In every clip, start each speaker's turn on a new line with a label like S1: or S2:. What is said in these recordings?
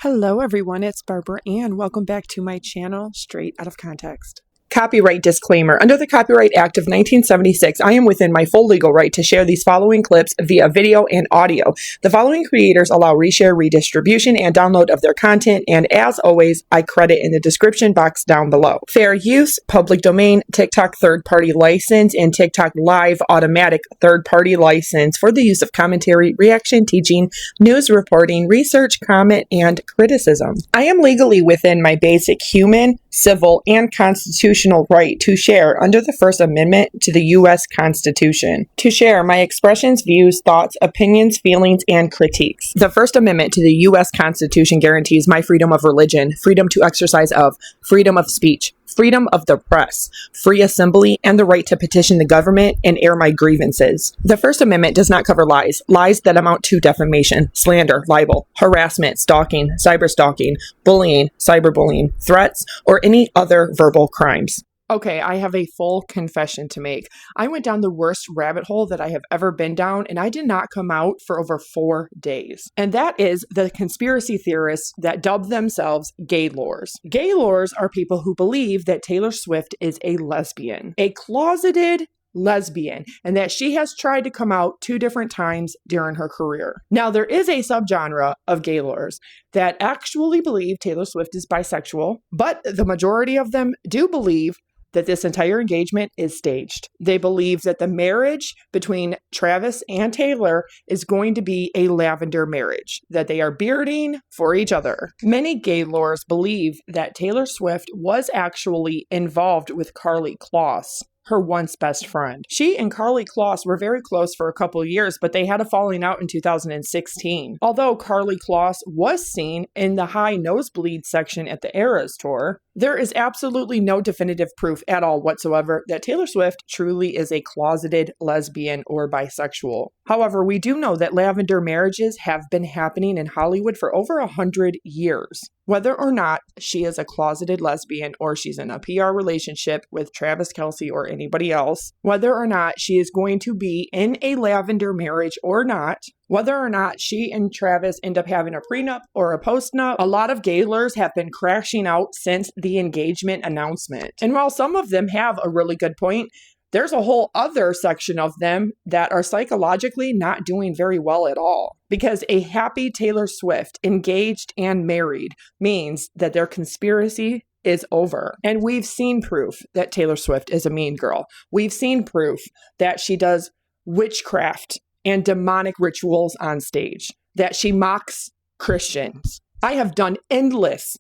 S1: Hello everyone, it's Barbara Ann. Welcome back to my channel, Straight Out of Context. Copyright disclaimer. Under the Copyright Act of 1976, I am within my full legal right to share these following clips via video and audio. The following creators allow reshare, redistribution, and download of their content, and as always, I credit in the description box down below. Fair use, public domain, TikTok third-party license, and TikTok live automatic third-party license for the use of commentary, reaction, teaching, news reporting, research, comment, and criticism. I am legally within my basic human, civil, and constitutional right to share under the First Amendment to the U.S. Constitution. To share my expressions, views, thoughts, opinions, feelings, and critiques. The First Amendment to the U.S. Constitution guarantees my freedom of religion, freedom to exercise of, freedom of speech, freedom of the press, free assembly, and the right to petition the government and air my grievances. The First Amendment does not cover lies that amount to defamation, slander, libel, harassment, stalking, cyberstalking, bullying, cyberbullying, threats, or any other verbal crimes. Okay, I have a full confession to make. I went down the worst rabbit hole that I have ever been down, and I did not come out for over 4 days. And that is the conspiracy theorists that dub themselves Gaylors. Gaylors are people who believe that Taylor Swift is a lesbian, a closeted lesbian, and that she has tried to come out 2 different times during her career. Now, there is a subgenre of Gaylors that actually believe Taylor Swift is bisexual, but the majority of them do believe that this entire engagement is staged. They believe that the marriage between Travis and Taylor is going to be a lavender marriage, that they are bearding for each other. Many Gaylors believe that Taylor Swift was actually involved with Karlie Kloss, her once best friend. She and Karlie Kloss were very close for a couple of years, but they had a falling out in 2016. Although Karlie Kloss was seen in the high nosebleed section at the Eras tour, there is absolutely no definitive proof at all whatsoever that Taylor Swift truly is a closeted lesbian or bisexual. However, we do know that lavender marriages have been happening in Hollywood for over 100 years. Whether or not she is a closeted lesbian or she's in a PR relationship with Travis Kelce or anybody else, whether or not she is going to be in a lavender marriage or not, whether or not she and Travis end up having a prenup or a postnup, a lot of Gaylors have been crashing out since the engagement announcement. And while some of them have a really good point, there's a whole other section of them that are psychologically not doing very well at all. Because a happy Taylor Swift, engaged and married, means that their conspiracy is over. And we've seen proof that Taylor Swift is a mean girl. We've seen proof that she does witchcraft and demonic rituals on stage, that she mocks Christians. I have done endless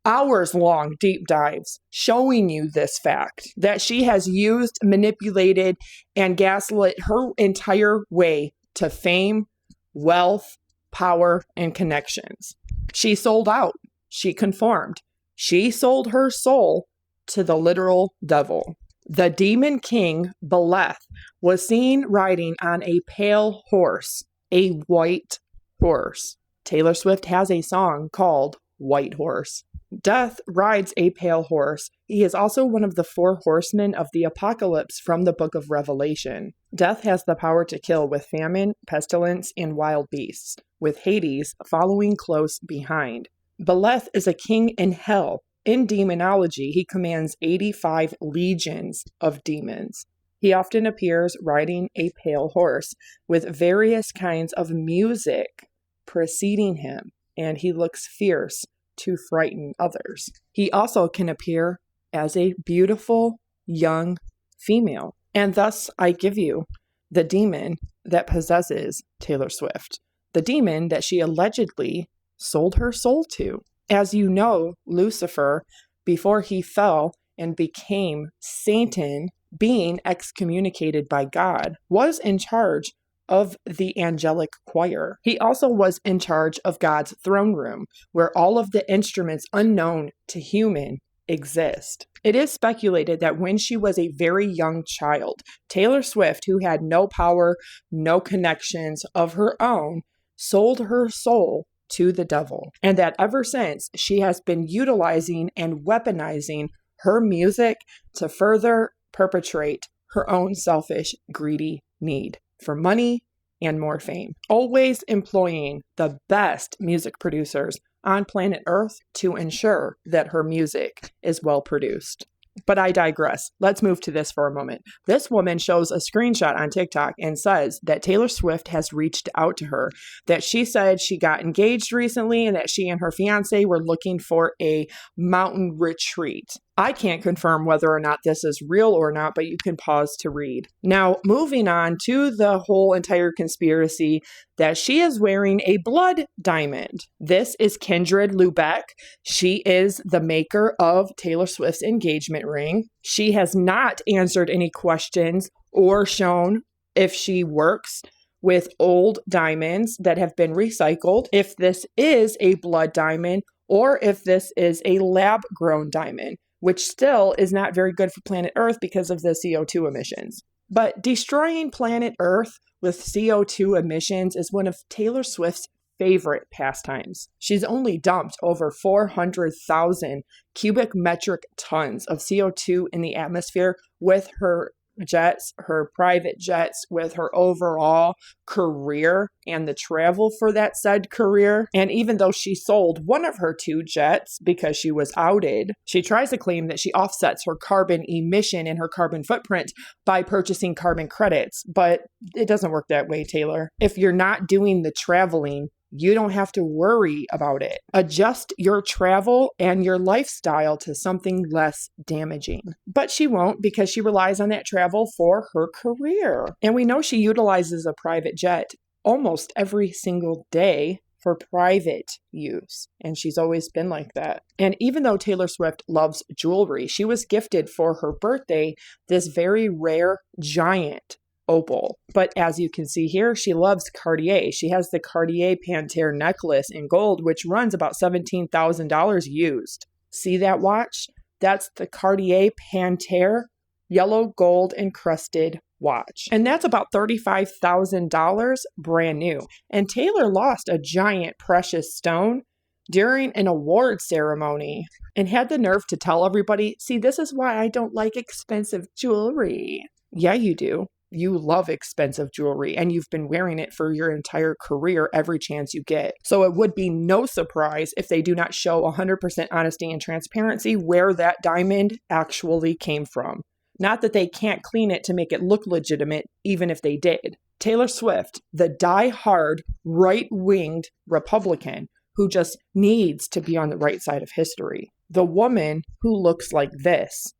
S1: hours-long deep dives showing you this fact, that she has used, manipulated, and gaslit her entire way to fame, wealth, power, and connections. She sold out. She conformed. She sold her soul to the literal devil. The demon king, Beleth, was seen riding on a pale horse, a white horse. Taylor Swift has a song called White Horse. Death rides a pale horse. He is also one of the 4 horsemen of the apocalypse from the book of Revelation. Death has the power to kill with famine, pestilence, and wild beasts, with Hades following close behind. Beleth is a king in hell. In demonology, he commands 85 legions of demons. He often appears riding a pale horse with various kinds of music preceding him, and he looks fierce to frighten others. He also can appear as a beautiful young female. And thus I give you the demon that possesses Taylor Swift, the demon that she allegedly sold her soul to. As you know, Lucifer, before he fell and became Satan, being excommunicated by God, was in charge of the angelic choir. He also was in charge of God's throne room, where all of the instruments unknown to human exist. It is speculated that when she was a very young child, Taylor Swift, who had no power, no connections of her own, sold her soul to the devil, and that ever since she has been utilizing and weaponizing her music to further perpetrate her own selfish, greedy need for money and more fame, always employing the best music producers on planet Earth to ensure that her music is well produced. But I digress. Let's move to this for a moment. This woman shows a screenshot on TikTok and says that Taylor Swift has reached out to her, that she said she got engaged recently and that she and her fiance were looking for a mountain retreat. I can't confirm whether or not this is real or not, but you can pause to read. Now, moving on to the whole entire conspiracy that she is wearing a blood diamond. This is Kindred Lubeck. She is the maker of Taylor Swift's engagement ring. She has not answered any questions or shown if she works with old diamonds that have been recycled, if this is a blood diamond, or if this is a lab-grown diamond, which still is not very good for planet Earth because of the CO2 emissions. But destroying planet Earth with CO2 emissions is one of Taylor Swift's favorite pastimes. She's only dumped over 400,000 cubic metric tons of CO2 in the atmosphere with her jets, her private jets, with her overall career and the travel for that said career. And even though she sold one of her 2 jets because she was outed, she tries to claim that she offsets her carbon emission and her carbon footprint by purchasing carbon credits. But it doesn't work that way, Taylor. If you're not doing the traveling, you don't have to worry about it. Adjust your travel and your lifestyle to something less damaging. But she won't, because she relies on that travel for her career. And we know she utilizes a private jet almost every single day for private use. And she's always been like that. And even though Taylor Swift loves jewelry, she was gifted for her birthday this very rare giant opal. But as you can see here, she loves Cartier. She has the Cartier Panthère necklace in gold, which runs about $17,000 used. See that watch? That's the Cartier Panthère yellow gold encrusted watch. And that's about $35,000 brand new. And Taylor lost a giant precious stone during an award ceremony and had the nerve to tell everybody, see, this is why I don't like expensive jewelry. Yeah, you do. You love expensive jewelry and you've been wearing it for your entire career every chance you get. So it would be no surprise if they do not show 100% honesty and transparency where that diamond actually came from. Not that they can't clean it to make it look legitimate, even if they did. Taylor Swift, the die-hard, right-winged Republican who just needs to be on the right side of history. The woman who looks like this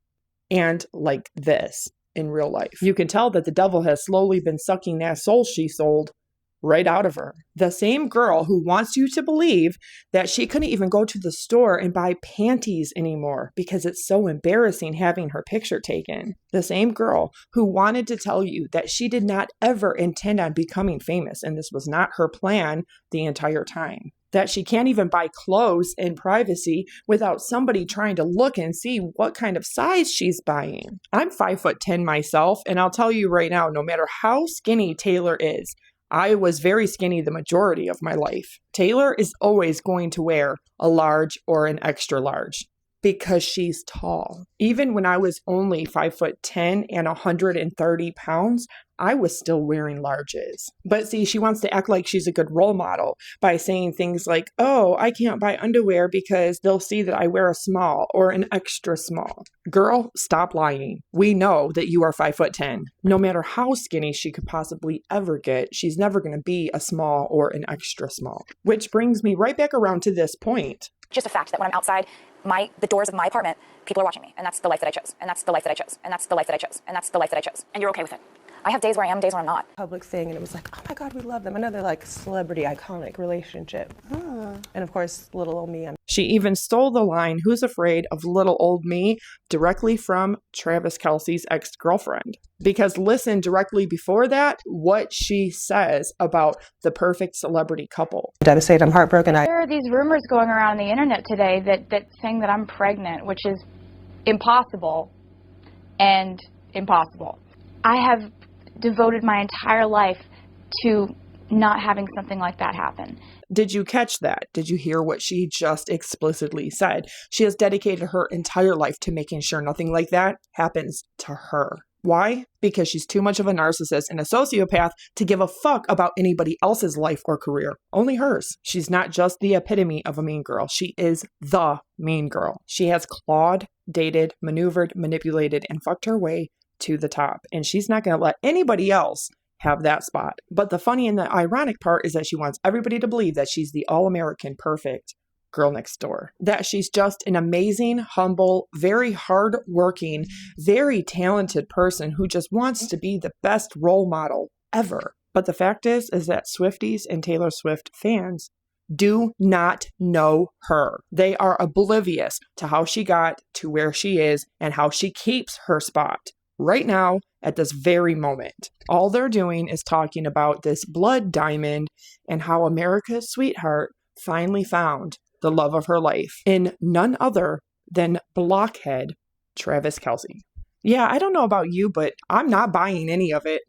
S1: and like this in real life. You can tell that the devil has slowly been sucking that soul she sold right out of her. The same girl who wants you to believe that she couldn't even go to the store and buy panties anymore because it's so embarrassing having her picture taken. The same girl who wanted to tell you that she did not ever intend on becoming famous and this was not her plan the entire time. That she can't even buy clothes in privacy without somebody trying to look and see what kind of size she's buying. I'm 5'10" myself, and I'll tell you right now, no matter how skinny Taylor is, I was very skinny the majority of my life. Taylor is always going to wear a large or an extra large because she's tall. Even when I was only 5'10" and 130 pounds, I was still wearing larges. But see, she wants to act like she's a good role model by saying things like, oh, I can't buy underwear because they'll see that I wear a small or an extra small. Girl, stop lying. We know that you are 5'10". No matter how skinny she could possibly ever get, she's never going to be a small or an extra small. Which brings me right back around to this point.
S2: Just a fact that when I'm outside the doors of my apartment, people are watching me. And that's the life that I chose. And that's the life that I chose. And that's the life that I chose. And that's the life that I chose. And you're okay with it. I have days where I am, days where I'm not.
S3: Public thing, and it was like, oh my God, we love them. Another like celebrity iconic relationship. And of course, little old me.
S1: She even stole the line, "Who's afraid of little old me?" directly from Travis Kelce's ex-girlfriend. Because listen directly before that, what she says about the perfect celebrity couple.
S3: Devastated, I'm heartbroken.
S4: There are these rumors going around on the internet today that saying that I'm pregnant, which is impossible and impossible. I have devoted my entire life to not having something like that happen.
S1: Did you catch that? Did you hear what she just explicitly said? She has dedicated her entire life to making sure nothing like that happens to her. Why? Because she's too much of a narcissist and a sociopath to give a fuck about anybody else's life or career. Only hers. She's not just the epitome of a mean girl. She is the mean girl. She has clawed, dated, maneuvered, manipulated, and fucked her way to the top. And she's not going to let anybody else have that spot. But the funny and the ironic part is that she wants everybody to believe that she's the all-American perfect girl next door. That she's just an amazing, humble, very hardworking, very talented person who just wants to be the best role model ever. But the fact is that Swifties and Taylor Swift fans do not know her. They are oblivious to how she got to where she is and how she keeps her spot right now at this very moment. All they're doing is talking about this blood diamond and how America's sweetheart finally found the love of her life in none other than blockhead Travis Kelce. Yeah, I don't know about you, but I'm not buying any of it.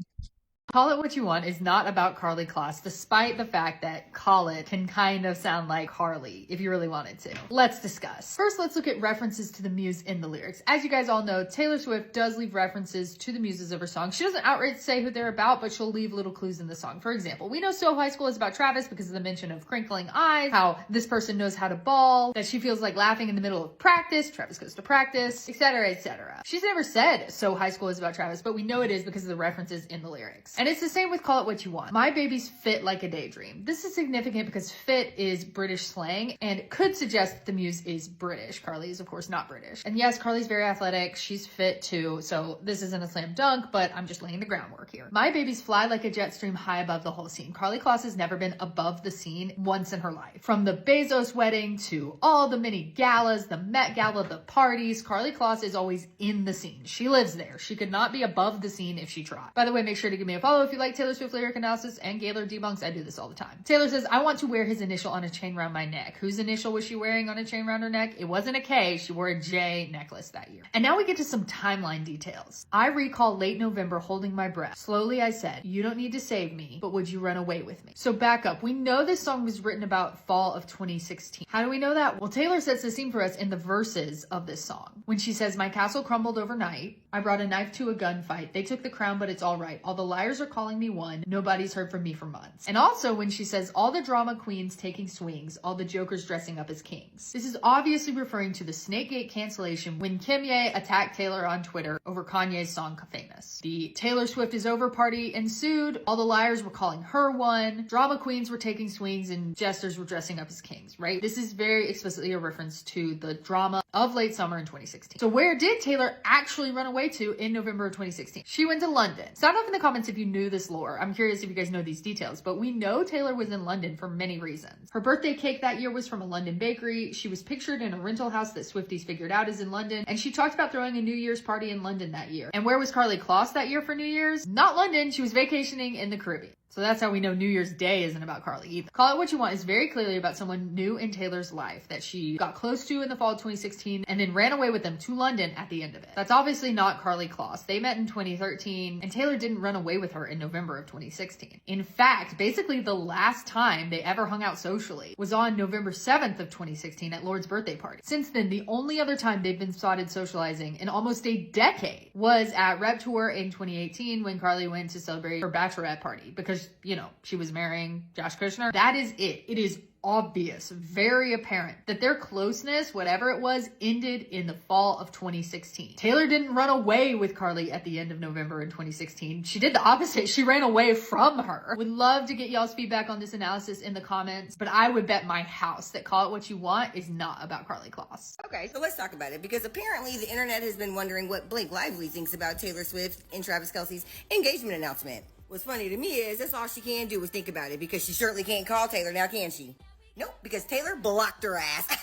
S5: Call It What You Want is not about Karlie Kloss, despite the fact that Call It can kind of sound like Carly, if you really wanted to. Let's discuss. First, let's look at references to the muse in the lyrics. As you guys all know, Taylor Swift does leave references to the muses of her songs. She doesn't outright say who they're about, but she'll leave little clues in the song. For example, we know So High School is about Travis because of the mention of crinkling eyes, how this person knows how to ball, that she feels like laughing in the middle of practice, Travis goes to practice, etc., etc. She's never said So High School is about Travis, but we know it is because of the references in the lyrics. And it's the same with Call It What You Want. My baby's fit like a daydream. This is significant because fit is British slang and could suggest that the muse is British. Carly is of course not British. And yes, Carly's very athletic. She's fit too. So this isn't a slam dunk, but I'm just laying the groundwork here. My babies fly like a jet stream high above the whole scene. Karlie Kloss has never been above the scene once in her life. From the Bezos wedding to all the mini galas, the Met Gala, the parties, Karlie Kloss is always in the scene. She lives there. She could not be above the scene if she tried. By the way, make sure to give me a follow if you like Taylor Swift lyric analysis and Gaylor debunks. I do this all the time. Taylor says, I want to wear his initial on a chain around my neck. Whose initial was she wearing on a chain around her neck? It wasn't a K. She wore a J necklace that year. And now we get to some timeline details. I recall late November holding my breath. Slowly I said, you don't need to save me, but would you run away with me? So back up. We know this song was written about fall of 2016. How do we know that? Well, Taylor sets the scene for us in the verses of this song. When she says, my castle crumbled overnight. I brought a knife to a gunfight. They took the crown, but it's all right. All the liars are calling me one. Nobody's heard from me for months. And also when she says, all the drama queens taking swings, all the jokers dressing up as kings. This is obviously referring to the Snakegate cancellation when Kim Ye attacked Taylor on Twitter over Kanye's song Famous. The Taylor Swift is over party ensued. All the liars were calling her one. Drama queens were taking swings and jesters were dressing up as kings, right? This is very explicitly a reference to the drama of late summer in 2016. So where did Taylor actually run away to in November of 2016? She went to London. Sound off in the comments if you knew this lore. I'm curious if you guys know these details, but we know Taylor was in London for many reasons. Her birthday cake that year was from a London bakery. She was pictured in a rental house that Swifties figured out is in London, and she talked about throwing a New Year's party in London that year. And where was Karlie Kloss that year for New Year's? Not London. She was vacationing in the Caribbean. So that's how we know New Year's Day isn't about Karlie either. Call It What You Want is very clearly about someone new in Taylor's life that she got close to in the fall of 2016 and then ran away with them to London at the end of it. That's obviously not Karlie Kloss. They met in 2013 and Taylor didn't run away with her in November of 2016. In fact, basically the last time they ever hung out socially was on November 7th of 2016 at Lord's birthday party. Since then, the only other time they've been spotted socializing in almost a decade was at Rep Tour in 2018 when Karlie went to celebrate her bachelorette party because, you know, she was marrying Josh Kushner. That is it. It is obvious, very apparent that their closeness, whatever it was, ended in the fall of 2016. Taylor didn't run away with Karlie at the end of November in 2016. She did the opposite. She ran away from her. Would love to get y'all's feedback on this analysis in the comments, but I would bet my house that Call It What You Want is not about Karlie Kloss.
S6: Okay, so let's talk about it, because apparently the internet has been wondering what Blake Lively thinks about Taylor Swift and Travis Kelce's engagement announcement. What's funny to me is that's all she can do is think about it, because she certainly can't call Taylor now, can she? Nope, because Taylor blocked her ass.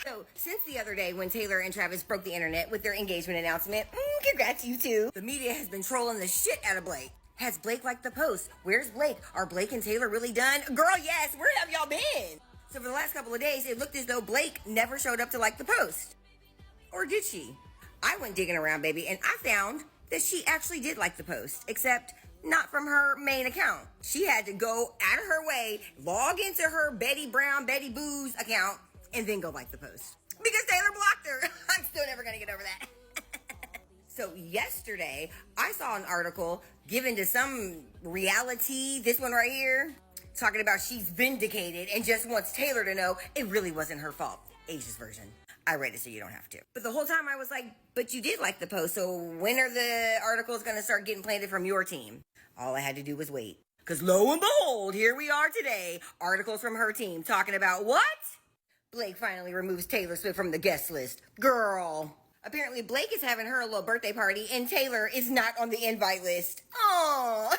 S6: So, since the other day when Taylor and Travis broke the internet with their engagement announcement, congrats you two, the media has been trolling the shit out of Blake. Has Blake liked the post? Where's Blake? Are Blake and Taylor really done? Girl, yes, where have y'all been? So for the last couple of days, it looked as though Blake never showed up to like the post. Or did she? I went digging around, baby, and I found that she actually did like the post, except not from her main account. She had to go out of her way, log into her Betty Brown, Betty Boo's account, and then go like the post. Because Taylor blocked her. I'm still never gonna get over that. So yesterday, I saw an article given to some reality, this one right here, talking about she's vindicated and just wants Taylor to know it really wasn't her fault. Asia's version. I read it so you don't have to. But the whole time I was like, but you did like the post, so when are the articles gonna start getting planted from your team? All I had to do was wait. Because lo and behold, here we are today, articles from her team talking about what? Blake finally removes Taylor Swift from the guest list. Girl. Apparently Blake is having her little birthday party and Taylor is not on the invite list. Oh.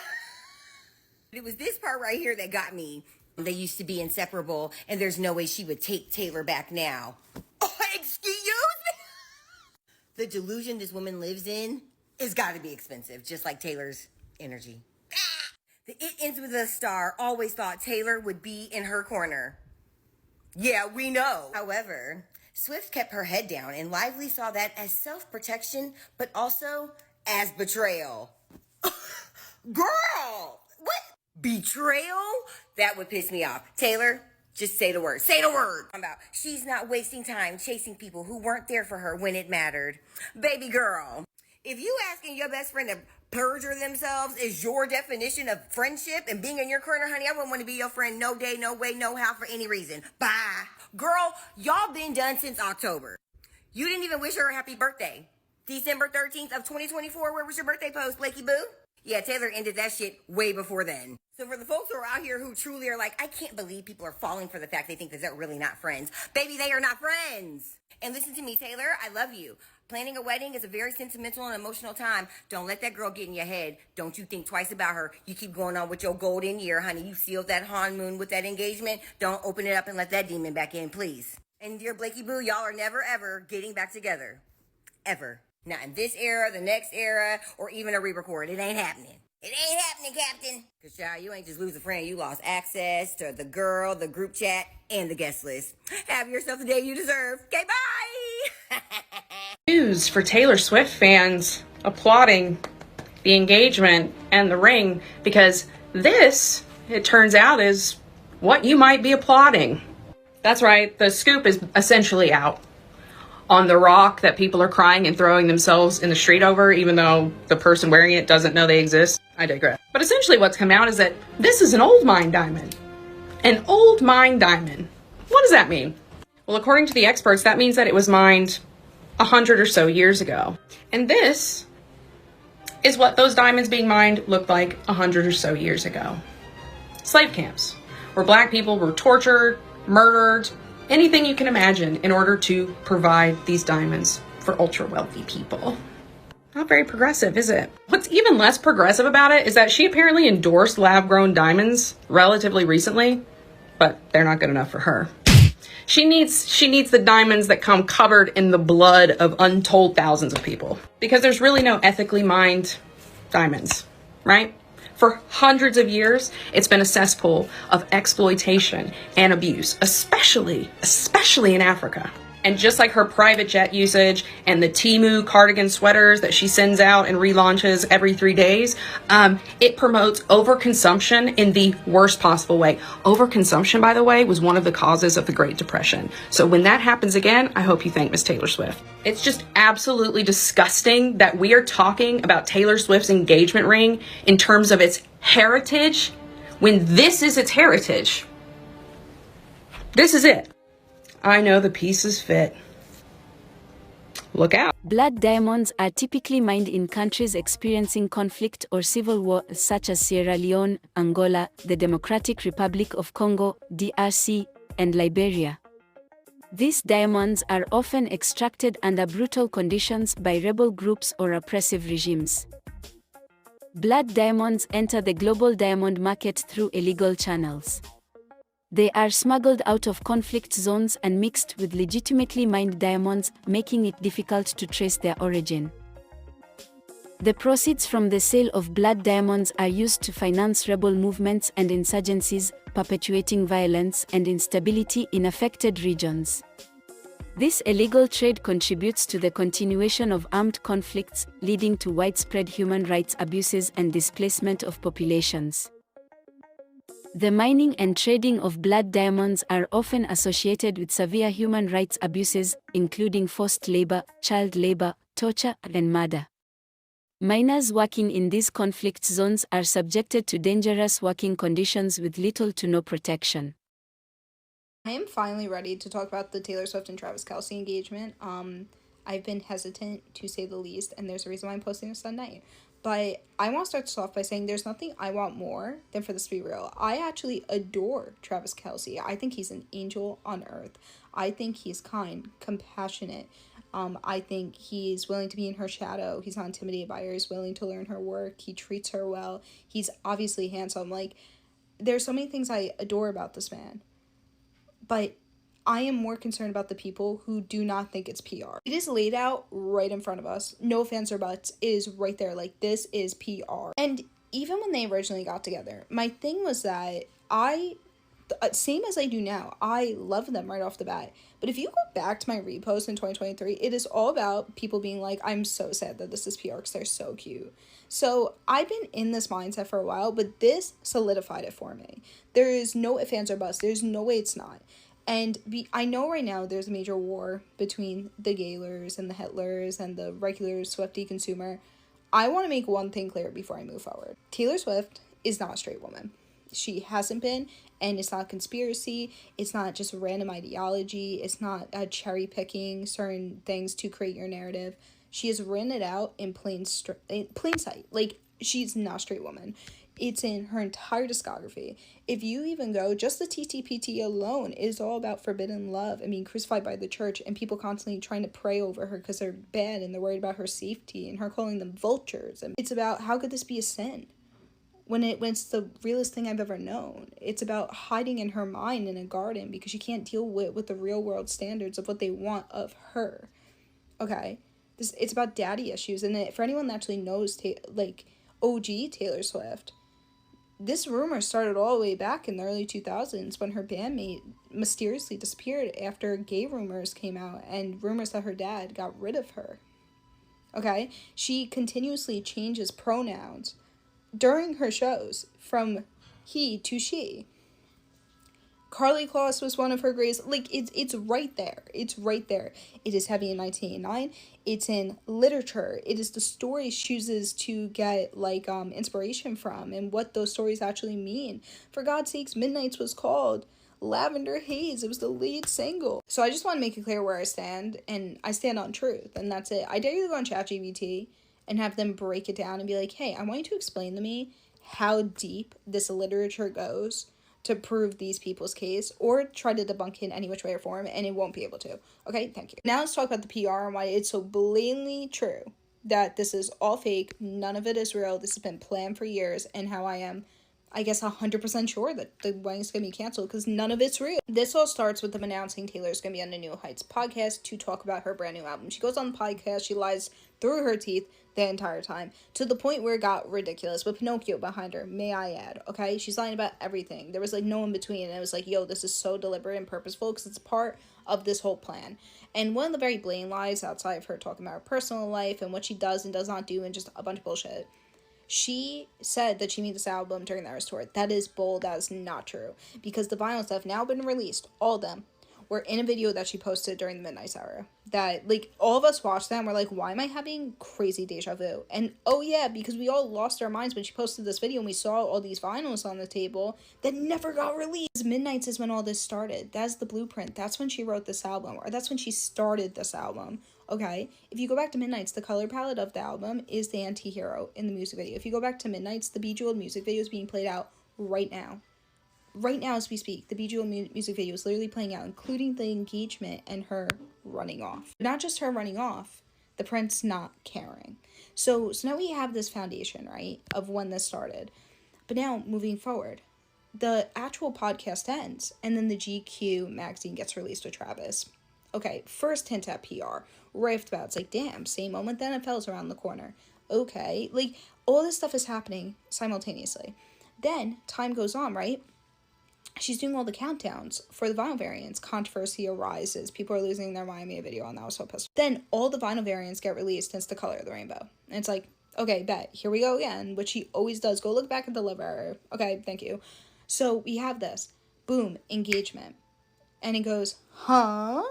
S6: It was this part right here that got me. They used to be inseparable and there's no way she would take Taylor back now. Oh, excuse me? The delusion this woman lives in has got to be expensive, just like Taylor's energy. The It Ends With a Star always thought Taylor would be in her corner. Yeah, we know. However, Swift kept her head down and Lively saw that as self-protection, but also as betrayal. Girl, what? Betrayal? That would piss me off. Taylor, just say the word. Say the word. She's not wasting time chasing people who weren't there for her when it mattered. Baby girl, if you asking your best friend to perjure themselves is your definition of friendship and being in your corner, honey, I wouldn't want to be your friend no day, no way, no how, for any reason. Bye. Girl, y'all been done since October. You didn't even wish her a happy birthday. December 13th of 2024, where was your birthday post, Blakey Boo? Yeah, Taylor ended that shit way before then. So for the folks who are out here who truly are like, I can't believe people are falling for the fact they think that they're really not friends. Baby, they are not friends. And listen to me, Taylor, I love you. Planning a wedding is a very sentimental and emotional time. Don't let that girl get in your head. Don't you think twice about her. You keep going on with your golden year, honey. You sealed that honeymoon with that engagement. Don't open it up and let that demon back in, please. And dear Blakey Boo, y'all are never, ever getting back together. Ever. Not in this era, the next era, or even a re-record. It ain't happening. It ain't happening, Captain. Because, child, you ain't just lose a friend. You lost access to the girl, the group chat, and the guest list. Have yourself the day you deserve. Okay, bye!
S1: News for Taylor Swift fans applauding the engagement and the ring, because this, it turns out, is what you might be applauding. That's right, the scoop is essentially out on the rock that people are crying and throwing themselves in the street over, even though the person wearing it doesn't know they exist. I digress. But essentially what's come out is that this is an old mine diamond. An old mine diamond. What does that mean? Well, according to the experts, that means that it was mined 100 or so years ago. And this is what those diamonds being mined looked like 100 or so years ago. Slave camps, where black people were tortured, murdered, anything you can imagine in order to provide these diamonds for ultra wealthy people. Not very progressive, is it? What's even less progressive about it is that she apparently endorsed lab-grown diamonds relatively recently, but they're not good enough for her. She needs the diamonds that come covered in the blood of untold thousands of people, because there's really no ethically mined diamonds, right? For hundreds of years, it's been a cesspool of exploitation and abuse, especially in Africa. And just like her private jet usage and the Temu cardigan sweaters that she sends out and relaunches every 3 days, it promotes overconsumption in the worst possible way. Overconsumption, by the way, was one of the causes of the Great Depression. So when that happens again, I hope you thank Miss Taylor Swift. It's just absolutely disgusting that we are talking about Taylor Swift's engagement ring in terms of its heritage when this is its heritage. This is it. I know the pieces fit. Look out.
S7: Blood diamonds are typically mined in countries experiencing conflict or civil war, such as Sierra Leone, Angola, the Democratic Republic of Congo, DRC, and Liberia. These diamonds are often extracted under brutal conditions by rebel groups or oppressive regimes. Blood diamonds enter the global diamond market through illegal channels. They are smuggled out of conflict zones and mixed with legitimately mined diamonds, making it difficult to trace their origin. The proceeds from the sale of blood diamonds are used to finance rebel movements and insurgencies, perpetuating violence and instability in affected regions. This illegal trade contributes to the continuation of armed conflicts, leading to widespread human rights abuses and displacement of populations. The mining and trading of blood diamonds are often associated with severe human rights abuses, including forced labor, child labor, torture, and murder. Minors working in these conflict zones are subjected to dangerous working conditions with little to no protection.
S8: I am finally ready to talk about the Taylor Swift and Travis Kelce engagement. I've been hesitant, to say the least, and there's a reason why I'm posting this Sunday. But I want to start this off by saying there's nothing I want more than for this to be real. I actually adore Travis Kelce. I think he's an angel on earth. I think he's kind, compassionate. I think he's willing to be in her shadow. He's not intimidated by her. He's willing to learn her work. He treats her well. He's obviously handsome. Like, there's so many things I adore about this man. But I am more concerned about the people who do not think it's PR. It is laid out right in front of us. No offense or buts. It is right there. Like, this is PR. And even when they originally got together, my thing was that same as I do now, I love them right off the bat. But if you go back to my repost in 2023, it is all about people being like, I'm so sad that this is PR because they're so cute. So I've been in this mindset for a while, but this solidified it for me. There is no ifs, ands, or buts. There's no way it's not. And I know right now there's a major war between the Gaylors and the Hitlers and the regular Swiftie consumer. I want to make one thing clear before I move forward. Taylor Swift is not a straight woman. She hasn't been, and it's not a conspiracy. It's not just random ideology. It's not cherry picking certain things to create your narrative. She has written it out in plain sight. Like, she's not a straight woman. It's in her entire discography. If you even go, just the TTPT alone is all about forbidden love and being crucified by the church and people constantly trying to pray over her because they're bad and they're worried about her safety and her calling them vultures. And it's about, how could this be a sin? When it's the realest thing I've ever known. It's about hiding in her mind in a garden because she can't deal with the real world standards of what they want of her. Okay? It's about daddy issues. And for anyone that actually knows, OG Taylor Swift, this rumor started all the way back in the early 2000s when her bandmate mysteriously disappeared after gay rumors came out and rumors that her dad got rid of her. Okay? She continuously changes pronouns during her shows from he to she. Karlie Kloss was one of her greatest. Like, it's right there. It's right there. It is heavy in 1989. It's in literature. It is the stories she chooses to get, inspiration from and what those stories actually mean. For God's sakes, Midnights was called Lavender Haze. It was the lead single. So I just want to make it clear where I stand, and I stand on truth, and that's it. I dare you to go on ChatGPT and have them break it down and be like, hey, I want you to explain to me how deep this literature goes to prove these people's case, or try to debunk it in any which way or form, and it won't be able to. Okay, thank you. Now let's talk about the PR and why it's so blatantly true that this is all fake, none of it is real, this has been planned for years, and how I am, I guess, 100% sure that the wedding's gonna be canceled because none of it's real. This all starts with them announcing Taylor's gonna be on the New Heights podcast to talk about her brand new album. She goes on the podcast, she lies through her teeth the entire time, to the point where it got ridiculous, with Pinocchio behind her, may I add, okay? She's lying about everything. There was, no in between, and it was like, yo, this is so deliberate and purposeful, because it's part of this whole plan. And one of the very blatant lies, outside of her talking about her personal life, and what she does and does not do, and just a bunch of bullshit, she said that she made this album during the Eras Tour. That is bull, that is not true, because the vinyls that have now been released, all of them, were in a video that she posted during the Midnight Hour. That, all of us watched that and we're like, why am I having crazy deja vu? And, oh yeah, because we all lost our minds when she posted this video and we saw all these vinyls on the table that never got released. Midnights is when all this started. That's the blueprint. That's when she wrote this album, or that's when she started this album. Okay? If you go back to Midnights, the color palette of the album is the anti-hero in the music video. If you go back to Midnights, the Bejeweled music video is being played out right now. Right now as we speak, the Bejeweled music video is literally playing out, including the engagement and her running off. Not just her running off, the prince not caring. So now we have this foundation, right, of when this started. But now, moving forward, the actual podcast ends, and then the GQ magazine gets released with Travis. Okay, first hint at PR. Right off the bat, it's like, damn, same moment the NFL's around the corner. Okay, all this stuff is happening simultaneously. Then, time goes on, right? She's doing all the countdowns for the vinyl variants. Controversy arises. People are losing their mind. I made a video on that. I was so pissed. Then all the vinyl variants get released, and it's the color of the rainbow. And it's like, okay, bet. Here we go again, which she always does. Go look back at the liver. Okay, thank you. So we have this. Boom, engagement. And it goes, huh?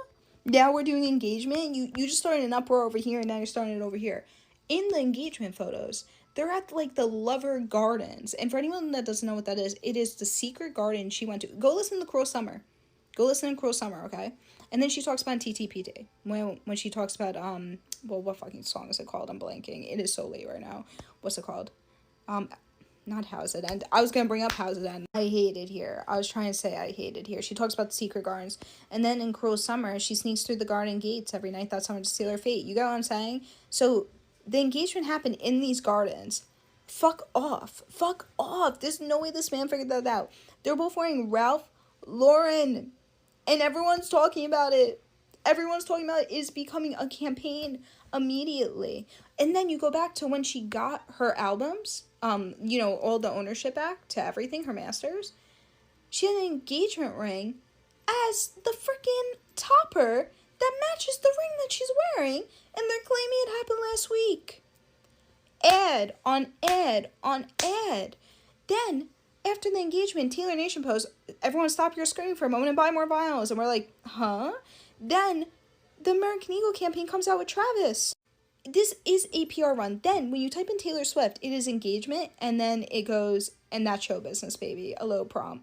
S8: Now we're doing engagement? You just started an uproar over here, and now you're starting it over here. in the engagement photos, they're at like the Lover Gardens. And for anyone that doesn't know what that is, it is the secret garden she went to. Go listen to Cruel Summer. Go listen to Cruel Summer, okay? And then she talks about TTPD. When she talks about, well, what fucking song is it called? I'm blanking. It is so late right now. What's it called? Not How's It End. I was going to bring up How's It End. I hate it here. I was trying to say I hate it here. She talks about the secret gardens. And then in Cruel Summer, she sneaks through the garden gates every night that summer to seal her fate. You get what I'm saying? So the engagement happened in these gardens. Fuck off. Fuck off. There's no way this man figured that out. They're both wearing Ralph Lauren. And everyone's talking about it. Everyone's talking about it. Is becoming a campaign immediately. And then you go back to when she got her albums, you know, all the ownership back to everything, her masters. She had an engagement ring as the freaking topper that matches the ring that she's wearing, and they're claiming it happened last week. Ad on ad on ad. Then, after the engagement, Taylor Nation posts, everyone stop your screaming for a moment and buy more vinyls. And we're like, huh? Then, the American Eagle campaign comes out with Travis. This is a PR run. Then, when you type in Taylor Swift, it is engagement, and then it goes, and that's show business, baby. A low prom.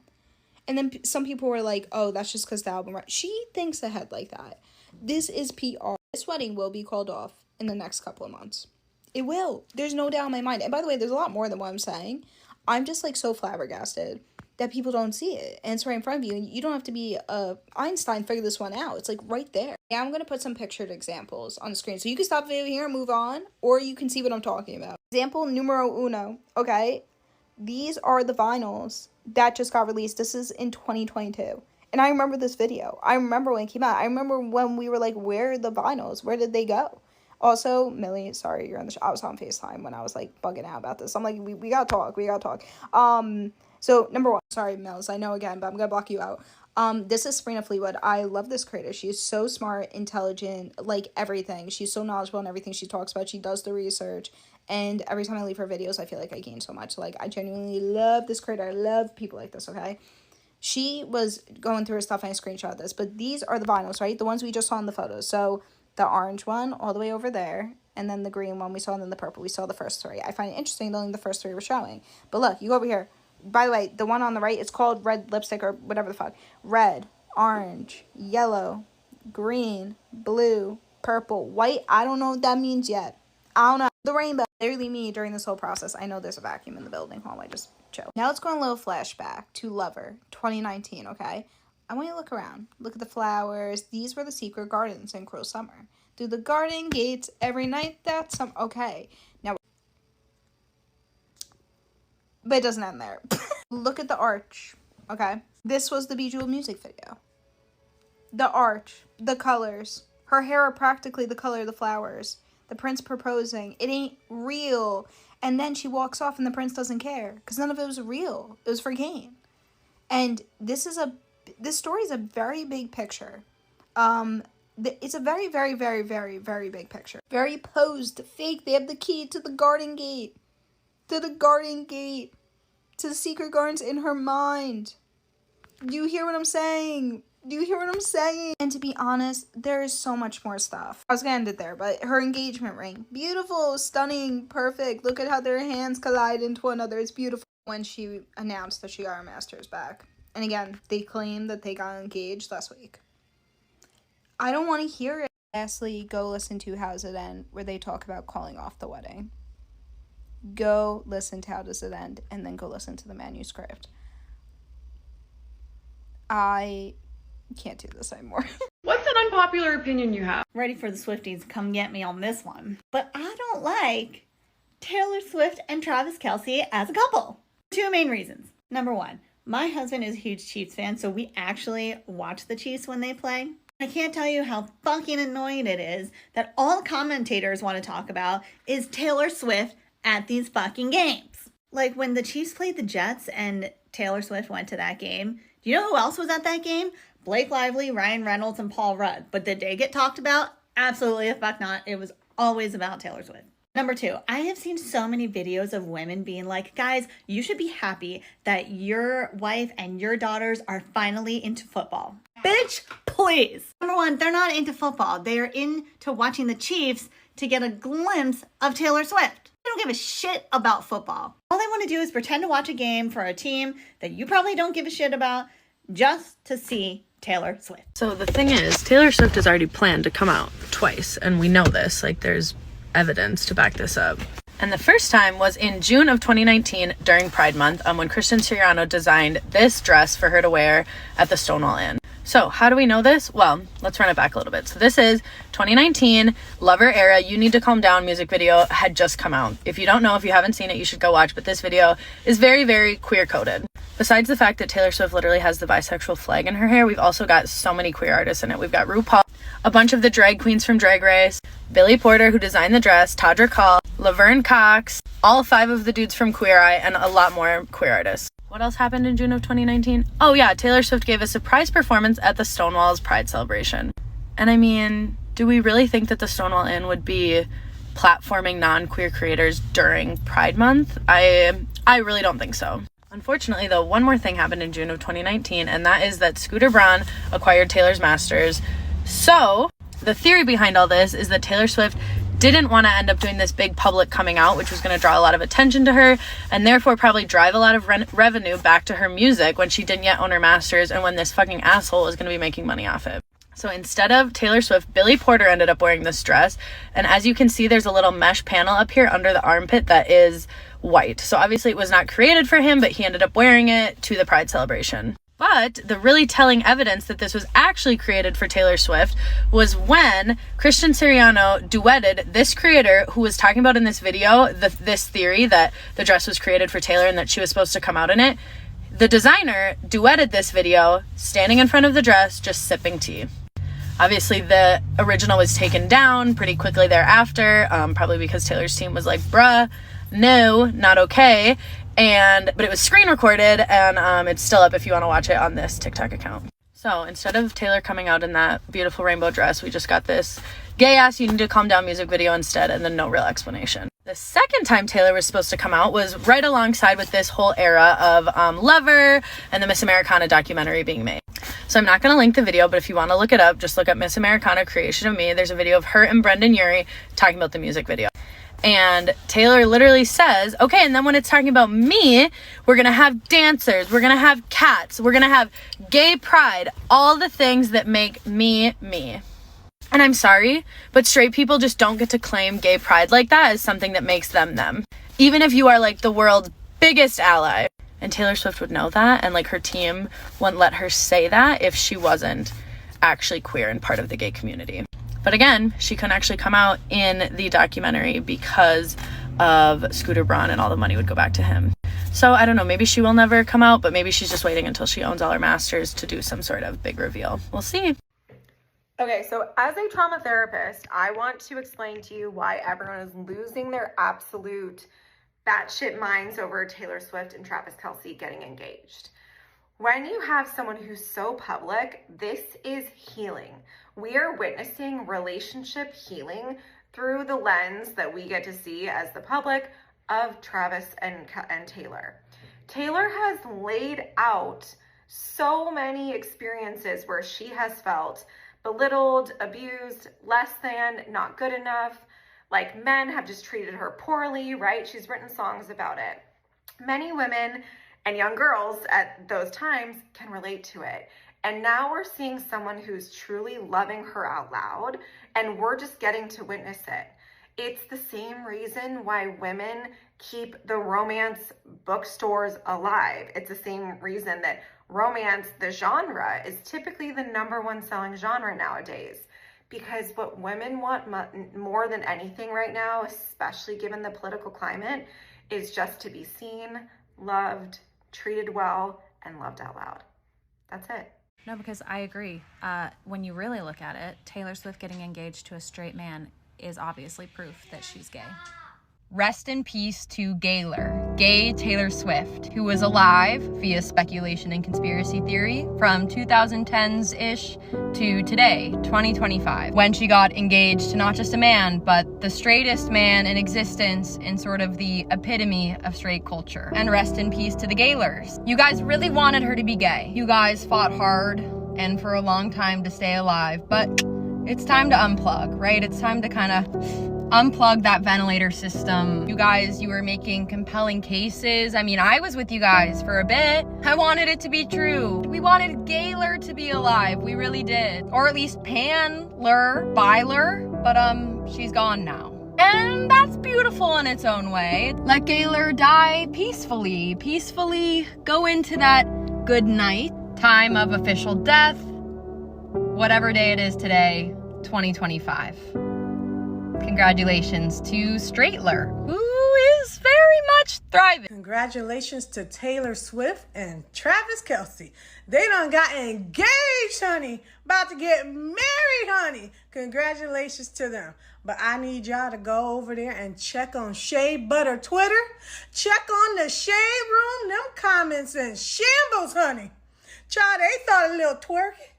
S8: And then some people were like, oh, that's just because the album... She thinks ahead like that. This is PR. This wedding will be called off in the next couple of months. It will. There's no doubt in my mind. And by the way, there's a lot more than what I'm saying. I'm just, like, so flabbergasted that people don't see it. And it's right in front of you. And you don't have to be Einstein to figure this one out. It's, like, right there. Yeah, I'm going to put some pictured examples on the screen. So you can stop the video here and move on. Or you can see what I'm talking about. Example numero uno. Okay? These are the vinyls that just got released. This is in 2022. And I remember this video. I remember when it came out. I remember when we were like, where are the vinyls? Where did they go? Also, Millie, sorry, you're on the show. I was on FaceTime when I was like bugging out about this. I'm like, we gotta talk. We gotta talk. So number one, sorry, Mills, I know again, but I'm gonna block you out. This is Sabrina Fleetwood. I love this creator. She is so smart, intelligent, like everything. She's so knowledgeable in everything she talks about. She does the research. And every time I leave her videos, I feel like I gain so much. Like, I genuinely love this creator. I love people like this, okay? She was going through her stuff and I screenshot this. But these are the vinyls, right? The ones we just saw in the photos. So, the orange one all the way over there. And then the green one we saw, and then the purple. We saw the first three. I find it interesting that only the first three were showing. But look, you go over here. By the way, the one on the right, it's called Red Lipstick or whatever the fuck. Red, orange, yellow, green, blue, purple, white. I don't know what that means yet. I don't know. The rainbow. Literally me during this whole process. I know there's a vacuum in the building. Hold on, I just chill. Now let's go on a little flashback to Lover 2019, okay? I want you to look around. Look at the flowers. These were the secret gardens in Cruel Summer. Through the garden gates every night that summer. Okay. Now, but it doesn't end there. Look at the arch, okay? This was the Bejeweled music video. The arch, the colors. Her hair are practically the color of the flowers. The prince proposing. It ain't real. And then she walks off and the prince doesn't care. Because none of it was real. It was for gain. And this story is a very big picture. It's a very, very, very, very, very big picture. Very posed, fake. They have the key to the garden gate. To the garden gate. To the secret gardens in her mind. Do you hear what I'm saying? Do you hear what I'm saying? And to be honest, there is so much more stuff. I was gonna end it there, but her engagement ring. Beautiful, stunning, perfect. Look at how their hands collide into one another. It's beautiful. When she announced that she got her master's back. And again, they claim that they got engaged last week. I don't want to hear it. Lastly, go listen to How's It End, where they talk about calling off the wedding. Go listen to How Does It End, and then go listen to the manuscript. I can't do this anymore.
S9: What's an unpopular opinion you have?
S10: Ready for the Swifties, come get me on this one. But I don't like Taylor Swift and Travis Kelce as a couple. Two main reasons. Number one, my husband is a huge Chiefs fan, so we actually watch the Chiefs when they play. I can't tell you how fucking annoying it is that all commentators want to talk about is Taylor Swift at these fucking games. Like when the Chiefs played the Jets and Taylor Swift went to that game, do you know who else was at that game? Blake Lively, Ryan Reynolds, and Paul Rudd. But did they get talked about? Absolutely the fuck not. It was always about Taylor Swift. Number two, I have seen so many videos of women being like, guys, you should be happy that your wife and your daughters are finally into football. Bitch, please. Number one, they're not into football. They are into watching the Chiefs to get a glimpse of Taylor Swift. They don't give a shit about football. All they want to do is pretend to watch a game for a team that you probably don't give a shit about just to see Taylor Swift.
S11: So the thing is, Taylor Swift has already planned to come out twice, and we know this. Like, there's evidence to back this up. And the first time was in June of 2019 during Pride Month, when Kristen Siriano designed this dress for her to wear at the Stonewall Inn. So how do we know this? Well, let's run it back a little bit. So this is 2019, Lover Era, You Need to Calm Down music video had just come out. If you don't know, if you haven't seen it, you should go watch, but this video is very, very queer coded. Besides the fact that Taylor Swift literally has the bisexual flag in her hair, we've also got so many queer artists in it. We've got RuPaul, a bunch of the drag queens from Drag Race, Billy Porter, who designed the dress, Todrick Hall, Laverne Cox, all 5 of the dudes from Queer Eye, and a lot more queer artists. What else happened in June of 2019? Oh yeah, Taylor Swift gave a surprise performance at the Stonewall's Pride celebration. And I mean, do we really think that the Stonewall Inn would be platforming non-queer creators during Pride Month? I really don't think so. Unfortunately, though, one more thing happened in June of 2019, and that is that Scooter Braun acquired Taylor's masters. So the theory behind all this is that Taylor Swift didn't want to end up doing this big public coming out, which was going to draw a lot of attention to her and therefore probably drive a lot of revenue back to her music when she didn't yet own her masters and when this fucking asshole was going to be making money off it. So instead of Taylor Swift, Billy Porter ended up wearing this dress. And as you can see, there's a little mesh panel up here under the armpit that is white. So obviously it was not created for him, but he ended up wearing it to the Pride celebration. But the really telling evidence that this was actually created for Taylor Swift was when Kristen Siriano duetted this creator who was talking about in this video, this theory that the dress was created for Taylor and that she was supposed to come out in it. The designer duetted this video standing in front of the dress, just sipping tea. Obviously, the original was taken down pretty quickly thereafter, probably because Taylor's team was like, bruh, no, not okay. But it was screen recorded, and it's still up if you want to watch it on this TikTok account. So instead of Taylor coming out in that beautiful rainbow dress, we just got this gay ass You Need to Calm Down music video instead, and then no real explanation. The second time Taylor was supposed to come out was right alongside with this whole era of Lover and the Miss Americana documentary being made. So I'm not going to link the video, but if you want to look it up, just look up Miss Americana Creation of Me. There's a video of her and Brendan Urie talking about the music video. And Taylor literally says, okay, and then when it's talking about me, we're going to have dancers, we're going to have cats, we're going to have gay pride, all the things that make me, me. And I'm sorry, but straight people just don't get to claim gay pride like that as something that makes them them. Even if you are like the world's biggest ally. And Taylor Swift would know that, and like her team wouldn't let her say that if she wasn't actually queer and part of the gay community. But again, she couldn't actually come out in the documentary because of Scooter Braun, and all the money would go back to him. So I don't know, maybe she will never come out, but maybe she's just waiting until she owns all her masters to do some sort of big reveal. We'll see.
S1: Okay, so as a trauma therapist, I want to explain to you why everyone is losing their absolute batshit minds over Taylor Swift and Travis Kelce getting engaged. When you have someone who's so public, this is healing. We are witnessing relationship healing through the lens that we get to see as the public of Travis and Taylor. Taylor has laid out so many experiences where she has felt belittled, abused, less than, not good enough, like men have just treated her poorly, right? She's written songs about it. Many women and young girls at those times can relate to it. And now we're seeing someone who's truly loving her out loud, and we're just getting to witness it. It's the same reason why women keep the romance bookstores alive. It's the same reason that romance, the genre, is typically the #1 selling genre nowadays. Because what women want more than anything right now, especially given the political climate, is just to be seen, loved, treated well, and loved out loud. That's it.
S2: No, because I agree. When you really look at it, Taylor Swift getting engaged to a straight man is obviously proof that she's gay.
S12: Rest in peace to Gaylor, gay Taylor Swift, who was alive via speculation and conspiracy theory from 2010s-ish to today, 2025, when she got engaged to not just a man, but the straightest man in existence in sort of the epitome of straight culture. And rest in peace to the Gaylors. You guys really wanted her to be gay. You guys fought hard and for a long time to stay alive, but it's time to unplug, right? It's time to kind of unplug that ventilator system. You guys, you were making compelling cases. I mean, I was with you guys for a bit. I wanted it to be true. We wanted Gaylor to be alive. We really did. Or at least Byler, but she's gone now. And that's beautiful in its own way. Let Gaylor die peacefully. Peacefully go into that good night. Time of official death. Whatever day it is today, 2025. Congratulations to Straightler, who is very much thriving.
S13: Congratulations to Taylor Swift and Travis Kelce. They done got engaged, honey. About to get married, honey. Congratulations to them. But I need y'all to go over there and check on Shea Butter Twitter. Check on the Shade Room. Them comments in shambles, honey. Child, they thought a little twerking,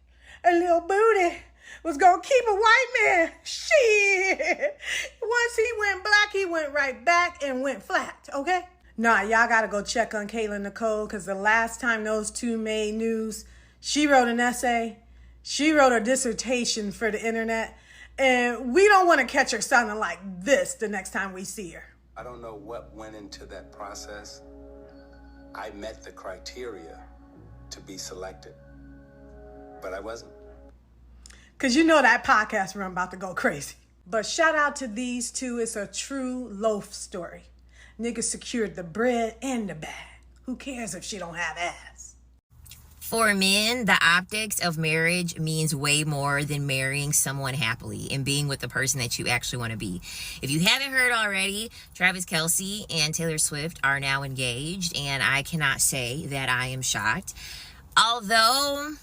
S13: a little booty was gonna keep a white man. Shit. Once he went black, he went right back and went flat, okay? Nah, y'all gotta go check on Kayla Nicole, because the last time those two made news, she wrote an essay. She wrote a dissertation for the internet. And we don't want to catch her sounding like this the next time we see her.
S14: I don't know what went into that process. I met the criteria to be selected, but I wasn't.
S13: Because you know that podcast run about to go crazy. But shout out to these two. It's a true loaf story. Niggas secured the bread and the bag. Who cares if she don't have ass?
S6: For men, the optics of marriage means way more than marrying someone happily and being with the person that you actually want to be. If you haven't heard already, Travis Kelce and Taylor Swift are now engaged, and I cannot say that I am shocked. Although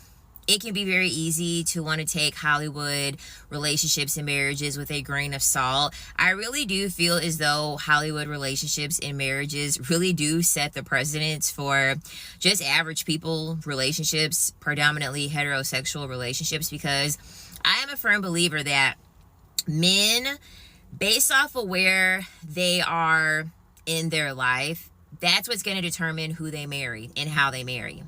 S6: it can be very easy to want to take Hollywood relationships and marriages with a grain of salt, I really do feel as though Hollywood relationships and marriages really do set the precedence for just average people relationships, predominantly heterosexual relationships, because I am a firm believer that men, based off of where they are in their life, that's what's going to determine who they marry and how they marry.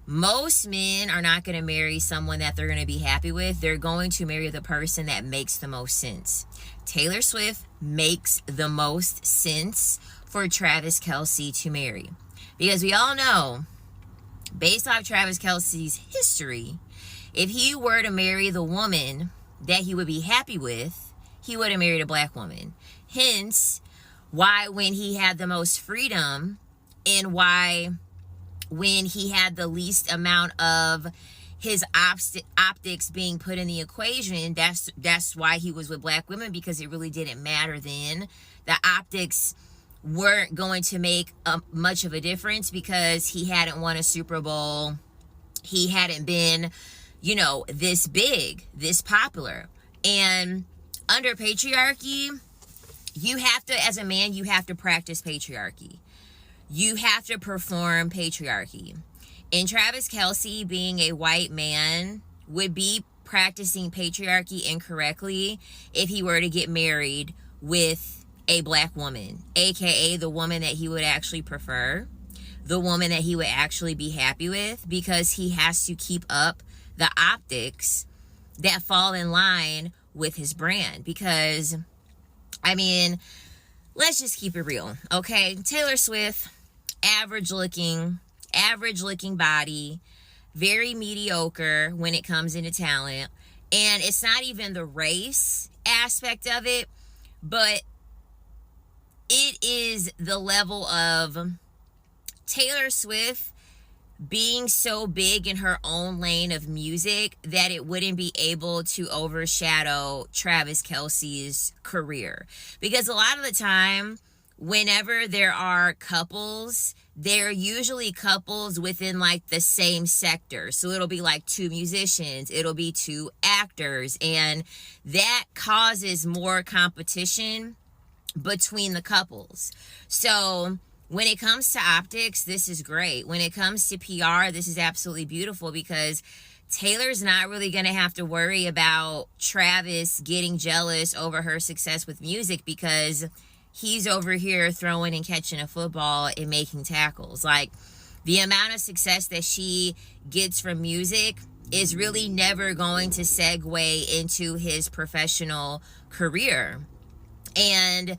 S6: Most men are not going to marry someone that they're going to be happy with. They're going to marry the person that makes the most sense. Taylor Swift makes the most sense for Travis Kelce to marry. Because we all know, based off Travis Kelce's history, if he were to marry the woman that he would be happy with, he would have married a black woman. Hence, why when he had the most freedom and why when he had the least amount of his optics being put in the equation, that's why he was with black women, because it really didn't matter then. The optics weren't going to make much of a difference because he hadn't won a Super Bowl. He hadn't been, you know, this big, this popular. And under patriarchy, you have to, as a man, you have to practice patriarchy. You have to perform patriarchy. And Travis Kelce, being a white man, would be practicing patriarchy incorrectly if he were to get married with a black woman, aka the woman that he would actually prefer, the woman that he would actually be happy with, because he has to keep up the optics that fall in line with his brand. Because, I mean, let's just keep it real, okay? Taylor Swift, average looking body, very mediocre when it comes into talent. And it's not even the race aspect of it, but it is the level of Taylor Swift being so big in her own lane of music that it wouldn't be able to overshadow Travis Kelce's career. Because a lot of the time, whenever there are couples, they're usually couples within like the same sector. So it'll be like two musicians, it'll be two actors, and that causes more competition between the couples. So when it comes to optics, this is great. When it comes to PR, this is absolutely beautiful, because Taylor's not really going to have to worry about Travis getting jealous over her success with music, because he's over here throwing and catching a football and making tackles. Like, the amount of success that she gets from music is really never going to segue into his professional career.
S15: And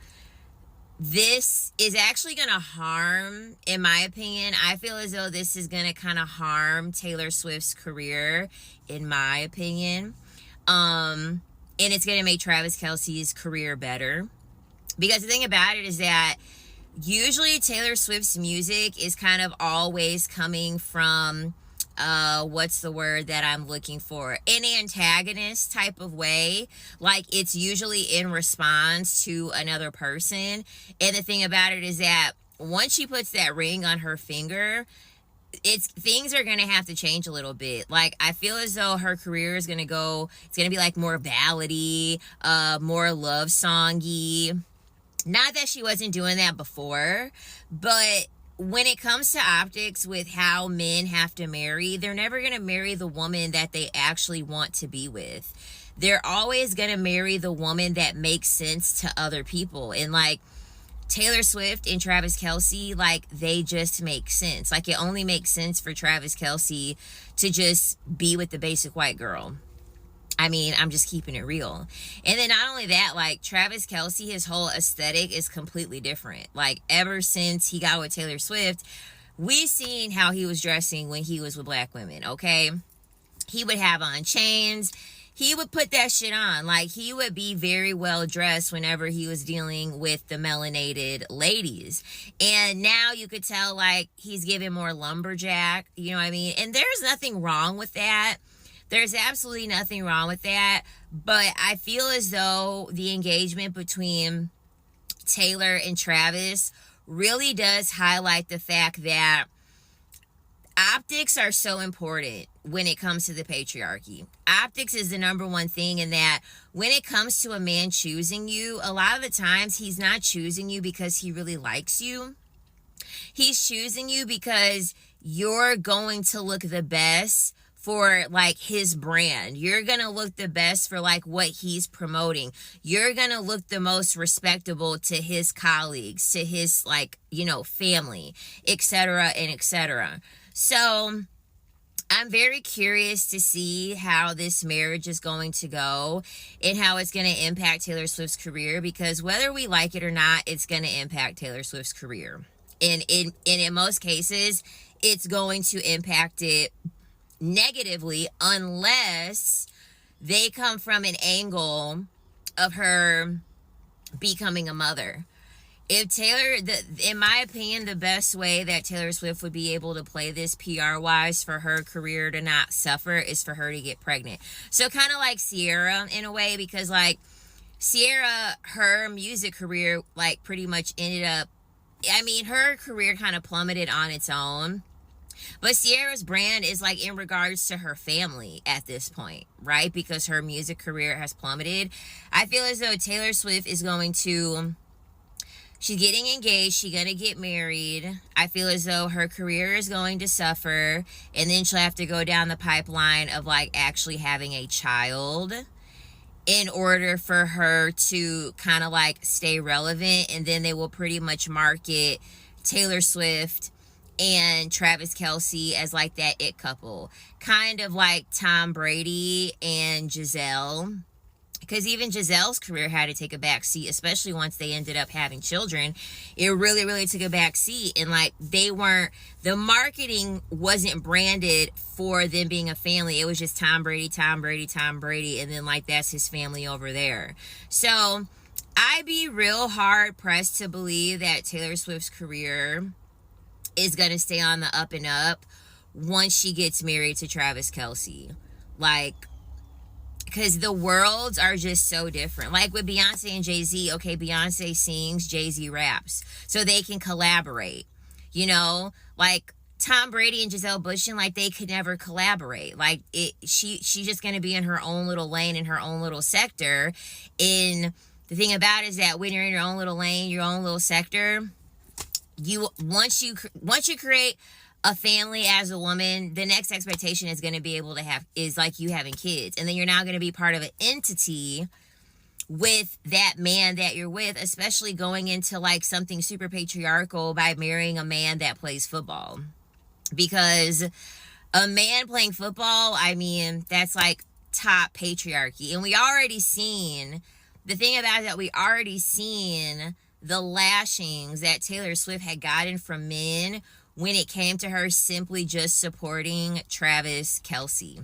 S15: this is actually going to harm, in my opinion, I feel as though this is going to kind of harm Taylor Swift's career, in my opinion. And it's going to make Travis Kelce's career better. Because the thing about it is that usually Taylor Swift's music is kind of always coming from, what's the word that I'm looking for? An antagonist type of way. Like, it's usually in response to another person. And the thing about it is that once she puts that ring on her finger, things are going to have to change a little bit. Like, I feel as though her career is going to go, it's going to be like more ballady, more love songy. Not that she wasn't doing that before, but when it comes to optics with how men have to marry, they're never going to marry the woman that they actually want to be with. They're always going to marry the woman that makes sense to other people. And like Taylor Swift and Travis Kelce, like, they just make sense. Like, it only makes sense for Travis Kelce to just be with the basic white girl. I mean, I'm just keeping it real. And then not only that, like, Travis Kelce, his whole aesthetic is completely different. Like, ever since he got with Taylor Swift, we've seen how he was dressing when he was with black women, okay? He would have on chains. He would put that shit on. Like, he would be very well dressed whenever he was dealing with the melanated ladies. And now you could tell, like, he's giving more lumberjack, you know what I mean? And there's nothing wrong with that. There's absolutely nothing wrong with that. But I feel as though the engagement between Taylor and Travis really does highlight the fact that optics are so important when it comes to the patriarchy. Optics is the number one thing, in that when it comes to a man choosing you, a lot of the times he's not choosing you because he really likes you. He's choosing you because you're going to look the best for like his brand. You're gonna look the best for like what he's promoting. You're gonna look the most respectable to his colleagues, to his, like, you know, family, etc. and etc. So I'm very curious to see how this marriage is going to go and how it's going to impact Taylor Swift's career, because whether we like it or not, it's going to impact Taylor Swift's career. And in most cases, it's going to impact it negatively unless they come from an angle of her becoming a mother. If Taylor, in my opinion, the best way that Taylor Swift would be able to play this PR-wise for her career to not suffer is for her to get pregnant. So kind of like Ciara in a way, because like Ciara, her music career like pretty much ended up, I mean, her career kind of plummeted on its own. But Ciara's brand is like in regards to her family at this point, right? Because her music career has plummeted. I feel as though Taylor Swift is going to, she's getting engaged, she's going to get married. I feel as though her career is going to suffer, and then she'll have to go down the pipeline of like actually having a child in order for her to kind of like stay relevant. And then they will pretty much market Taylor Swift and Travis Kelce as like that it couple, kind of like Tom Brady and Giselle, because even Giselle's career had to take a back seat, especially once they ended up having children. It really took a back seat, and like they weren't, the marketing wasn't branded for them being a family. It was just Tom Brady, and then like that's his family over there. So I'd be real hard pressed to believe that Taylor Swift's career is going to stay on the up and up once she gets married to Travis Kelce. Like, because the worlds are just so different. Like with Beyonce and Jay-Z, okay, Beyonce sings, Jay-Z raps, so they can collaborate, you know? Like Tom Brady and Giselle Bündchen, like they could never collaborate. Like she's just going to be in her own little lane, in her own little sector. And the thing about it is that when you're in your own little lane, your own little sector, once you create a family as a woman, the next expectation is going to be able to have is like you having kids, and then you're now going to be part of an entity with that man that you're with, especially going into like something super patriarchal by marrying a man that plays football, because a man playing football, I mean, that's like top patriarchy. And we already seen the thing about it that we already seen the lashings that Taylor Swift had gotten from men when it came to her simply just supporting Travis Kelce.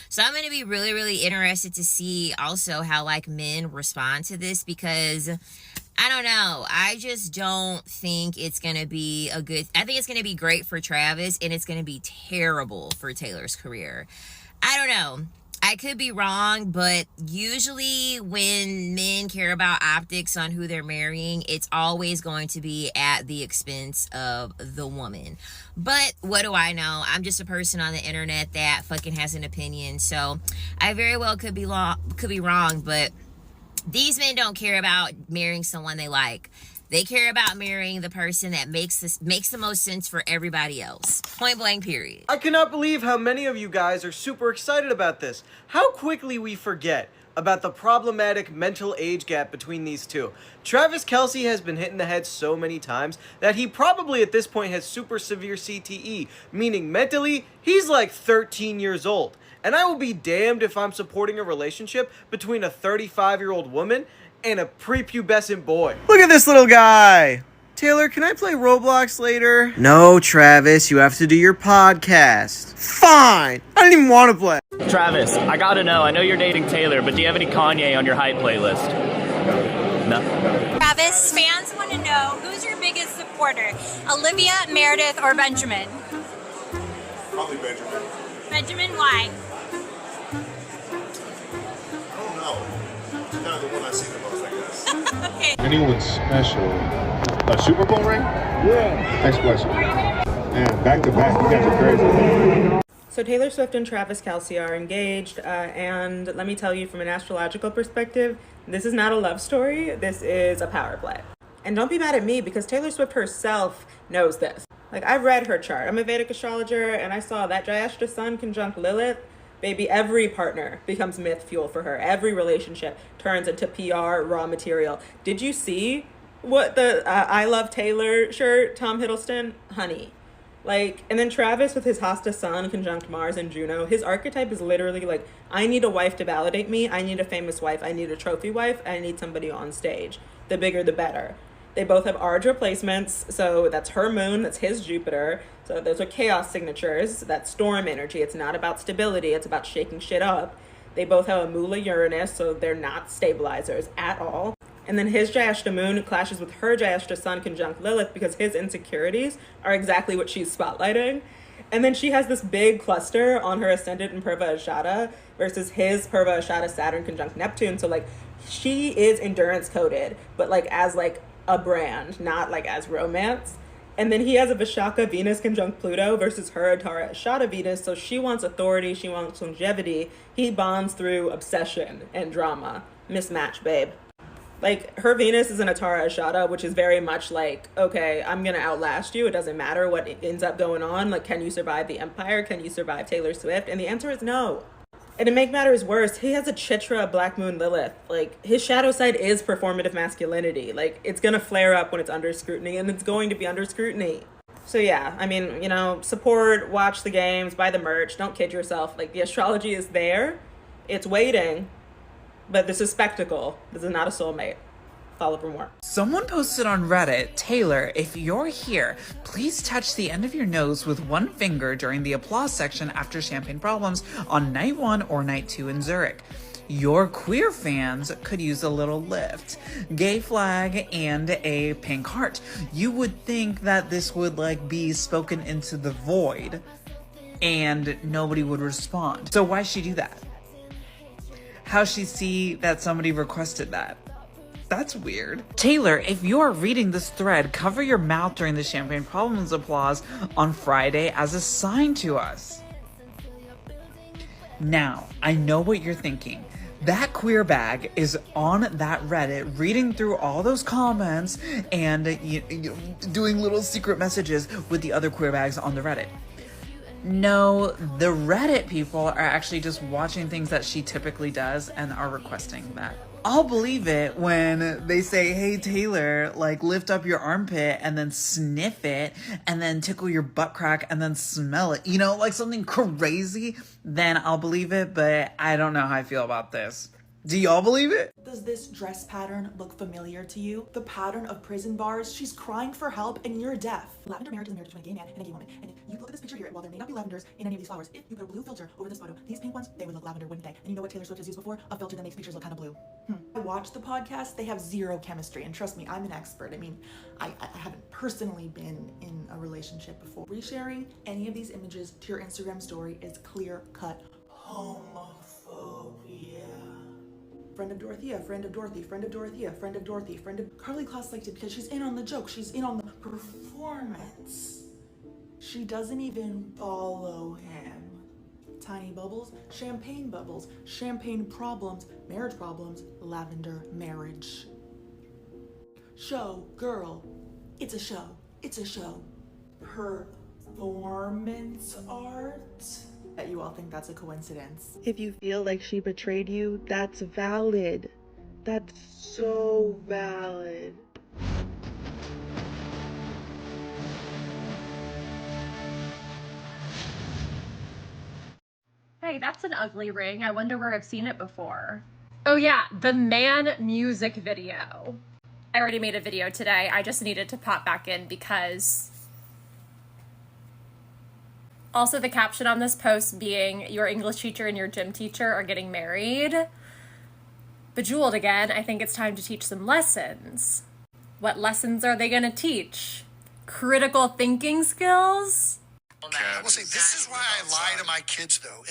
S15: So I'm going to be really, really interested to see also how like men respond to this, because I don't know. I just don't think it's going to be a good, I think it's going to be great for Travis and it's going to be terrible for Taylor's career. I don't know. I could be wrong, but usually when men care about optics on who they're marrying, it's always going to be at the expense of the woman. But what do I know? I'm just a person on the internet that fucking has an opinion. So I very well could be wrong, but these men don't care about marrying someone they like. They care about marrying the person that makes the most sense for everybody else. Point blank, period.
S16: I cannot believe how many of you guys are super excited about this. How quickly we forget about the problematic mental age gap between these two. Travis Kelce has been hit in the head so many times that he probably at this point has super severe CTE, meaning mentally, he's like 13 years old. And I will be damned if I'm supporting a relationship between a 35-year-old woman and a prepubescent boy. Look at this little guy. Taylor, can I play Roblox later? No, Travis, you have to do your podcast. Fine. I didn't even want to play.
S17: Travis, I gotta know, I know you're dating Taylor, but do you have any Kanye on your hype playlist? No?
S18: Travis, fans want to know, who's your biggest supporter? Olivia, Meredith, or Benjamin?
S19: Probably Benjamin.
S18: Benjamin, why?
S19: I don't know. He's kind of the one I see the most, I guess.
S18: Okay.
S19: Anyone special? A Super Bowl ring? Yeah. Next question. And back to back, you guys are crazy.
S1: So Taylor Swift and Travis Kelce are engaged, and let me tell you from an astrological perspective, this is not a love story, this is a power play. And don't be mad at me, because Taylor Swift herself knows this. Like, I've read her chart. I'm a Vedic astrologer, and I saw that Jyeshta Sun conjunct Lilith. Baby, every partner becomes myth fuel for her. Every relationship turns into PR raw material. Did you see what the I Love Taylor shirt, Tom Hiddleston? Honey. Like, and then Travis with his Hasta Sun conjunct Mars and Juno, his archetype is literally like, I need a wife to validate me. I need a famous wife. I need a trophy wife. I need somebody on stage. The bigger, the better. They both have Ardra placements, so that's her moon, that's his Jupiter. So those are chaos signatures, that's storm energy. It's not about stability, it's about shaking shit up. They both have a Mula Uranus, so they're not stabilizers at all. And then his Jyeshta moon clashes with her Jyeshta Sun conjunct Lilith because his insecurities are exactly what she's spotlighting. And then she has this big cluster on her ascendant in Purva Ashada versus his Purva Ashada Saturn conjunct Neptune. So like, she is endurance coded, but like as like a brand, not like as romance. And then he has a Vishaka Venus conjunct Pluto versus her Tara Ashada Venus. So she wants authority, she wants longevity. He bonds through obsession and drama. Mismatch, babe. Like, her Venus is in Atara Ashada, which is very much like, okay, I'm gonna outlast you. It doesn't matter what ends up going on. Like, can you survive the Empire? Can you survive Taylor Swift? And the answer is no. And to make matters worse, he has a Chitra Black Moon Lilith. Like, his shadow side is performative masculinity. Like, it's gonna flare up when it's under scrutiny, and it's going to be under scrutiny. So yeah, I mean, you know, support, watch the games, buy the merch, don't kid yourself. Like, the astrology is there, it's waiting, but this is spectacle. This is not a soulmate. Follow for more.
S20: Someone posted on Reddit, Taylor, if you're here, please touch the end of your nose with one finger during the applause section after Champagne Problems on night 1 or night 2 in Zurich. Your queer fans could use a little lift. Gay flag and a pink heart. You would think that this would like be spoken into the void and nobody would respond. So why she do that? How she see that somebody requested that? That's weird. Taylor, if you are reading this thread, cover your mouth during the Champagne Problems applause on Friday as a sign to us. Now, I know what you're thinking. That queer bag is on that Reddit reading through all those comments and doing little secret messages with the other queer bags on the Reddit. No, the Reddit people are actually just watching things that she typically does and are requesting that. I'll believe it when they say, hey, Taylor, like lift up your armpit and then sniff it and then tickle your butt crack and then smell it, you know, like something crazy, then I'll believe it. But I don't know how I feel about this.
S16: Do y'all believe it?
S21: Does this dress pattern look familiar to you? The pattern of prison bars? She's crying for help and you're deaf. Lavender marriage is a marriage between a gay man and a gay woman. And if you look at this picture here, while there may not be lavenders in any of these flowers, if you put a blue filter over this photo, these pink ones, they would look lavender, wouldn't they? And you know what Taylor Swift has used before? A filter that makes pictures look kind of blue. I watched the podcast. They have zero chemistry. And trust me, I'm an expert. I mean, I haven't personally been in a relationship before. Resharing any of these images to your Instagram story is clear-cut homophobia. Friend of Dorothea, friend of Dorothy, friend of Dorothea, friend of Dorothy, friend of Karlie Kloss liked it because she's in on the joke. She's in on the performance. She doesn't even follow him. Tiny bubbles, champagne problems, marriage problems, lavender marriage. Show, girl, it's a show, it's a show. Performance art? That you all think that's a coincidence. If you feel like she betrayed you, that's valid. That's so valid.
S12: Hey, that's an ugly ring. I wonder where I've seen it before. Oh yeah, the Man music video. I already made a video today. I just needed to pop back in because... Also, the caption on this post being, your English teacher and your gym teacher are getting married. Bejeweled again, I think it's time to teach some lessons. What lessons are they going to teach? Critical thinking skills?
S22: I will say, this is why I lie to my kids, though,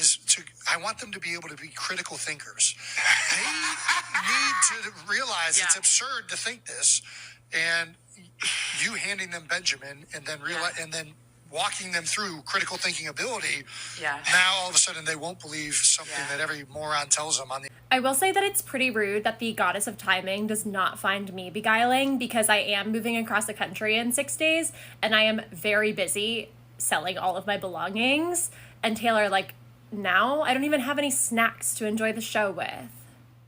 S22: I want them to be able to be critical thinkers. They need to realize it's absurd to think this, and you handing them Benjamin and then walking them through critical thinking ability, now all of a sudden they won't believe something that every moron tells them on the...
S12: I will say that it's pretty rude that the goddess of timing does not find me beguiling, because I am moving across the country in 6 days, and I am very busy selling all of my belongings. And Taylor, like, now I don't even have any snacks to enjoy the show with.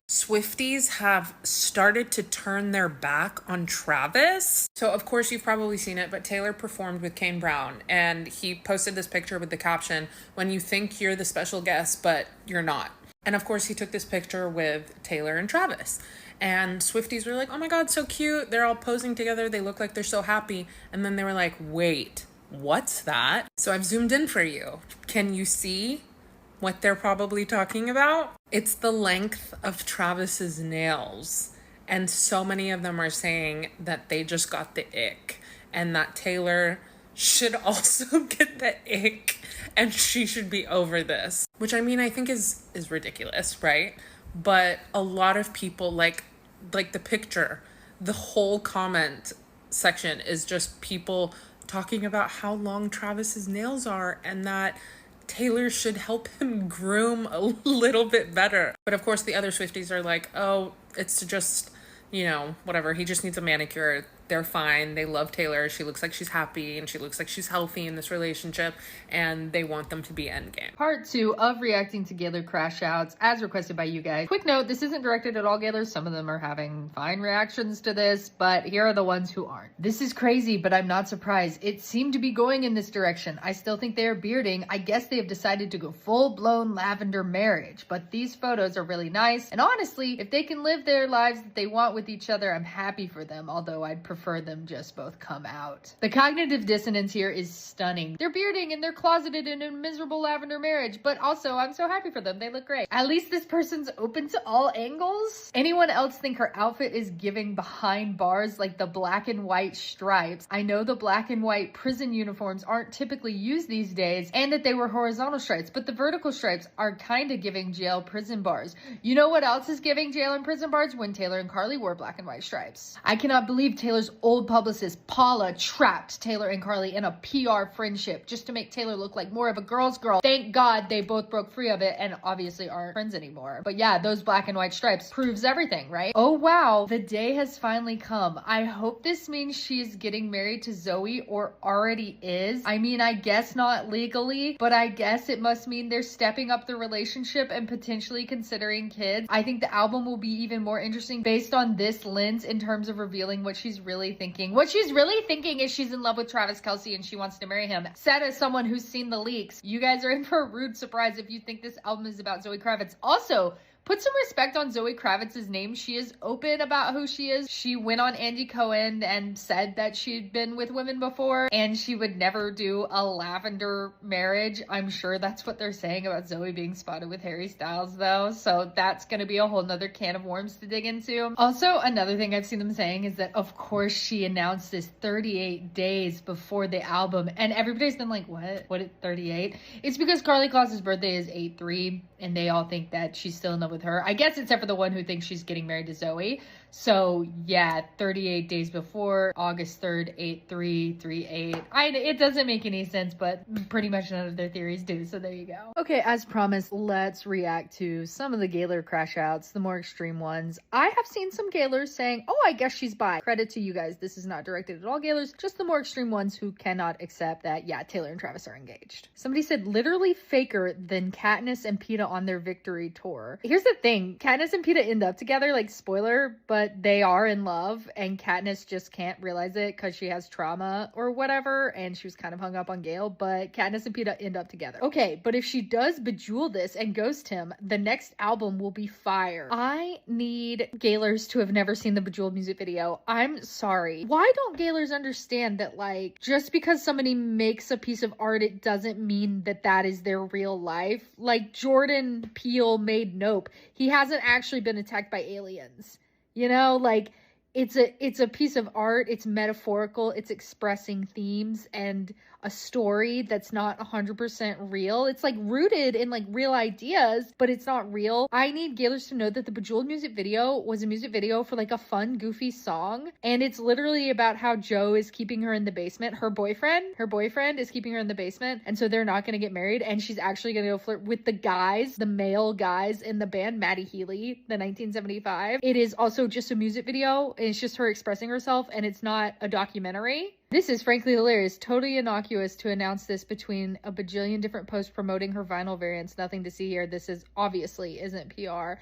S1: Swifties have started to turn their back on Travis. So of course you've probably seen it, but Taylor performed with Kane Brown and he posted this picture with the caption, when you think you're the special guest, but you're not. And of course he took this picture with Taylor and Travis. And Swifties were like, oh my God, so cute. They're all posing together. They look like they're so happy. And then they were like, wait, what's that? So I've zoomed in for you. Can you see what they're probably talking about? It's the length of Travis's nails. And so many of them are saying that they just got the ick and that Taylor should also get the ick and she should be over this. Which, I mean, I think is ridiculous, right? But a lot of people, like the picture, the whole comment section is just people talking about how long Travis's nails are and that Taylor should help him groom a little bit better. But of course the other Swifties are like, oh, it's just, you know, whatever. He just needs a manicure. They're fine. They love Taylor. She looks like she's happy and she looks like she's healthy in this relationship and they want them to be endgame.
S5: Part 2 of reacting to Gaylor crash outs as requested by you guys. Quick note, this isn't directed at all Gaylors. Some of them are having fine reactions to this, but here are the ones who aren't. This is crazy, but I'm not surprised. It seemed to be going in this direction. I still think they are bearding. I guess they have decided to go full-blown lavender marriage, but these photos are really nice. And honestly, if they can live their lives that they want with each other, I'm happy for them, although I'd prefer them just both come out. The cognitive dissonance here is stunning. They're bearding and they're closeted in a miserable lavender marriage, but also I'm so happy for them. They look great. At least this person's open to all angles. Anyone else think her outfit is giving behind bars, like the black and white stripes? I know the black and white prison uniforms aren't typically used these days and that they were horizontal stripes, but the vertical stripes are kind of giving jail prison bars. You know what else is giving jail and prison bars? When Taylor and Karlie wore black and white stripes. I cannot believe Taylor's old publicist Paula trapped Taylor and Karlie in a PR friendship just to make Taylor look like more of a girl's girl. Thank God they both broke free of it and obviously aren't friends anymore. But yeah, those black and white stripes proves everything, right? Oh wow, the day has finally come. I hope this means she is getting married to Zoe or already is. I mean, I guess not legally, but I guess it must mean they're stepping up the relationship and potentially considering kids. I think the album will be even more interesting based on this lens in terms of revealing what she's really thinking. What she's really thinking is she's in love with Travis Kelce and she wants to marry him. Said as someone who's seen the leaks. You guys are in for a rude surprise if you think this album is about Zoe Kravitz. Also, Put some respect on Zoe Kravitz's name. She is open about who she is. She went on Andy Cohen and said that she'd been with women before and she would never do a lavender marriage. I'm sure that's what they're saying about Zoe being spotted with Harry Styles though. So that's going to be a whole nother can of worms to dig into. Also, another thing I've seen them saying is that of course she announced this 38 days before the album, and everybody's been like, what 38? It's because Karlie Kloss's birthday is 8/3 and they all think that she's still in love with her, I guess, except for the one who thinks she's getting married to Zoe. So yeah, 38 days before, August 3rd, 8/3/38. It doesn't make any sense, but pretty much none of their theories do, so there you go. Okay, as promised, let's react to some of the Gaylor crash outs, the more extreme ones. I have seen some Gaylors saying, oh, I guess she's bi. Credit to you guys, this is not directed at all Gaylors, just the more extreme ones who cannot accept that, yeah, Taylor and Travis are engaged. Somebody said, literally faker than Katniss and Peeta on their victory tour. Here's the thing, Katniss and Peeta end up together, like, spoiler, but they are in love, and Katniss just can't realize it because she has trauma or whatever, and she was kind of hung up on Gale, but Katniss and Peeta end up together. Okay, but if she does bejewel this and ghost him, the next album will be fire. I need Gaylors to have never seen the Bejeweled music video. I'm sorry. Why don't Gaylors understand that, like, just because somebody makes a piece of art, it doesn't mean that that is their real life? Like, Jordan Peele made Nope. He hasn't actually been attacked by aliens. You know, like, it's a piece of art, it's metaphorical, it's expressing themes and a story that's not 100% real. It's like rooted in like real ideas, but it's not real. I need Gaylors to know that the Bejeweled music video was a music video for like a fun, goofy song. And it's literally about how Joe is keeping her in the basement. Her boyfriend is keeping her in the basement. And so they're not going to get married. And she's actually going to go flirt with the guys, the male guys in the band, Maddie Healy, the 1975. It is also just a music video. It's just her expressing herself, and it's not a documentary. This is frankly hilarious. Totally innocuous to announce this between a bajillion different posts promoting her vinyl variants. Nothing to see here. This is obviously isn't PR.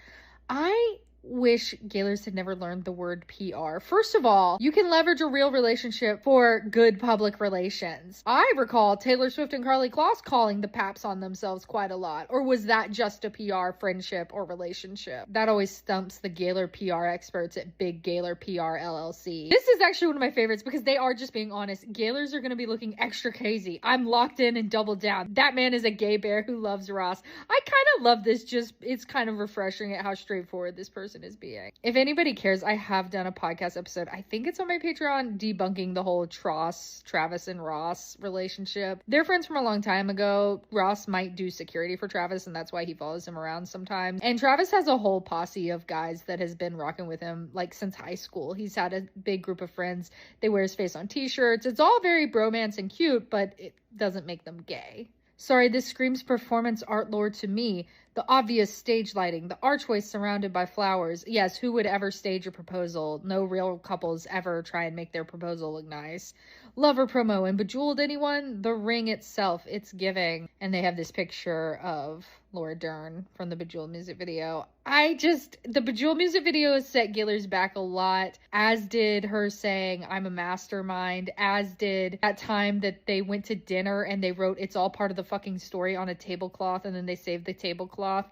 S5: I wish Gaylors had never learned the word PR. First of all, you can leverage a real relationship for good public relations. I recall Taylor Swift and Karlie Kloss calling the paps on themselves quite a lot. Or was that just a PR friendship or relationship? That always stumps the Gaylor PR experts at Big Gaylor PR LLC. This is actually one of my favorites because they are just being honest. Gaylors are going to be looking extra crazy. I'm locked in and doubled down. That man is a gay bear who loves Ross. I kind of love this. Just, it's kind of refreshing at how straightforward this person is being. If anybody cares, I have done a podcast episode, I think it's on my Patreon, debunking the whole Travis and Ross relationship. They're friends from a long time ago. Ross might do security for Travis, and that's why he follows him around sometimes. And Travis has a whole posse of guys that has been rocking with him like since high school. He's had a big group of friends. They wear his face on t-shirts. It's all very bromance and cute, but it doesn't make them gay. Sorry, this screams performance art lore to me. The obvious stage lighting, the archway surrounded by flowers. Yes, who would ever stage a proposal? No real couples ever try and make their proposal look nice. Lover promo and Bejeweled, anyone? The ring itself, it's giving. And they have this picture of Laura Dern from the Bejeweled music video. The Bejeweled music video has set Gaylor's back a lot, as did her saying, I'm a mastermind, as did that time that they went to dinner and they wrote, it's all part of the fucking story on a tablecloth, and then they saved the tablecloth.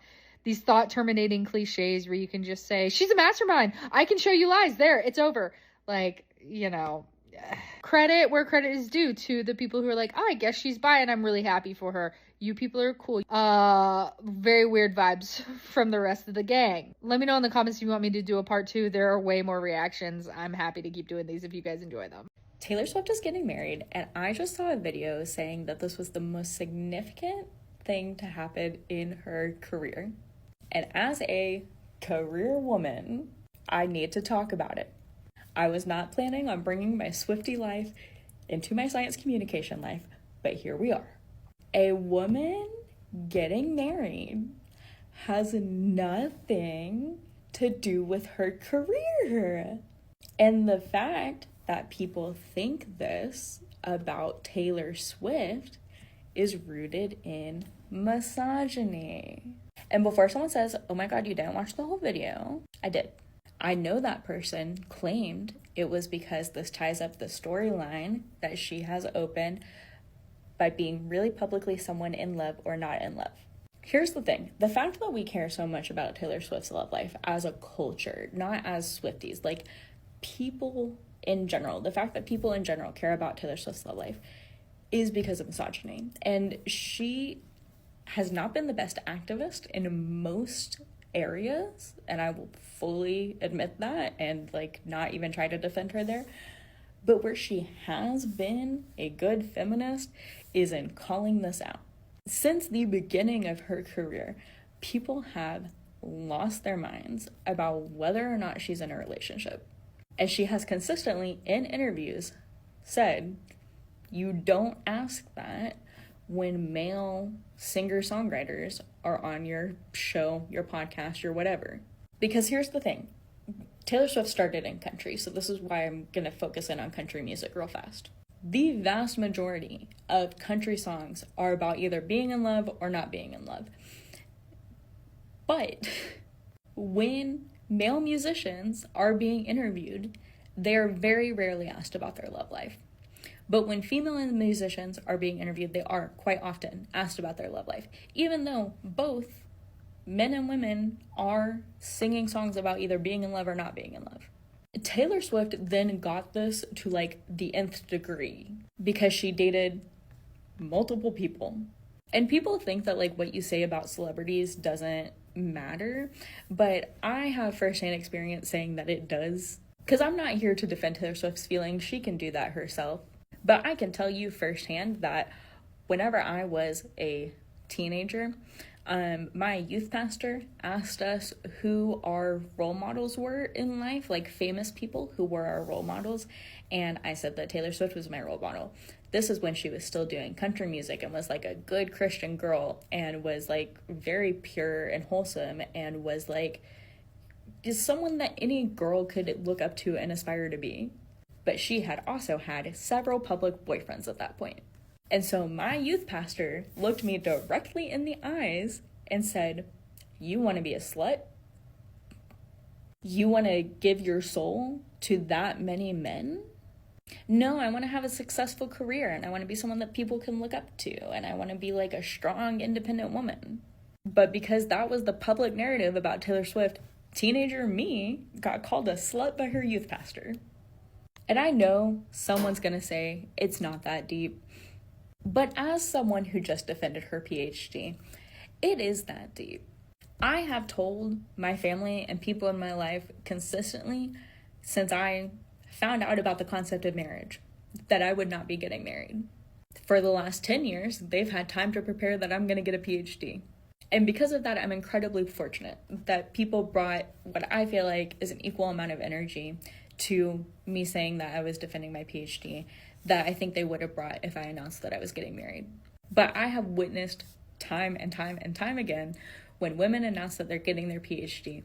S5: These thought-terminating cliches where you can just say, she's a mastermind, I can show you lies, there, it's over. Like, you know, credit where credit is due to the people who are like, oh, I guess she's bi and I'm really happy for her. You people are cool. Very weird vibes from the rest of the gang. Let me know in the comments if you want me to do a part 2. There are way more reactions. I'm happy to keep doing these if you guys enjoy them.
S3: Taylor Swift is getting married, and I just saw a video saying that this was the most significant thing to happen in her career. And as a career woman, I need to talk about it. I was not planning on bringing my Swiftie life into my science communication life, but here we are. A woman getting married has nothing to do with her career. And the fact that people think this about Taylor Swift is rooted in misogyny. And before someone says, oh my God, you didn't watch the whole video, I did. I know that person claimed it was because this ties up the storyline that she has opened by being really publicly someone in love or not in love. Here's the thing. The fact that we care so much about Taylor Swift's love life as a culture, not as Swifties, like people in general, the fact that people in general care about Taylor Swift's love life is because of misogyny. And she has not been the best activist in most areas, and I will fully admit that and like not even try to defend her there. But where she has been a good feminist is in calling this out. Since the beginning of her career, people have lost their minds about whether or not she's in a relationship. And she has consistently, in interviews, said, you don't ask that when male singer-songwriters are on your show, your podcast, or whatever. Because here's the thing. Taylor Swift started in country, so this is why I'm going to focus in on country music real fast. The vast majority of country songs are about either being in love or not being in love. But when male musicians are being interviewed, they are very rarely asked about their love life. But when female musicians are being interviewed, they are quite often asked about their love life, even though both men and women are singing songs about either being in love or not being in love. Taylor Swift then got this to like the nth degree because she dated multiple people. And people think that like what you say about celebrities doesn't matter, but I have firsthand experience saying that it does. Because I'm not here to defend Taylor Swift's feelings, she can do that herself. But I can tell you firsthand that whenever I was a teenager, my youth pastor asked us who our role models were in life, like famous people who were our role models, and I said that Taylor Swift was my role model. This is when she was still doing country music and was like a good Christian girl and was like very pure and wholesome and was like is someone that any girl could look up to and aspire to be. But she had also had several public boyfriends at that point. And so my youth pastor looked me directly in the eyes and said, you want to be a slut? You want to give your soul to that many men? No, I want to have a successful career and I want to be someone that people can look up to and I want to be like a strong, independent woman. But because that was the public narrative about Taylor Swift, teenager me got called a slut by her youth pastor. And I know someone's going to say it's not that deep. But as someone who just defended her PhD, it is that deep. I have told my family and people in my life consistently since I found out about the concept of marriage that I would not be getting married. For the last 10 years, they've had time to prepare that I'm going to get a PhD. And because of that, I'm incredibly fortunate that people brought what I feel like is an equal amount of energy to me saying that I was defending my PhD that I think they would have brought if I announced that I was getting married. But I have witnessed time and time and time again when women announce that they're getting their PhD,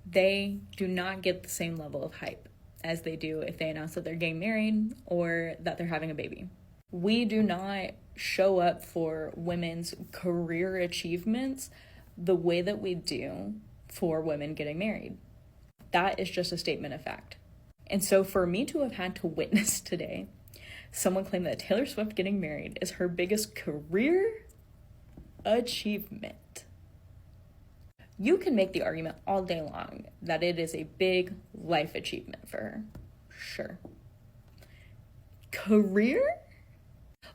S3: they do not get the same level of hype as they do if they announce that they're getting married or that they're having a baby. We do not show up for women's career achievements the way that we do for women getting married. That is just a statement of fact. And so for me to have had to witness today someone claim that Taylor Swift getting married is her biggest career achievement. You can make the argument all day long that it is a big life achievement for her. Sure. Career?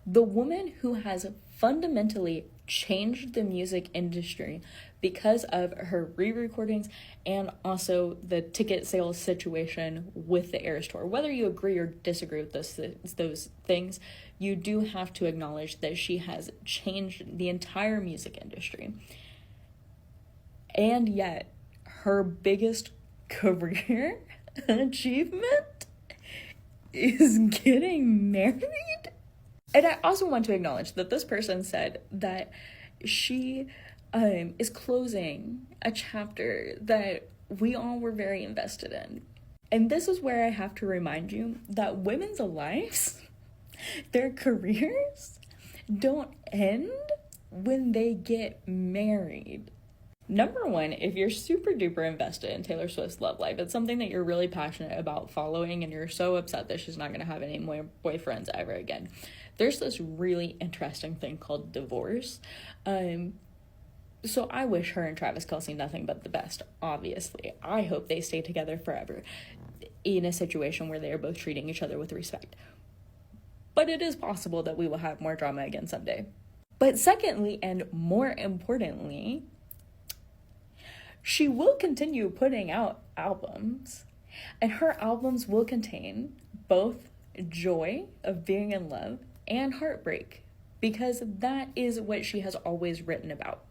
S3: The woman who has fundamentally changed the music industry because of her re-recordings and also the ticket sales situation with the Eras Tour. Whether you agree or disagree with those things, you do have to acknowledge that she has changed the entire music industry. And yet, her biggest career achievement is getting married? And I also want to acknowledge that this person said that she is closing a chapter that we all were very invested in. And this is where I have to remind you that women's lives, their careers, don't end when they get married. Number one, if you're super duper invested in Taylor Swift's love life, it's something that you're really passionate about following and you're so upset that she's not going to have any more boyfriends ever again. There's this really interesting thing called divorce. So I wish her and Travis Kelce nothing but the best, obviously. I hope they stay together forever in a situation where they are both treating each other with respect. But it is possible that we will have more drama again someday. But secondly, and more importantly, she will continue putting out albums, and her albums will contain both joy of being in love and heartbreak, because that is what she has always written about.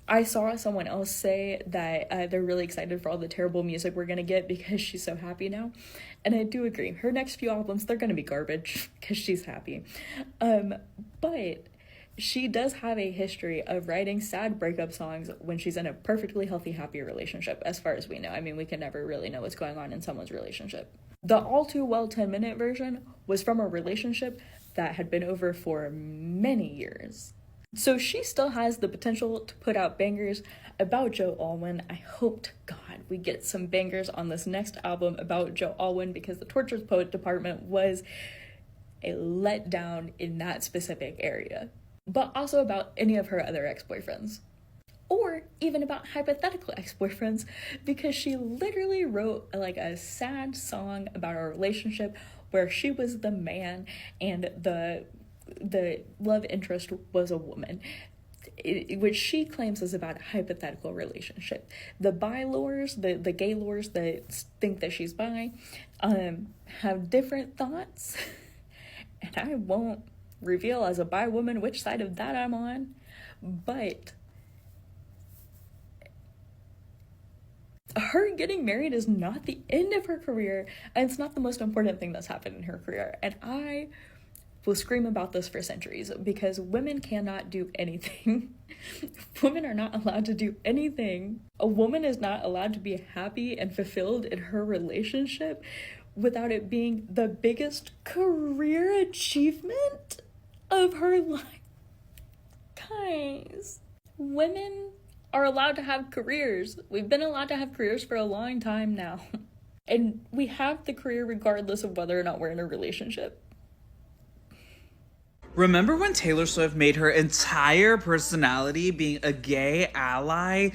S3: I saw someone else say that they're really excited for all the terrible music we're going to get because she's so happy now. And I do agree. Her next few albums, they're going to be garbage because she's happy. But she does have a history of writing sad breakup songs when she's in a perfectly healthy, happy relationship, as far as we know. I mean, we can never really know what's going on in someone's relationship. The all too well 10-minute version was from a relationship that had been over for many years. So she still has the potential to put out bangers about Joe Alwyn. I hope to God we get some bangers on this next album about Joe Alwyn, because the Tortured Poet Department was a letdown in that specific area. But also about any of her other ex-boyfriends. Or even about hypothetical ex-boyfriends, because she literally wrote like a sad song about a relationship where she was the man and the love interest was a woman, which she claims is about a hypothetical relationship. The bi-lores, the Gaylors that think that she's bi, have different thoughts, and I won't reveal as a bi woman which side of that I'm on, but her getting married is not the end of her career, and it's not the most important thing that's happened in her career. And I will scream about this for centuries, because women cannot do anything. Women are not allowed to do anything. A woman is not allowed to be happy and fulfilled in her relationship without it being the biggest career achievement of her life. Guys, women are allowed to have careers. We've been allowed to have careers for a long time now. And we have the career regardless of whether or not we're in a relationship.
S20: Remember when Taylor Swift made her entire personality being a gay ally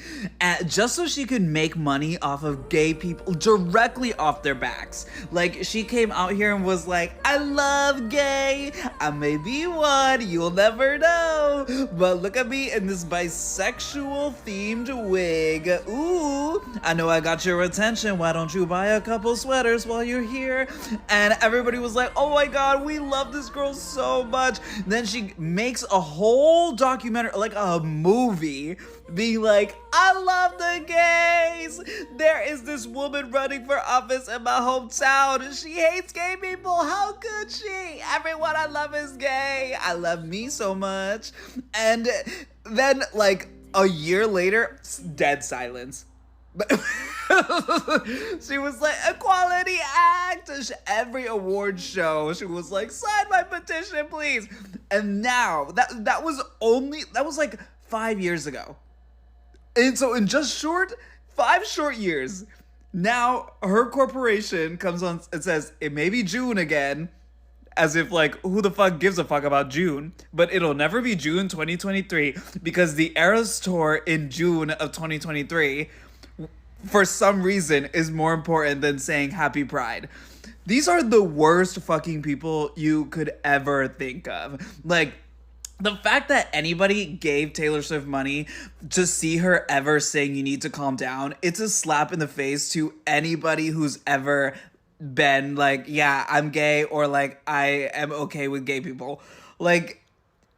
S20: just so she could make money off of gay people directly off their backs? Like, she came out here and was like, I love gay, I may be one, you'll never know, but look at me in this bisexual themed wig. Ooh, I know I got your attention, why don't you buy a couple sweaters while you're here? And everybody was like, oh my god, we love this girl so much. Then she makes a whole documentary, like a movie, being like, I love the gays. There is this woman running for office in my hometown. She hates gay people. How could she? Everyone I love is gay. I love me so much. And then, like, a year later, dead silence. She was like, Equality Act. Every award show, she was like, sign my petition, please. And now, that was like 5 years ago. And so in just 5 short years, now her corporation comes on and says, it may be June again, as if like, who the fuck gives a fuck about June? But it'll never be June 2023, because the Eras Tour in June of 2023 for some reason is more important than saying Happy Pride. These are the worst fucking people you could ever think of. Like, the fact that anybody gave Taylor Swift money to see her ever saying you need to calm down, it's a slap in the face to anybody who's ever been like, yeah, I'm gay, or like, I am okay with gay people. Like,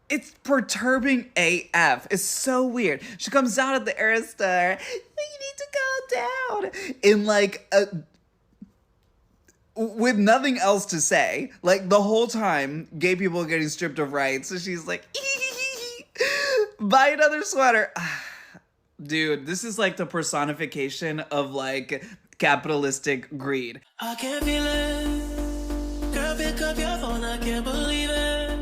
S20: it's perturbing AF. It's so weird. She comes out at the Eras Tour, you need to calm down, in like with nothing else to say. Like, the whole time, gay people are getting stripped of rights. So she's like, buy another sweater. Dude, this is like the personification of like capitalistic greed.
S4: I can't feel it. Girl, pick up your phone, I can't believe it.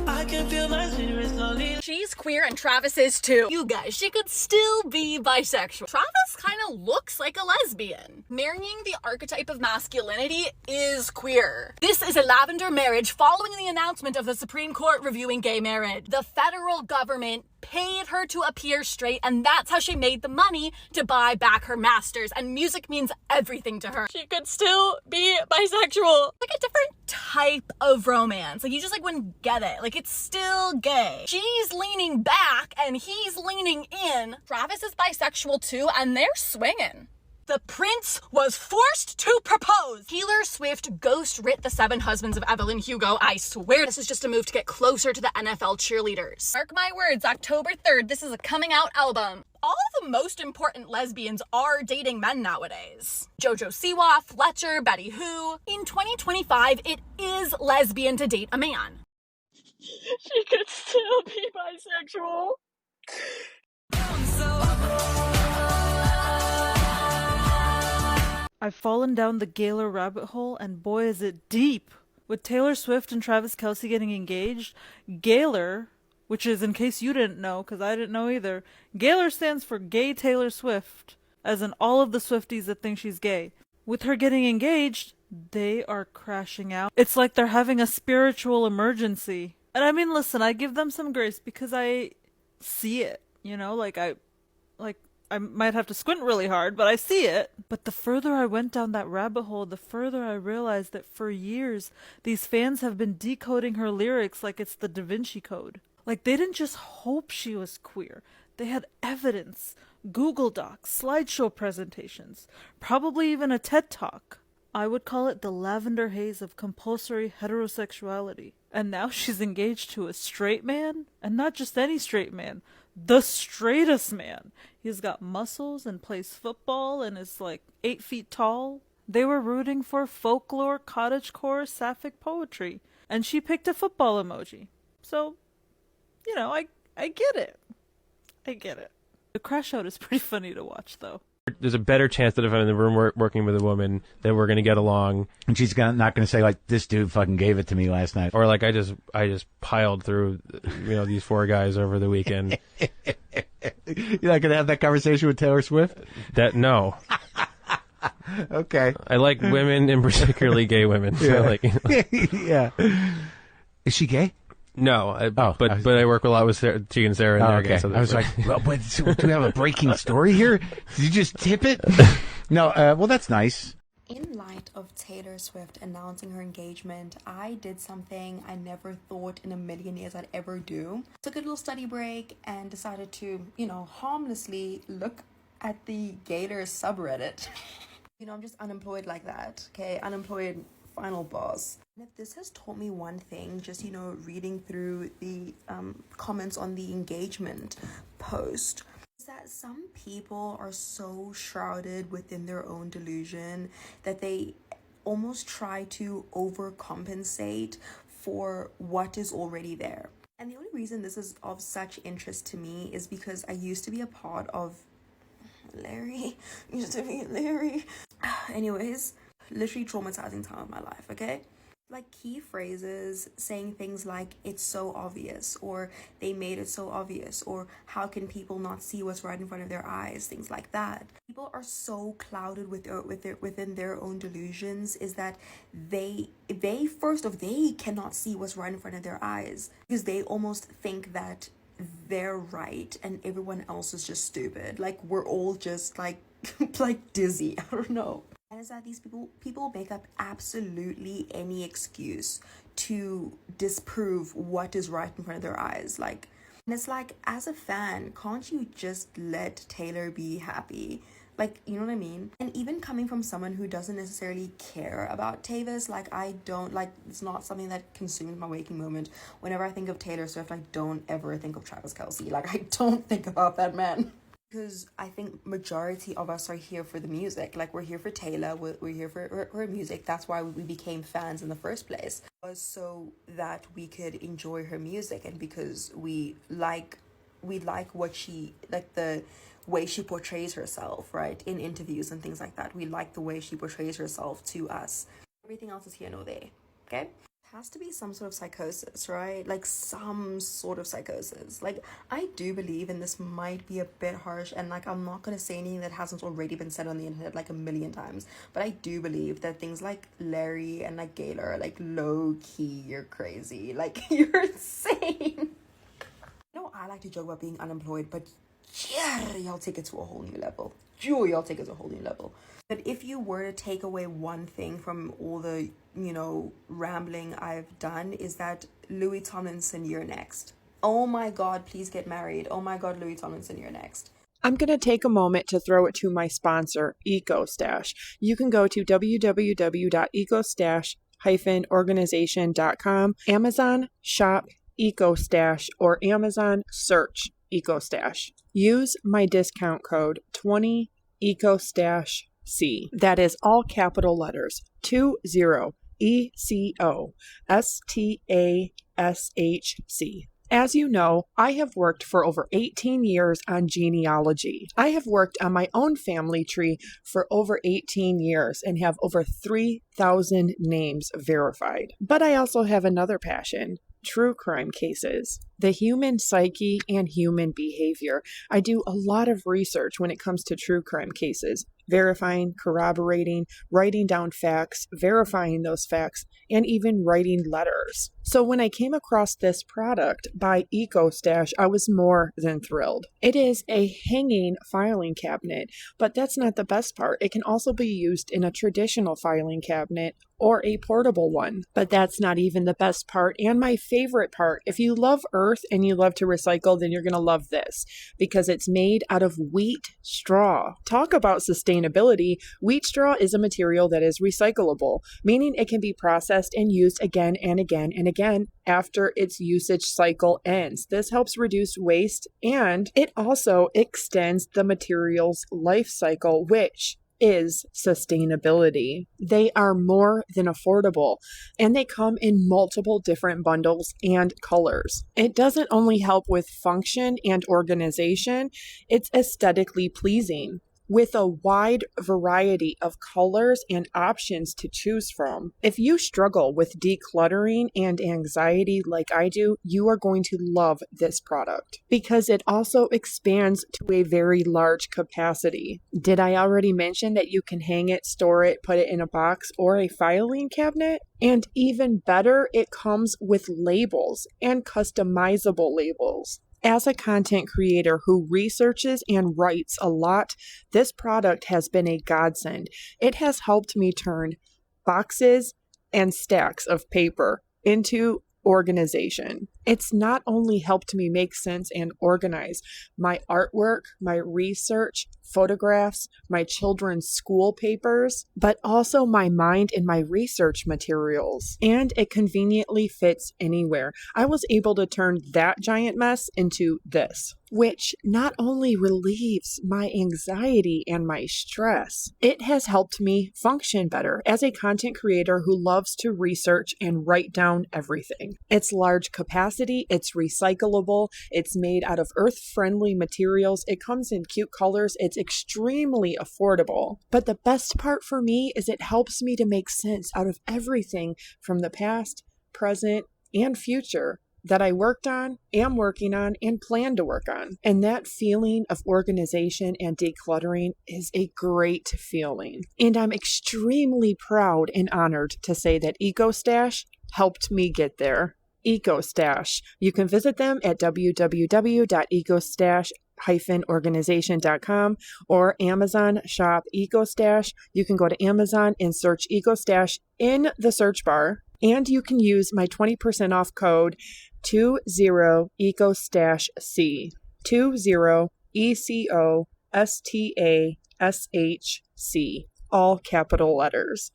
S4: I can feel my spirit slowly.
S7: She's queer and Travis is too. You guys, she could still be bisexual. Travis kind of looks like a lesbian. Marrying the archetype of masculinity is queer. This is a lavender marriage following the announcement of the Supreme Court reviewing gay marriage. The federal government paid her to appear straight, and that's how she made the money to buy back her masters, and music means everything to her. She could still be bisexual. Like a different type of romance. Like you just like wouldn't get it. Like it's still gay. She's leaning back and he's leaning in. Travis is bisexual too, and they're swinging. The prince was forced to propose. Taylor Swift ghost writ the 7 husbands of Evelyn Hugo. I swear this is just a move to get closer to the NFL cheerleaders. Mark my words, October 3rd, this is a coming out album. All the most important lesbians are dating men nowadays. JoJo Siwa, Fletcher, Betty Who. In 2025, it is lesbian to date a man. She could still be bisexual.
S8: I've fallen down the Gaylor rabbit hole, and boy is it deep. With Taylor Swift and Travis Kelce getting engaged, Gaylor, which is, in case you didn't know, because I didn't know either, Gaylor stands for Gay Taylor Swift, as in all of the Swifties that think she's gay. With her getting engaged, they are crashing out. It's like they're having a spiritual emergency. And I mean, listen, I give them some grace because I see it, you know, I might have to squint really hard, but I see it. But the further I went down that rabbit hole, the further I realized that for years, these fans have been decoding her lyrics like it's the Da Vinci Code. Like, they didn't just hope she was queer. They had evidence, Google Docs, slideshow presentations, probably even a TED Talk. I would call it the lavender haze of compulsory heterosexuality. And now she's engaged to a straight man, and not just any straight man, the straightest man. He's got muscles and plays football and is like 8 feet tall. They were rooting for folklore, cottagecore, sapphic poetry, and she picked a football emoji. So, you know, I get it. I get it. The crash out is pretty funny to watch, though.
S9: There's a better chance that if I'm in the room working with a woman that we're going to get along.
S23: And she's not going to say, like, this dude fucking gave it to me last night.
S9: Or like, I just piled through, you know, these 4 guys over the weekend.
S23: You're not going to have that conversation with Taylor Swift?
S9: No.
S23: Okay.
S9: I like women, and particularly gay women.
S23: Yeah.
S9: So
S23: Yeah. Is she gay?
S9: No, but I work a lot with T and Sarah.
S23: Oh,
S9: and
S23: okay.
S9: so
S23: I was like, well, but, so, do we have a breaking story here? Did you just tip it? No, well, that's nice.
S24: In light of Taylor Swift announcing her engagement, I did something I never thought in a million years I'd ever do. Took a little study break and decided to, you know, harmlessly look at the Gaylor subreddit. You know, I'm just unemployed like that, okay? Unemployed final boss. And if this has taught me one thing, just, you know, reading through the comments on the engagement post, is that some people are so shrouded within their own delusion that they almost try to overcompensate for what is already there. And the only reason this is of such interest to me is because I used to be a part of Larry. Anyways, literally traumatizing time of my life, okay? Like key phrases saying things like it's so obvious, or they made it so obvious, or how can people not see what's right in front of their eyes, things like that. People are so clouded within their own delusions is that they cannot see what's right in front of their eyes because they almost think that they're right and everyone else is just stupid. Like we're all just like dizzy. I don't know. And it's that these people make up absolutely any excuse to disprove what is right in front of their eyes. Like, and it's like, as a fan, can't you just let Taylor be happy? Like, you know what I mean? And even coming from someone who doesn't necessarily care about Tavis, like I don't, like, it's not something that consumes my waking moment. Whenever I think of Taylor Swift, I don't ever think of Travis Kelce. Like, I don't think about that man. Because I think majority of us are here for the music. Like, we're here for Taylor, we're here for her music. That's why we became fans in the first place, was so that we could enjoy her music, and because we like what she, like the way she portrays herself, right, in interviews and things like that. We like the way she portrays herself to us. Everything else is here nor there, okay? Has to be some sort of psychosis, right? Like some sort of psychosis. Like, I do believe, and this might be a bit harsh, and like I'm not gonna say anything that hasn't already been said on the internet like a million times, but I do believe that things like Larry and like Gaylor are like low-key, you're crazy, like you're insane. know I like to joke about being unemployed, but yeah, y'all take it to a whole new level. Y'all take it to a whole new level. But if you were to take away one thing from all the, rambling I've done, is that Louis Tomlinson, you're next. Oh my God, please get married. Oh my God, Louis Tomlinson, you're next.
S1: I'm going to take a moment to throw it to my sponsor, EcoStash. You can go to www.ecostash-organization.com, Amazon shop EcoStash, or Amazon search EcoStash. Use my discount code 20EcoStashC. That is all capital letters, 20EcoStashC. As you know, I have worked for over 18 years on genealogy. I have worked on my own family tree for over 18 years and have over 3,000 names verified. But I also have another passion: true crime cases, the human psyche and human behavior. I do a lot of research when it comes to true crime cases, verifying, corroborating, writing down facts, verifying those facts, and even writing letters. So when I came across this product by EcoStash, I was more than thrilled. It is a hanging filing cabinet, but that's not the best part. It can also be used in a traditional filing cabinet or a portable one. But that's not even the best part and my favorite part. If you love Earth and you love to recycle, then you're going to love this because it's made out of wheat straw. Talk about sustainability. Wheat straw is a material that is recyclable, meaning it can be processed and used again and again and again after its usage cycle ends. This helps reduce waste and it also extends the material's life cycle, which is sustainability. They are more than affordable and they come in multiple different bundles and colors. It doesn't only help with function and organization, it's aesthetically pleasing. With a wide variety of colors and options to choose from. If you struggle with decluttering and anxiety like I do, you are going to love this product because it also expands to a very large capacity. Did I already mention that you can hang it, store it, put it in a box or a filing cabinet? And even better, it comes with labels and customizable labels. As a content creator who researches and writes a lot, this product has been a godsend. It has helped me turn boxes and stacks of paper into organization. It's not only helped me make sense and organize my artwork, my research, photographs, my children's school papers, but also my mind and my research materials. And it conveniently fits anywhere. I was able to turn that giant mess into this, which not only relieves my anxiety and my stress, it has helped me function better as a content creator who loves to research and write down everything. It's large capacity, it's recyclable, it's made out of earth-friendly materials, it comes in cute colors, it's extremely affordable. But the best part for me is it helps me to make sense out of everything from the past, present, and future that I worked on, am working on, and plan to work on. And that feeling of organization and decluttering is a great feeling. And I'm extremely proud and honored to say that EcoStash helped me get there. EcoStash. You can visit them at www.ecostash-organization.com or Amazon shop EcoStash. You can go to Amazon and search EcoStash in the search bar. And you can use my 20% off code 20EcoStashC. 20EcoStashC. All capital letters.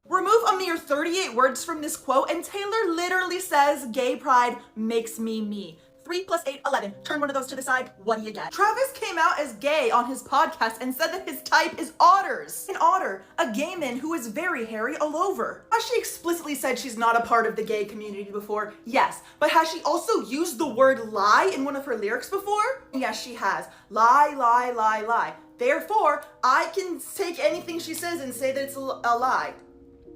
S21: Remove a mere 38 words from this quote and Taylor literally says gay pride makes me me. 3 + 8, 11. Turn one of those to the side, what do you get? Travis came out as gay on his podcast and said that his type is otters. An otter, a gay man who is very hairy all over. Has she explicitly said she's not a part of the gay community before? Yes. But has she also used the word lie in one of her lyrics before? Yes, she has. Lie, lie, lie, lie. Therefore, I can take anything she says and say that it's a lie.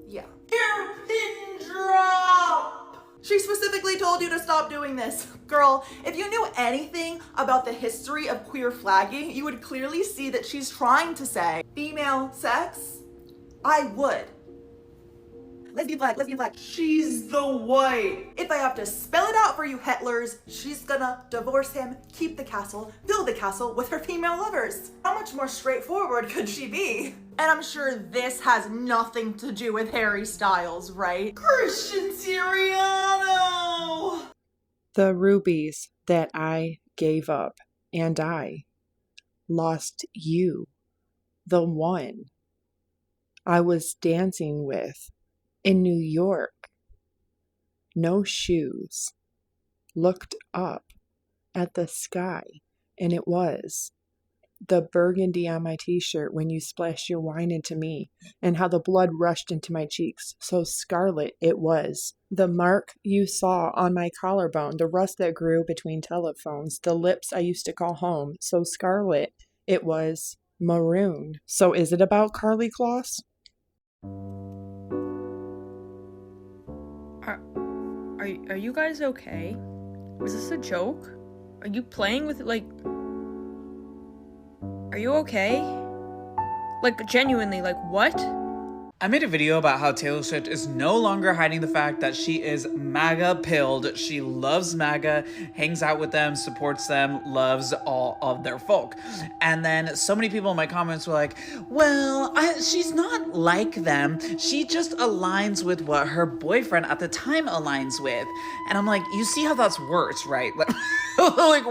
S21: Yeah. Pin drop! She specifically told you to stop doing this. Girl, if you knew anything about the history of queer flagging, you would clearly see that she's trying to say female sex. I would. Lesbian flag, lesbian flag.
S2: She's the white.
S21: If I have to spell it out for you Hitlers, she's gonna divorce him, keep the castle, fill the castle with her female lovers. How much more straightforward could she be? And I'm sure this has nothing to do with Harry Styles, right?
S2: Christian Siriano!
S1: The rubies that I gave up, and I lost you, the one I was dancing with in New York. No shoes. Looked up at the sky, and it was the burgundy on my t-shirt when you splashed your wine into me, and how the blood rushed into my cheeks. So scarlet it was. The mark you saw on my collarbone, the rust that grew between telephones, the lips I used to call home. So scarlet it was. Maroon. So is it about Karlie Kloss?
S10: Are you guys okay? Is this a joke? Are you playing with, like... Are you okay? Like, genuinely, like, what?
S20: I made a video about how Taylor Swift is no longer hiding the fact that she is MAGA pilled. She loves MAGA, hangs out with them, supports them, loves all of their folk. And then so many people in my comments were like, well, she's not like them. She just aligns with what her boyfriend at the time aligns with. And I'm like, you see how that's worse, right? Like,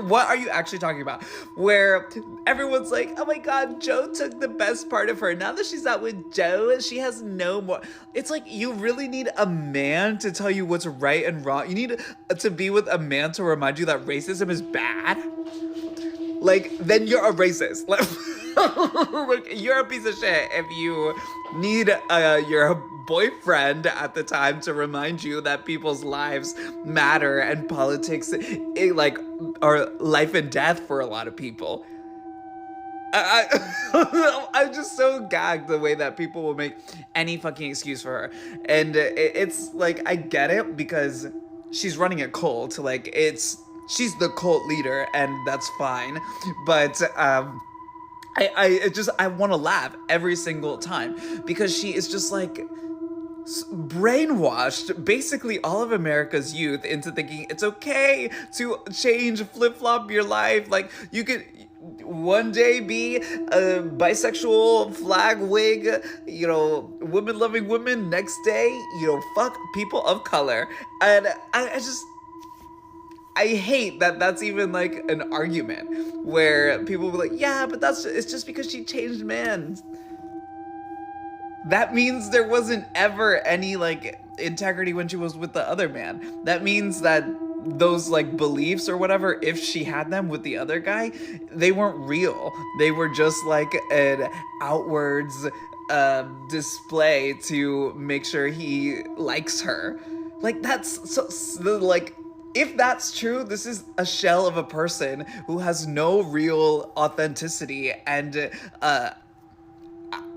S20: what are you actually talking about? Where everyone's like, oh my God, Joe took the best part of her. Now that she's out with Joe, she has no more. It's like, you really need a man to tell you what's right and wrong. You need to be with a man to remind you that racism is bad. Like, then you're a racist. Like, you're a piece of shit if you need your boyfriend at the time to remind you that people's lives matter and politics are life and death for a lot of people. I'm just so gagged the way that people will make any fucking excuse for her. And it's like, I get it because she's running a cult. Like, she's the cult leader and that's fine. But I want to laugh every single time because she is just like brainwashed basically all of America's youth into thinking it's okay to change, flip-flop your life. Like, you could one day be a bisexual flag wig, women loving women. Next day, fuck people of color. And I hate that that's even like an argument where people will be like, yeah, but it's just because she changed men. That means there wasn't ever any like integrity when she was with the other man. That means that those like beliefs or whatever, if she had them with the other guy, they weren't real. They were just like an outwards display to make sure he likes her. Like, that's so like, if that's true, this is a shell of a person who has no real authenticity and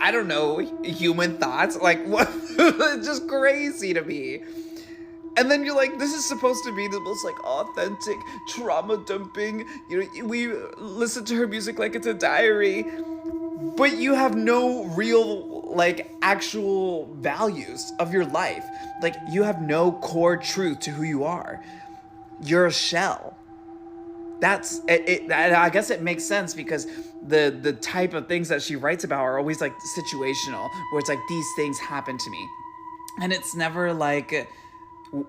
S20: I don't know, human thoughts. Like, what? It's just crazy to me. And then you're like, this is supposed to be the most like authentic trauma dumping, we listen to her music like it's a diary, but you have no real like actual values of your life. Like, you have no core truth to who you are. You're a shell. That's it. I guess it makes sense because the type of things that she writes about are always like situational, where it's like, these things happen to me, and it's never like,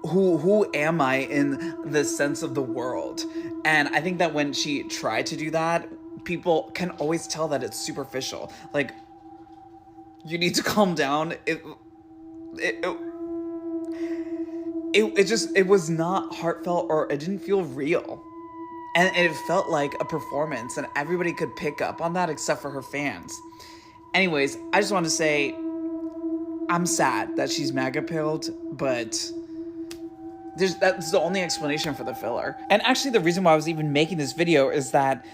S20: who am I in the sense of the world? And I think that when she tried to do that, people can always tell that it's superficial. Like, you need to calm down. It was not heartfelt, or it didn't feel real. And it felt like a performance, and everybody could pick up on that except for her fans. Anyways, I just want to say, I'm sad that she's MAGA pilled, but that's the only explanation for the filler. And actually, the reason why I was even making this video is that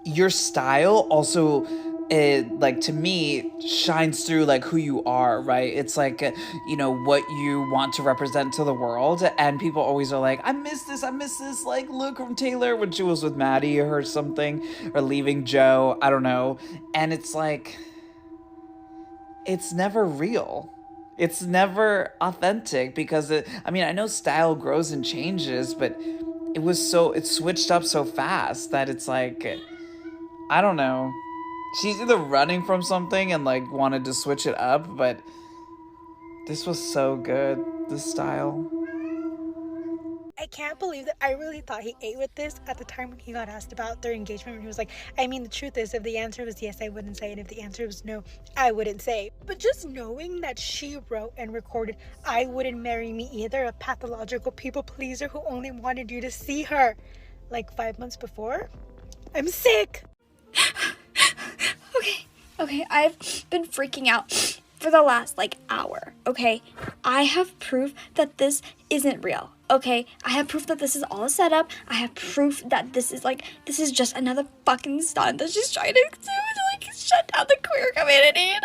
S20: your style also, like, to me, shines through like who you are, right? It's like, what you want to represent to the world. And people always are like, I miss this like look from Taylor when she was with Maddie or something, or leaving Joe, I don't know. And it's like, it's never real. It's never authentic because I mean, I know style grows and changes, but it switched up so fast that it's like, I don't know. She's either running from something and like wanted to switch it up, but this was so good, this style.
S6: I can't believe that I really thought he ate with this at the time when he got asked about their engagement, when he was like, I mean, the truth is, if the answer was yes, I wouldn't say, and if the answer was no, I wouldn't say. But just knowing that she wrote and recorded, I wouldn't marry me either, a pathological people pleaser who only wanted you to see her, like 5 months before, I'm sick.
S11: Okay, I've been freaking out for the last like hour, okay? I have proof that this isn't real, okay? I have proof that this is all a setup. I have proof that this is just another fucking stunt that's just trying to like shut down the queer community. And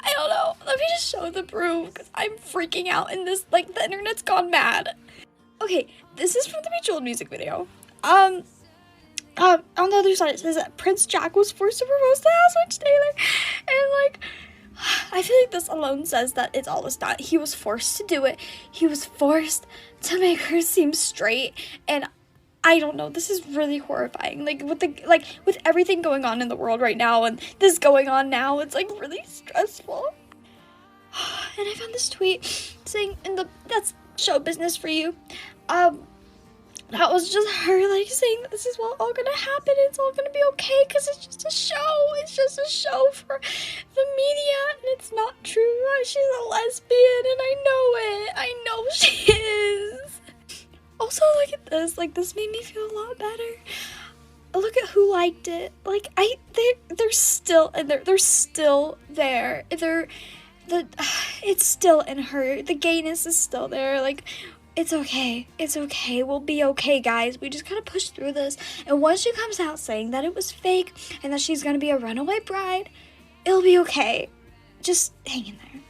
S11: I don't know. Let me just show the proof because I'm freaking out and this, like, the internet's gone mad. Okay, this is from the Bejeweled music video. On the other side, it says that Prince Jack was forced to propose to Housewife Taylor, and like, I feel like this alone says that it's all a stunt. He was forced to do it. He was forced to make her seem straight, and I don't know. This is really horrifying. Like with everything going on in the world right now, and this going on now, it's like really stressful. And I found this tweet saying, that's show business for you. That was just her, like, saying that this is all gonna happen, it's all gonna be okay, because it's just a show. It's just a show for the media, and it's not true. She's a lesbian, and I know it. I know she is. Also, look at this. Like, this made me feel a lot better. Look at who liked it. Like, they're still, and they're still there. It's still in her. The gayness is still there. Like, it's okay. It's okay. We'll be okay, guys. We just gotta push through this. And once she comes out saying that it was fake and that she's gonna be a runaway bride, it'll be okay. Just hang in there.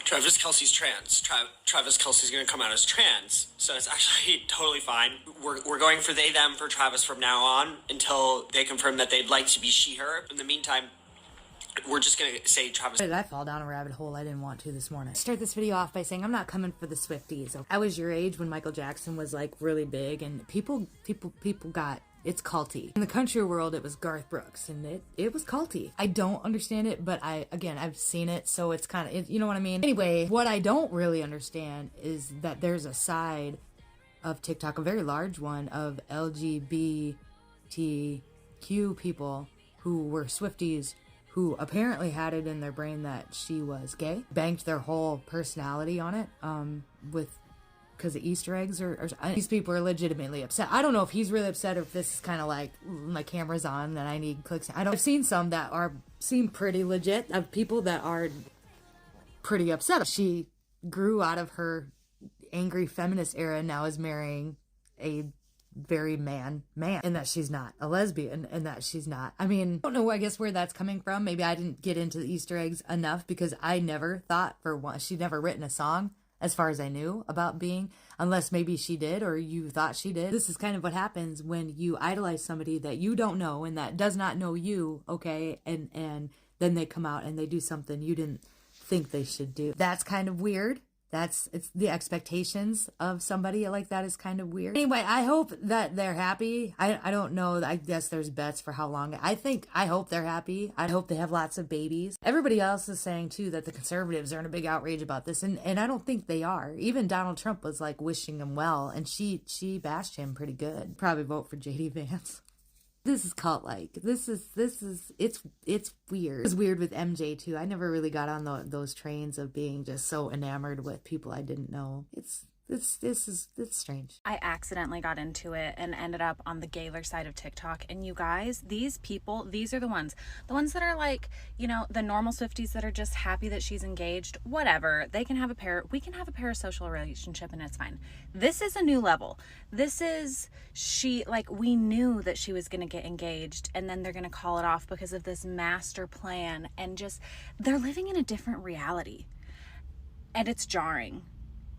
S13: Travis Kelce's trans. Travis Kelce's gonna come out as trans, so it's actually totally fine. We're going for they, them for Travis from now on until they confirm that they'd like to be she, her. In the meantime, we're just gonna say Travis.
S14: Did I fall down a rabbit hole I didn't want to this morning? Start this video off by saying I'm not coming for the Swifties. I was your age when Michael Jackson was like really big, and people got, it's culty. In the country world, it was Garth Brooks, and it was culty. I don't understand it, but I've seen it, so it's kind of, you know what I mean? Anyway, what I don't really understand is that there's a side of TikTok, a very large one, of LGBTQ people who were Swifties, who apparently had it in their brain that she was gay, banked their whole personality on it, because of Easter eggs, or these people are legitimately upset. I don't know if he's really upset or if this is kind of like, my camera's on and I need clicks. I've seen some that seem pretty legit, of people that are pretty upset. She grew out of her angry feminist era and now is marrying a very man, and that she's not a lesbian, and that she's not, I mean, I don't know, I guess where that's coming from. Maybe I didn't get into the Easter eggs enough, because I never thought, for one, she'd never written a song, as far as I knew, about being, unless maybe she did, or you thought she did. This is kind of what happens when you idolize somebody that you don't know, and that does not know you, okay, and then they come out and they do something you didn't think they should do. That's kind of weird. It's the expectations of somebody like that is kind of weird. Anyway, I hope that they're happy. I don't know. I guess there's bets for how long. I hope they're happy. I hope they have lots of babies. Everybody else is saying too that the conservatives are in a big outrage about this, and I don't think they are. Even Donald Trump was like wishing him well, and she bashed him pretty good. Probably vote for JD Vance. This is cult-like. It's weird. It was weird with MJ too. I never really got on those trains of being just so enamored with people I didn't know. It's strange.
S25: I accidentally got into it and ended up on the Gaylor side of TikTok. And you guys, these people, these are the ones that are like, you know, the normal Swifties that are just happy that she's engaged, whatever. We can have a parasocial relationship and it's fine. This is a new level. This is, we knew that she was going to get engaged, and then they're going to call it off because of this master plan, and just, they're living in a different reality. And it's jarring.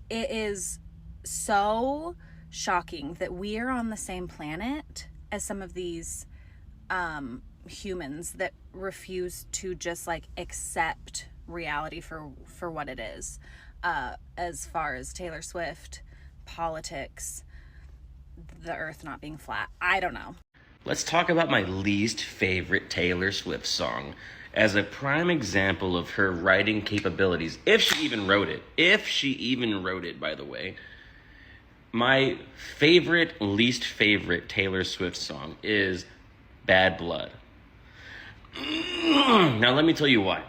S25: It is so shocking that we are on the same planet as some of these humans that refuse to just like accept reality for what it is, as far as Taylor Swift, politics, the earth not being flat. I don't know.
S15: Let's talk about my least favorite Taylor Swift song as a prime example of her writing capabilities, if she even wrote it. If she even wrote it, by the way. My least favorite Taylor Swift song is Bad Blood. Now let me tell you why.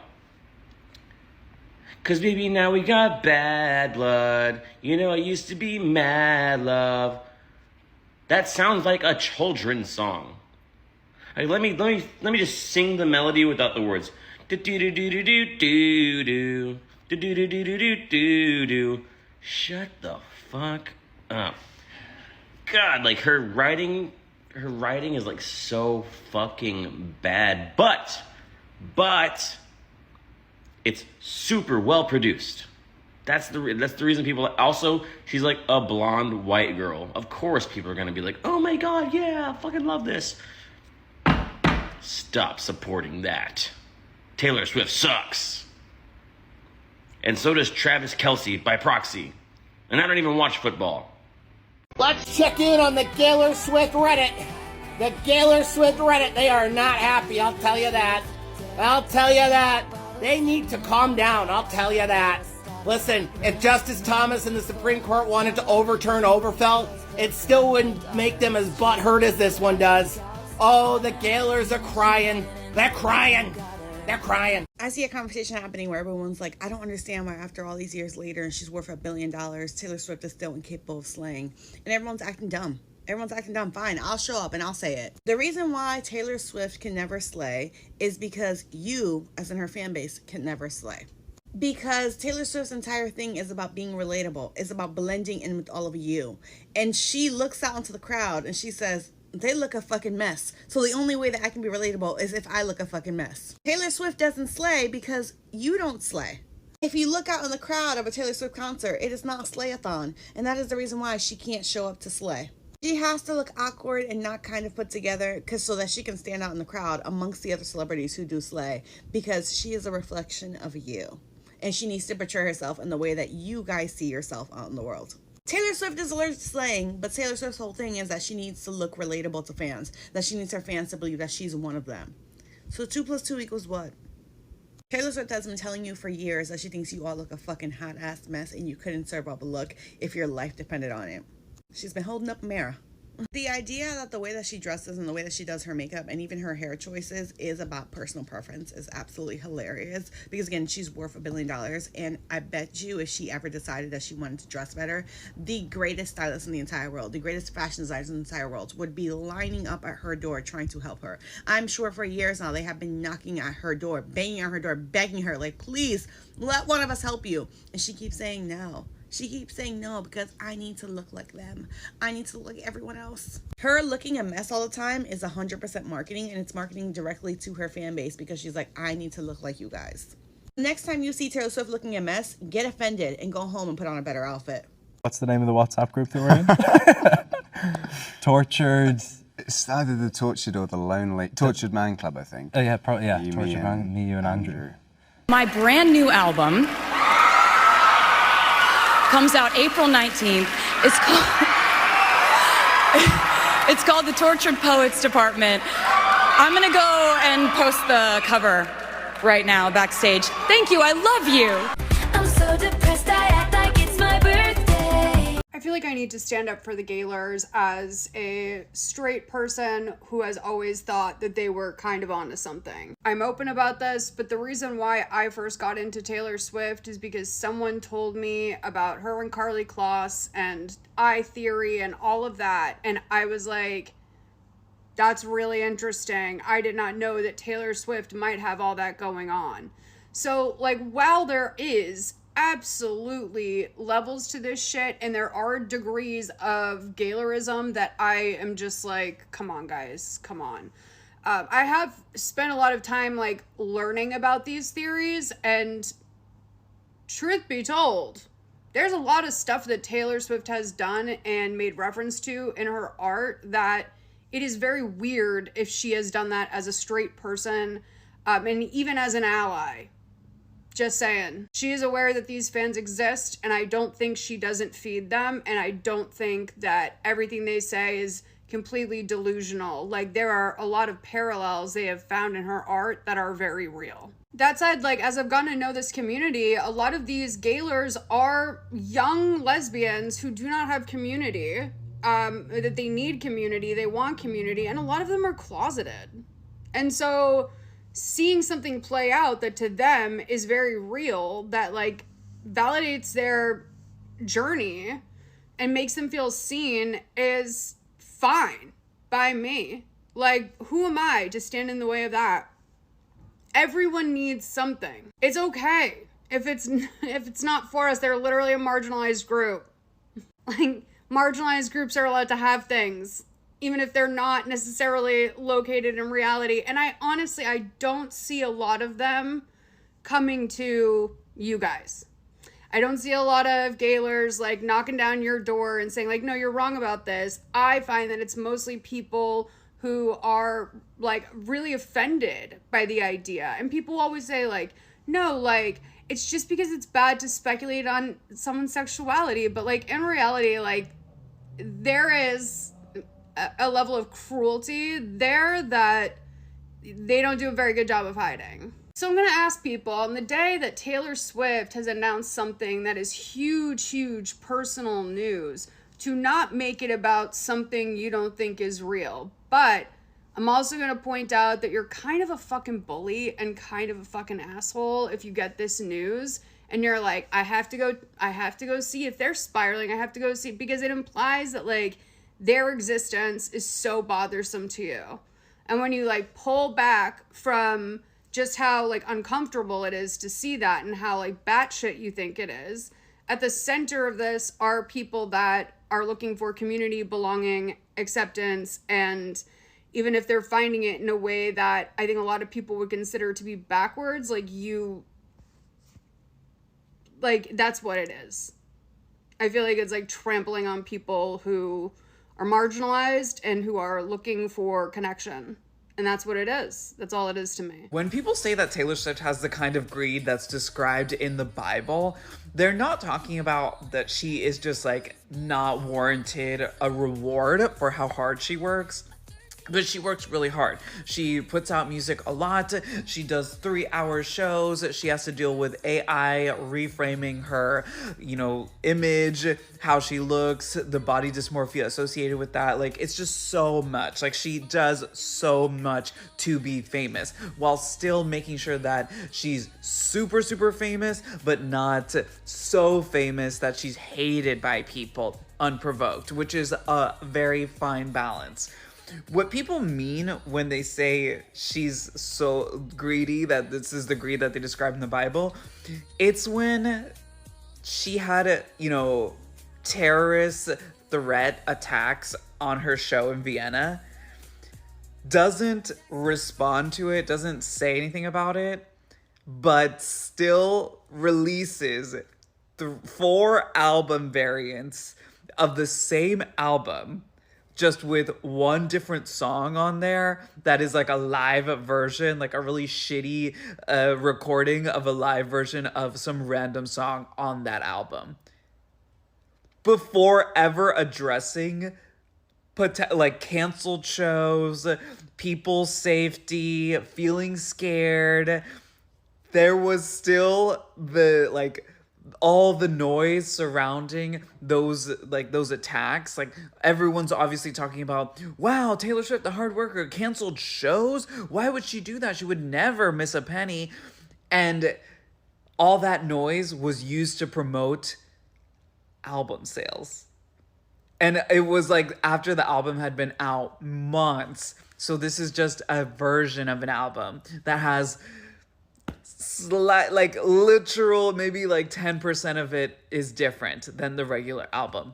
S15: 'Cause baby, now we got bad blood. You know, I used to be mad love. That sounds like a children's song. Like, let me just sing the melody without the words. Do do do do do do do do do do do do do do do. Shut the fuck up. God, like her writing is like so fucking bad. But it's super well produced. That's the reason people. Also, she's like a blonde white girl. Of course, people are gonna be like, "Oh my god, yeah, I fucking love this." Stop supporting that. Taylor Swift sucks, and so does Travis Kelce by proxy. And I don't even watch football.
S16: Let's check in on the Gaylor Swift Reddit. The Gaylor Swift Reddit. They are not happy. I'll tell you that. They need to calm down, I'll tell you that. Listen, if Justice Thomas and the Supreme Court wanted to overturn Obergefell, it still wouldn't make them as butthurt as this one does. Oh, the Gaylors are crying. They're crying.
S17: I see a conversation happening where everyone's like, I don't understand why after all these years later and she's worth $1 billion, Taylor Swift is still incapable of slaying. And everyone's acting dumb. Fine, I'll show up and I'll say it. The reason why Taylor Swift can never slay is because you, as in her fan base, can never slay. Because Taylor Swift's entire thing is about being relatable. It's about blending in with all of you. And she looks out into the crowd and she says, they look a fucking mess. So the only way that I can be relatable is if I look a fucking mess. Taylor Swift doesn't slay because you don't slay. If you look out in the crowd of a Taylor Swift concert, it is not a slayathon. And that is the reason why she can't show up to slay. She has to look awkward and not kind of put together so that she can stand out in the crowd amongst the other celebrities who do slay, because she is a reflection of you. And she needs to portray herself in the way that you guys see yourself out in the world. Taylor Swift is allergic to slaying, but Taylor Swift's whole thing is that she needs to look relatable to fans, that she needs her fans to believe that she's one of them. So 2 + 2 = what? Taylor Swift has been telling you for years that she thinks you all look a fucking hot-ass mess and you couldn't serve up a look if your life depended on it. She's been holding up a mirror. The idea that the way that she dresses and the way that she does her makeup and even her hair choices is about personal preference is absolutely hilarious. Because again, she's worth $1 billion. And I bet you if she ever decided that she wanted to dress better, the greatest stylist in the entire world, the greatest fashion designers in the entire world would be lining up at her door trying to help her. I'm sure for years now they have been knocking at her door, banging on her door, begging her, like, please let one of us help you. And she keeps saying no. She keeps saying no because I need to look like them. I need to look like everyone else. Her looking a mess all the time is 100% marketing, and it's marketing directly to her fan base because she's like, I need to look like you guys. Next time you see Taylor Swift looking a mess, get offended and go home and put on a better outfit.
S18: What's the name of the WhatsApp group that we're in? Tortured.
S19: It's either the Tortured or the Lonely. Tortured Man Club, I think.
S18: Oh yeah, probably, yeah. Tortured Man, me, you and Andrew.
S26: My brand new album comes out April 19th. It's called The Tortured Poets Department. I'm gonna go and post the cover right now backstage. Thank you, I love you.
S27: I'm so depressed, I act like it's my birthday.
S28: I feel like I need to stand up for the Gaylors as a straight person who has always thought that they were kind of onto something. I'm open about this, but the reason why I first got into Taylor Swift is because someone told me about her and Karlie Kloss and I theory and all of that, and I was like, that's really interesting. I did not know that Taylor Swift might have all that going on. So, like, while there is absolutely levels to this shit and there are degrees of Gaylorism that I am just like, come on guys, come on. I have spent a lot of time like learning about these theories, and truth be told, there's a lot of stuff that Taylor Swift has done and made reference to in her art that it is very weird if she has done that as a straight person, and even as an ally. Just saying. She is aware that these fans exist, and I don't think she doesn't feed them, and I don't think that everything they say is completely delusional. Like, there are a lot of parallels they have found in her art that are very real. That said, like, as I've gotten to know this community, a lot of these Gaylors are young lesbians who do not have community, that they need community, they want community, and a lot of them are closeted. And so seeing something play out that to them is very real, that like validates their journey and makes them feel seen, is fine by me. Like, who am I to stand in the way of that? Everyone needs something. It's okay if it's not for us. They're literally a marginalized group. Like, marginalized groups are allowed to have things, even if they're not necessarily located in reality. And I don't see a lot of them coming to you guys. I don't see a lot of Gaylors like knocking down your door and saying like, no, you're wrong about this. I find that it's mostly people who are like really offended by the idea. And people always say like, no, like, it's just because it's bad to speculate on someone's sexuality. But like in reality, like there is a level of cruelty there that they don't do a very good job of hiding. So I'm going to ask people, on the day that Taylor Swift has announced something that is huge, huge personal news, to not make it about something you don't think is real. But I'm also going to point out that you're kind of a fucking bully and kind of a fucking asshole if you get this news and you're like, I have to go see if they're spiraling. I have to go see, because it implies that like their existence is so bothersome to you. And when you like pull back from just how like uncomfortable it is to see that and how like batshit you think it is, at the center of this are people that are looking for community, belonging, acceptance, and even if they're finding it in a way that I think a lot of people would consider to be backwards, like you, like that's what it is. I feel like it's like trampling on people who are marginalized and who are looking for connection. And that's what it is. That's all it is to me.
S20: When people say that Taylor Swift has the kind of greed that's described in the Bible, they're not talking about that she is just like not warranted a reward for how hard she works. But she works really hard. She puts out music a lot. She does 3-hour shows. She has to deal with AI reframing her, image, how she looks, the body dysmorphia associated with that. Like, it's just so much. Like, she does so much to be famous while still making sure that she's super, super famous, but not so famous that she's hated by people unprovoked, which is a very fine balance. What people mean when they say she's so greedy, that this is the greed that they describe in the Bible, it's when she had, terrorist threat attacks on her show in Vienna, doesn't respond to it, doesn't say anything about it, but still releases 4 album variants of the same album, just with one different song on there that is like a live version, like a really shitty recording of a live version of some random song on that album, before ever addressing like canceled shows, people's safety, feeling scared. There was still all the noise surrounding those attacks. Like, everyone's obviously talking about, wow, Taylor Swift, the hard worker, canceled shows? Why would she do that? She would never miss a penny. And all that noise was used to promote album sales. And it was like after the album had been out months. So this is just a version of an album that has literal, maybe 10% of it is different than the regular album.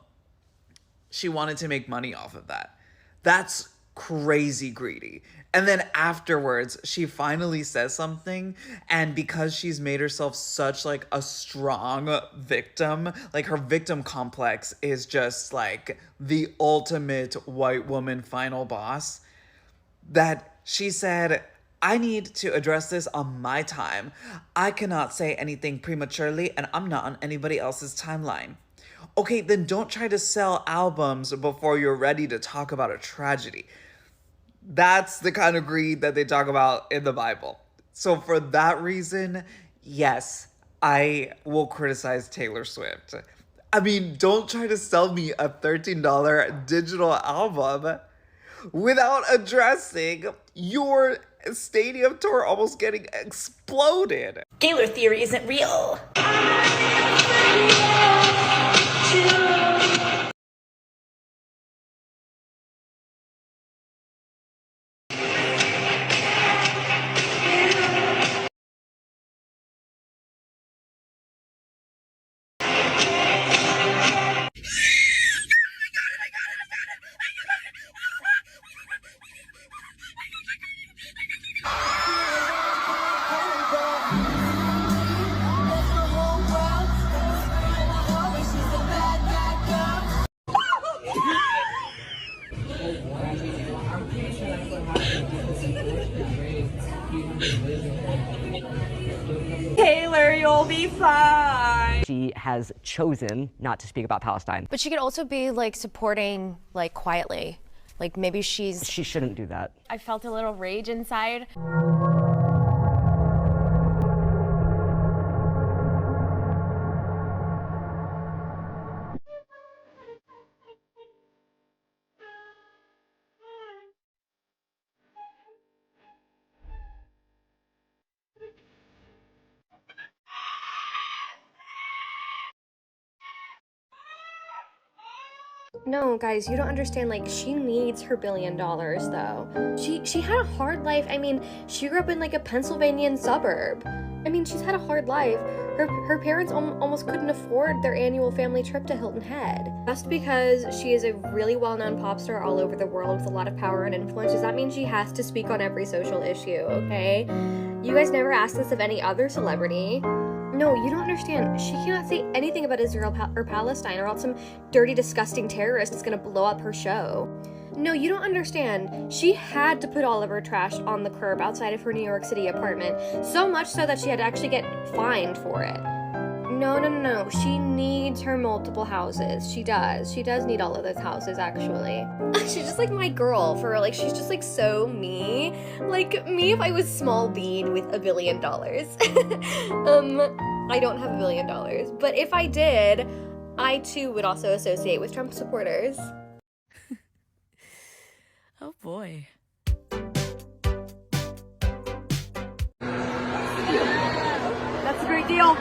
S20: She wanted to make money off of that. That's crazy greedy. And then afterwards, she finally says something, and because she's made herself such a strong victim, her victim complex is just the ultimate white woman final boss, that she said, I need to address this on my time. I cannot say anything prematurely, and I'm not on anybody else's timeline. Okay, then don't try to sell albums before you're ready to talk about a tragedy. That's the kind of greed that they talk about in the Bible. So for that reason, yes, I will criticize Taylor Swift. I mean, don't try to sell me a $13 digital album without addressing your stadium tour almost getting exploded.
S27: Gaylor theory isn't real.
S3: Taylor, you'll be fine.
S4: She has chosen not to speak about Palestine.
S5: But she could also be like supporting like quietly. Like maybe she
S4: shouldn't do that.
S5: I felt a little rage inside. No, guys, you don't understand. Like, she needs her $1 billion, though. She had a hard life. I mean, she grew up in, like, a Pennsylvanian suburb. I mean, she's had a hard life. Her parents almost couldn't afford their annual family trip to Hilton Head. Just because she is a really well-known pop star all over the world with a lot of power and influence, does that mean she has to speak on every social issue, okay? You guys never asked this of any other celebrity. No, you don't understand. She cannot say anything about Israel or Palestine, or else some dirty, disgusting terrorist is gonna blow up her show. No, you don't understand. She had to put all of her trash on the curb outside of her New York City apartment, so much so that she had to actually get fined for it. No. She needs her multiple houses. She does. She does need all of those houses, actually. She's just like my girl, for real. Like, she's just like so me. Like, me if I was small bean with $1 billion. I don't have $1 billion. But if I did, I too would also associate with Trump supporters.
S4: Oh boy.
S3: That's a great deal.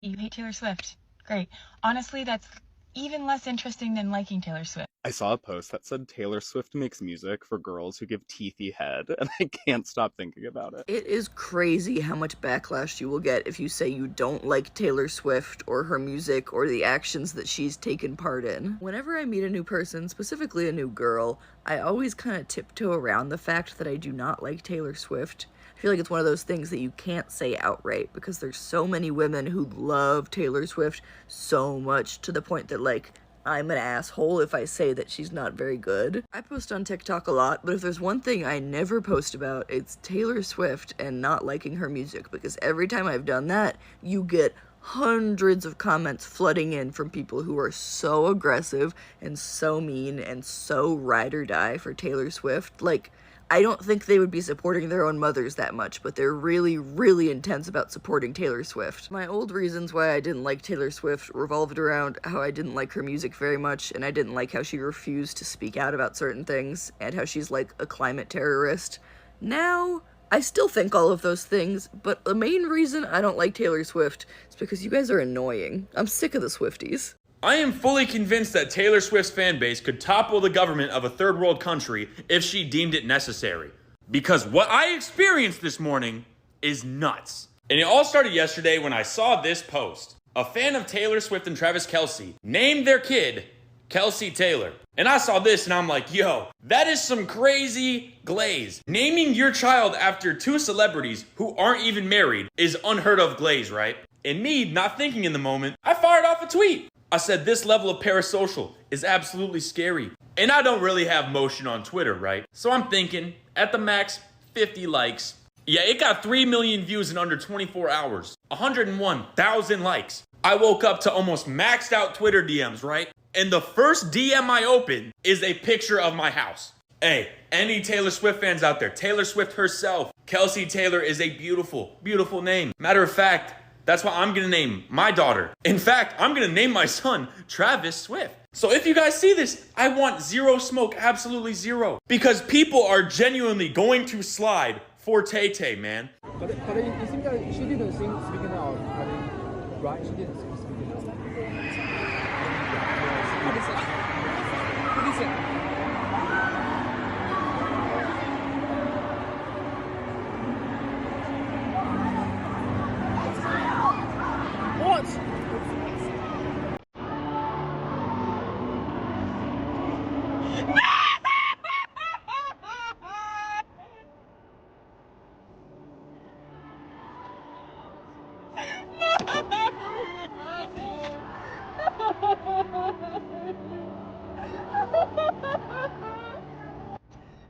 S7: You hate Taylor Swift. Great. Honestly, that's even less interesting than liking Taylor Swift.
S18: I saw a post that said Taylor Swift makes music for girls who give teethy head, and I can't stop thinking about it.
S8: It is crazy how much backlash you will get if you say you don't like Taylor Swift or her music or the actions that she's taken part in. Whenever I meet a new person, specifically a new girl, I always kind of tiptoe around the fact that I do not like Taylor Swift. I feel like it's one of those things that you can't say outright because there's so many women who love Taylor Swift so much to the point that, like, I'm an asshole if I say that she's not very good. I post on TikTok a lot, but if there's one thing I never post about, it's Taylor Swift and not liking her music, because every time I've done that, you get hundreds of comments flooding in from people who are so aggressive and so mean and so ride or die for Taylor Swift. Like, I don't think they would be supporting their own mothers that much, but they're really, really intense about supporting Taylor Swift. My old reasons why I didn't like Taylor Swift revolved around how I didn't like her music very much, and I didn't like how she refused to speak out about certain things, and how she's like a climate terrorist. Now, I still think all of those things, but the main reason I don't like Taylor Swift is because you guys are annoying. I'm sick of the Swifties.
S9: I am fully convinced that Taylor Swift's fan base could topple the government of a third world country if she deemed it necessary. Because what I experienced this morning is nuts. And it all started yesterday when I saw this post. A fan of Taylor Swift and Travis Kelce named their kid Kelsey Taylor. And I saw this and I'm like, yo, that is some crazy glaze. Naming your child after two celebrities who aren't even married is unheard of glaze, right? And me, not thinking in the moment, I fired off a tweet. I said this level of parasocial is absolutely scary. And I don't really have motion on Twitter, right? So I'm thinking, at the max, 50 likes. Yeah, it got 3 million views in under 24 hours. 101,000 likes. I woke up to almost maxed out Twitter DMs, right? And the first DM I open is a picture of my house. Hey, any Taylor Swift fans out there, Taylor Swift herself, Kelsey Taylor is a beautiful, beautiful name. Matter of fact, that's what I'm gonna name my daughter. In fact, I'm gonna name my son Travis Swift. So if you guys see this, I want zero smoke, absolutely zero. Because people are genuinely going to slide for Tay-Tay, man.
S1: But it seems that she didn't speak out, right? She didn't speak out. What is it?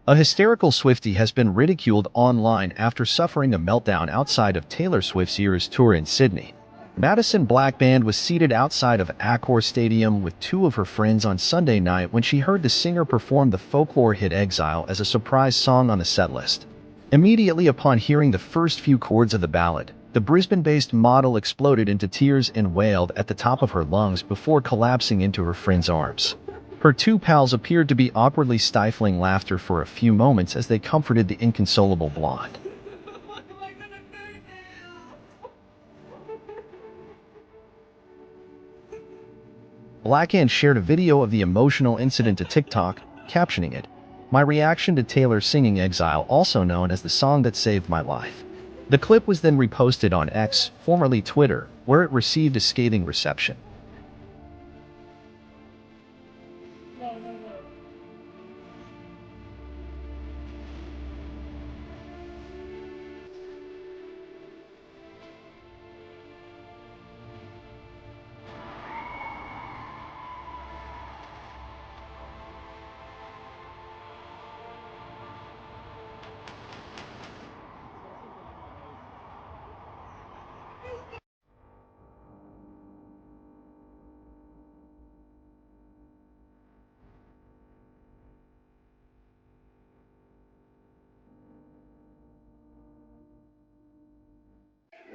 S2: A hysterical Swiftie has been ridiculed online after suffering a meltdown outside of Taylor Swift's Eras tour in Sydney. Madison Black Band was seated outside of Accor Stadium with two of her friends on Sunday night when she heard the singer perform the folklore hit Exile as a surprise song on the setlist. Immediately upon hearing the first few chords of the ballad, the Brisbane-based model exploded into tears and wailed at the top of her lungs before collapsing into her friend's arms. Her two pals appeared to be awkwardly stifling laughter for a few moments as they comforted the inconsolable blonde. Blackand shared a video of the emotional incident to TikTok, captioning it, "My reaction to Taylor singing Exile, also known as the song that saved my life." The clip was then reposted on X, formerly Twitter, where it received a scathing reception.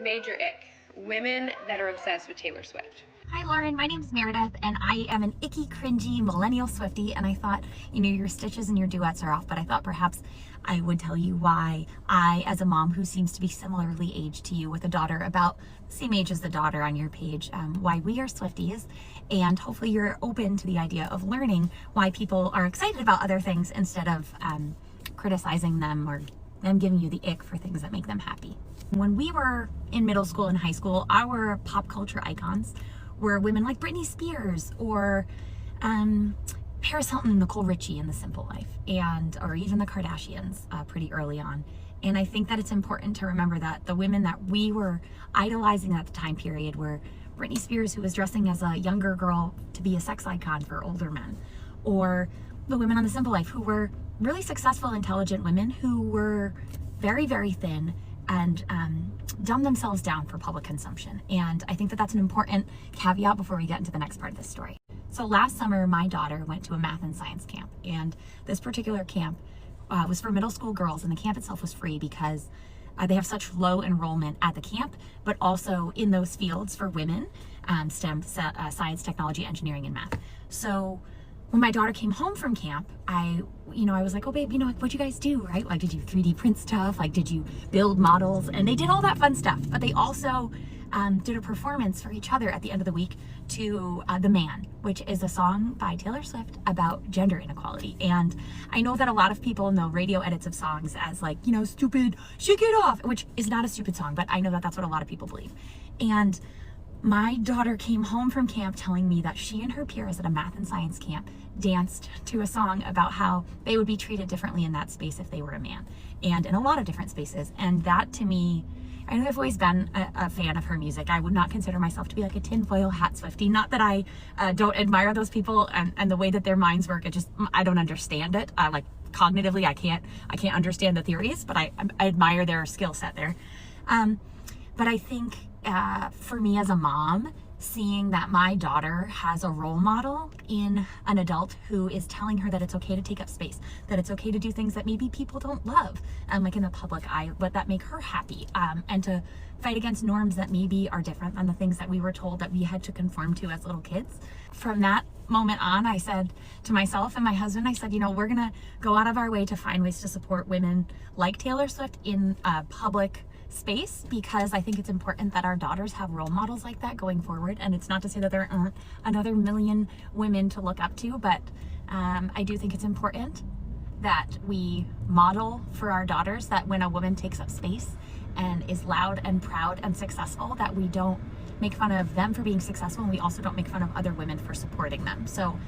S10: Major ick. Women that are obsessed with Taylor Swift.
S12: Hi Lauren, my name's Meredith and I am an icky, cringy millennial Swiftie, and I thought, your stitches and your duets are off, but I thought perhaps I would tell you why I, as a mom who seems to be similarly aged to you with a daughter about the same age as the daughter on your page, why we are Swifties, and hopefully you're open to the idea of learning why people are excited about other things instead of criticizing them or them giving you the ick for things that make them happy. When we were in middle school and high school, our pop culture icons were women like Britney Spears or Paris Hilton and Nicole Richie in The Simple Life, or even the Kardashians pretty early on. And I think that it's important to remember that the women that we were idolizing at the time period were Britney Spears, who was dressing as a younger girl to be a sex icon for older men, or the women on The Simple Life who were really successful, intelligent women who were very, very thin and dumb themselves down for public consumption. And I think that that's an important caveat before we get into the next part of this story. So last summer, my daughter went to a math and science camp, and this particular camp was for middle school girls, and the camp itself was free because they have such low enrollment at the camp, but also in those fields for women, STEM, science, technology, engineering, and math. So when my daughter came home from camp, I was like, oh babe, what'd you guys do, right? Like, did you 3D print stuff? Like, did you build models? And they did all that fun stuff, but they also did a performance for each other at the end of the week to The Man, which is a song by Taylor Swift about gender inequality. And I know that a lot of people know radio edits of songs as like, you know, stupid, shake it off, which is not a stupid song, but I know that that's what a lot of people believe. And my daughter came home from camp telling me that she and her peers at a math and science camp danced to a song about how they would be treated differently in that space if they were a man, and in a lot of different spaces. And that, to me, I know I've always been a fan of her music. I would not consider myself to be like a tinfoil hat Swiftie. Not that I don't admire those people and the way that their minds work. I don't understand it. Like cognitively, I can't understand the theories, but I admire their skill set there. But I think for me as a mom, seeing that my daughter has a role model in an adult who is telling her that it's okay to take up space, that it's okay to do things that maybe people don't love, like in the public eye, but that make her happy, and to fight against norms that maybe are different than the things that we were told that we had to conform to as little kids. From that moment on, I said to myself and my husband, I said, you know, we're gonna go out of our way to find ways to support women like Taylor Swift in public space, because I think it's important that our daughters have role models like that going forward. And it's not to say that there aren't another million women to look up to, but I do think it's important that we model for our daughters that when a woman takes up space and is loud and proud and successful, that we don't make fun of them for being successful, and we also don't make fun of other women for supporting them. So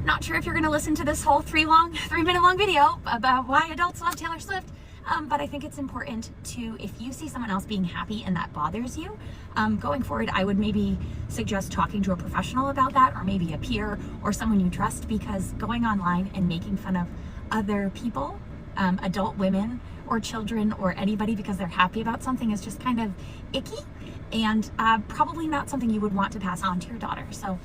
S12: not sure if you're going to listen to this whole 3-minute long video about why adults love Taylor Swift. But I think it's important to, if you see someone else being happy and that bothers you, going forward, I would maybe suggest talking to a professional about that, or maybe a peer or someone you trust, because going online and making fun of other people, adult women or children or anybody because they're happy about something is just kind of icky, and probably not something you would want to pass on to your daughter. So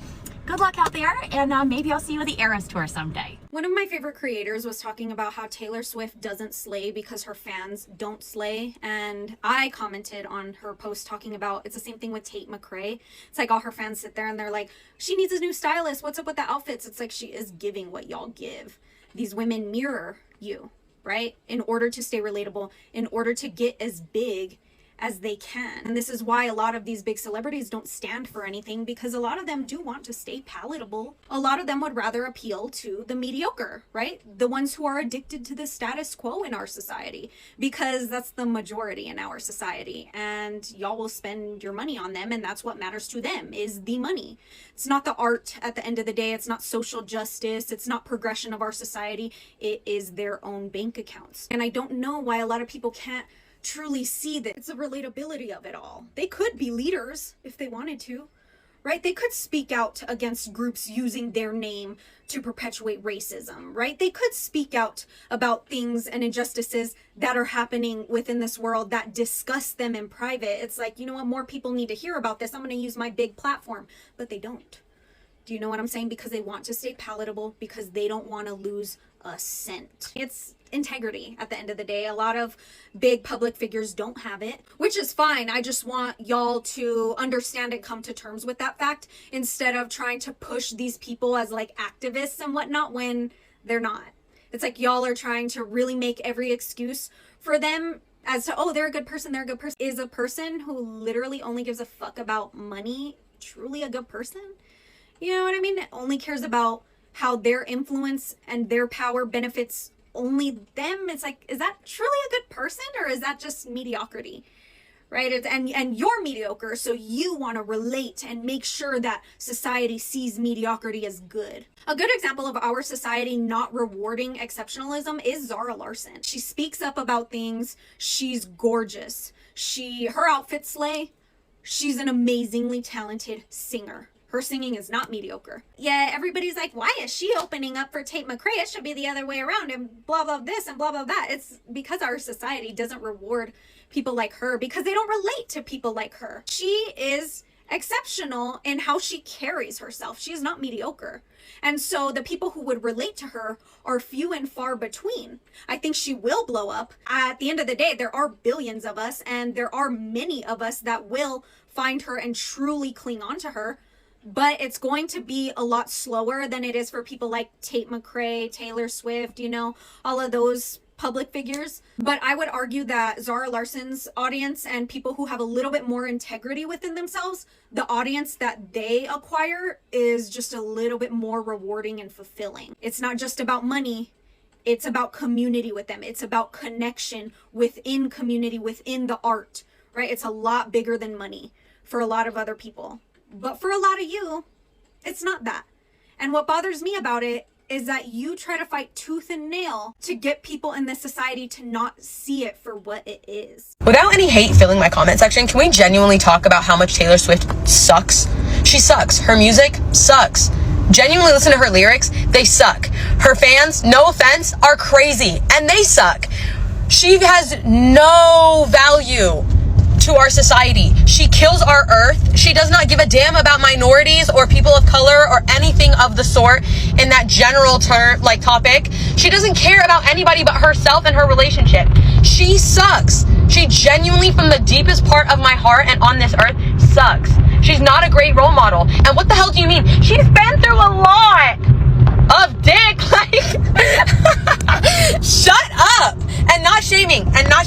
S12: good luck out there, and maybe I'll see you at the Eras Tour someday.
S6: One of my favorite creators was talking about how Taylor Swift doesn't slay because her fans don't slay, and I commented on her post talking about it's the same thing with Tate McRae. It's like all her fans sit there and they're like, she needs a new stylist, what's up with the outfits? It's like she is giving what y'all give. These women mirror you, right? In order to stay relatable, in order to get as big as they can. And this is why a lot of these big celebrities don't stand for anything, because a lot of them do want to stay palatable. A lot of them would rather appeal to the mediocre, right? The ones who are addicted to the status quo in our society, because that's the majority in our society, and y'all will spend your money on them, and that's what matters to them, is the money. It's not the art at the end of the day. It's not social justice. It's not progression of our society. It is their own bank accounts. And I don't know why a lot of people can't truly see that it's the relatability of it all. They could be leaders if they wanted to, right? They could speak out against groups using their name to perpetuate racism, right? They could speak out about things and injustices that are happening within this world that disgust them in private. It's like, you know what, more people need to hear about this. I'm going to use my big platform, but they don't. Do you know what I'm saying? Because they want to stay palatable, because they don't want to lose a cent. It's integrity at the end of the day. A lot of big public figures don't have it, which is fine. I just want y'all to understand and come to terms with that fact, instead of trying to push these people as like activists and whatnot when they're not. It's like y'all are trying to really make every excuse for them as to, oh, they're a good person, they're a good person. Is a person who literally only gives a fuck about money truly a good person? You know what I mean? It only cares about how their influence and their power benefits only them. It's like, is that truly a good person, or is that just mediocrity? Right? And you're mediocre, so you want to relate and make sure that society sees mediocrity as good. A good example of our society not rewarding exceptionalism is Zara Larsson. She speaks up about things. She's gorgeous. Her outfits slay. She's an amazingly talented singer. Her singing is not mediocre. Yeah, everybody's like, why is she opening up for Tate McRae? It should be the other way around, and blah, blah, this and blah, blah, that. It's because our society doesn't reward people like her, because they don't relate to people like her. She is exceptional in how she carries herself. She is not mediocre. And so the people who would relate to her are few and far between. I think she will blow up. At the end of the day, there are billions of us, and there are many of us that will find her and truly cling on to her. But it's going to be a lot slower than it is for people like Tate McRae, Taylor Swift, you know, all of those public figures. But I would argue that Zara Larsson's audience and people who have a little bit more integrity within themselves, the audience that they acquire is just a little bit more rewarding and fulfilling. It's not just about money. It's about community with them. It's about connection within community, within the art, right? It's a lot bigger than money for a lot of other people. But for a lot of you, it's not that. And what bothers me about it is that you try to fight tooth and nail to get people in this society to not see it for what it is.
S11: Without any hate filling my comment section, can we genuinely talk about how much Taylor Swift sucks? She sucks. Her music sucks. Genuinely listen to her lyrics, they suck. Her fans, no offense, are crazy, and they suck. She has no value to our society. She kills our earth. She does not give a damn about minorities or people of color or anything of the sort in that general term, like topic. She doesn't care about anybody but herself and her relationship. She sucks. She genuinely, from the deepest part of my heart and on this earth, sucks. She's not a great role model. And what the hell do you mean? She's been through a lot of dick. Like, shut up. And not shaming. I'm not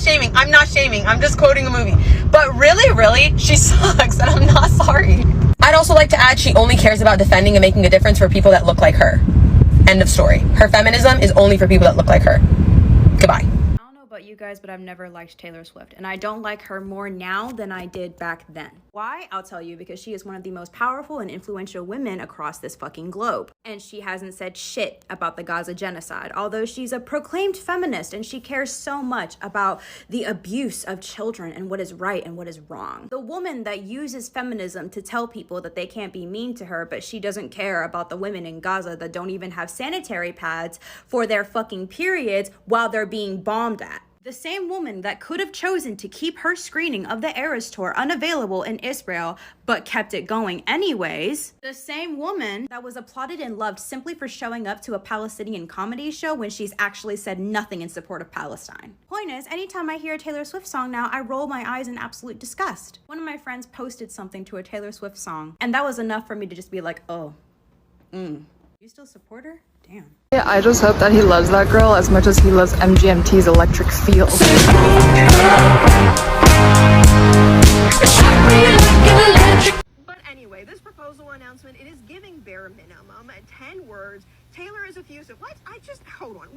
S11: shaming. I'm just quoting the movie. But really, she sucks. And I'm not sorry. I'd also like to add, she only cares about defending and making a difference for people that look like her. End of story. Her feminism is only for people that look like her. Goodbye.
S13: About you guys, but I've never liked Taylor Swift, and I don't like her more now than I did back then. Why? I'll tell you, because she is one of the most powerful and influential women across this fucking globe, and she hasn't said shit about the Gaza genocide, although she's a proclaimed feminist and she cares so much about the abuse of children and what is right and what is wrong. The woman that uses feminism to tell people that they can't be mean to her, but she doesn't care about the women in Gaza that don't even have sanitary pads for their fucking periods while they're being bombed at. The same woman that could have chosen to keep her screening of the Eras Tour unavailable in Israel, but kept it going anyways. The same woman that was applauded and loved simply for showing up to a Palestinian comedy show when she's actually said nothing in support of Palestine. Point is, anytime I hear a Taylor Swift song now, I roll my eyes in absolute disgust. One of my friends posted something to a Taylor Swift song, and that was enough for me to just be like, oh, You still support her? Damn.
S14: Yeah, I just hope that he loves that girl as much as he loves MGMT's Electric Feel.
S21: But anyway, this proposal announcement, it is giving bare minimum 10 words. Taylor is effusive. What? Hold on.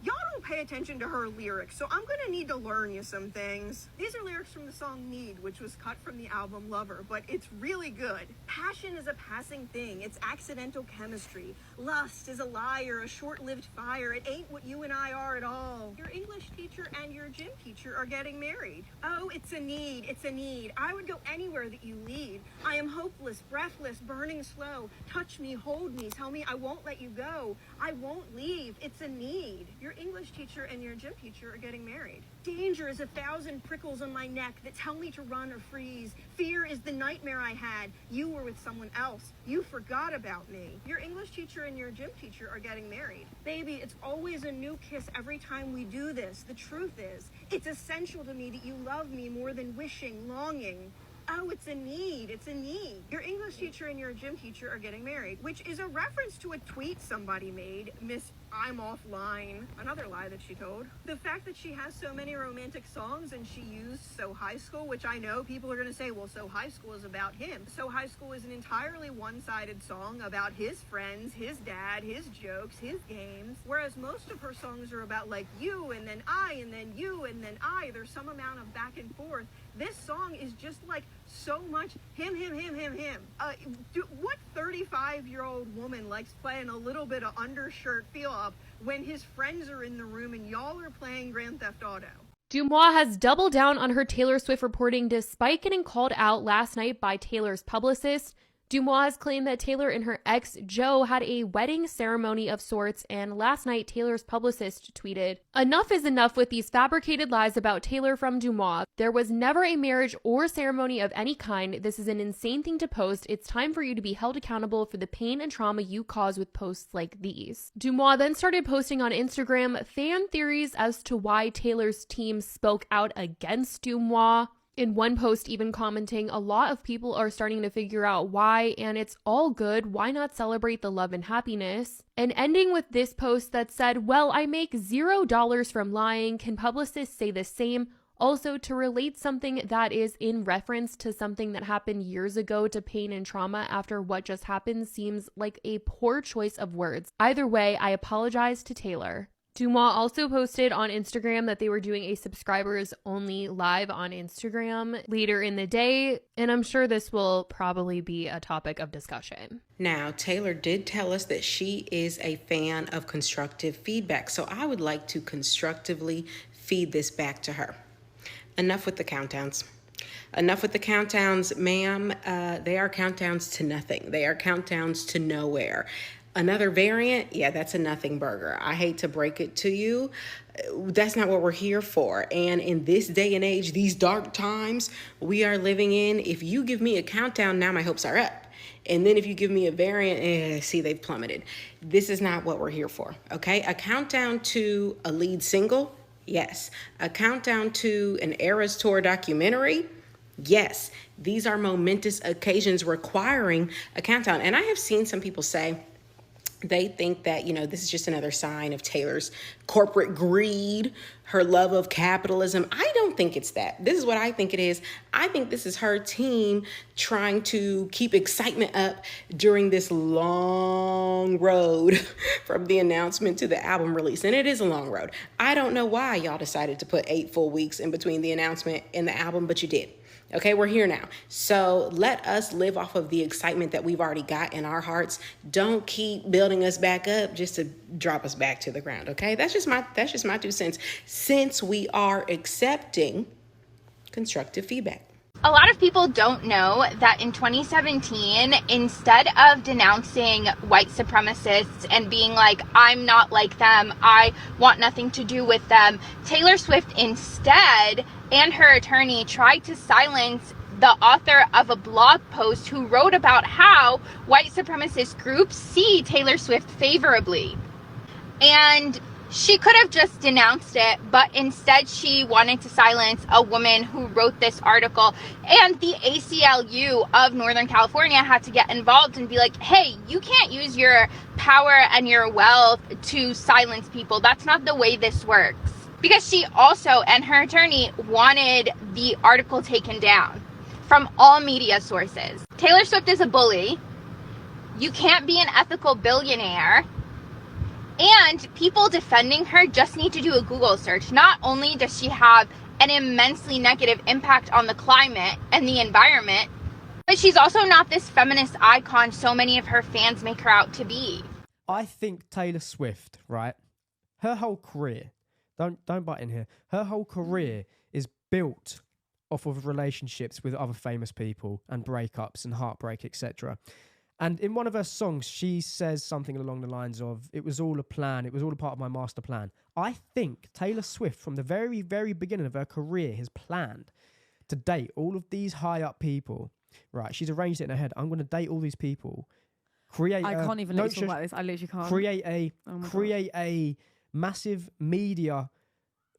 S21: Y'all don't pay attention to her lyrics, so I'm gonna need to learn you some things. These are lyrics from the song Need, which was cut from the album Lover, but it's really good. Passion is a passing thing. It's accidental chemistry. Lust is a liar, a short-lived fire. It ain't what you and I are at all. Your English teacher and your gym teacher are getting married. Oh, it's a need. It's a need. I would go anywhere that you lead. I am hopeless, breathless, burning slow. Touch me, hold me, tell me I won't let you go. I won't leave. It's a need. Your English teacher and your gym teacher are getting married. Danger is 1,000 prickles on my neck that tell me to run or freeze. Fear is the nightmare I had. You were with someone else. You forgot about me. Your English teacher and your gym teacher are getting married. Baby, it's always a new kiss every time we do this. The truth is, it's essential to me that you love me more than wishing, longing. Oh, it's a need. It's a need. Your English teacher and your gym teacher are getting married, which is a reference to a tweet somebody made, Miss I'm offline, another lie that she told. The fact that she has so many romantic songs and she used So High School, which I know people are going to say, well, So High School is about him. So High School is an entirely one-sided song about his friends, his dad, his jokes, his games, whereas most of her songs are about like you and then I and then you and then I. There's some amount of back and forth. This song is just like so much him. What 35-year-old woman likes playing a little bit of undershirt feel up when his friends are in the room and y'all are playing Grand Theft Auto?
S22: DeuxMoi has doubled down on her Taylor Swift reporting despite getting called out last night by Taylor's publicist. DeuxMoi has claimed that Taylor and her ex, Joe, had a wedding ceremony of sorts, and last night Taylor's publicist tweeted, "Enough is enough with these fabricated lies about Taylor from DeuxMoi. There was never a marriage or ceremony of any kind. This is an insane thing to post. It's time for you to be held accountable for the pain and trauma you cause with posts like these." DeuxMoi then started posting on Instagram fan theories as to why Taylor's team spoke out against DeuxMoi. In one post even commenting, a lot of people are starting to figure out why, and it's all good. Why not celebrate the love and happiness? And ending with this post that said, well, I make $0 from lying. Can publicists say the same? Also, to relate something that is in reference to something that happened years ago to pain and trauma after what just happened seems like a poor choice of words. Either way, I apologize to Taylor. Dumois also posted on Instagram that they were doing a subscribers only live on Instagram later in the day, and I'm sure this will probably be a topic of discussion.
S15: Now, Taylor did tell us that she is a fan of constructive feedback, so I would like to constructively feed this back to her. Enough with the countdowns. Enough with the countdowns, ma'am. They are countdowns to nothing. They are countdowns to nowhere. Another variant, yeah, that's a nothing burger. I hate to break it to you. That's not what we're here for. And in this day and age, these dark times we are living in, if you give me a countdown, now my hopes are up. And then if you give me a variant, see, they've plummeted. This is not what we're here for, okay? A countdown to a lead single, yes. A countdown to an Eras Tour documentary, yes. These are momentous occasions requiring a countdown. And I have seen some people say, they think that, you know, this is just another sign of Taylor's corporate greed, her love of capitalism. I don't think it's that. This is what I think it is. I think this is her team trying to keep excitement up during this long road from the announcement to the album release. And it is a long road. I don't know why y'all decided to put 8 full weeks in between the announcement and the album, but you did. Okay, we're here now. So let us live off of the excitement that we've already got in our hearts. Don't keep building us back up just to drop us back to the ground, okay? That's just my 2 cents. Since we are accepting constructive feedback.
S16: A lot of people don't know that in 2017, instead of denouncing white supremacists and being like, I'm not like them, I want nothing to do with them, Taylor Swift instead and her attorney tried to silence the author of a blog post who wrote about how white supremacist groups see Taylor Swift favorably. And she could have just denounced it, but instead she wanted to silence a woman who wrote this article. And the ACLU of Northern California had to get involved and be like, hey, you can't use your power and your wealth to silence people. That's not the way this works. Because she also and her attorney wanted the article taken down from all media sources. Taylor Swift is a bully. You can't be an ethical billionaire. And people defending her just need to do a Google search. Not only does she have an immensely negative impact on the climate and the environment, but she's also not this feminist icon so many of her fans make her out to be.
S17: I think Taylor Swift, right, her whole career, don't butt in here, her whole career is built off of relationships with other famous people and breakups and heartbreak, etc. And in one of her songs, she says something along the lines of, it was all a plan, it was all a part of my master plan. I think Taylor Swift, from the very, very beginning of her career, has planned to date all of these high-up people. Right, she's arranged it in her head. I'm going to date all these people. I
S19: can't even talk about this. I literally can't.
S17: Create a massive media,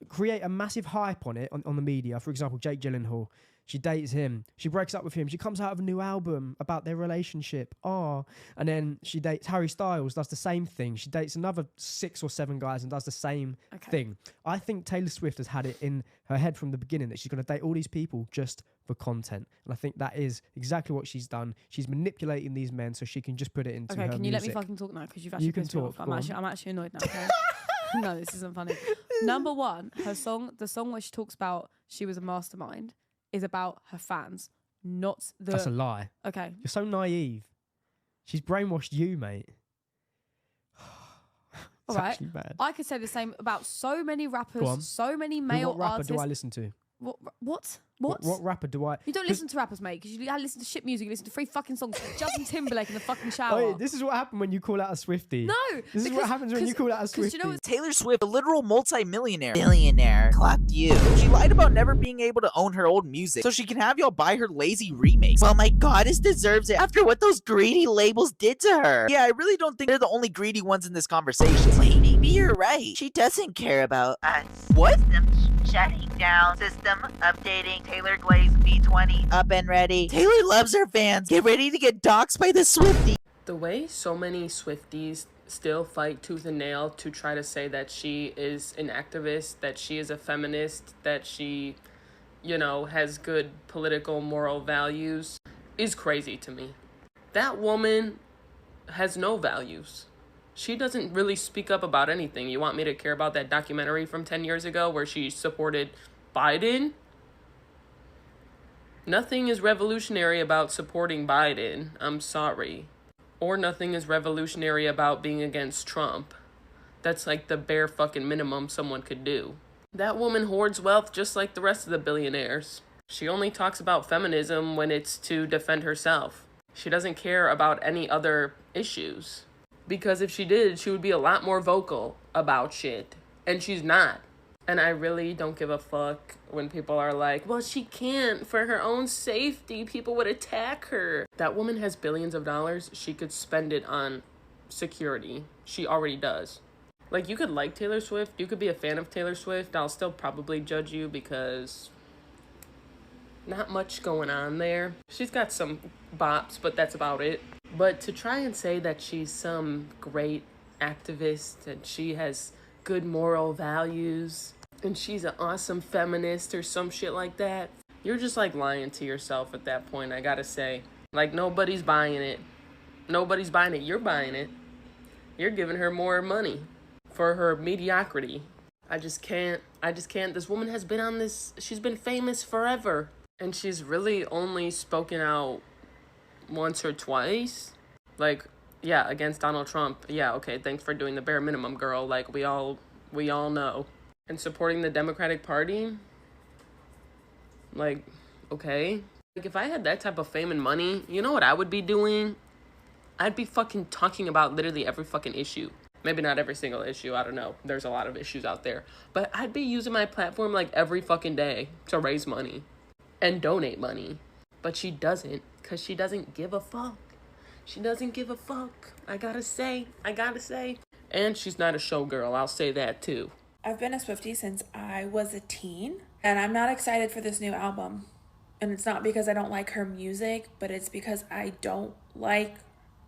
S17: create a massive hype on it, on the media. For example, Jake Gyllenhaal. She dates him. She breaks up with him. She comes out of a new album about their relationship. And then she dates Harry Styles, does the same thing. She dates another 6 or 7 guys and does the same thing. I think Taylor Swift has had it in her head from the beginning that she's going to date all these people just for content. And I think that is exactly what she's done. She's manipulating these men so she can just put it into her music.
S19: Okay, can you let me fucking talk now? Because you've actually pissed me off. I'm actually annoyed now, okay? No, this isn't funny. Number one, the song where she talks about she was a mastermind, is about her fans, not the...
S17: That's a lie.
S19: Okay.
S17: You're so naive. She's brainwashed you, mate.
S19: All right. I could say the same about so many rappers, so many male
S17: what rapper
S19: artists.
S17: do I listen to?
S19: What?
S17: What rapper do I...
S19: You don't listen to rappers, mate, because you listen to shit music. You listen to 3 fucking songs. Justin Timberlake in the fucking shower.
S17: Wait, this is what happened when you call out a Swiftie.
S19: No!
S17: This is what happens when you call out a Swiftie.
S19: You know
S23: Taylor Swift, a literal multi-millionaire. Billionaire. Clocked you. She lied about never being able to own her old music so she can have y'all buy her lazy remakes. Well, my goddess deserves it after what those greedy labels did to her. Yeah, I really don't think they're the only greedy ones in this conversation. Wait, maybe you're right. She doesn't care about us. What? Shutting down. System updating. Taylor Glaze V20 up and ready. Taylor loves her fans. Get ready to get doxxed by the Swiftie.
S4: The way so many Swifties still fight tooth and nail to try to say that she is an activist, that she is a feminist, that she, you know, has good political, moral values is crazy to me. That woman has no values. She doesn't really speak up about anything. You want me to care about that documentary from 10 years ago where she supported Biden? Nothing is revolutionary about supporting Biden. I'm sorry. Or nothing is revolutionary about being against Trump. That's like the bare fucking minimum someone could do. That woman hoards wealth just like the rest of the billionaires. She only talks about feminism when it's to defend herself. She doesn't care about any other issues. Because if she did, she would be a lot more vocal about shit. And she's not. And I really don't give a fuck when people are like, well, she can't for her own safety. People would attack her. That woman has billions of dollars. She could spend it on security. She already does. Like, you could like Taylor Swift. You could be a fan of Taylor Swift. I'll still probably judge you because not much going on there. She's got some bops, but that's about it. But to try and say that she's some great activist and she has good moral values and she's an awesome feminist or some shit like that, you're just like lying to yourself at that point, I gotta say. Like, nobody's buying it. Nobody's buying it. You're buying it. You're giving her more money for her mediocrity. I just can't. This woman has been on this, she's been famous forever. And she's really only spoken out once or twice. Like, yeah, against Donald Trump. Yeah, okay, thanks for doing the bare minimum, girl. Like, we all know. And supporting the Democratic Party? Like, okay. Like, if I had that type of fame and money, you know what I would be doing? I'd be fucking talking about literally every fucking issue. Maybe not every single issue, I don't know. There's a lot of issues out there. But I'd be using my platform like every fucking day to raise money and donate money. But she doesn't, because she doesn't give a fuck. She doesn't give a fuck. I gotta say. And she's not a showgirl, I'll say that too.
S5: I've been a Swiftie since I was a teen, and I'm not excited for this new album. And it's not because I don't like her music, but it's because I don't like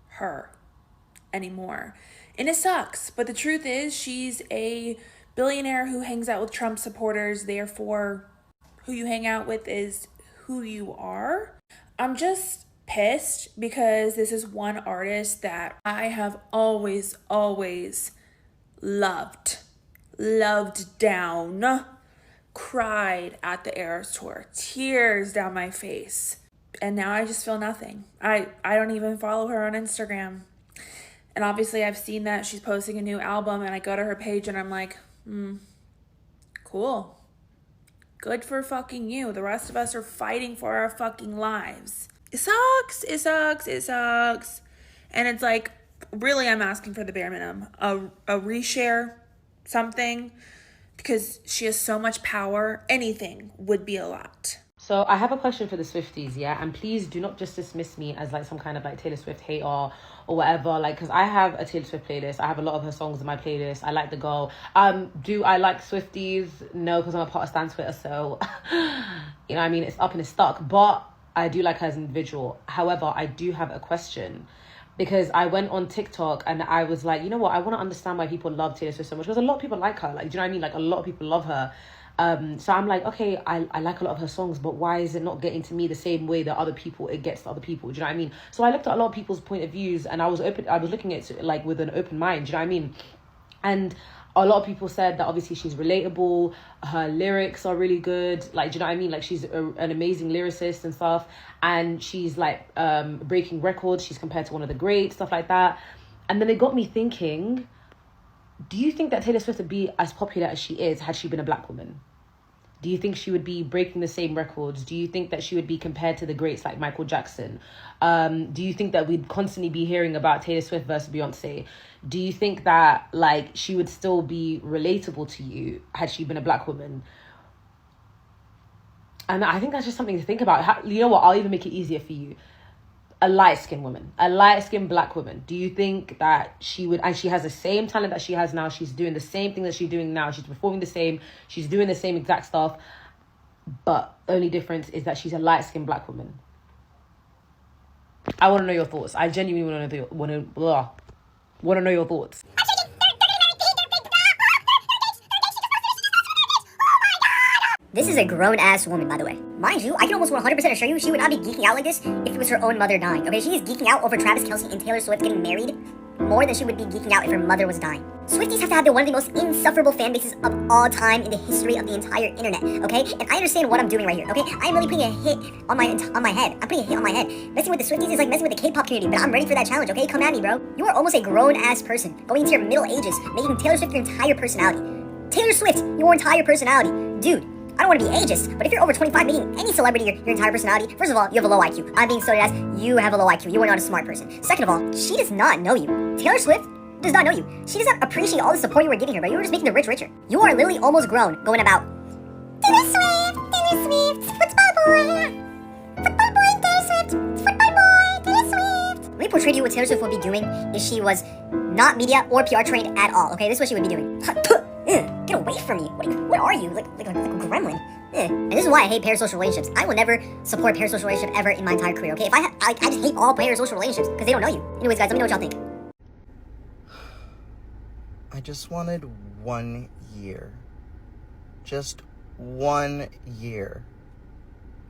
S5: her anymore. And it sucks, but the truth is she's a billionaire who hangs out with Trump supporters, therefore who you hang out with is who you are. I'm just pissed because this is one artist that I have always loved down, cried at the Eras Tour, tears down my face, and now I just feel nothing. I don't even follow her on Instagram, and obviously I've seen that she's posting a new album, and I go to her page and I'm like, cool. Good for fucking you. The rest of us are fighting for our fucking lives. It sucks. And it's like, really, I'm asking for the bare minimum. A reshare, something, because she has so much power. Anything would be a lot.
S20: So I have a question for the Swifties, yeah? And please do not just dismiss me as like some kind of like Taylor Swift hater or whatever. Like, because I have a Taylor Swift playlist. I have a lot of her songs in my playlist. I like the girl. Do I like Swifties? No, because I'm a part of Stan Twitter. So, you know what I mean? It's up and it's stuck. But I do like her as an individual. However, I do have a question. Because I went on TikTok and I was like, you know what? I want to understand why people love Taylor Swift so much. Because a lot of people like her. Like, do you know what I mean? Like, a lot of people love her. So I'm like, okay, I like a lot of her songs, but why is it not getting to me the same way that it gets to other people? Do you know what I mean? So I looked at a lot of people's point of views and I was looking at it like with an open mind. Do you know what I mean? And a lot of people said that obviously she's relatable, her lyrics are really good, like, do you know what I mean? Like, she's an amazing lyricist and stuff, and she's like breaking records, she's compared to one of the greats, stuff like that. And then it got me thinking, do you think that Taylor Swift would be as popular as she is had she been a black woman? Do you think she would be breaking the same records? Do you think that she would be compared to the greats like Michael Jackson? Do you think that we'd constantly be hearing about Taylor Swift versus Beyonce? Do you think that like she would still be relatable to you had she been a black woman? And I think that's just something to think about. You know what? I'll even make it easier for you. a light-skinned woman, a light-skinned black woman, do you think that she would, and she has the same talent that she has now, she's doing the same thing that she's doing now, she's performing the same, she's doing the same exact stuff, but only difference is that she's a light-skinned black woman. I want to know your thoughts. I genuinely want to know your thoughts.
S3: This is a grown-ass woman, by the way. Mind you, I can almost 100% assure you she would not be geeking out like this if it was her own mother dying, okay? She is geeking out over Travis Kelce and Taylor Swift getting married more than she would be geeking out if her mother was dying. Swifties have to have one of the most insufferable fan bases of all time in the history of the entire internet, okay? And I understand what I'm doing right here, okay? I am really putting a hit on my head. I'm putting a hit on my head. Messing with the Swifties is like messing with the K-pop community, but I'm ready for that challenge, okay? Come at me, bro. You are almost a grown-ass person, going into your middle ages, making Taylor Swift your entire personality. Taylor Swift, your entire personality. Dude, I don't want to be ageist, but if you're over 25 making any celebrity your entire personality, first of all, you have a low IQ. I'm being so dead as you have a low IQ. You are not a smart person. Second of all, she does not know you. Taylor Swift does not know you. She does not appreciate all the support you were giving her, but you were just making the rich richer. You are literally almost grown, going about Taylor Swift, football boy, Taylor Swift, football boy, Taylor Swift. Let me portray to you what Taylor Swift would be doing if she was not media or PR trained at all, okay? This is what she would be doing. Get away from me. What are you? Like a gremlin. And this is why I hate parasocial relationships. I will never support a parasocial relationship ever in my entire career, okay? If I just hate all parasocial relationships because they don't know you. Anyways, guys, let me know what y'all think.
S7: I just wanted 1 year. Just 1 year.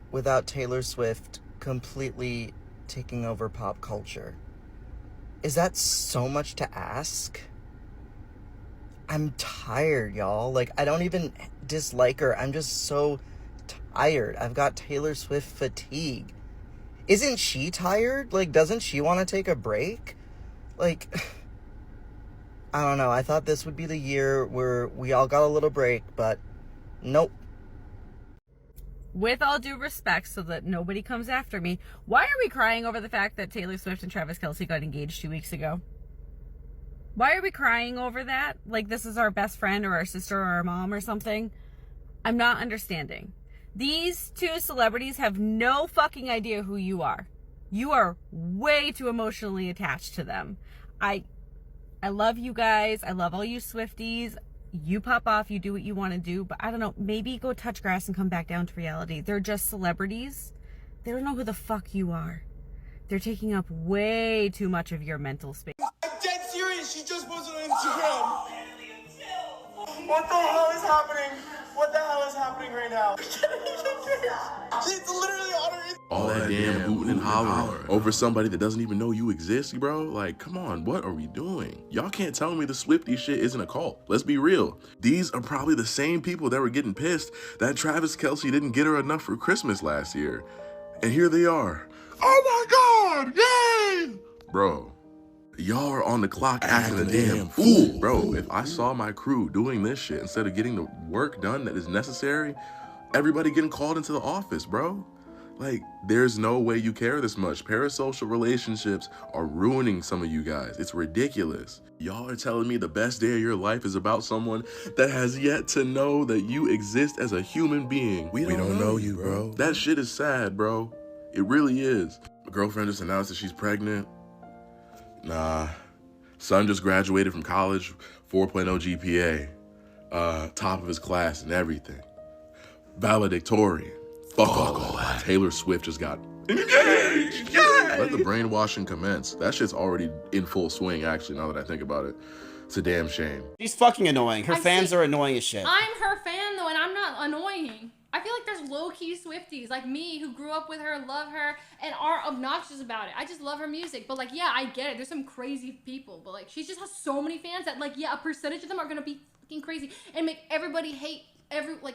S7: Without Taylor Swift completely taking over pop culture. Is that so much to ask? I'm tired, y'all. Like, I don't even dislike her. I'm just so tired. I've got Taylor Swift fatigue. Isn't she tired? Like, doesn't she want to take a break? Like, I don't know. I thought this would be the year where we all got a little break, but nope.
S18: With all due respect, so that nobody comes after me, why are we crying over the fact that Taylor Swift and Travis Kelce got engaged 2 weeks ago? Why are we crying over that? Like this is our best friend or our sister or our mom or something? I'm not understanding. These two celebrities have no fucking idea who you are. You are way too emotionally attached to them. I love you guys. I love all you Swifties. You pop off, you do what you want to do, but I don't know, maybe go touch grass and come back down to reality. They're just celebrities. They don't know who the fuck you are. They're taking up way too much of your mental space.
S24: I'm dead serious. She just posted on Instagram. What the hell is happening? What the hell is happening right now? It's literally on her.
S25: All that damn hooting and hollering over somebody that doesn't even know you exist, bro. Like, come on, what are we doing? Y'all can't tell me the Swiftie shit isn't a cult. Let's be real. These are probably the same people that were getting pissed that Travis Kelce didn't get her enough for Christmas last year. And here they are. Oh my God, yay! Bro, y'all are on the clock acting a damn fool. Bro, if I saw my crew doing this shit instead of getting the work done that is necessary, everybody getting called into the office, bro. Like, there's no way you care this much. Parasocial relationships are ruining some of you guys. It's ridiculous. Y'all are telling me the best day of your life is about someone that has yet to know that you exist as a human being. We don't know you, bro. That shit is sad, bro. It really is. My girlfriend just announced that she's pregnant. Nah. Son just graduated from college, 4.0 GPA. Top of his class and everything. Valedictorian. Fuck all that. Taylor Swift just got engaged. Yeah! Let the brainwashing commence. That shit's already in full swing, actually, now that I think about it. It's a damn shame.
S26: She's fucking annoying. Her fans are annoying as shit.
S27: I'm her fan, though, and I'm not annoying. I feel like there's low-key Swifties like me who grew up with her, love her, and are obnoxious about it. I just love her music. But, like, yeah, I get it. There's some crazy people. But, like, she just has so many fans that, like, yeah, a percentage of them are going to be fucking crazy and make everybody hate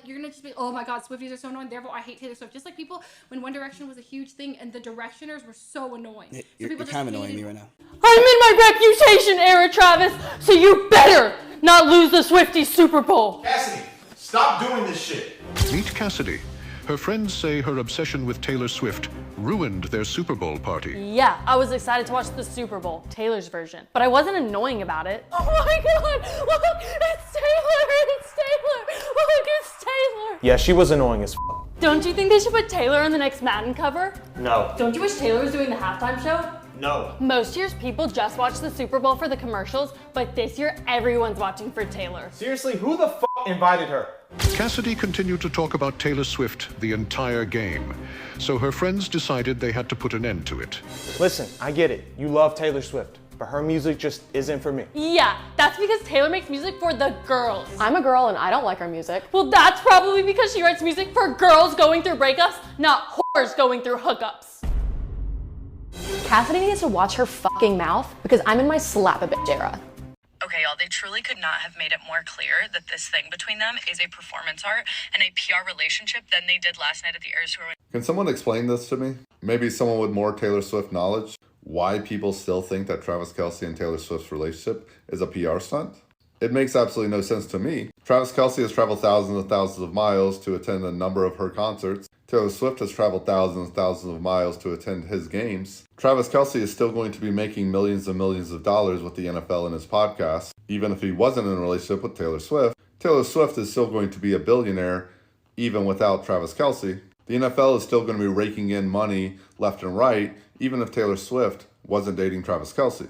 S27: you're gonna just be, oh my God, Swifties are so annoying, therefore I hate Taylor Swift. Just like people, when One Direction was a huge thing and the Directioners were so annoying.
S26: Yeah, you're kind of annoying me right now.
S27: I'm in my reputation era, Travis, so you better not lose the Swifties Super Bowl.
S28: Cassidy, stop doing this shit.
S29: Meet Cassidy. Her friends say her obsession with Taylor Swift ruined their Super Bowl party.
S27: Yeah, I was excited to watch the Super Bowl, Taylor's version, but I wasn't annoying about it. Oh my God, look, it's Taylor, it's Taylor, look, it's Taylor.
S30: Yeah, she was annoying as f.
S1: Don't you think they should put Taylor on the next Madden cover?
S2: No.
S1: Don't you wish Taylor was doing the halftime show?
S2: No.
S1: Most years people just watch the Super Bowl for the commercials, but this year everyone's watching for Taylor.
S2: Seriously, who the f invited her?
S29: Cassidy continued to talk about Taylor Swift the entire game, so her friends decided they had to put an end to it.
S2: Listen, I get it. You love Taylor Swift, but her music just isn't for me.
S1: Yeah, that's because Taylor makes music for the girls.
S6: I'm a girl and I don't like her music.
S1: Well, that's probably because she writes music for girls going through breakups, not whores going through hookups.
S6: Cassidy needs to watch her fucking mouth because I'm in my slap a bitch era.
S8: Okay, y'all, they truly could not have made it more clear that this thing between them is a performance art and a PR relationship than they did last night at the Eras Tour.
S9: Can someone explain this to me? Maybe someone with more Taylor Swift knowledge? Why people still think that Travis Kelce and Taylor Swift's relationship is a PR stunt? It makes absolutely no sense to me. Travis Kelce has traveled thousands and thousands of miles to attend a number of her concerts. Taylor Swift has traveled thousands and thousands of miles to attend his games. Travis Kelce is still going to be making millions and millions of dollars with the NFL and his podcast. Even if he wasn't in a relationship with Taylor Swift is still going to be a billionaire even without Travis Kelce. The NFL is still going to be raking in money left and right, even if Taylor Swift wasn't dating Travis Kelce.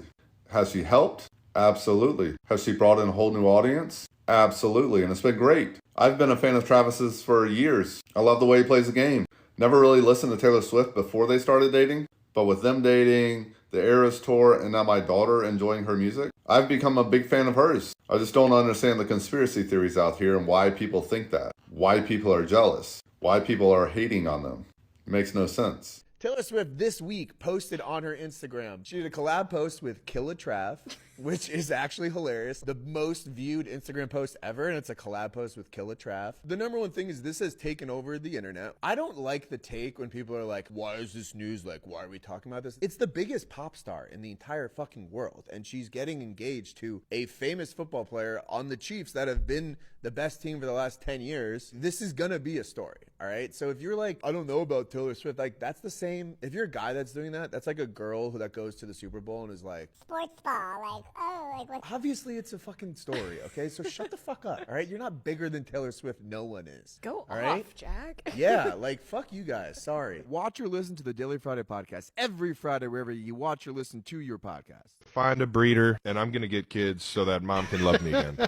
S9: Has she helped? Absolutely. Has she brought in a whole new audience? Absolutely, and it's been great. I've been a fan of Travis's for years. I love the way he plays the game. Never really listened to Taylor Swift before they started dating, but with them dating, the Eras Tour, and now my daughter enjoying her music, I've become a big fan of hers. I just don't understand the conspiracy theories out here and why people think that. Why people are jealous. Why people are hating on them. It makes no sense.
S10: Taylor Swift this week posted on her Instagram. She did a collab post with Killa Trav, which is actually hilarious. The most viewed Instagram post ever, and it's a collab post with Killa Trav. The number one thing is this has taken over the internet. I don't like the take when people are like, why is this news? Like, why are we talking about this? It's the biggest pop star in the entire fucking world, and she's getting engaged to a famous football player on the Chiefs that have been the best team for the last 10 years. This is gonna be a story, all right? So if you're like, I don't know about Taylor Swift, like that's the same. If you're a guy that's doing that, that's like a girl that goes to the Super Bowl and is like,
S11: sports ball, like, oh, like what?
S10: Obviously it's a fucking story, okay? So shut the fuck up, all right? You're not bigger than Taylor Swift. No one is.
S11: Go
S10: all
S11: off,
S10: right?
S11: Jack.
S10: Yeah, like fuck you guys. Sorry. Watch or listen to the Daily Friday podcast every Friday wherever you watch or listen to your podcast.
S12: Find a breeder, and I'm gonna get kids so that mom can love me again.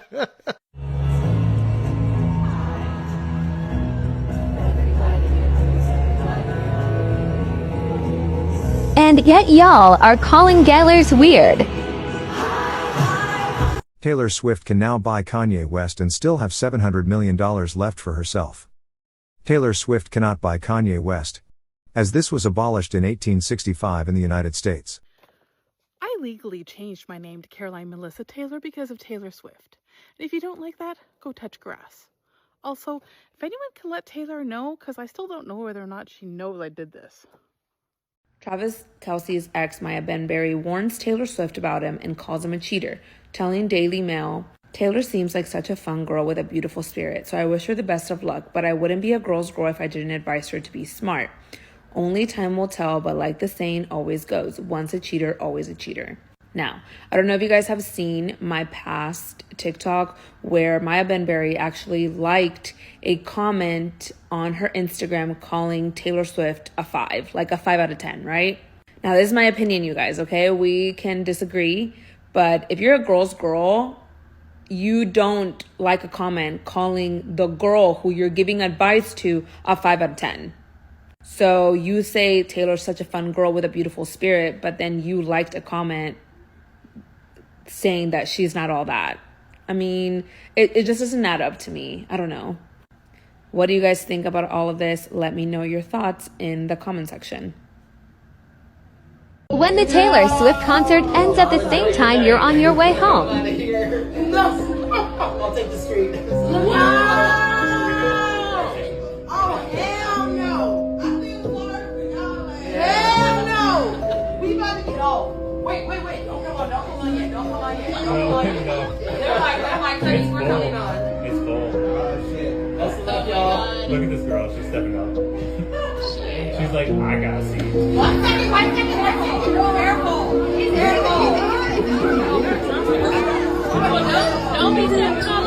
S13: And yet y'all are calling Gaylors weird.
S30: Taylor Swift can now buy Kanye West and still have $700 million left for herself. Taylor Swift cannot buy Kanye West, as this was abolished in 1865 in the United States.
S31: I legally changed my name to Caroline Melissa Taylor because of Taylor Swift. And if you don't like that, go touch grass. Also, if anyone can let Taylor know, because I still don't know whether or not she knows I did this.
S5: Travis Kelce's ex, Maya Benberry, warns Taylor Swift about him and calls him a cheater, telling Daily Mail, Taylor seems like such a fun girl with a beautiful spirit, so I wish her the best of luck, but I wouldn't be a girl's girl if I didn't advise her to be smart. Only time will tell, but like the saying always goes, once a cheater, always a cheater. Now, I don't know if you guys have seen my past TikTok where Maya Benberry actually liked a comment on her Instagram calling Taylor Swift a 5, like a 5 out of 10, right? Now, this is my opinion, you guys, okay? We can disagree, but if you're a girl's girl, you don't like a comment calling the girl who you're giving advice to a 5 out of 10. So you say Taylor's such a fun girl with a beautiful spirit, but then you liked a comment saying that she's not all that. I mean, it just doesn't add up to me. I don't know. What do you guys think about all of this? Let me know your thoughts in the comment section.
S13: When the Taylor Swift concert ends at the same time you're on your way home.
S24: I'll take the street. Wow! Oh, hell no! Hell no! We about to get off. Wait. Don't come on yet. They're like, Curtis, we're coming on.
S32: It's cold. Shit. That's stuff, y'all. Look at this girl. She's stepping up. She's like, I gotta see. One second. Careful. He's careful. Don't be stepping up.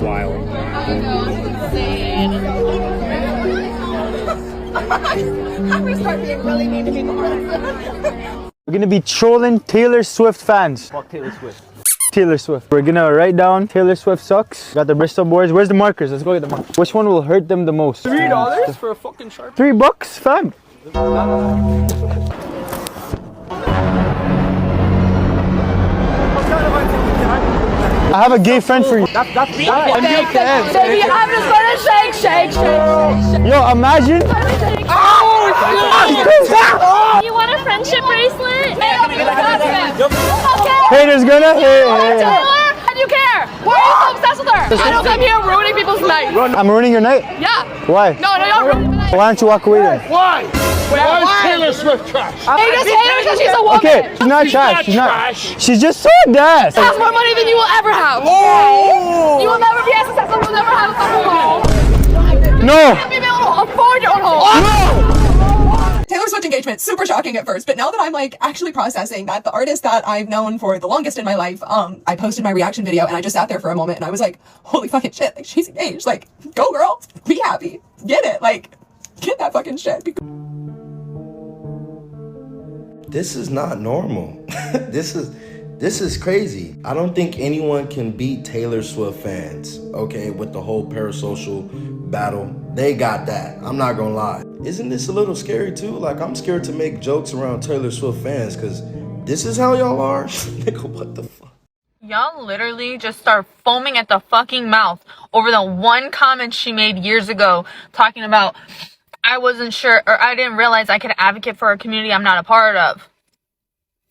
S32: wild.
S3: We start being really mean to people.
S4: We're gonna be trolling Taylor Swift fans.
S32: Fuck Taylor Swift.
S4: Taylor Swift. We're gonna write down Taylor Swift sucks. Got the Bristol boards. Where's the markers? Let's go get the markers. Which one will hurt them the most?
S32: $3 for a fucking Sharpie?
S4: $3, fam. I have a gay friend for you.
S3: Baby, I'm just gonna shake.
S4: Yo, imagine.
S1: You want a friendship bracelet?
S4: Haters gonna hate.
S3: How do you care? Why are you so obsessed with her? I don't come here ruining people's night.
S4: I'm ruining your night?
S3: Yeah.
S4: Why?
S3: No, you're ruining my night.
S4: Why don't you walk away then?
S32: Why? Why is Taylor Swift trash?
S3: They just hate her because she's a woman.
S4: Okay, she's not trash. She's not. She's just so nice.
S3: She has more money than you will ever have.
S32: Oh.
S3: You will never be as successful. You will never have a fucking home.
S4: No.
S3: You won't be able to afford your own home.
S4: No.
S7: Taylor Swift engagement, super shocking at first, but now that I'm like actually processing that the artist that I've known for the longest in my life, I posted my reaction video and I just sat there for a moment and I was like, holy fucking shit, like she's engaged, like go girl, be happy, get it, like get that fucking shit.
S14: This is not normal. This is crazy. I don't think anyone can beat Taylor Swift fans, okay, with the whole parasocial battle. They got that. I'm not gonna lie. Isn't this a little scary too? Like, I'm scared to make jokes around Taylor Swift fans because this is how y'all are? Nigga, what the fuck?
S8: Y'all literally just start foaming at the fucking mouth over the one comment she made years ago talking about I wasn't sure or I didn't realize I could advocate for a community I'm not a part of.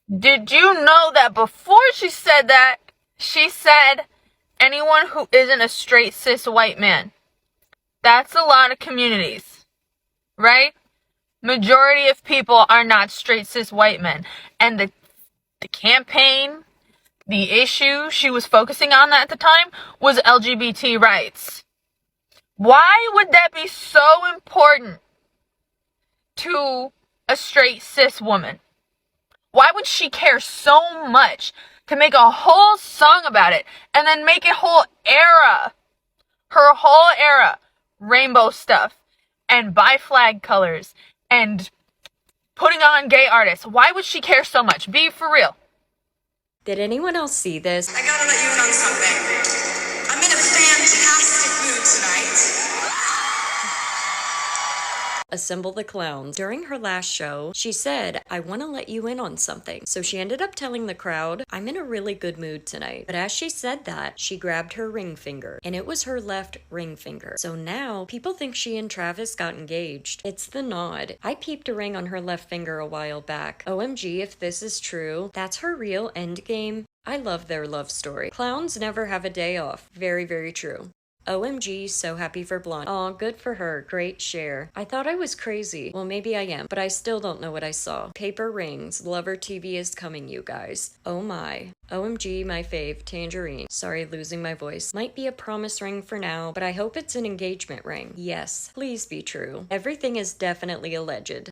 S8: Did you know that before she said that, she said anyone who isn't a straight cis white man? That's a lot of communities, right? Majority of people are not straight cis white men. And the campaign, the issue she was focusing on at the time was LGBT rights. Why would that be so important to a straight cis woman? Why would she care so much to make a whole song about it and then make a whole era, her whole era, rainbow stuff and bi flag colors and putting on gay artists? Why would she care so much? Be for real.
S15: Did anyone else see this?
S16: I gotta let you in on something. I'm in a fantastic mood tonight.
S15: Assemble the clowns. During her last show, she said, I want to let you in on something. So she ended up telling the crowd, I'm in a really good mood tonight. But as she said that, she grabbed her ring finger, and it was her left ring finger. So now, people think she and Travis got engaged. It's the nod. I peeped a ring on her left finger a while back. OMG, if this is true, that's her real endgame. I love their love story. Clowns never have a day off. Very, very true. OMG, so happy for Blonde. Aw, good for her. Great share. I thought I was crazy. Well, maybe I am, but I still don't know what I saw. Paper rings. Lover TV is coming, you guys. Oh my. OMG, my fave. Tangerine. Sorry, losing my voice. Might be a promise ring for now, but I hope it's an engagement ring. Yes, please be true. Everything is definitely alleged.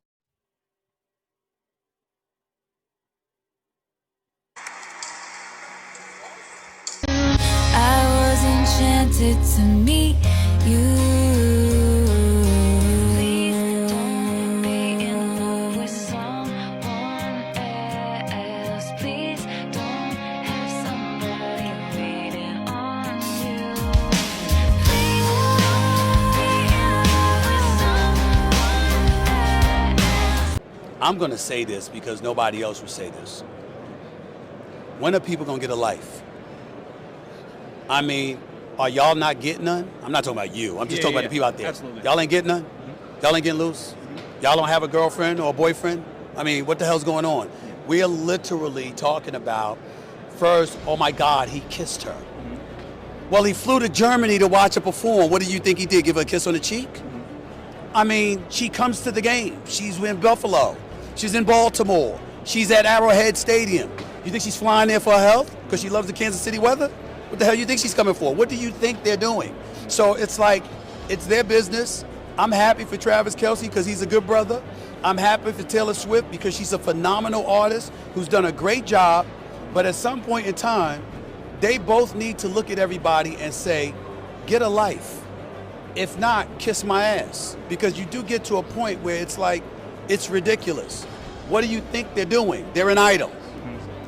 S17: I was enchanted to meet you. Please don't be in love with someone else. Please don't have somebody waiting on you. Please don't be in love with someone else.
S26: I'm gonna say this because nobody else would say this. When are people gonna get a life? I mean, are y'all not getting none? I'm not talking about you. I'm just talking about the people out there.
S32: Absolutely.
S26: Y'all ain't getting none? Y'all ain't getting loose? Y'all don't have a girlfriend or a boyfriend? I mean, what the hell's going on? We are literally talking about, first, oh my God, he kissed her. Well, he flew to Germany to watch her perform. What do you think he did? Give her a kiss on the cheek? I mean, she comes to the game. She's in Buffalo. She's in Baltimore. She's at Arrowhead Stadium. You think she's flying there for her health? Because she loves the Kansas City weather? What the hell you think she's coming for? What do you think they're doing? So it's like, it's their business. I'm happy for Travis Kelce because he's a good brother. I'm happy for Taylor Swift because she's a phenomenal artist who's done a great job. But at some point in time, they both need to look at everybody and say, get a life. If not, kiss my ass. Because you do get to a point where it's like, it's ridiculous. What do you think they're doing? They're an idol.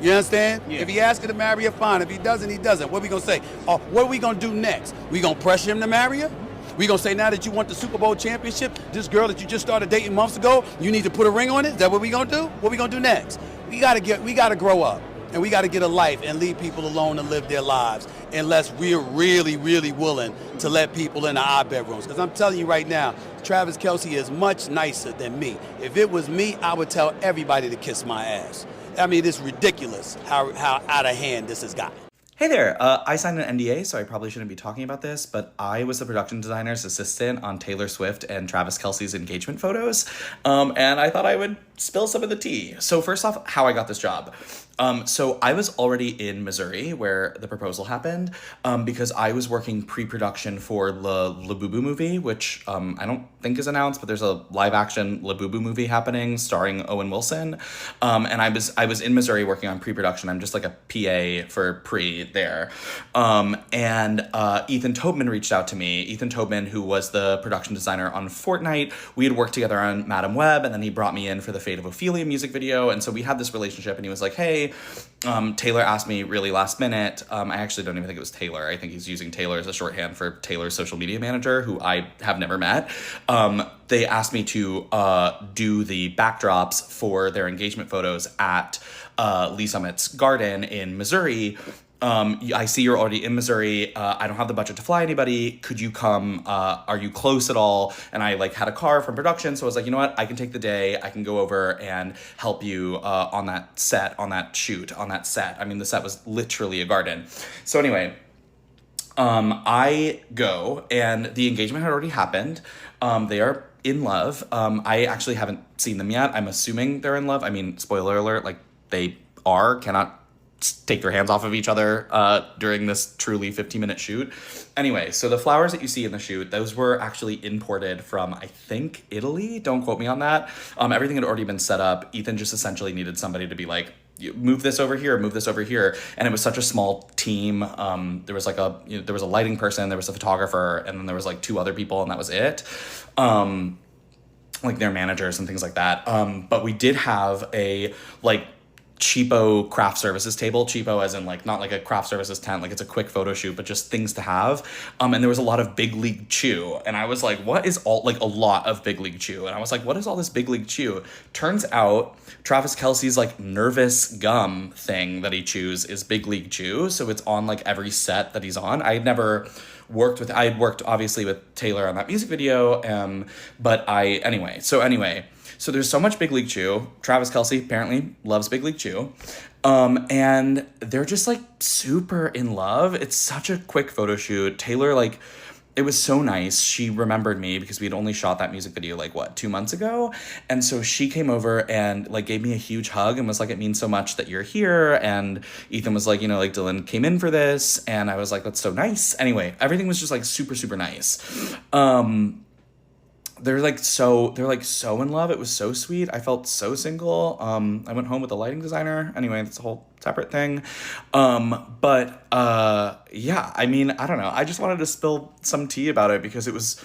S26: You understand? Yeah. If he asks her to marry her, fine. If he doesn't, he doesn't. What are we going to say? Oh, what are we going to do next? We going to pressure him to marry her? We going to say now that you want the Super Bowl championship, this girl that you just started dating months ago, you need to put a ring on it? Is that what we going to do? What we going to do next? We got to grow up. And we got to get a life and leave people alone to live their lives unless we're really, really willing to let people into our bedrooms. Because I'm telling you right now, Travis Kelce is much nicer than me. If it was me, I would tell everybody to kiss my ass. I mean, it's ridiculous how out of hand this has gotten.
S2: Hey there, I signed an NDA, so I probably shouldn't be talking about this, but I was the production designer's assistant on Taylor Swift and Travis Kelce's engagement photos, and I thought I would spill some of the tea. So first off, how I got this job. So I was already in Missouri where the proposal happened because I was working pre-production for the Labubu movie, which I don't think is announced, but there's a live-action Labubu movie happening starring Owen Wilson. And I was in Missouri working on pre-production. I'm just like a PA for pre there. And Ethan Tobman reached out to me. Ethan Tobman, who was the production designer on Fortnite. We had worked together on Madam Web, and then he brought me in for the Fate of Ophelia music video. And so we had this relationship, and he was like, hey, Taylor asked me really last minute. I actually don't even think it was Taylor. I think he's using Taylor as a shorthand for Taylor's social media manager, who I have never met. They asked me to do the backdrops for their engagement photos at Lee Summit's garden in Missouri. I see you're already in Missouri. I don't have the budget to fly anybody. Could you come? Are you close at all? And I had a car from production. So I was like, you know what? I can take the day. I can go over and help you on that set, on that shoot, on that set. I mean, the set was literally a garden. So anyway, I go and the engagement had already happened. They are in love. I actually haven't seen them yet. I'm assuming they're in love. I mean, spoiler alert, they cannot take their hands off of each other during this truly 15-minute shoot. Anyway, so the flowers that you see in the shoot, those were actually imported from, I think, Italy. Don't quote me on that. Everything had already been set up. Ethan just essentially needed somebody to be like, move this over here, move this over here. And it was such a small team. There was there was a lighting person, there was a photographer, and then there was 2 other people, and that was it. Their managers and things like that. But we did have a cheapo craft services table. Cheapo as in not like a craft services tent, it's a quick photo shoot, but just things to have. And there was a lot of Big League Chew. And I was like, what is all, a lot of Big League Chew? And I was like, what is all this Big League Chew? Turns out Travis Kelce's nervous gum thing that he chews is Big League Chew. So it's on every set that he's on. I had worked obviously with Taylor on that music video. So there's so much Big League Chew. Travis Kelce apparently loves Big League Chew. And they're just super in love. It's such a quick photo shoot. Taylor, it was so nice. She remembered me because we had only shot that music video 2 months ago. And so she came over and gave me a huge hug and was like, it means so much that you're here. And Ethan was like, Dylan came in for this. And I was like, that's so nice. Anyway, everything was just super, super nice. They're so in love. It was so sweet. I felt so single. I went home with a lighting designer. Anyway, that's a whole separate thing. Yeah, I mean, I don't know. I just wanted to spill some tea about it because it was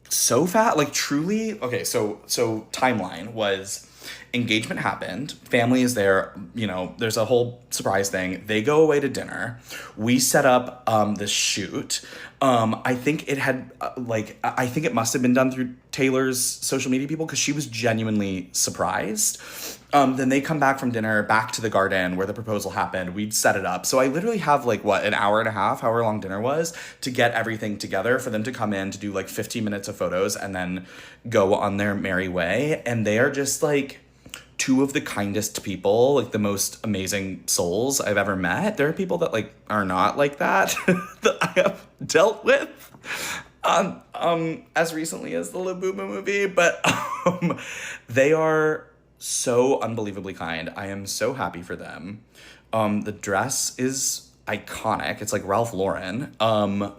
S2: so fast. Truly. Okay, so timeline was engagement happened. Family is there. There's a whole surprise thing. They go away to dinner. We set up this shoot. I think it had I think it must have been done through Taylor's social media people because she was genuinely surprised. Then they come back from dinner back to the garden where the proposal happened. We'd set it up. So I literally have an hour and a half, however long dinner was, to get everything together for them to come in to do 15 minutes of photos and then go on their merry way. And they are just 2 of the kindest people, the most amazing souls I've ever met. There are people that are not like that that I have dealt with as recently as the Labubu movie, but they are so unbelievably kind. I am so happy for them. The dress is iconic. It's Ralph Lauren.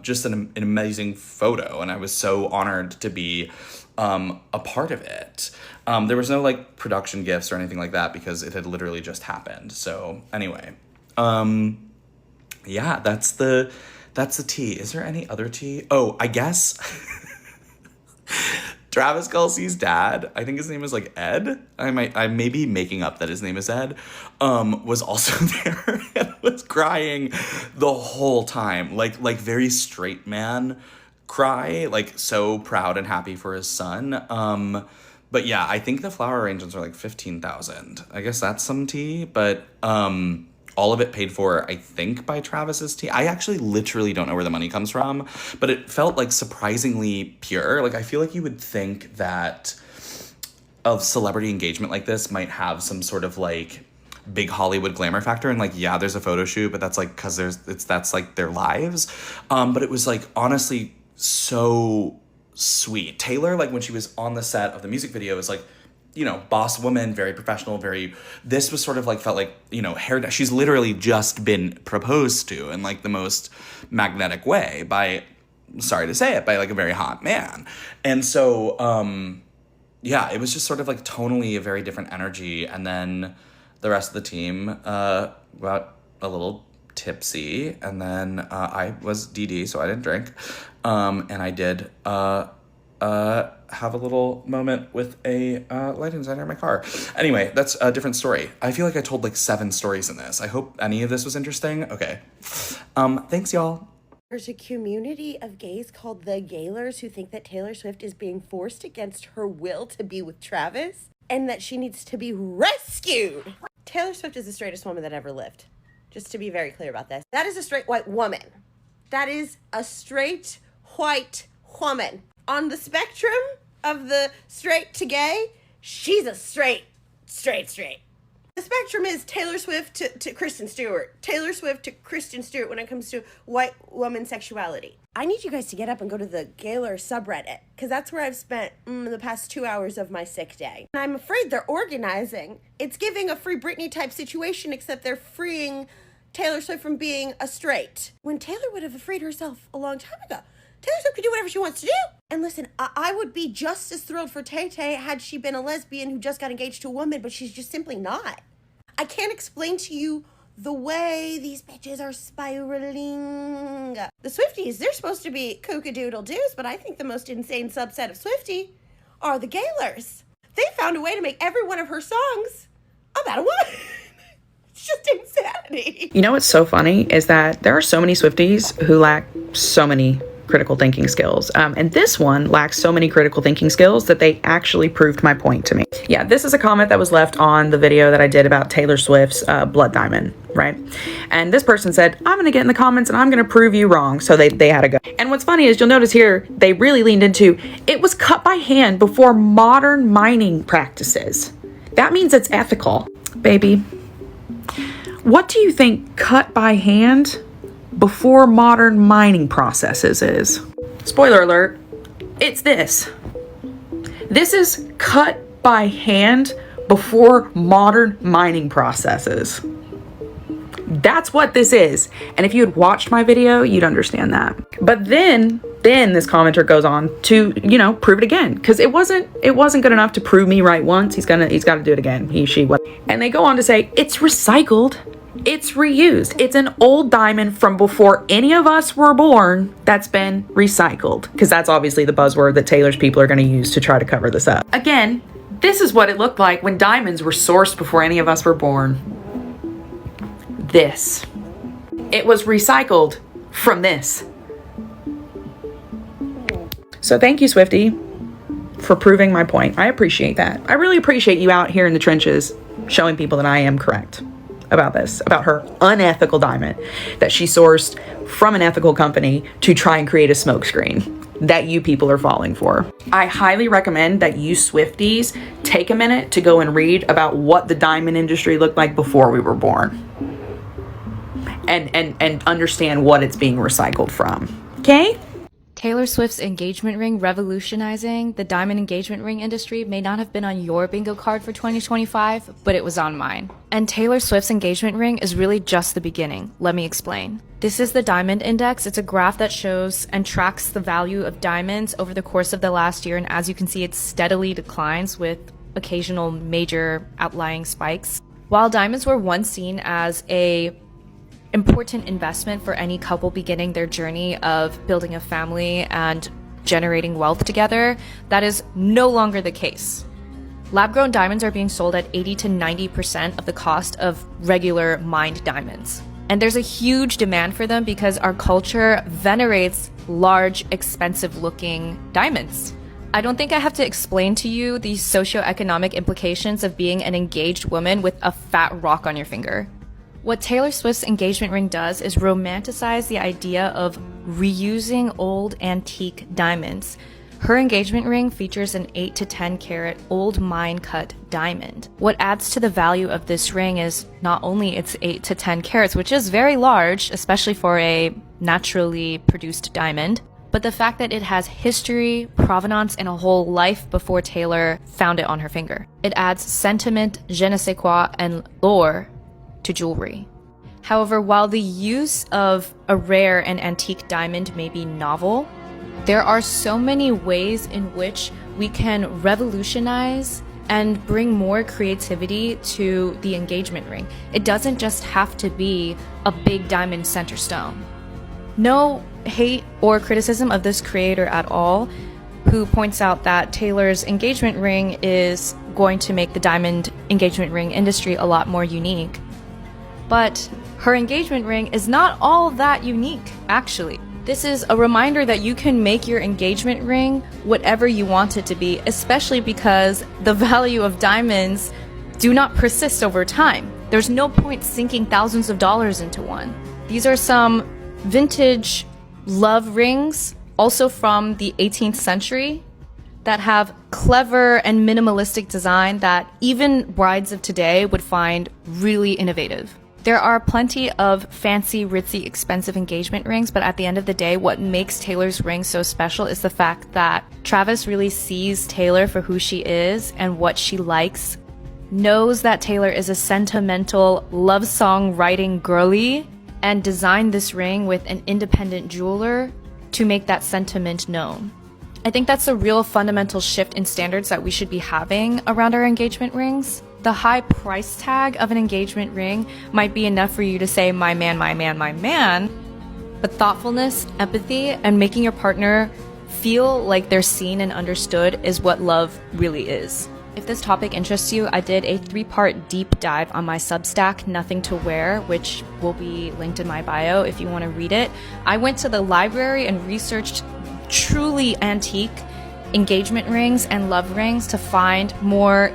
S2: Just an amazing photo, and I was so honored to be a part of it. There was no production gifts or anything like that because it had literally just happened. So anyway, yeah, that's the That's the T. Is there any other T? Oh, I guess Travis Kelce's dad, I think his name is like Ed. I may be making up that his name is Ed, was also there and was crying the whole time. Like very straight man cry, like so proud and happy for his son. But yeah, I think the flower arrangements are like $15,000. I guess that's some tea, but all of it paid for, I think, by Travis's tea. I actually literally don't know where the money comes from, but it felt like surprisingly pure. Like I feel like you would think that a celebrity engagement like this might have some sort of like big Hollywood glamour factor, and like, yeah, there's a photo shoot, but that's like because that's like their lives. But it was like honestly so sweet. Taylor, like when she was on the set of the music video, was like, you know, boss woman, very professional, this was sort of like, felt like, you know, she's literally just been proposed to in like the most magnetic way by, sorry to say it, by like a very hot man. And so, yeah, it was just sort of like tonally a very different energy. And then the rest of the team got a little tipsy, and then I was DD, so I didn't drink. And I did have a little moment with a lighting designer in my car. Anyway, that's a different story. I feel like I told like 7 stories in this. I hope any of this was interesting. Okay. Thanks, y'all.
S6: There's a community of gays called the Gaylors who think that Taylor Swift is being forced against her will to be with Travis and that she needs to be rescued. Taylor Swift is the straightest woman that ever lived. Just to be very clear about this. That is a straight white woman. That is a straight white woman. On the spectrum of the straight to gay, she's a straight. The spectrum is Taylor Swift to Kristen Stewart. Taylor Swift to Kristen Stewart when it comes to white woman sexuality. I need you guys to get up and go to the Gaylor subreddit, because that's where I've spent the past 2 hours of my sick day. And I'm afraid they're organizing. It's giving a Free Britney type situation, except they're freeing Taylor Swift from being a straight, when Taylor would have freed herself a long time ago. Taylor Swift can do whatever she wants to do. And listen, I would be just as thrilled for Tay-Tay had she been a lesbian who just got engaged to a woman, but she's just simply not. I can't explain to you the way these bitches are spiraling. The Swifties, they're supposed to be kookadoodle-doos, but I think the most insane subset of Swiftie are the Gaylors. They found a way to make every one of her songs about a woman. It's just insanity.
S9: You know what's so funny is that there are so many Swifties who lack so many critical thinking skills. And this one lacks so many critical thinking skills that they actually proved my point to me. Yeah, this is a comment that was left on the video that I did about Taylor Swift's Blood Diamond, right? And this person said, I'm gonna get in the comments and I'm gonna prove you wrong. So they had to go. And what's funny is you'll notice here, they really leaned into, it was cut by hand before modern mining practices. That means it's ethical. Baby, what do you think cut by hand before modern mining processes is? Spoiler alert, it's this. This is cut by hand before modern mining processes. That's what this is. And if you had watched my video, you'd understand that. But then this commenter goes on to, you know, prove it again. Because it wasn't good enough to prove me right once. He's got to do it again. He, she, what. And they go on to say, it's recycled. It's reused. It's an old diamond from before any of us were born that's been recycled. Because that's obviously the buzzword that Taylor's people are going to use to try to cover this up. Again, this is what it looked like when diamonds were sourced before any of us were born. This. It was recycled from this. So thank you, Swiftie, for proving my point. I appreciate that. I really appreciate you out here in the trenches showing people that I am correct about this, about her unethical diamond that she sourced from an ethical company to try and create a smokescreen that you people are falling for. I highly recommend that you Swifties take a minute to go and read about what the diamond industry looked like before we were born and understand what it's being recycled from. Okay?
S18: Taylor Swift's engagement ring revolutionizing the diamond engagement ring industry may not have been on your bingo card for 2025, but it was on mine. And Taylor Swift's engagement ring is really just the beginning. Let me explain. This is the Diamond Index. It's a graph that shows and tracks the value of diamonds over the course of the last year, and as you can see, it steadily declines with occasional major outlying spikes. While diamonds were once seen as a important investment for any couple beginning their journey of building a family and generating wealth together, that is no longer the case. Lab-grown diamonds are being sold at 80 to 90% of the cost of regular mined diamonds. And there's a huge demand for them because our culture venerates large, expensive-looking diamonds. I don't think I have to explain to you the socioeconomic implications of being an engaged woman with a fat rock on your finger. What Taylor Swift's engagement ring does is romanticize the idea of reusing old antique diamonds. Her engagement ring features an 8 to 10 carat old mine cut diamond. What adds to the value of this ring is not only its 8 to 10 carats, which is very large, especially for a naturally produced diamond, but the fact that it has history, provenance, and a whole life before Taylor found it on her finger. It adds sentiment, je ne sais quoi, and lore to jewelry. However, while the use of a rare and antique diamond may be novel, there are so many ways in which we can revolutionize and bring more creativity to the engagement ring. It doesn't just have to be a big diamond center stone. No hate or criticism of this creator at all, who points out that Taylor's engagement ring is going to make the diamond engagement ring industry a lot more unique. But her engagement ring is not all that unique, actually. This is a reminder that you can make your engagement ring whatever you want it to be, especially because the value of diamonds do not persist over time. There's no point sinking thousands of dollars into one. These are some vintage love rings, also from the 18th century, that have clever and minimalistic design that even brides of today would find really innovative. There are plenty of fancy, ritzy, expensive engagement rings, but at the end of the day, what makes Taylor's ring so special is the fact that Travis really sees Taylor for who she is and what she likes, knows that Taylor is a sentimental love song writing girly, and designed this ring with an independent jeweler to make that sentiment known. I think that's a real fundamental shift in standards that we should be having around our engagement rings. The high price tag of an engagement ring might be enough for you to say, my man, my man, my man, but thoughtfulness, empathy, and making your partner feel like they're seen and understood is what love really is. If this topic interests you, I did a 3-part deep dive on my Substack, Nothing to Wear, which will be linked in my bio if you want to read it. I went to the library and researched truly antique engagement rings and love rings to find more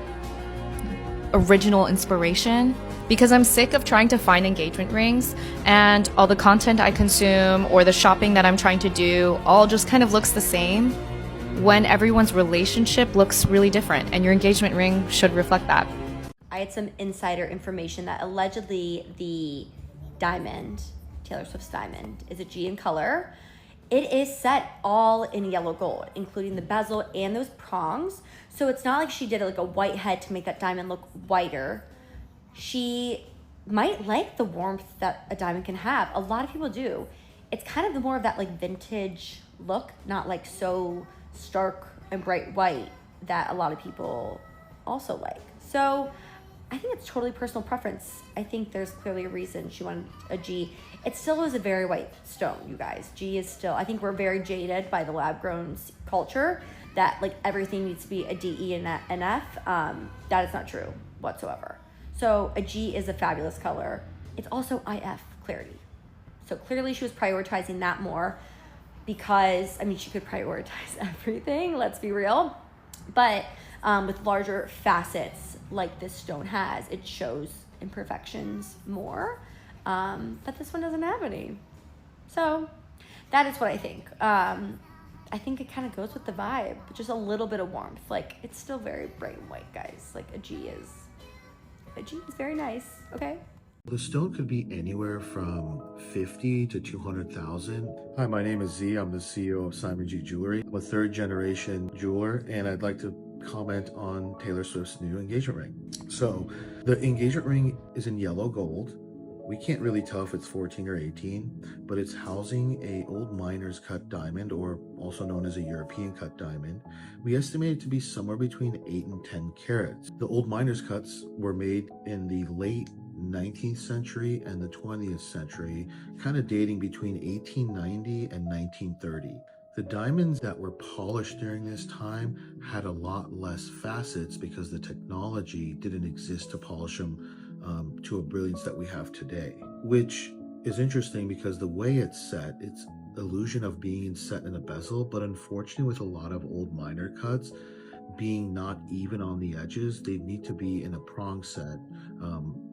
S18: original inspiration, because I'm sick of trying to find engagement rings and all the content I consume or the shopping that I'm trying to do all just kind of looks the same when everyone's relationship looks really different, and your engagement ring should reflect that.
S10: I had some insider information that allegedly the diamond, Taylor Swift's diamond, is a G in color. It is set all in yellow gold, including the bezel and those prongs. So it's not like she did like a white head to make that diamond look whiter. She might like the warmth that a diamond can have. A lot of people do. It's kind of the more of that like vintage look, not like so stark and bright white that a lot of people also like. So I think it's totally personal preference. I think there's clearly a reason she wanted a G. It still is a very white stone, you guys. G is still, I think we're very jaded by the lab-grown culture that like everything needs to be a D, E, and an F. That is not true whatsoever. So a G is a fabulous color. It's also IF, clarity. So clearly she was prioritizing that more because, I mean, she could prioritize everything, let's be real. But with larger facets like this stone has, it shows imperfections more. But this one doesn't have any. So that is what I think. I think it kind of goes with the vibe, but just a little bit of warmth. Like, it's still very bright and white, guys. Like a G is very nice, okay?
S11: The stone could be anywhere from 50 to 200,000. Hi, my name is Z. I'm the CEO of Simon G Jewelry. I'm a 3rd-generation jeweler, and I'd like to comment on Taylor Swift's new engagement ring. So, the engagement ring is in yellow gold. We can't really tell if it's 14 or 18, but it's housing a old miner's cut diamond, or also known as a European cut diamond. We estimate it to be somewhere between 8 and 10 carats. The old miner's cuts were made in the late 19th century and the 20th century, kind of dating between 1890 and 1930. The diamonds that were polished during this time had a lot less facets because the technology didn't exist to polish them to a brilliance that we have today, which is interesting because the way it's set, it's illusion of being set in a bezel, but unfortunately with a lot of old miner cuts being not even on the edges, they need to be in a prong set.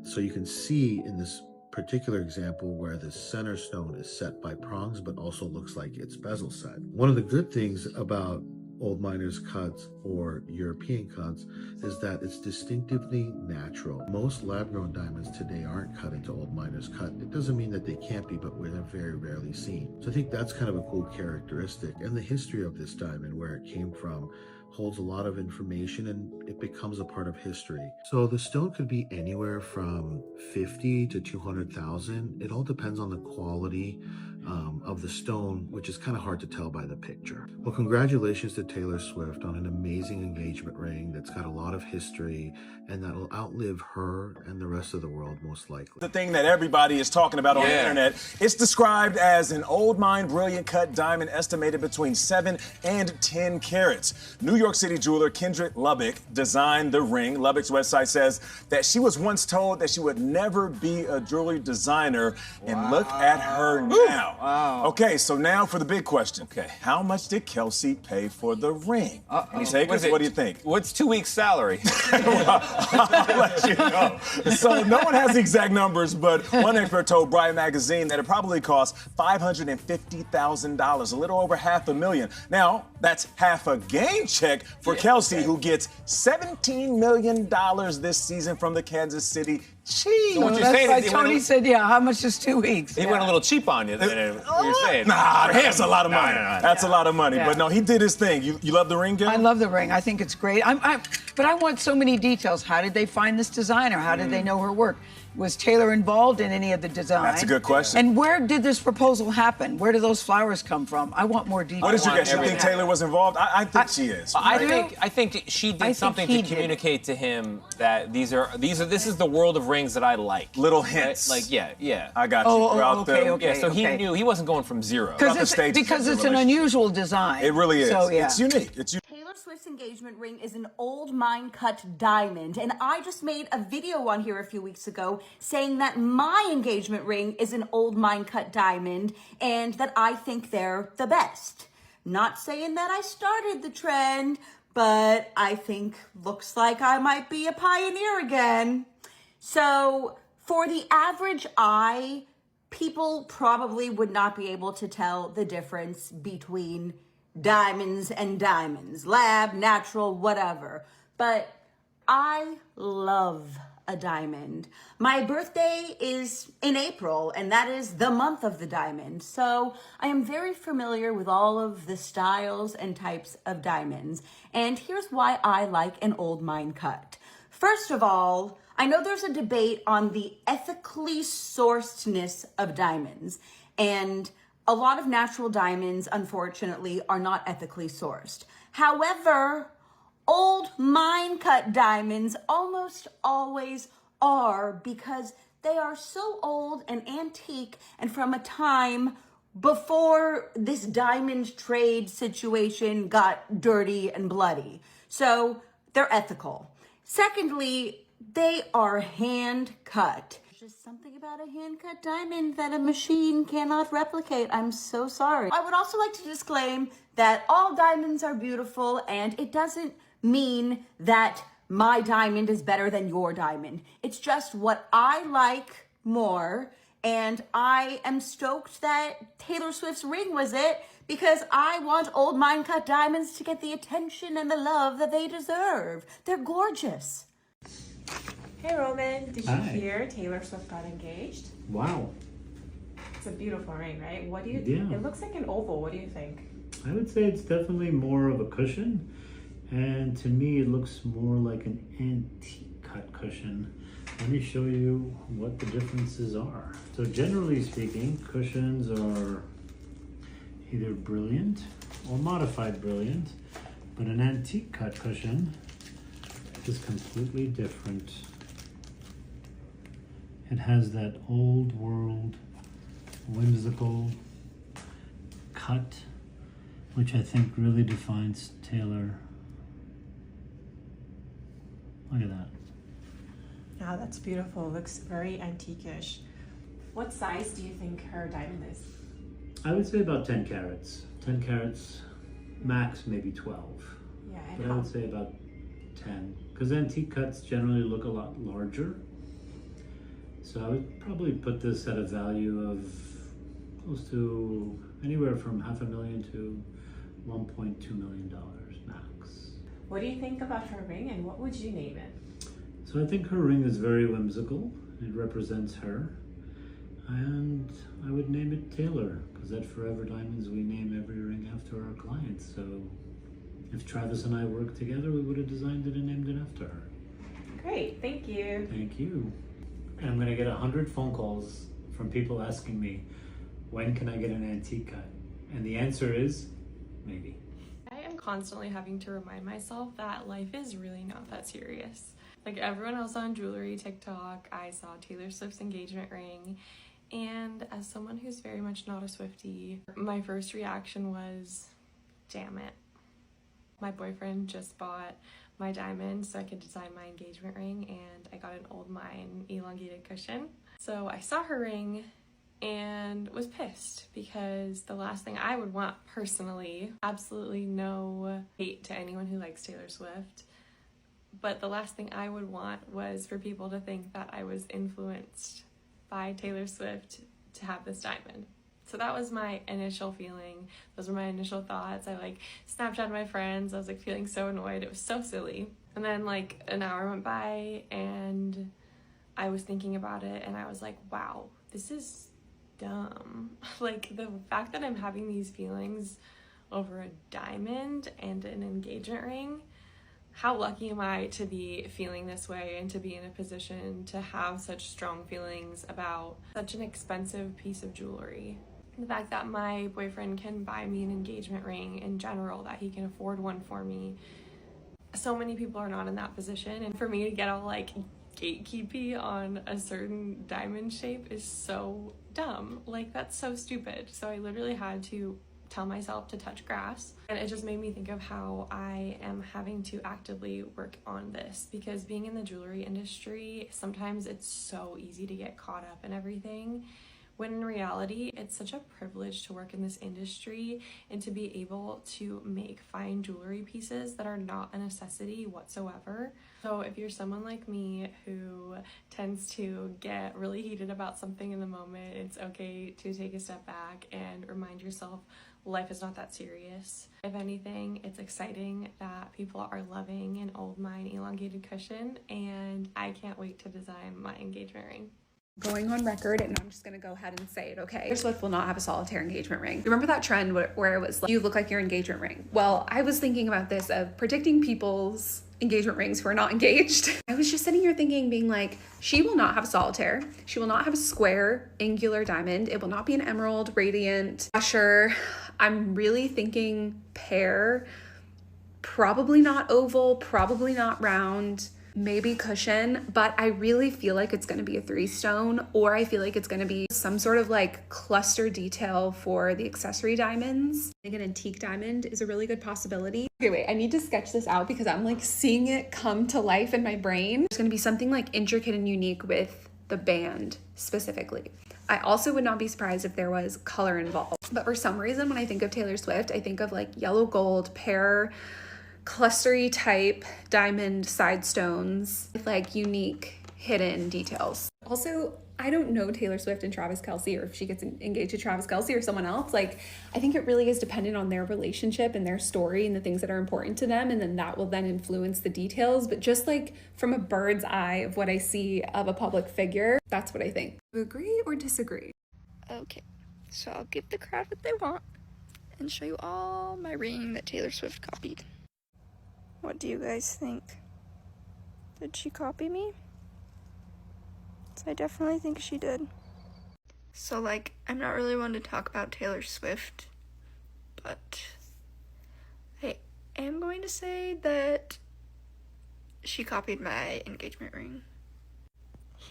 S11: So you can see in this particular example where the center stone is set by prongs but also looks like it's bezel set. One of the good things about old miners cuts or European cuts is that it's distinctively natural. Most lab-grown diamonds today aren't cut into old miners cut. It doesn't mean that they can't be, but they're very rarely seen. So I think that's kind of a cool characteristic, and the history of this diamond, where it came from, holds a lot of information and it becomes a part of history. So the stone could be anywhere from 50 to 200,000. It all depends on the quality of the stone, which is kind of hard to tell by the picture. Well, congratulations to Taylor Swift on an amazing engagement ring that's got a lot of history and that'll outlive her and the rest of the world most likely.
S24: The thing that everybody is talking about on the internet, it's described as an old mine brilliant cut diamond estimated between 7 and 10 carats. New York City jeweler Kendrick Lubbock designed the ring. Lubbock's website says that she was once told that she would never be a jewelry designer, and look at her now.
S12: Wow.
S24: Okay, so now for the big question. Okay, how much did Kelsey pay for the ring? Any takers? What do you think?
S12: What's 2 weeks' salary?
S24: I'll let you know. So no one has the exact numbers, but one expert told Brian Magazine that it probably cost $550,000, a little over $500,000. Now, that's half a game check for Kelsey, who gets $17 million this season from the Kansas City Chiefs.
S12: So what you're saying is
S19: Tony said, yeah, how much is 2 weeks?
S12: He went a little cheap on you. What you're saying.
S24: Nah, that's a lot of money. That's a lot of money.
S19: Yeah.
S24: But no, he did his thing. You love the ring, Gail?
S19: I love the ring. I think it's great. But I want so many details. How did they find this designer? How did they know her work? Was Taylor involved in any of the design?
S24: That's a good question.
S19: And where did this proposal happen? Where did those flowers come from? I want more details.
S24: What is your guess? You think Taylor was involved? I think she is.
S12: I think she did something to communicate to him that this is the world of rings that I like.
S24: Little hints.
S12: Like, yeah.
S24: I got you.
S19: Okay.
S12: So he knew he wasn't going from zero.
S19: Because it's an unusual design.
S24: It really is.
S19: So, yeah.
S24: It's unique.
S20: Taylor Swift's engagement ring is an old mine cut diamond, and I just made a video on here a few weeks ago saying that my engagement ring is an old mine cut diamond and that I think they're the best. Not saying that I started the trend, but I think looks like I might be a pioneer again. So for the average eye, people probably would not be able to tell the difference between diamonds and diamonds, lab, natural, whatever. But I love a diamond. My birthday is in April, and that is the month of the diamond. So I am very familiar with all of the styles and types of diamonds. And here's why I like an old mine cut. First of all, I know there's a debate on the ethically sourcedness of diamonds, and a lot of natural diamonds, unfortunately, are not ethically sourced. However, old mine cut diamonds almost always are, because they are so old and antique and from a time before this diamond trade situation got dirty and bloody. So they're ethical. Secondly, they are hand cut. Just something about a hand-cut diamond that a machine cannot replicate. I'm so sorry. I would also like to disclaim that all diamonds are beautiful, and it doesn't mean that my diamond is better than your diamond. It's just what I like more, and I am stoked that Taylor Swift's ring was it, because I want old mine-cut diamonds to get the attention and the love that they deserve. They're gorgeous.
S21: Hey Roman, did you
S22: Hi.
S21: hear Taylor Swift got engaged?
S22: Wow.
S21: It's a beautiful ring, right? What do you
S22: Yeah.
S21: It looks like an oval. What do you think?
S22: I would say it's definitely more of a cushion, and to me it looks more like an antique cut cushion. Let me show you what the differences are. So generally speaking, cushions are either brilliant or modified brilliant, but an antique cut cushion is completely different. It has that old world, whimsical cut, which I think really defines Taylor. Look at that.
S21: Oh, that's beautiful. Looks very antique-ish. What size do you think her diamond is?
S22: I would say about 10 carats. 10 carats, max maybe 12.
S21: Yeah,
S22: But I would say about 10. Because antique cuts generally look a lot larger. So I would probably put this at a value of close to anywhere from $500,000 to $1.2 million max.
S21: What do you think about her ring and what would you name it?
S22: So I think her ring is very whimsical. It represents her. And I would name it Taylor, because at Forever Diamonds we name every ring after our clients. So if Travis and I worked together, we would have designed it and named it after her.
S21: Great, thank you.
S22: Thank you. And I'm gonna get 100 phone calls from people asking me, when can I get an antique cut? And the answer is, maybe.
S1: I am constantly having to remind myself that life is really not that serious. Like everyone else on jewelry TikTok, I saw Taylor Swift's engagement ring. And as someone who's very much not a Swiftie, my first reaction was, damn it. My boyfriend just bought my diamond so I could design my engagement ring, and I got an old mine elongated cushion. So I saw her ring and was pissed because the last thing I would want personally, absolutely no hate to anyone who likes Taylor Swift, but the last thing I would want was for people to think that I was influenced by Taylor Swift to have this diamond. So that was my initial feeling. Those were my initial thoughts. I like Snapchatted my friends. I was like feeling so annoyed. It was so silly. And then like an hour went by and I was thinking about it and I was like, wow, this is dumb. Like the fact that I'm having these feelings over a diamond and an engagement ring, how lucky am I to be feeling this way and to be in a position to have such strong feelings about such an expensive piece of jewelry. The fact that my boyfriend can buy me an engagement ring in general, that he can afford one for me. So many people are not in that position, and for me to get all like gatekeepy on a certain diamond shape is so dumb. Like that's so stupid. So I literally had to tell myself to touch grass, and it just made me think of how I am having to actively work on this, because being in the jewelry industry, sometimes it's so easy to get caught up in everything, when in reality it's such a privilege to work in this industry and to be able to make fine jewelry pieces that are not a necessity whatsoever. So if you're someone like me who tends to get really heated about something in the moment, it's okay to take a step back and remind yourself life is not that serious. If anything, it's exciting that people are loving an old mine elongated cushion, and I can't wait to design my engagement ring.
S7: Going on record, and I'm just gonna go ahead and say it, okay? Taylor Swift will not have a solitaire engagement ring. Remember that trend where it was like, you look like your engagement ring? Well, I was thinking about this of predicting people's engagement rings who are not engaged. I was just sitting here thinking, being like, she will not have a solitaire. She will not have a square angular diamond. It will not be an emerald, radiant, usher. I'm really thinking pear, probably not oval, probably not round, maybe cushion, but I really feel like it's going to be a 3-stone, or I feel like it's going to be some sort of like cluster detail for the accessory diamonds. I think an antique diamond is a really good possibility. Okay, wait, I need to sketch this out because I'm like seeing it come to life in my brain. There's going to be something like intricate and unique with the band specifically. I also would not be surprised if there was color involved, but for some reason when I think of Taylor Swift, I think of like yellow gold, pear, clustery type diamond side stones with like unique hidden details. Also, I don't know Taylor Swift and Travis Kelce, or if she gets engaged to Travis Kelce or someone else. Like, I think it really is dependent on their relationship and their story and the things that are important to them, and then that will then influence the details. But just like from a bird's eye of what I see of a public figure, that's what I think. Agree or disagree?
S3: Okay, so I'll give the crowd what they want and show you all my ring that Taylor Swift copied. What do you guys think? Did she copy me? So I definitely think she did. So like, I'm not really one to talk about Taylor Swift, but I am going to say that she copied my engagement ring.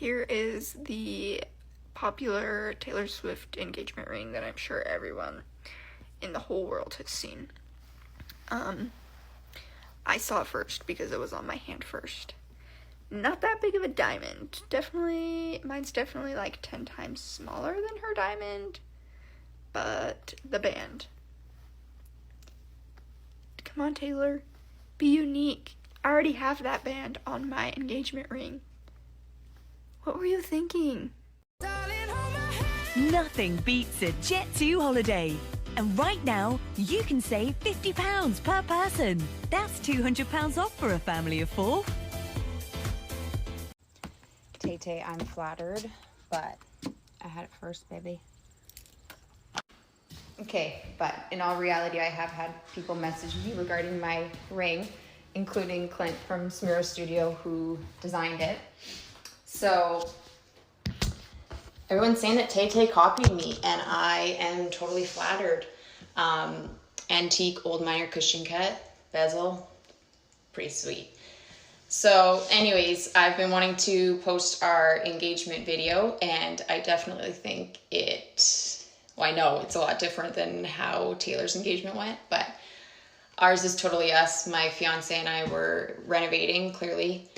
S3: Here is the popular Taylor Swift engagement ring that I'm sure everyone in the whole world has seen. I saw it first because it was on my hand first. Not that big of a diamond. Mine's definitely like 10 times smaller than her diamond. But the band. Come on, Taylor. Be unique. I already have that band on my engagement ring. What were you thinking?
S4: Nothing beats a Jet2 holiday. And right now, you can save £50 per person. That's £200 off for a family of 4.
S5: Tay-Tay, I'm flattered, but I had it first, baby. Okay, but in all reality, I have had people message me regarding my ring, including Clint from Smiro Studio, who designed it. So everyone's saying that Tay-Tay copied me, and I am totally flattered. Antique old miner cushion cut, bezel, pretty sweet. So anyways, I've been wanting to post our engagement video, and I definitely think I know it's a lot different than how Taylor's engagement went, but ours is totally us. My fiance and I were renovating, clearly,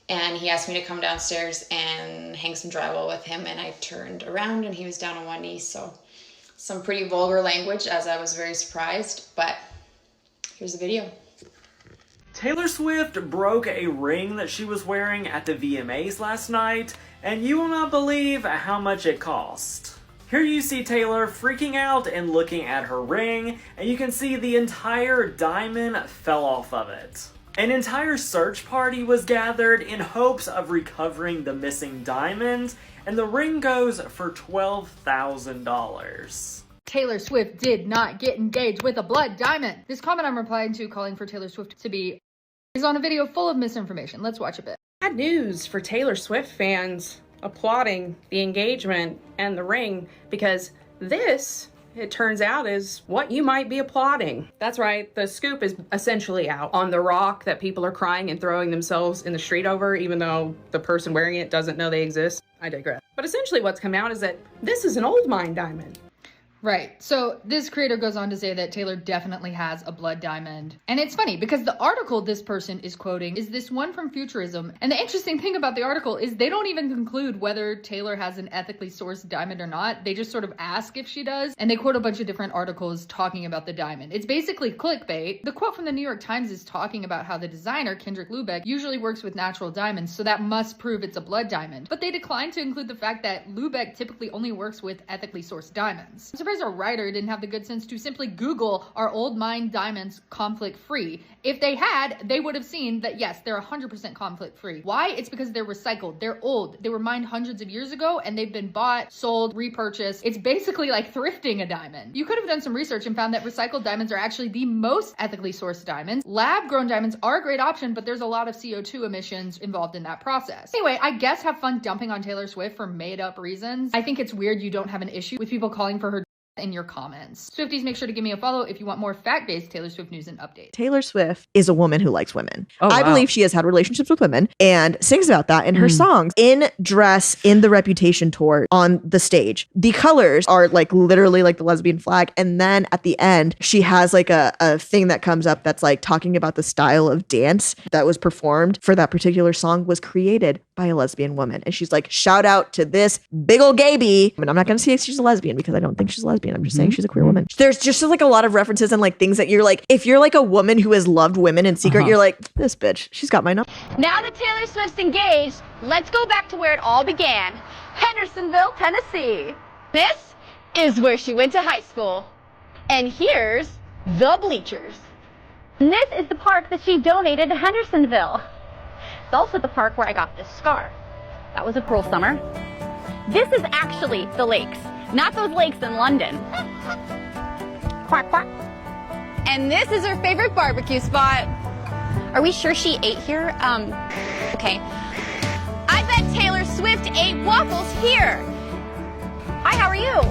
S5: and he asked me to come downstairs and hang some drywall with him, and I turned around and he was down on one knee, so some pretty vulgar language, as I was very surprised, but here's the video.
S8: Taylor Swift broke a ring that she was wearing at the VMAs last night, and you will not believe how much it cost. Here you see Taylor freaking out and looking at her ring, and you can see the entire diamond fell off of it. An entire search party was gathered in hopes of recovering the missing diamond, and the ring goes for $12,000.
S13: Taylor Swift did not get engaged with a blood diamond. This comment I'm replying to, calling for Taylor Swift to be, is on a video full of misinformation. Let's watch a bit.
S9: Bad news for Taylor Swift fans applauding the engagement and the ring, because this, it turns out, is what you might be applauding. That's right, the scoop is essentially out on the rock that people are crying and throwing themselves in the street over, even though the person wearing it doesn't know they exist. I digress. But essentially what's come out is that this is an old mine diamond.
S13: Right, so this creator goes on to say that Taylor definitely has a blood diamond. And it's funny because the article this person is quoting is this one from Futurism. And the interesting thing about the article is they don't even conclude whether Taylor has an ethically sourced diamond or not. They just sort of ask if she does. And they quote a bunch of different articles talking about the diamond. It's basically clickbait. The quote from the New York Times is talking about how the designer, Kendrick Lubeck, usually works with natural diamonds, so that must prove it's a blood diamond. But they decline to include the fact that Lubeck typically only works with ethically sourced diamonds. A writer didn't have the good sense to simply Google "are old mine diamonds conflict free?" If they had, they would have seen that yes, they're 100% conflict free. Why? It's because they're recycled. They're old. They were mined hundreds of years ago and they've been bought, sold, repurchased. It's basically like thrifting a diamond. You could have done some research and found that recycled diamonds are actually the most ethically sourced diamonds. Lab-grown diamonds are a great option, but there's a lot of CO2 emissions involved in that process. Anyway, I guess have fun dumping on Taylor Swift for made-up reasons. I think it's weird you don't have an issue with people calling for her in your comments. Swifties, make sure to give me a follow if you want more fact-based Taylor Swift news and updates.
S14: Taylor Swift is a woman who likes women.
S9: Oh,
S14: I
S9: wow.
S14: believe she has had relationships with women and sings about that in her songs. In Dress, in the Reputation tour, on the stage, the colors are like literally like the lesbian flag, and then at the end she has like a thing that comes up that's like talking about the style of dance that was performed for that particular song was created by a lesbian woman. And she's like, shout out to this big ol' gay bee. I mean, I'm not gonna say she's a lesbian because I don't think she's a lesbian. I'm just saying she's a queer woman. There's just like a lot of references and like things that you're like, if you're like a woman who has loved women in secret, you're like, this bitch, she's got my number.
S23: Now that Taylor Swift's engaged, let's go back to where it all began. Hendersonville, Tennessee. This is where she went to high school. And here's the bleachers. And this is the park that she donated to Hendersonville. It's also the park where I got this scar. That was a cruel summer. This is actually the lakes, not those lakes in London. Quack, quack. And this is her favorite barbecue spot. Are we sure she ate here? Okay. I bet Taylor Swift ate waffles here. Hi, how are you?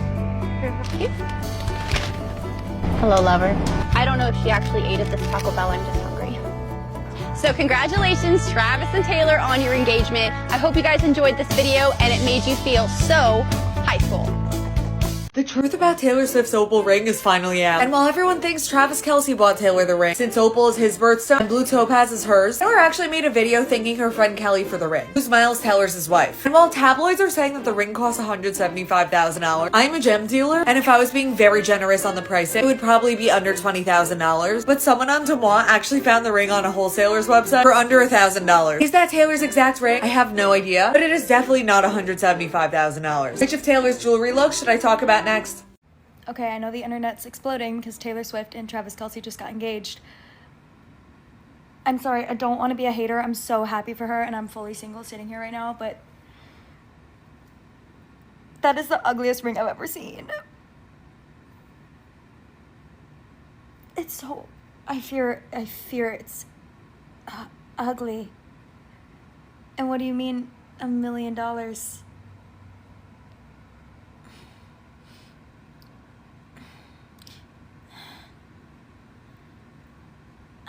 S23: Hello, lover. I don't know if she actually ate at this Taco Bell. I'm just hungry. So congratulations, Travis and Taylor, on your engagement. I hope you guys enjoyed this video and it made you feel so high school.
S2: The truth about Taylor Swift's opal ring is finally out. And while everyone thinks Travis Kelce bought Taylor the ring, since opal is his birthstone and blue topaz is hers, Taylor actually made a video thanking her friend Kelly for the ring, who's Miles Teller's wife. And while tabloids are saying that the ring costs $175,000, I'm a gem dealer, and if I was being very generous on the pricing, it would probably be under $20,000. But someone on Demois actually found the ring on a wholesaler's website for under $1,000. Is that Taylor's exact ring? I have no idea, but it is definitely not $175,000. Which of Taylor's jewelry looks should I talk about next?
S15: Okay, I know the internet's exploding because Taylor Swift and Travis Kelce just got engaged. I'm sorry, I don't want to be a hater. I'm so happy for her and I'm fully single sitting here right now, but that is the ugliest ring I've ever seen. It's so, I fear it's ugly. And what do you mean $1 million? $1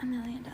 S15: million.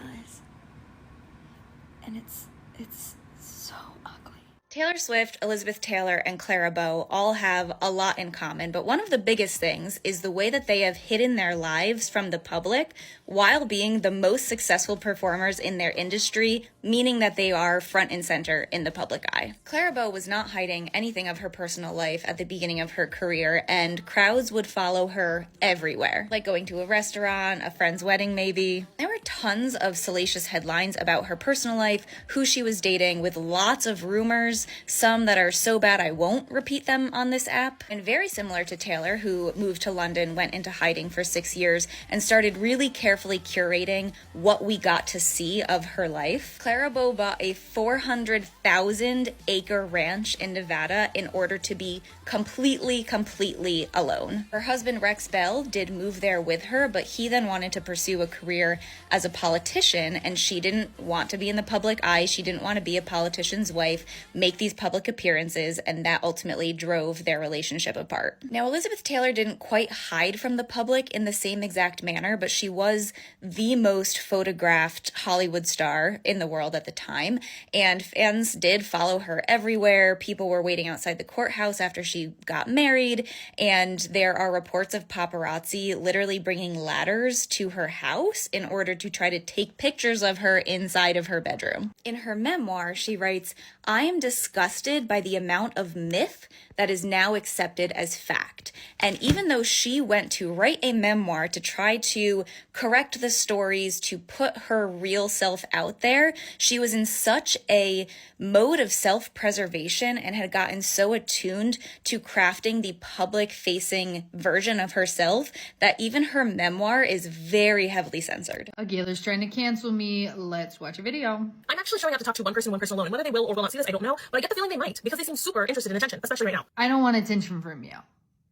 S15: And it's so ugly.
S18: Taylor Swift, Elizabeth Taylor, and Clara Bow all have a lot in common, but one of the biggest things is the way that they have hidden their lives from the public while being the most successful performers in their industry, meaning that they are front and center in the public eye. Clara Bow was not hiding anything of her personal life at the beginning of her career, and crowds would follow her everywhere, like going to a restaurant, a friend's wedding maybe. There were tons of salacious headlines about her personal life, who she was dating, with lots of rumors, some that are so bad I won't repeat them on this app. And very similar to Taylor, who moved to London, went into hiding for 6 years, and started really carefully curating what we got to see of her life. Clara Bow bought a 400,000 acre ranch in Nevada in order to be completely alone. Her husband Rex Bell did move there with her, but he then wanted to pursue a career as a politician, and she didn't want to be in the public eye. She didn't want to be a politician's wife, make these public appearances, and that ultimately drove their relationship apart. Now, Elizabeth Taylor didn't quite hide from the public in the same exact manner, but she was the most photographed Hollywood star in the world at the time, and fans did follow her everywhere. People were waiting outside the courthouse after she got married, and there are reports of paparazzi literally bringing ladders to her house in order to try to take pictures of her inside of her bedroom. In her memoir, she writes, "I am disgusted by the amount of myth that is now accepted as fact." And even though she went to write a memoir to try to correct the stories, to put her real self out there, she was in such a mode of self-preservation and had gotten so attuned to crafting the public-facing version of herself that even her memoir is very heavily censored.
S13: Gaylor's trying to cancel me. Let's watch a video.
S16: I'm actually showing up to talk to one person alone, and whether they will or will not see this, I don't know, but I get the feeling they might, because they seem super interested in attention, especially right now.
S13: I don't want attention from you.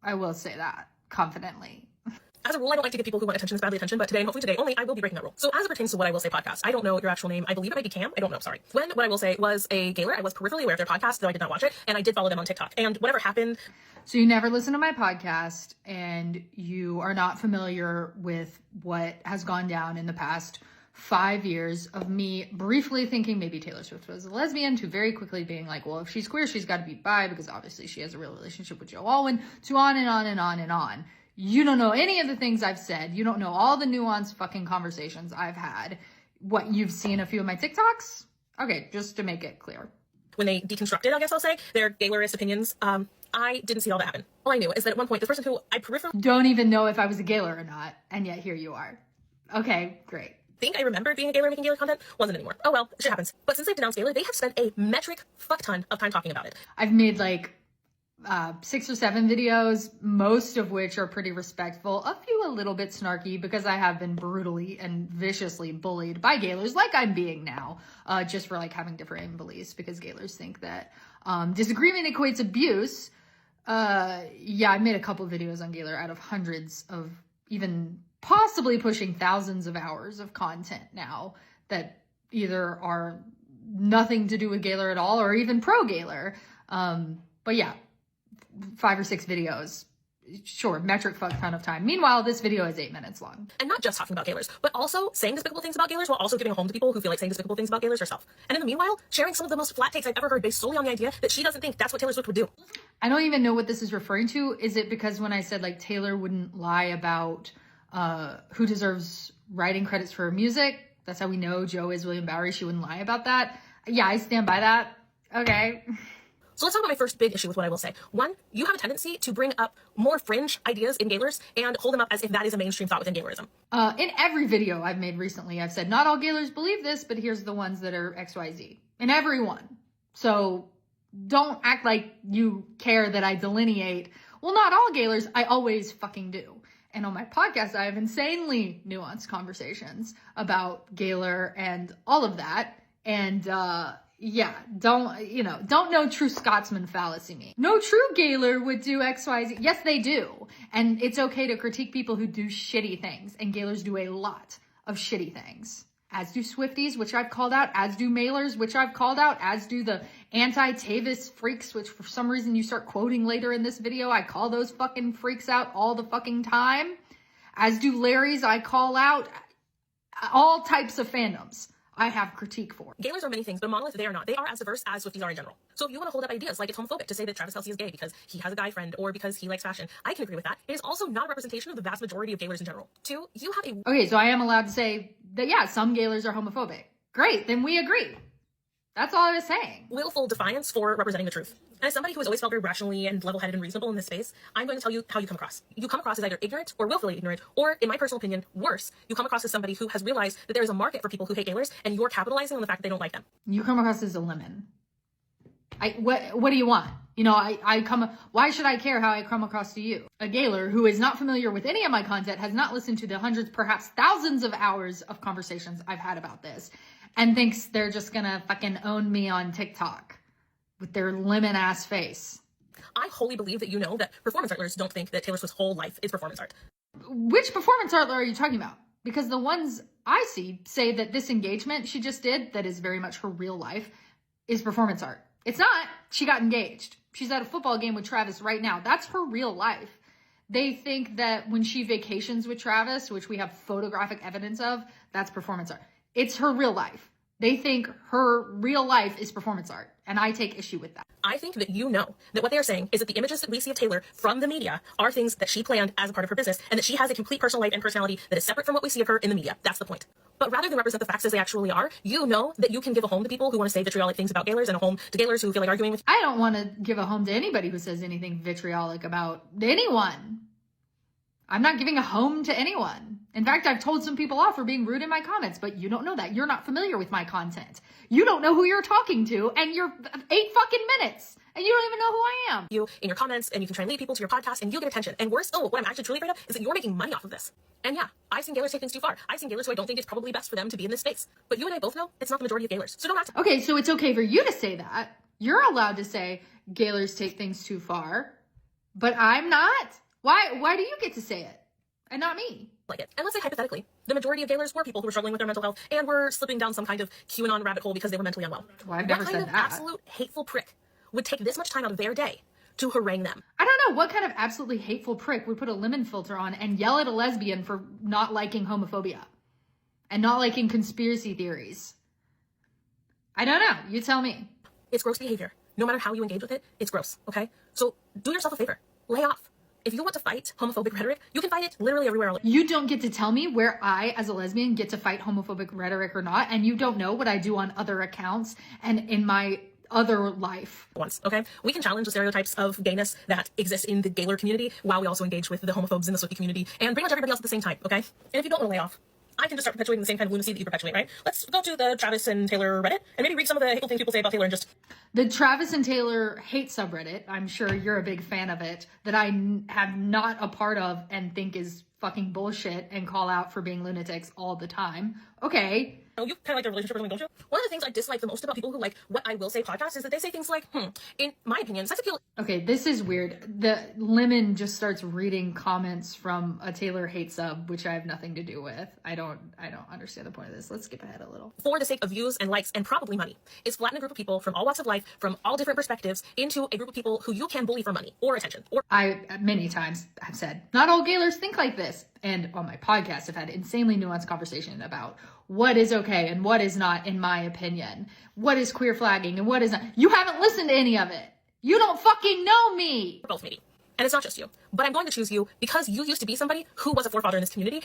S13: I will say that confidently.
S16: As a rule, I don't like to give people who want attention as badly attention, but today, and hopefully today only, I will be breaking that rule. So as it pertains to What I Will Say podcast, I don't know your actual name. I believe it might be Cam. I don't know, sorry. When What I Will Say was a Gaylor, I was peripherally aware of their podcast, though I did not watch it, and I did follow them on TikTok. And whatever happened...
S13: So you never listen to my podcast, and you are not familiar with what has gone down in the past 5 years of me briefly thinking maybe Taylor Swift was a lesbian, to very quickly being like, well, if she's queer, she's got to be bi, because obviously she has a real relationship with Joe Alwyn, to on and on and on and on. You don't know any of the things I've said. You don't know all the nuanced fucking conversations I've had. What, you've seen a few of my TikToks? Okay, just to make it clear.
S16: When they deconstructed, I guess I'll say, their Gaylorist opinions, I didn't see all that happen. All I knew is that at one point, this person who I peripherally...
S13: Don't even know if I was a Gaylor or not, and yet here you are. Okay, great.
S16: Think I remembered being a Gaylor making Gaylor content. Wasn't anymore. Oh well, shit happens. But since they've denounced Gaylor, they have spent a metric fuck ton of time talking about it.
S13: I've made like 6 or 7 videos, most of which are pretty respectful, a few a little bit snarky, because I have been brutally and viciously bullied by Gaylors, like I'm being now, just for like having different beliefs, because Gaylors think that disagreement equates abuse. Yeah, I made a couple videos on Gaylor out of hundreds of, even possibly pushing thousands of hours of content now that either are nothing to do with Gaylor at all or even pro Gaylor. But yeah, 5 or 6 videos sure, metric fuck ton of time. Meanwhile, this video is 8 minutes long.
S16: And not just talking about Gaylors, but also saying despicable things about Gaylors while also giving a home to people who feel like saying despicable things about Gaylors herself. And in the meanwhile, sharing some of the most flat takes I've ever heard based solely on the idea that she doesn't think that's what Taylor Swift would do.
S13: I don't even know what this is referring to. Is it because when I said like Taylor wouldn't lie about who deserves writing credits for her music? That's how we know Joe is William Bowery. She wouldn't lie about that. Yeah, I stand by that. Okay.
S16: So let's talk about my first big issue with what I will say. One, you have a tendency to bring up more fringe ideas in Gaylors and hold them up as if that is a mainstream thought within Gaylorism.
S13: In every video I've made recently, I've said, not all Gaylors believe this, but here's the ones that are XYZ. In every one. So don't act like you care that I delineate. Well, not all Gaylors. I always fucking do. And on my podcast, I have insanely nuanced conversations about Gaylor and all of that. And, yeah, don't no true Scotsman fallacy me. No true Gaylor would do XYZ. Yes, they do. And it's okay to critique people who do shitty things. And Gaylors do a lot of shitty things. As do Swifties, which I've called out. As do mailers, which I've called out. As do the anti-Tavis freaks, which for some reason you start quoting later in this video. I call those fucking freaks out all the fucking time. As do Larry's, I call out all types of fandoms. I have critique for.
S16: Gaylors are many things, but monolith they are not. They are as diverse as Swifties are in general. So if you want to hold up ideas like it's homophobic to say that Travis Kelce is gay because he has a guy friend or because he likes fashion, I can agree with that. It is also not a representation of the vast majority of Gaylors in general. Two, you have a...
S13: Okay, so I am allowed to say that, yeah, some Gaylors are homophobic. Great, then we agree. That's all I was saying.
S16: Willful defiance for representing the truth. And as somebody who has always felt very rationally and level-headed and reasonable in this space, I'm going to tell you how you come across. You come across as either ignorant or willfully ignorant, or, in my personal opinion, worse, you come across as somebody who has realized that there is a market for people who hate Gaylors, and you're capitalizing on the fact that they don't like them.
S13: You come across as a lemon. What do you want? You know, why should I care how I come across to you? A Gaylor who is not familiar with any of my content, has not listened to the hundreds, perhaps thousands of hours of conversations I've had about this, and thinks they're just gonna fucking own me on TikTok with their lemon ass face.
S16: I wholly believe that you know that performance artists don't think that Taylor Swift's whole life is performance art.
S13: Which performance art are you talking about? Because the ones I see say that this engagement she just did, that is very much her real life, is performance art. It's not. She got engaged. She's at a football game with Travis right now. That's her real life. They think that when she vacations with Travis, which we have photographic evidence of, that's performance art. It's her real life. They think her real life is performance art, and I take issue with that.
S16: I think that you know that what they are saying is that the images that we see of Taylor from the media are things that she planned as a part of her business, and that she has a complete personal life and personality that is separate from what we see of her in the media. That's the point. But rather than represent the facts as they actually are, you know that you can give a home to people who want to say vitriolic things about Gaylors and a home to Gaylors who feel like arguing with you.
S13: I don't want to give a home to anybody who says anything vitriolic about anyone. I'm not giving a home to anyone. In fact, I've told some people off for being rude in my comments, but you don't know that. You're not familiar with my content. You don't know who you're talking to, and you're 8 fucking minutes, and you don't even know who I am.
S16: You in your comments, and you can try and lead people to your podcast, and you'll get attention. And worse, what I'm actually truly afraid of is that you're making money off of this. And yeah, I've seen Gaylors take things too far. I've seen Gaylors who I don't think it's probably best for them to be in this space. But you and I both know it's not the majority of Gaylors, so don't act.
S13: Okay, so it's okay for you to say that. You're allowed to say Gaylors take things too far, but I'm not. Why do you get to say it? And not me.
S16: Like it. And let's say hypothetically, the majority of Gaylors were people who were struggling with their mental health and were slipping down some kind of QAnon rabbit hole because they were mentally unwell.
S13: Well, I've never said that.
S16: What kind of absolute hateful prick would take this much time out of their day to harangue them?
S13: I don't know. What kind of absolutely hateful prick would put a lemon filter on and yell at a lesbian for not liking homophobia and not liking conspiracy theories? I don't know. You tell me.
S16: It's gross behavior. No matter how you engage with it, it's gross, okay? So do yourself a favor. Lay off. If you want to fight homophobic rhetoric, you can fight it literally everywhere.
S13: You don't get to tell me where I, as a lesbian, get to fight homophobic rhetoric or not, and you don't know what I do on other accounts and in my other life.
S16: Once, okay? We can challenge the stereotypes of gayness that exist in the Gaylor community while we also engage with the homophobes in the Swiftie community and pretty much everybody else at the same time, okay? And if you don't want to lay off, I can just start perpetuating the same kind of lunacy that you perpetuate, right? Let's go to the Travis and Taylor Reddit and maybe read some of the hateful things people say about Taylor and just...
S13: The Travis and Taylor hate subreddit, I'm sure you're a big fan of it, that I am not a part of and think is fucking bullshit and call out for being lunatics all the time. Okay,
S16: Oh, you kind of like their relationship or something, don't you? One of the things I dislike the most about people who like What I Will Say podcast is that they say things like, in my opinion, sex appeal.
S13: Okay, this is weird. The Lemon just starts reading comments from a Taylor hate sub, which I have nothing to do with. I don't understand the point of this. Let's skip ahead a little.
S16: For the sake of views and likes and probably money, is flatten a group of people from all walks of life, from all different perspectives, into a group of people who you can bully for money or attention. Or
S13: I many times have said, not all Gaylors think like this. And on my podcast, I've had insanely nuanced conversation about what is okay and what is not, in my opinion. What is queer flagging and what is not. You haven't listened to any of it. You don't fucking know me.
S16: Both, maybe. And it's not just you. But I'm going to choose you because you used to be somebody who was a forefather in this community.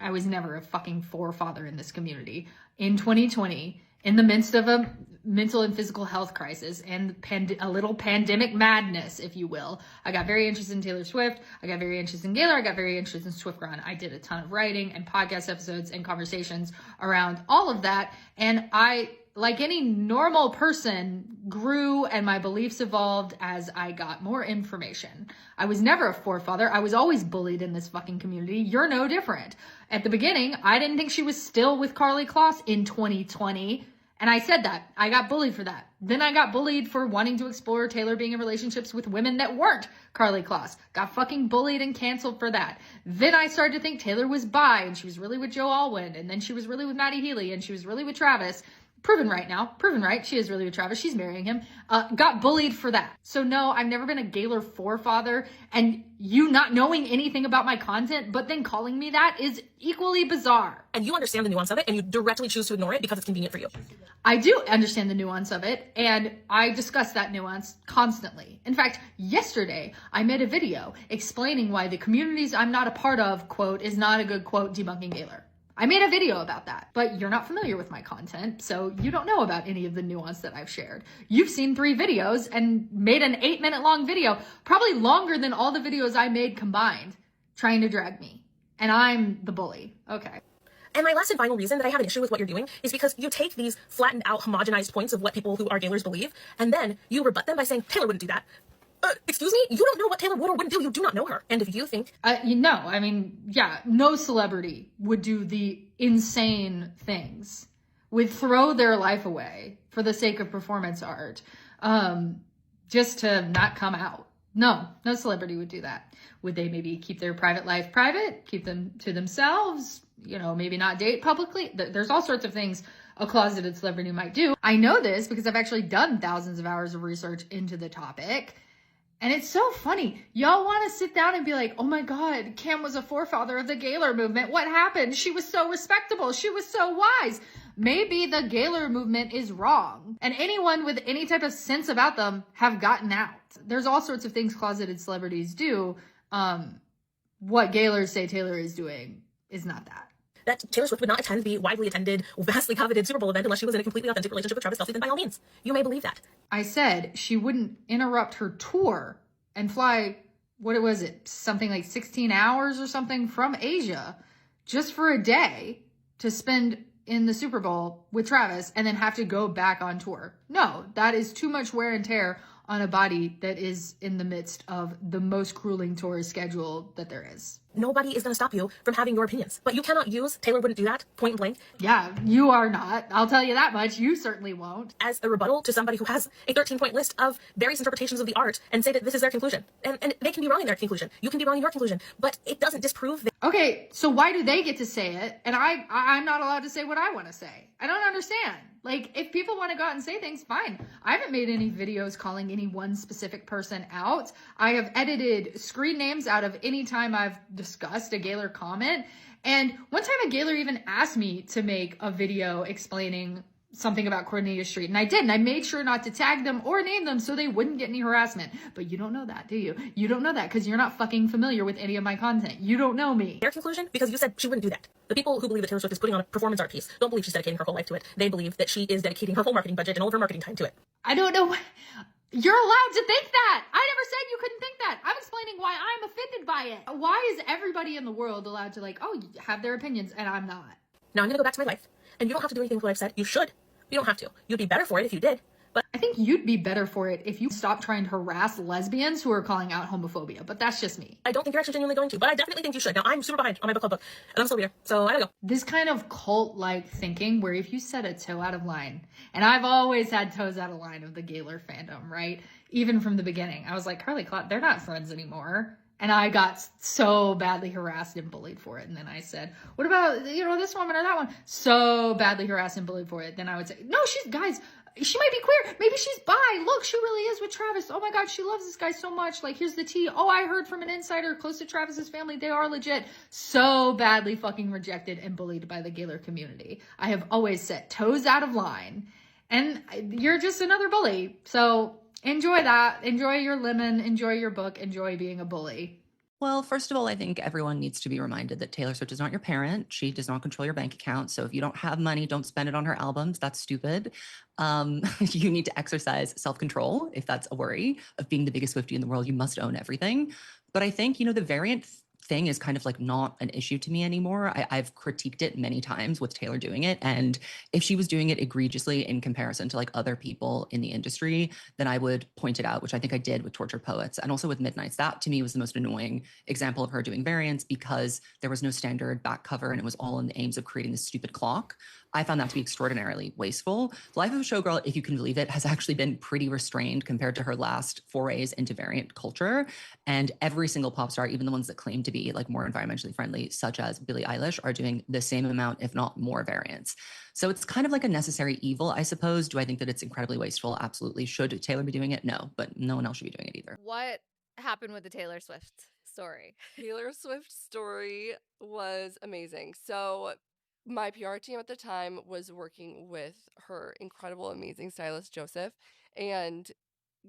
S13: I was never a fucking forefather in this community. In 2020, in the midst of a mental and physical health crisis and a little pandemic madness, if you will, I got very interested in Taylor Swift. I got very interested in Gaylor. I got very interested in SwiftGrun. I did a ton of writing and podcast episodes and conversations around all of that. And I, like any normal person, grew and my beliefs evolved as I got more information. I was never a forefather. I was always bullied in this fucking community. You're no different. At the beginning, I didn't think she was still with Karlie Kloss in 2020. And I said that. I got bullied for that. Then I got bullied for wanting to explore Taylor being in relationships with women that weren't Karlie Kloss. Got fucking bullied and canceled for that. Then I started to think Taylor was bi and she was really with Joe Alwyn. And then she was really with Maddie Healy and she was really with Travis. Proven right now. Proven right. She is really with Travis. She's marrying him. Got bullied for that. So no, I've never been a Gaylor forefather. And you not knowing anything about my content, but then calling me that is equally bizarre.
S16: And you understand the nuance of it and you directly choose to ignore it because it's convenient for you.
S13: I do understand the nuance of it. And I discuss that nuance constantly. In fact, yesterday I made a video explaining why the communities I'm not a part of, quote, is not a good quote debunking Gaylor. I made a video about that, but you're not familiar with my content, so you don't know about any of the nuance that I've shared. You've seen 3 videos and made an 8-minute long video, probably longer than all the videos I made combined, trying to drag me. And I'm the bully. Okay.
S16: And my last and final reason that I have an issue with what you're doing is because you take these flattened out, homogenized points of what people who are Gaylors believe, and then you rebut them by saying, Taylor wouldn't do that. Excuse me? You don't know what Taylor would or wouldn't do. You do not know her. And if you think...
S13: I mean, yeah, no celebrity would do the insane things, would throw their life away for the sake of performance art, just to not come out. No celebrity would do that. Would they maybe keep their private life private, keep them to themselves, maybe not date publicly? There's all sorts of things a closeted celebrity might do. I know this because I've actually done thousands of hours of research into the topic. And it's so funny. Y'all want to sit down and be like, oh my God, Cam was a forefather of the Gaylor movement. What happened? She was so respectable. She was so wise. Maybe the Gaylor movement is wrong. And anyone with any type of sense about them have gotten out. There's all sorts of things closeted celebrities do. What Gaylors say Taylor is doing is not that.
S16: That Taylor Swift would not attend the widely attended, vastly coveted Super Bowl event unless she was in a completely authentic relationship with Travis Kelce, then by all means, you may believe that.
S13: I said she wouldn't interrupt her tour and fly, what was it, something like 16 hours or something from Asia just for a day to spend in the Super Bowl with Travis and then have to go back on tour. No, that is too much wear and tear on a body that is in the midst of the most grueling tour schedule that there is.
S16: Nobody is going to stop you from having your opinions, but you cannot use Taylor wouldn't do that, point blank.
S13: Yeah, you are not. I'll tell you that much. You certainly won't.
S16: As a rebuttal to somebody who has a 13-point list of various interpretations of the art and say that this is their conclusion. And they can be wrong in their conclusion. You can be wrong in your conclusion, but it doesn't disprove that.
S13: Okay, so why do they get to say it and I'm not allowed to say what I want to say? I don't understand. Like, if people want to go out and say things, fine. I haven't made any videos calling any one specific person out. I have edited screen names out of any time I've discussed a Gaylor comment. And one time a Gaylor even asked me to make a video explaining something about Cornelia Street. And I did. And I made sure not to tag them or name them so they wouldn't get any harassment. But you don't know that, do you? You don't know that because you're not fucking familiar with any of my content. You don't know me.
S16: Their conclusion, because you said she wouldn't do that. The people who believe that Taylor Swift is putting on a performance art piece don't believe she's dedicating her whole life to it. They believe that she is dedicating her whole marketing budget and all of her marketing time to it.
S13: I don't know. You're allowed to think that. I never said you couldn't think that. I'm explaining why I'm offended by it. Why is everybody in the world allowed to have their opinions and I'm not?
S16: Now I'm going to go back to my life. And you don't have to do anything with what I've said. You should. You don't have to. You'd be better for it if you did. But
S13: I think you'd be better for it if you stopped trying to harass lesbians who are calling out homophobia, but that's just me.
S16: I don't think you're actually genuinely going to, but I definitely think you should. Now, I'm super behind on my book club book, and I'm still here, so I gotta go.
S13: This kind of cult-like thinking where if you set a toe out of line, and I've always had toes out of line of the Gaylor fandom, right? Even from the beginning. I was like, Carly Clott, they're not friends anymore. And I got so badly harassed and bullied for it. And then I said, what about, you know, this woman or that one? So badly harassed and bullied for it. Then I would say, no, guys, she might be queer. Maybe she's bi. Look, she really is with Travis. Oh my God, she loves this guy so much. Like, here's the tea. Oh, I heard from an insider close to Travis's family. They are legit. So badly fucking rejected and bullied by the Gaylor community. I have always set toes out of line. And you're just another bully. So enjoy that. Enjoy your lemon. Enjoy your book. Enjoy being a bully.
S6: Well, first of all, I think everyone needs to be reminded that Taylor Swift is not your parent. She does not control your bank account. So if you don't have money, don't spend it on her albums. That's stupid. You need to exercise self-control if that's a worry of being the biggest Swiftie in the world. You must own everything. But I think, you know, the variant thing is kind of like not an issue to me anymore. I've critiqued it many times with Taylor doing it. And if she was doing it egregiously in comparison to like other people in the industry, then I would point it out, which I think I did with Tortured Poets and also with Midnights. That to me was the most annoying example of her doing variants because there was no standard back cover and it was all in the aims of creating this stupid clock. I found that to be extraordinarily wasteful. Life of a Showgirl, if you can believe it, has actually been pretty restrained compared to her last forays into variant culture. And every single pop star, even the ones that claim to be like more environmentally friendly, such as Billie Eilish, are doing the same amount, if not more variants. So it's kind of like a necessary evil, I suppose. Do I think that it's incredibly wasteful? Absolutely. Should Taylor be doing it? No, but no one else should be doing it either.
S10: What happened with the Taylor Swift story?
S11: Taylor Swift's story was amazing. So my PR team at the time was working with her incredible, amazing stylist, Joseph, and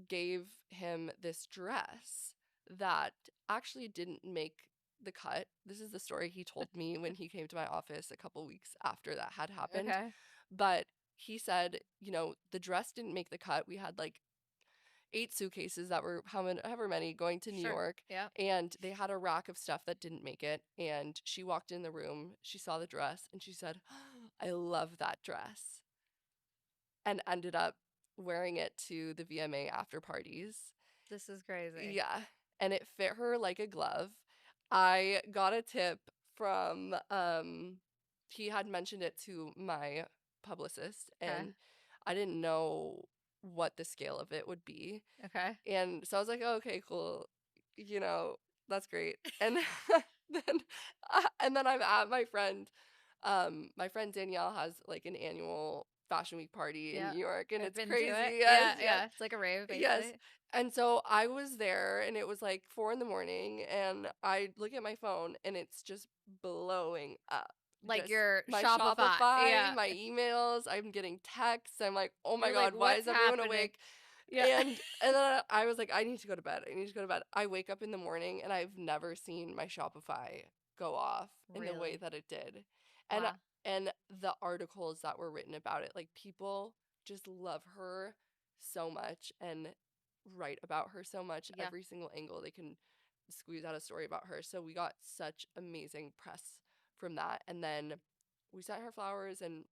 S11: gave him this dress that actually didn't make the cut. This is the story he told me when he came to my office a couple weeks after that had happened.
S10: Okay.
S11: But he said, you know, the dress didn't make the cut. We had like 8 suitcases that were however many going to New
S10: Sure.
S11: York.
S10: Yeah.
S11: And they had a rack of stuff that didn't make it. And she walked in the room, she saw the dress, and she said, I love that dress. And ended up wearing it to the VMA after parties.
S10: This is crazy.
S11: Yeah. And it fit her like a glove. I got a tip from, he had mentioned it to my publicist, and I didn't know what the scale of it would be.
S10: Okay.
S11: And so I was like, oh, okay, cool. You know, that's great. And then I'm at my friend Danielle has like an annual Fashion Week party in New York, and
S10: I've
S11: it's
S10: been to
S11: crazy.
S10: it.
S11: Yes,
S10: Yeah. It's like a rave, basically.
S11: Yes. And so I was there, and it was like 4 a.m, and I look at my phone, and it's just blowing up.
S10: Like
S11: Just
S10: your
S11: my
S10: Shopify. Yeah.
S11: my emails. I'm getting texts. I'm like, oh my
S10: You're
S11: God,
S10: like,
S11: why
S10: what's
S11: is everyone
S10: happening?
S11: awake?
S10: Yeah.
S11: And then I was like, I need to go to bed. I wake up in the morning, and I've never seen my Shopify go off in the way
S10: Really?
S11: that it did. And
S10: Wow.
S11: and the articles that were written about it, like people just love her so much and write about her so much.
S10: Yeah.
S11: Every single angle they can squeeze out a story about her. So we got such amazing press from that. And then we sent her flowers, and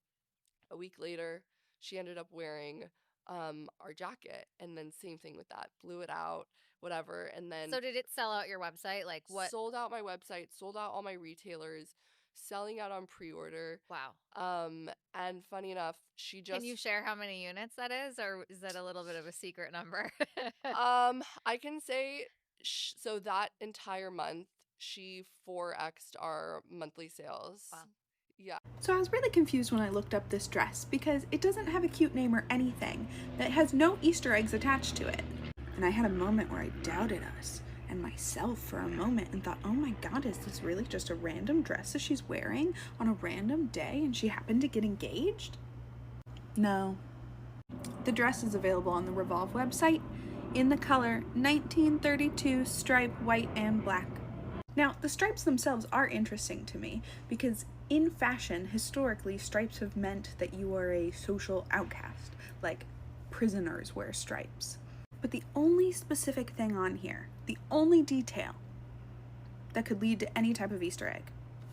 S11: a week later she ended up wearing our jacket, and then same thing with that, blew it out, whatever. And then
S10: So did it sell out your website? Like what?
S11: sold out my website, sold out all my retailers, selling out on pre-order.
S10: Wow.
S11: And funny enough, she just
S10: Can you share how many units that is, or is that a little bit of a secret number?
S11: I can say so that entire month she 4x'd our monthly sales.
S10: Wow.
S11: Yeah.
S17: So I was really confused when I looked up this dress because it doesn't have a cute name or anything. It has no Easter eggs attached to it. And I had a moment where I doubted us and myself for a moment and thought, oh my God, is this really just a random dress that she's wearing on a random day and she happened to get engaged? No. The dress is available on the Revolve website in the color 1932 stripe white and black. Now, the stripes themselves are interesting to me because in fashion, historically, stripes have meant that you are a social outcast, like prisoners wear stripes. But the only specific thing on here, the only detail that could lead to any type of Easter egg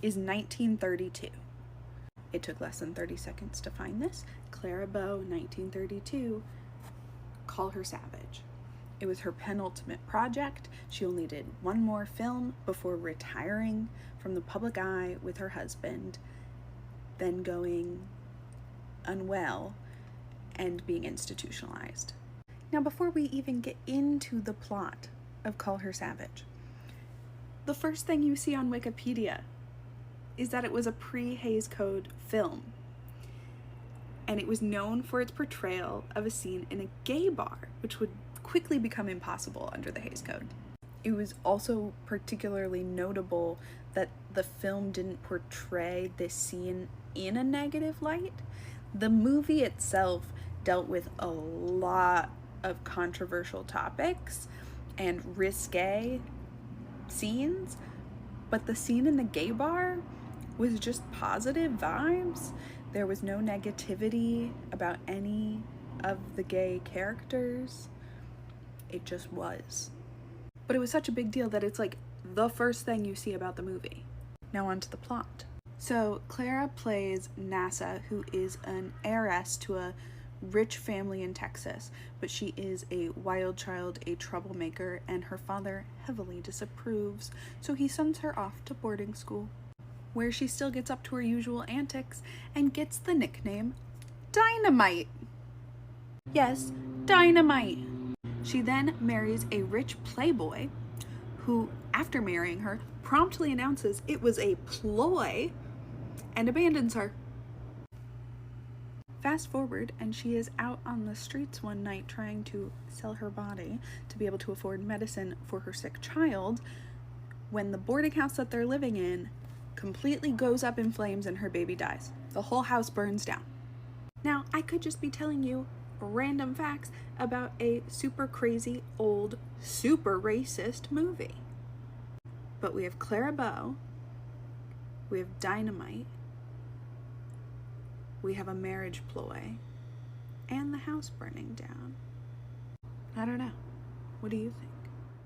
S17: is 1932. It took less than 30 seconds to find this. Clara Bow, 1932, Call Her Savage. It was her penultimate project. She only did one more film before retiring from the public eye with her husband, then going unwell and being institutionalized. Now, before we even get into the plot of Call Her Savage, the first thing you see on Wikipedia is that it was a pre-Hays Code film, and it was known for its portrayal of a scene in a gay bar, which would quickly become impossible under the Hays Code. It was also particularly notable that the film didn't portray this scene in a negative light. The movie itself dealt with a lot of controversial topics and risque scenes, but the scene in the gay bar was just positive vibes. There was no negativity about any of the gay characters. It just was. But it was such a big deal that it's like the first thing you see about the movie. Now on to the plot. So Clara plays NASA, who is an heiress to a rich family in Texas, but she is a wild child, a troublemaker, and her father heavily disapproves, so he sends her off to boarding school, where she still gets up to her usual antics and gets the nickname Dynamite. Yes, Dynamite. She then marries a rich playboy who, after marrying her, promptly announces it was a ploy and abandons her. Fast forward, and she is out on the streets one night trying to sell her body to be able to afford medicine for her sick child, when the boarding house that they're living in completely goes up in flames and her baby dies. The whole house burns down. Now, I could just be telling you random facts about a super crazy, old, super racist movie. But we have Clara Bow, we have Dynamite, we have a marriage ploy, and the house burning down. I don't know. What do you think?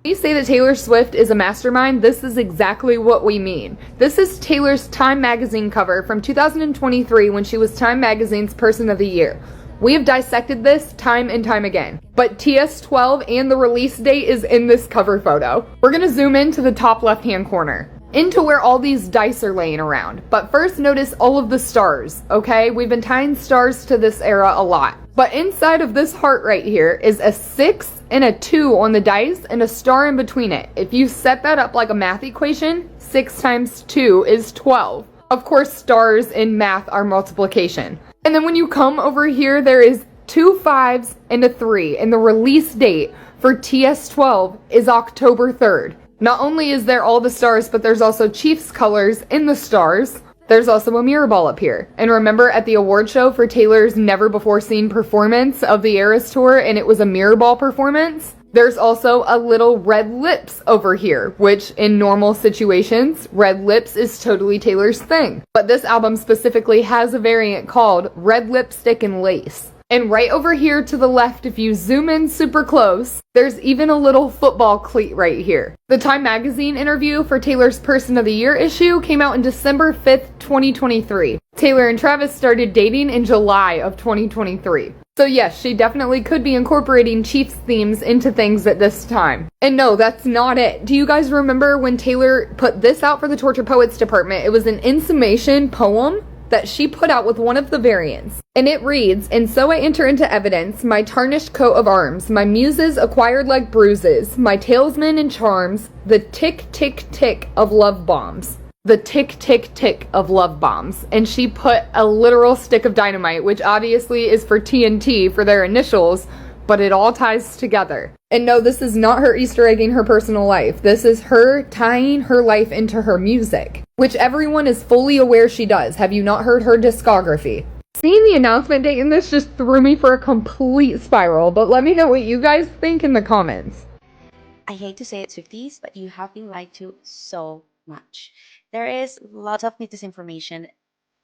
S13: When you say that Taylor Swift is a mastermind, this is exactly what we mean. This is Taylor's Time magazine cover from 2023 when she was Time magazine's Person of the Year. We have dissected this time and time again, but TS12 and the release date is in this cover photo. We're gonna zoom into the top left-hand corner, into where all these dice are laying around. But first, notice all of the stars, okay? We've been tying stars to this era a lot. But inside of this heart right here is a 6 and a 2 on the dice and a star in between it. If you set that up like a math equation, 6 times 2 is 12. Of course, stars in math are multiplication. And then when you come over here, there is 2 5s and a 3, and the release date for TS12 is October 3rd. Not only is there all the stars, but there's also Chiefs colors in the stars. There's also a mirror ball up here. And remember at the award show for Taylor's never before seen performance of the Eras Tour, and it was a mirror ball performance? There's also a little red lips over here, which in normal situations, red lips is totally Taylor's thing. But this album specifically has a variant called Red Lipstick and Lace. And right over here to the left, if you zoom in super close, there's even a little football cleat right here. The Time magazine interview for Taylor's Person of the Year issue came out in December 5th, 2023. Taylor and Travis started dating in July of 2023. So yes, she definitely could be incorporating Chiefs themes into things at this time. And no, that's not it. Do you guys remember when Taylor put this out for the Torture Poets department? It was an in summation poem that she put out with one of the variants. And it reads, "And so I enter into evidence, my tarnished coat of arms, my muses acquired like bruises, my talisman and charms, the tick, tick, tick of love bombs." The tick, tick, tick of love bombs. And she put a literal stick of dynamite, which obviously is for TNT for their initials, but it all ties together. And no, this is not her Easter egging her personal life. This is her tying her life into her music, which everyone is fully aware she does. Have you not heard her discography? Seeing the announcement date in this just threw me for a complete spiral, but let me know what you guys think in the comments.
S12: I hate to say it, Swifties, but you have been lied to so much. There is lots of misinformation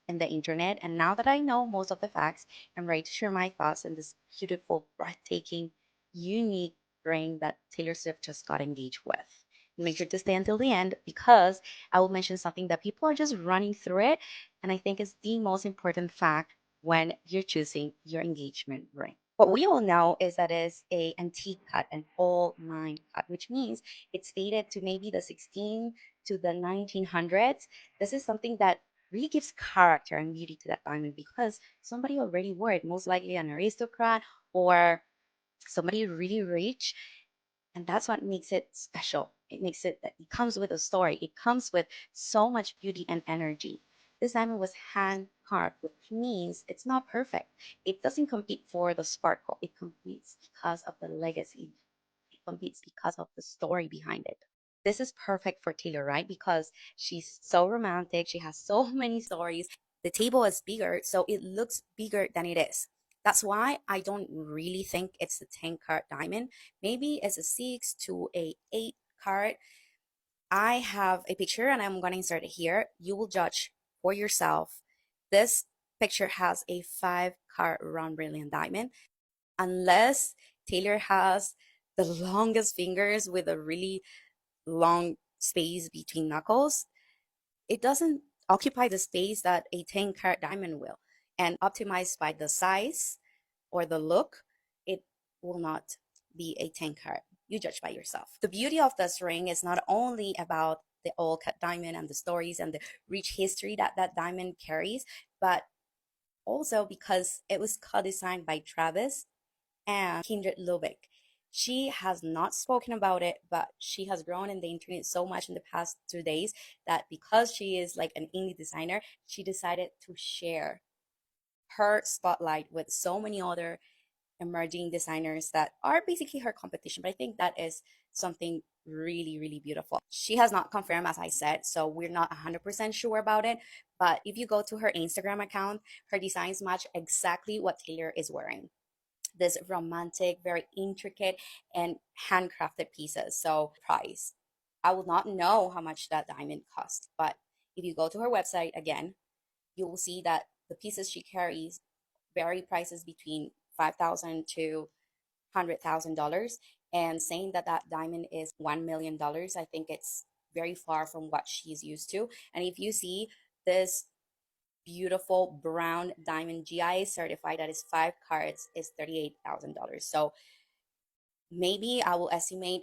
S12: in the internet, and now that I know most of the facts, I'm ready to share my thoughts on this beautiful, breathtaking, unique ring that Taylor Swift just got engaged with. Make sure to stay until the end, because I will mention something that people are just running through it, and I think is the most important fact when you're choosing your engagement ring. What we all know is that it's a antique cut, an old mine cut, which means it's dated to maybe the 16 to the 1900s. This is something that really gives character and beauty to that diamond because somebody already wore it, most likely an aristocrat or somebody really rich. And that's what makes it special. It makes it that it comes with a story. It comes with so much beauty and energy. This diamond was hand carved, which means it's not perfect. It doesn't compete for the sparkle. It competes because of the legacy. It competes because of the story behind it. This is perfect for Taylor, right? Because she's so romantic. She has so many stories. The table is bigger, so it looks bigger than it is. That's why I don't really think it's a 10-carat diamond. Maybe it's a 6 to a 8-carat. I have a picture and I'm going to insert it here. You will judge for yourself. This picture has a 5-carat round brilliant diamond. Unless Taylor has the longest fingers with a really long space between knuckles, it doesn't occupy the space that a 10-carat diamond will. And optimized by the size or the look, it will not be a 10-carat. You judge by yourself. The beauty of this ring is not only about the old cut diamond and the stories and the rich history that that diamond carries, but also because it was co-designed by Travis and Kindred Lubeck. She has not spoken about it, but she has grown in the internet so much in the past 2 days that because she is like an indie designer, she decided to share her spotlight with so many other emerging designers that are basically her competition. But I think that is something really, really beautiful. She has not confirmed, as I said, so we're not 100% sure about it. But if you go to her Instagram account, her designs match exactly what Taylor is wearing. This romantic, very intricate and handcrafted pieces. So price, I will not know how much that diamond cost, but if you go to her website again, you will see that the pieces she carries vary prices between $5,000 to $100,000. And saying that that diamond is $1 million, I think it's very far from what she's used to. And if you see this beautiful brown diamond GI certified that is 5 carats is $38,000. So maybe I will estimate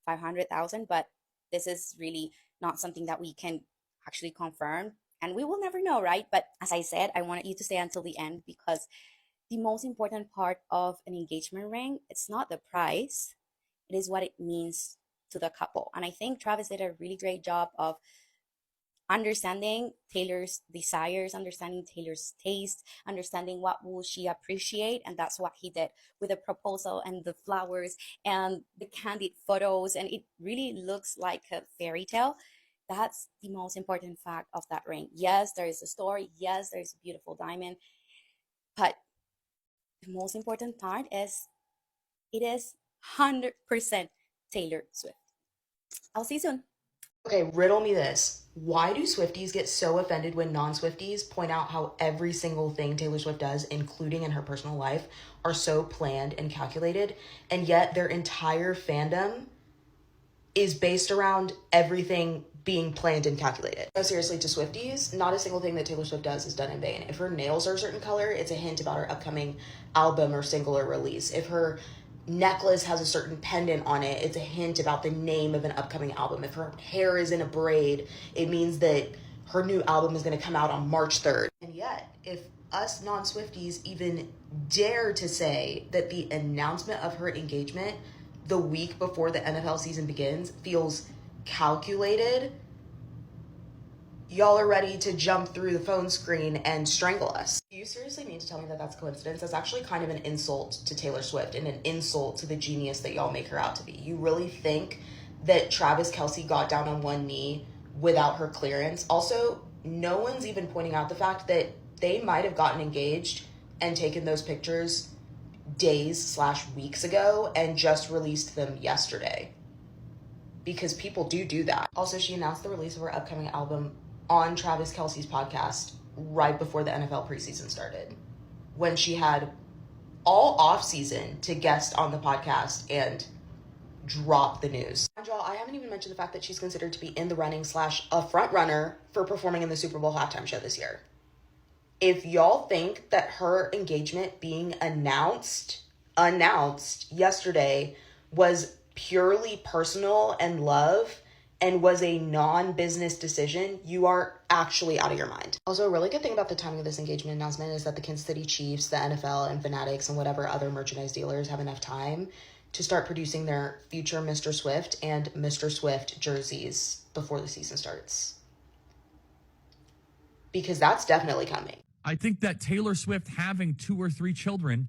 S12: 500,000, but this is really not something that we can actually confirm, and we will never know, right? But as I said, I wanted you to stay until the end because the most important part of an engagement ring, it's not the price, it is what it means to the couple. And I think Travis did a really great job of understanding Taylor's desires, understanding Taylor's taste, understanding what will she appreciate. And that's what he did with the proposal and the flowers and the candid photos. And it really looks like a fairy tale. That's the most important fact of that ring. Yes, there is a story. Yes, there's a beautiful diamond. But the most important part is it is 100% Taylor Swift. I'll see you soon.
S9: Okay, riddle me this. Why do Swifties get so offended when non-Swifties point out how every single thing Taylor Swift does, including in her personal life, are so planned and calculated, and yet their entire fandom is based around everything being planned and calculated? No, seriously, to Swifties, not a single thing that Taylor Swift does is done in vain. If her nails are a certain color, it's a hint about her upcoming album or single or release. If her necklace has a certain pendant on it, it's a hint about the name of an upcoming album. If her hair is in a braid, it means that her new album is going to come out on March 3rd. And yet, if us non-Swifties even dare to say that the announcement of her engagement the week before the NFL season begins feels calculated, y'all are ready to jump through the phone screen and strangle us. Do you seriously mean to tell me that that's coincidence? That's actually kind of an insult to Taylor Swift and an insult to the genius that y'all make her out to be. You really think that Travis Kelce got down on one knee without her clearance? Also, no one's even pointing out the fact that they might have gotten engaged and taken those pictures days/weeks ago and just released them yesterday. Because people do that. Also, she announced the release of her upcoming album on Travis Kelce's podcast right before the NFL preseason started, when she had all off season to guest on the podcast and drop the news. And y'all, I haven't even mentioned the fact that she's considered to be in the running / a front runner for performing in the Super Bowl halftime show this year.
S19: If y'all think that her engagement being announced yesterday was purely personal and love and was a non-business decision, you are actually out of your mind. Also, a really good thing about the timing of this engagement announcement is that the Kansas City Chiefs, the NFL, and Fanatics, and whatever other merchandise dealers have enough time to start producing their future Mr. Swift and Mr. Swift jerseys before the season starts. Because that's definitely coming.
S20: I think that Taylor Swift having 2 or 3 children,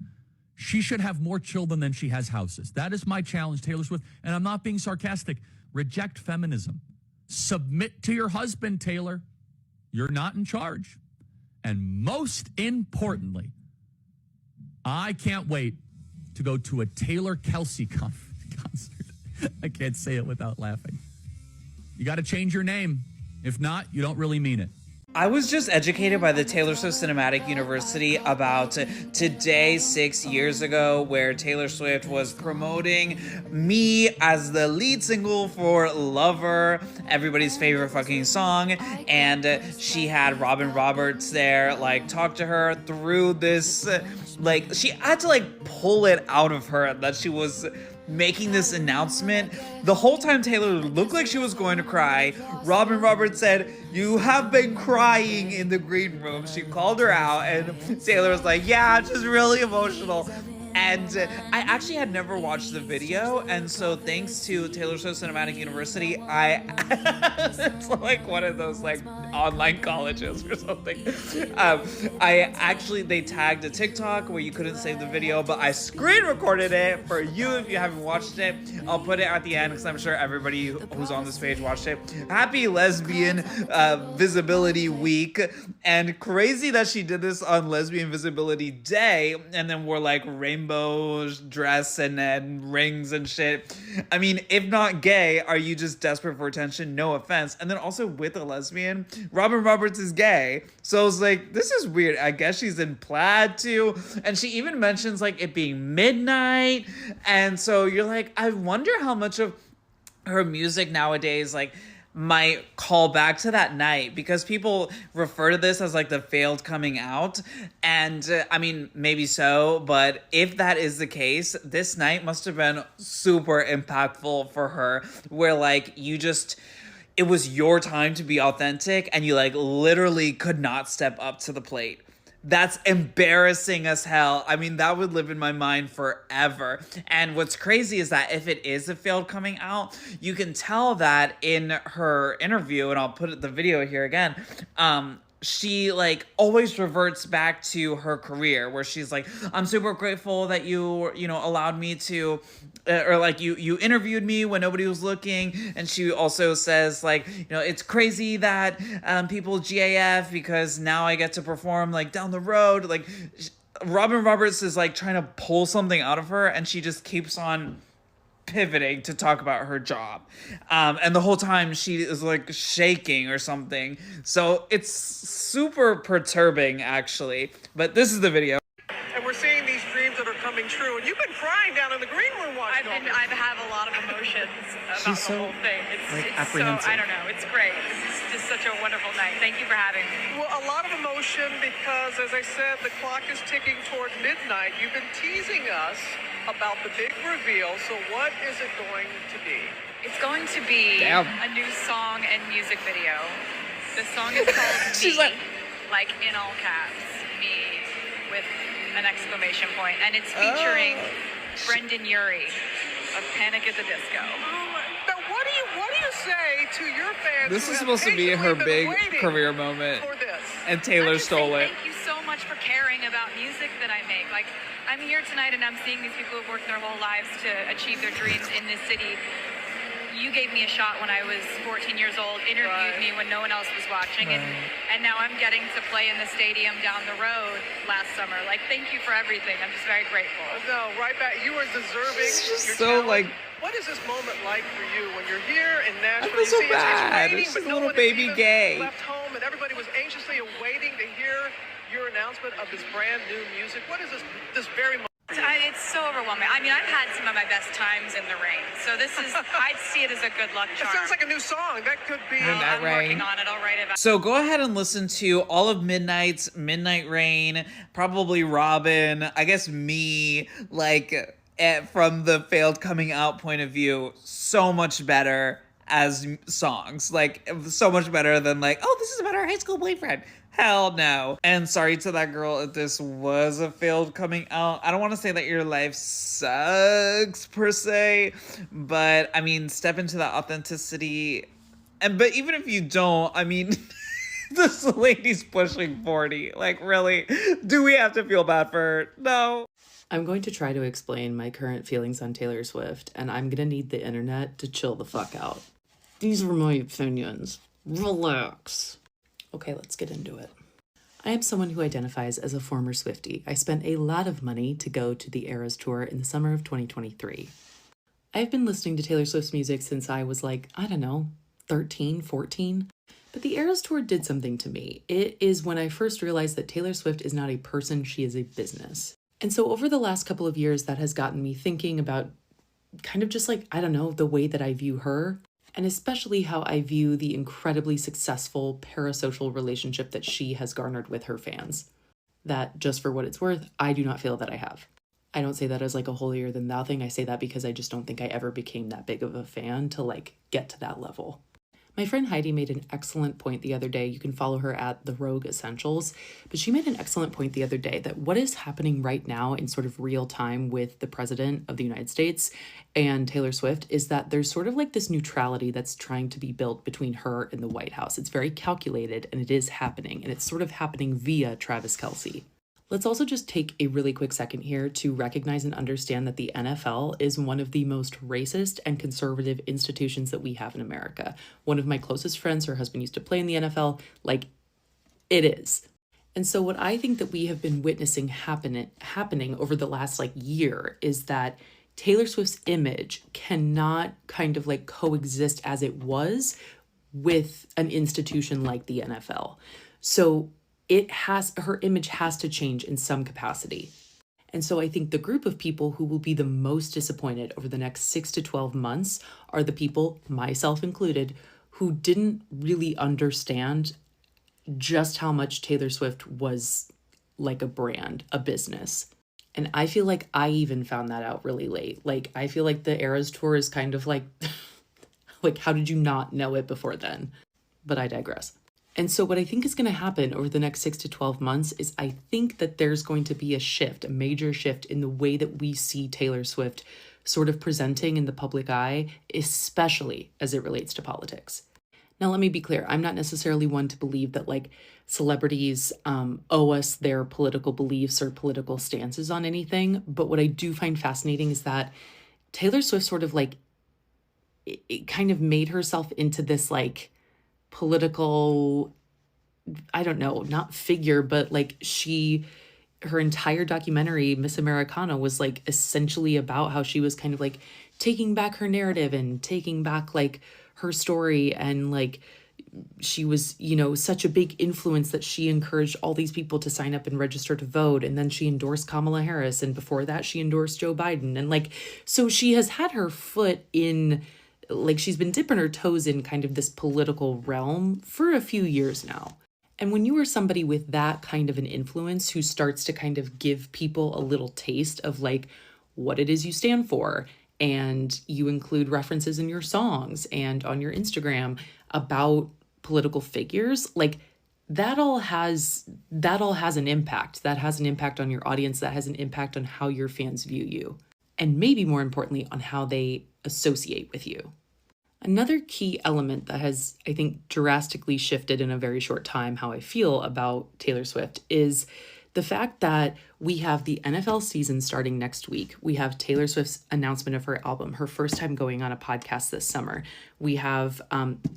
S20: she should have more children than she has houses. That is my challenge, Taylor Swift. And I'm not being sarcastic. Reject feminism. Submit to your husband, Taylor. You're not in charge. And most importantly, I can't wait to go to a Taylor Kelsey concert. I can't say it without laughing. You got to change your name. If not, you don't really mean it.
S21: I was just educated by the Taylor Swift Cinematic University about Today 6 years ago, where Taylor Swift was promoting Me as the lead single for Lover, everybody's favorite fucking song, and she had Robin Roberts there, like, talk to her through this, like, she had to, like, pull it out of her that she was making this announcement. The whole time Taylor looked like she was going to cry. Robin Roberts said, "You have been crying in the green room." She called her out, and Taylor was like, "Yeah, just really emotional." And I actually had never watched the video, and so thanks to Taylor Swift Cinematic University, it's like one of those like online colleges or something. They tagged a TikTok where you couldn't save the video, but I screen recorded it for you if you haven't watched it. I'll put it at the end because I'm sure everybody who's on this page watched it. Happy Lesbian Visibility Week, and crazy that she did this on Lesbian Visibility Day, and then wore like rainbow dress and rings and shit. I mean, if not gay, are you just desperate for attention? No offense. And then also with a lesbian, Robin Roberts is gay, so I was like, this is weird. I guess she's in plaid too, and she even mentions like it being midnight, and so you're like, I wonder how much of her music nowadays like might call back to that night, because people refer to this as like the failed coming out, and I mean, maybe so, but if that is the case, this night must have been super impactful for her, where like it was your time to be authentic, and you like literally could not step up to the plate. That's embarrassing as hell. I mean, that would live in my mind forever. And what's crazy is that if it is a failed coming out, you can tell that in her interview, and I'll put the video here again, she like always reverts back to her career, where she's like, I'm super grateful that you allowed me to, or like you interviewed me when nobody was looking. And she also says like, it's crazy that people GAF because now I get to perform like down the road. Like Robin Roberts is like trying to pull something out of her, and she just keeps on pivoting to talk about her job, and the whole time she is like shaking or something, so it's super perturbing actually. But this is the video,
S24: and we're seeing these dreams that are coming true, and you've been crying down in the green room watching. I have a lot of emotions about the whole thing. It's apprehensive. So I don't know, it's great. This is just such a wonderful night. Thank you for having me. Well, a lot of emotion because, as I said, the clock is ticking toward midnight. You've been teasing us about the big reveal, so what is it going to be? It's going to be a new song and music video. The song is called Me, like in all caps, Me, with an exclamation point, and it's featuring Brendan Urie of Panic at the Disco. Now, what do you say to your fans?
S21: this is supposed to be her big career moment, and Taylor stole it.
S24: Thank you so much for caring about music that I make. Like, I'm here tonight and I'm seeing these people who've worked their whole lives to achieve their dreams in this city. You gave me a shot when I was 14 years old, interviewed me when no one else was watching, and now I'm getting to play in the stadium down the road last summer. Like, thank you for everything. I'm just very grateful. No, right back. You are deserving.
S21: It's just so like,
S24: what is this moment like for you when you're here in Nashville?
S21: I feel so bad. It's just a little baby gay.
S24: Left home, and everybody was anxiously awaiting to hear your announcement of this brand new music. What is this very moment?
S1: it's so overwhelming. I mean, I've had some of my best times in the rain, so this is, I'd see it as a good luck charm.
S24: It sounds like a new song. That could be.
S21: Midnight
S1: I'm
S21: Rain.
S1: working on it. I'll write about it.
S21: So go ahead and listen to all of Midnight's Midnight Rain, probably Robin, I guess me, like, from the failed coming out point of view, so much better as songs. Like, so much better than like, oh, this is about our high school boyfriend. Hell no. And sorry to that girl if this was a failed coming out. I don't want to say that your life sucks per se, but I mean, step into that authenticity. But even if you don't, I mean, this lady's pushing 40. Like, really? Do we have to feel bad for her? No.
S3: I'm going to try to explain my current feelings on Taylor Swift, and I'm gonna need the internet to chill the fuck out. These are my opinions. Relax. Okay, let's get into it. I am someone who identifies as a former Swiftie. I spent a lot of money to go to the Eras Tour in the summer of 2023. I've been listening to Taylor Swift's music since I was like, I don't know, 13, 14. But the Eras Tour did something to me. It is when I first realized that Taylor Swift is not a person, she is a business. And so over the last couple of years, that has gotten me thinking about kind of just like, I don't know, the way that I view her, and especially how I view the incredibly successful parasocial relationship that she has garnered with her fans. That, just for what it's worth, I do not feel that I have. I don't say that as like a holier than thou thing. I say that because I just don't think I ever became that big of a fan to like get to that level. My friend Heidi made an excellent point the other day. You can follow her at The Rogue Essentials, but she made an excellent point the other day that what is happening right now in sort of real time with the president of the United States and Taylor Swift is that there's sort of like this neutrality that's trying to be built between her and the White House. It's very calculated and it is happening, and it's sort of happening via Travis Kelce. Let's also just take a really quick second here to recognize and understand that the NFL is one of the most racist and conservative institutions that we have in America. One of my closest friends, her husband used to play in the NFL, like, it is. And so what I think that we have been witnessing happening over the last like year is that Taylor Swift's image cannot kind of like coexist as it was with an institution like the NFL. So her image has to change in some capacity. And so I think the group of people who will be the most disappointed over the next 6 to 12 months are the people, myself included, who didn't really understand just how much Taylor Swift was like a brand, a business. And I feel like I even found that out really late. Like, I feel like the Eras Tour is kind of like, like, how did you not know it before then? But I digress. And so what I think is going to happen over the next 6 to 12 months is I think that there's going to be a shift, a major shift in the way that we see Taylor Swift sort of presenting in the public eye, especially as it relates to politics. Now, let me be clear. I'm not necessarily one to believe that like celebrities owe us their political beliefs or political stances on anything. But what I do find fascinating is that Taylor Swift sort of like, it kind of made herself into this like political, I don't know, not figure, but like her entire documentary, Miss Americana, was like essentially about how she was kind of like taking back her narrative and taking back like her story. And like, she was, you know, such a big influence that she encouraged all these people to sign up and register to vote. And then she endorsed Kamala Harris. And before that, she endorsed Joe Biden. And like, so she has had her foot in, like, she's been dipping her toes in kind of this political realm for a few years now. And when you are somebody with that kind of an influence who starts to kind of give people a little taste of like what it is you stand for, and you include references in your songs and on your Instagram about political figures, like that all has an impact. That has an impact on your audience. That has an impact on how your fans view you. And maybe more importantly, on how they associate with you. Another key element that has, I think, drastically shifted in a very short time how I feel about Taylor Swift is the fact that we have the NFL season starting next week. We have Taylor Swift's announcement of her album, her first time going on a podcast this summer. We have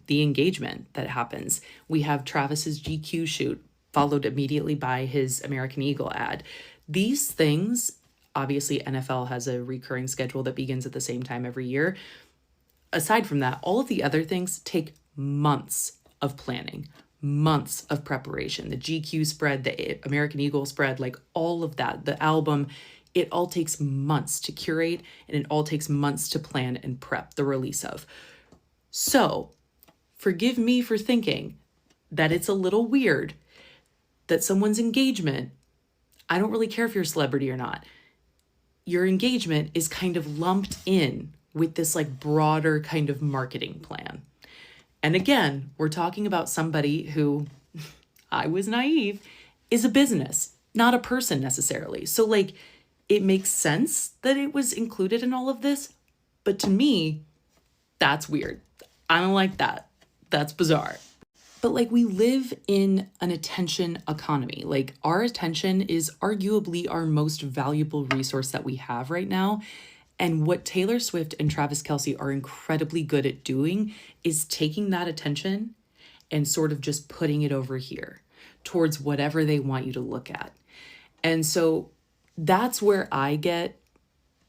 S3: the engagement that happens. We have Travis's GQ shoot, followed immediately by his American Eagle ad. These things, obviously NFL has a recurring schedule that begins at the same time every year. Aside from that, all of the other things take months of planning, months of preparation. The GQ spread, the American Eagle spread, like all of that, the album, it all takes months to curate, and it all takes months to plan and prep the release of. So forgive me for thinking that it's a little weird that someone's engagement, I don't really care if you're a celebrity or not, your engagement is kind of lumped in with this like broader kind of marketing plan. And again, we're talking about somebody who, I was naive, is a business, not a person necessarily. So like, it makes sense that it was included in all of this, but to me, that's weird. I don't like that. That's bizarre. But like, we live in an attention economy. Like, our attention is arguably our most valuable resource that we have right now. And what Taylor Swift and Travis Kelce are incredibly good at doing is taking that attention and sort of just putting it over here towards whatever they want you to look at. And so that's where I get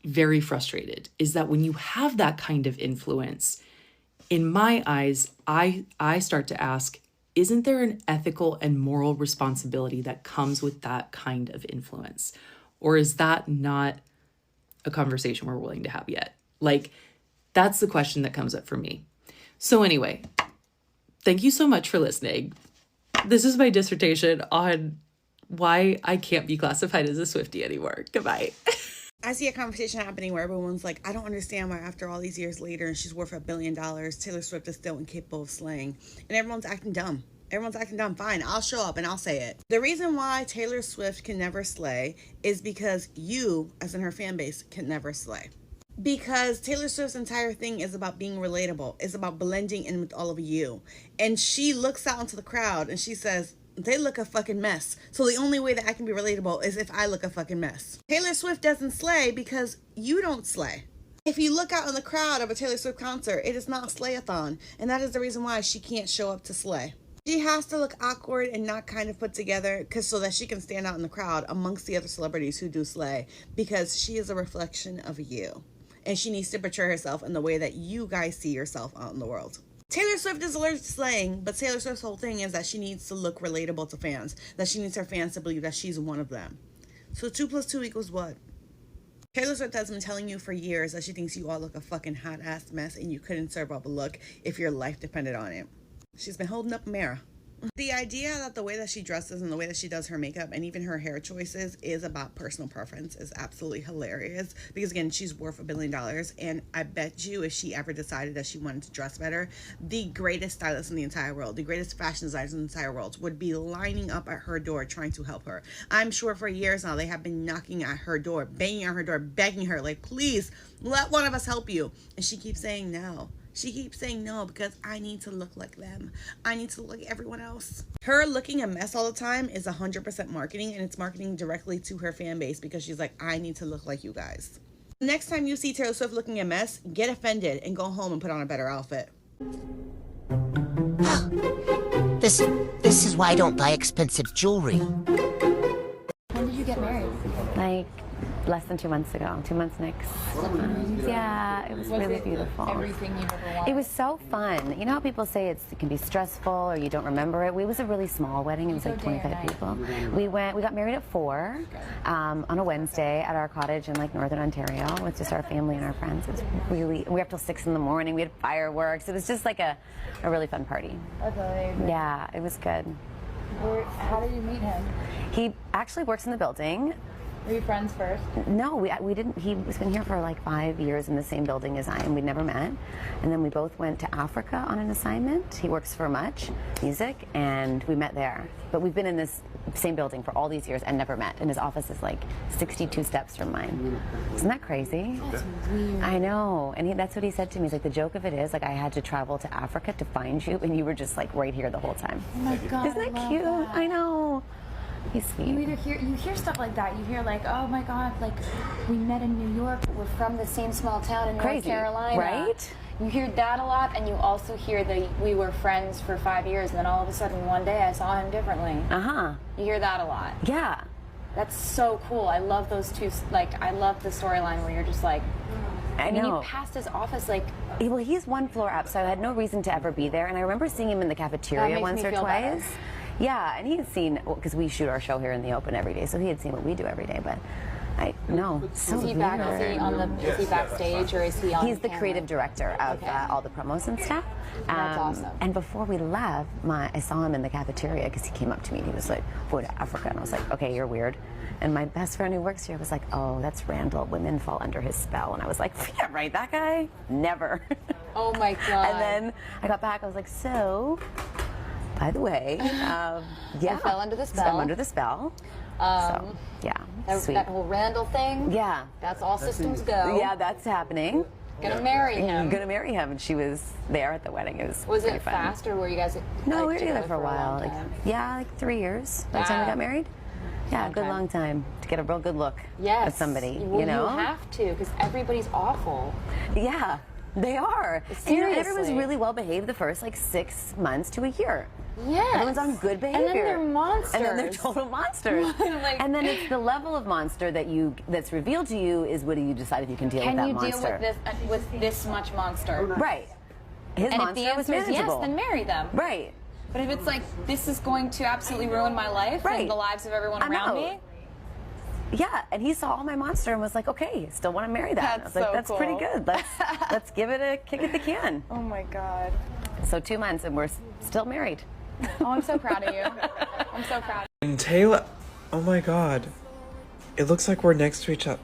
S3: very frustrated, is that when you have that kind of influence, in my eyes, I start to ask, isn't there an ethical and moral responsibility that comes with that kind of influence? Or is that not a conversation we're willing to have yet? Like, that's the question that comes up for me. So anyway, thank you so much for listening. This is my dissertation on why I can't be classified as a Swiftie anymore. Goodbye.
S4: I see a conversation happening where everyone's like, I don't understand why after all these years later and she's worth $1 billion, Taylor Swift is still incapable of slaying. And everyone's acting dumb. Everyone's acting dumb. Fine, I'll show up and I'll say it. The reason why Taylor Swift can never slay is because you, as in her fan base, can never slay. Because Taylor Swift's entire thing is about being relatable. It's about blending in with all of you. And she looks out into the crowd and she says, they look a fucking mess. So the only way that I can be relatable is if I look a fucking mess. Taylor Swift doesn't slay because you don't slay. If you look out in the crowd of a Taylor Swift concert, it is not slay-a-thon. And that is the reason why she can't show up to slay. She has to look awkward and not kind of put together so that she can stand out in the crowd amongst the other celebrities who do slay, because she is a reflection of you. And she needs to portray herself in the way that you guys see yourself out in the world. Taylor Swift is allergic to slaying, but Taylor Swift's whole thing is that she needs to look relatable to fans, that she needs her fans to believe that she's one of them. So 2 + 2 = what? Taylor Swift has been telling you for years that she thinks you all look a fucking hot-ass mess and you couldn't serve up a look if your life depended on it. She's been holding up a mirror. The idea that the way that she dresses and the way that she does her makeup and even her hair choices is about personal preference is absolutely hilarious. Because again, she's worth $1 billion. And I bet you if she ever decided that she wanted to dress better, the greatest stylist in the entire world, the greatest fashion designers in the entire world would be lining up at her door trying to help her. I'm sure for years now they have been knocking at her door, banging on her door, begging her, like, please let one of us help you. And she keeps saying no. She keeps saying no because I need to look like them. I need to look like everyone else. Her looking a mess all the time is 100% marketing, and it's marketing directly to her fan base because she's like, I need to look like you guys. Next time you see Taylor Swift looking a mess, get offended and go home and put on a better outfit.
S5: This is why I don't buy expensive jewelry.
S15: When did you get married?
S7: Like less than 2 months ago. 2 months next month. Yeah, it was really beautiful.
S15: Everything you ever wanted?
S7: It was so fun. You know how people say it can be stressful or you don't remember it? It was a really small wedding. It was like 25 people. We got married at 4 on a Wednesday at our cottage in like Northern Ontario with just our family and our friends. It was really, we were up till 6 in the morning. We had fireworks. It was just like a really fun party.
S15: That's amazing.
S7: Yeah, it was good.
S15: How did you meet him?
S7: He actually works in the building.
S15: Were you friends first?
S7: No, we didn't. He's been here for like 5 years in the same building as I am. We'd never met. And then we both went to Africa on an assignment. He works for Much Music, and we met there. But we've been in this same building for all these years and never met. And his office is like 62 steps from mine. Isn't that crazy?
S15: That's weird.
S7: I know. And that's what he said to me. He's like, the joke of it is, like, I had to travel to Africa to find you, and you were just like right here the whole time.
S15: Oh my God.
S7: Isn't that cute?
S15: That.
S7: I know. He's sweet.
S15: You hear stuff like that. You hear like, oh my God, like we met in New York. We're from the same small town in North Carolina.
S7: Right?
S15: You hear that a lot, and you also hear that we were friends for 5 years, and then all of a sudden one day I saw him differently. You hear that a lot.
S7: Yeah.
S15: That's so cool. I love those two. Like, I love the storyline where you're just like,
S7: I know.
S15: You passed his office like.
S7: Well, he's 1 floor up, so I had no reason to ever be there. And I remember seeing him in the cafeteria once or twice. Yeah, and he had seen, because we shoot our show here in the open every day, so he had seen what we do every day. But No. So
S8: Is he backstage or is he on
S7: He's the
S8: camera?
S7: creative director of all the promos and stuff.
S8: That's awesome.
S7: And before we left, I saw him in the cafeteria because he came up to me and he was like, "Going to Africa," and I was like, "Okay, you're weird." And my best friend who works here was like, "Oh, that's Randall. Women fall under his spell." And I was like, "Yeah, right, that guy? Never."
S8: Oh my God.
S7: And then I got back. I was like, "So, by the way, yeah,
S8: I fell under the spell.
S7: So I'm under the spell." So, yeah, sweet.
S8: That whole Randall thing.
S7: Yeah,
S8: that's all systems go.
S7: Yeah, that's happening.
S8: Gonna marry him.
S7: Gonna marry him, and she was there at the wedding. It was
S8: Was
S7: pretty
S8: it
S7: fun.
S8: fast, or were you guys?
S7: No, we were
S8: together
S7: together for a while.
S8: long time?
S7: Like 3 years by the time we got married. Yeah, a long time to get a real good look at somebody.
S8: Well,
S7: you know,
S8: you have to, because everybody's awful.
S7: Yeah, they are.
S8: Seriously.
S7: And, everyone's really well behaved the first 6 months to a year.
S8: Yeah,
S7: everyone's on good behavior.
S8: And then they're monsters.
S7: And then they're total monsters. And then it's the level of monster that's revealed to you is what do you decide if you can deal with that monster.
S8: Can you deal with this much monster?
S7: Right. His
S8: and
S7: monster
S8: if the answer
S7: was
S8: is yes,
S7: manageable.
S8: then marry them.
S7: Right.
S8: But if it's like, this is going to absolutely ruin my life and the lives of everyone around me.
S7: Yeah, and he saw all my monster and was like, "Okay, still want to marry that." I was like, "That's pretty good. Let's give it a kick at the can."
S8: Oh my God.
S7: So 2 months and we're still married.
S8: Oh, I'm so proud of you. I'm so proud.
S21: And Taylor, oh my God, it looks like we're next to each other.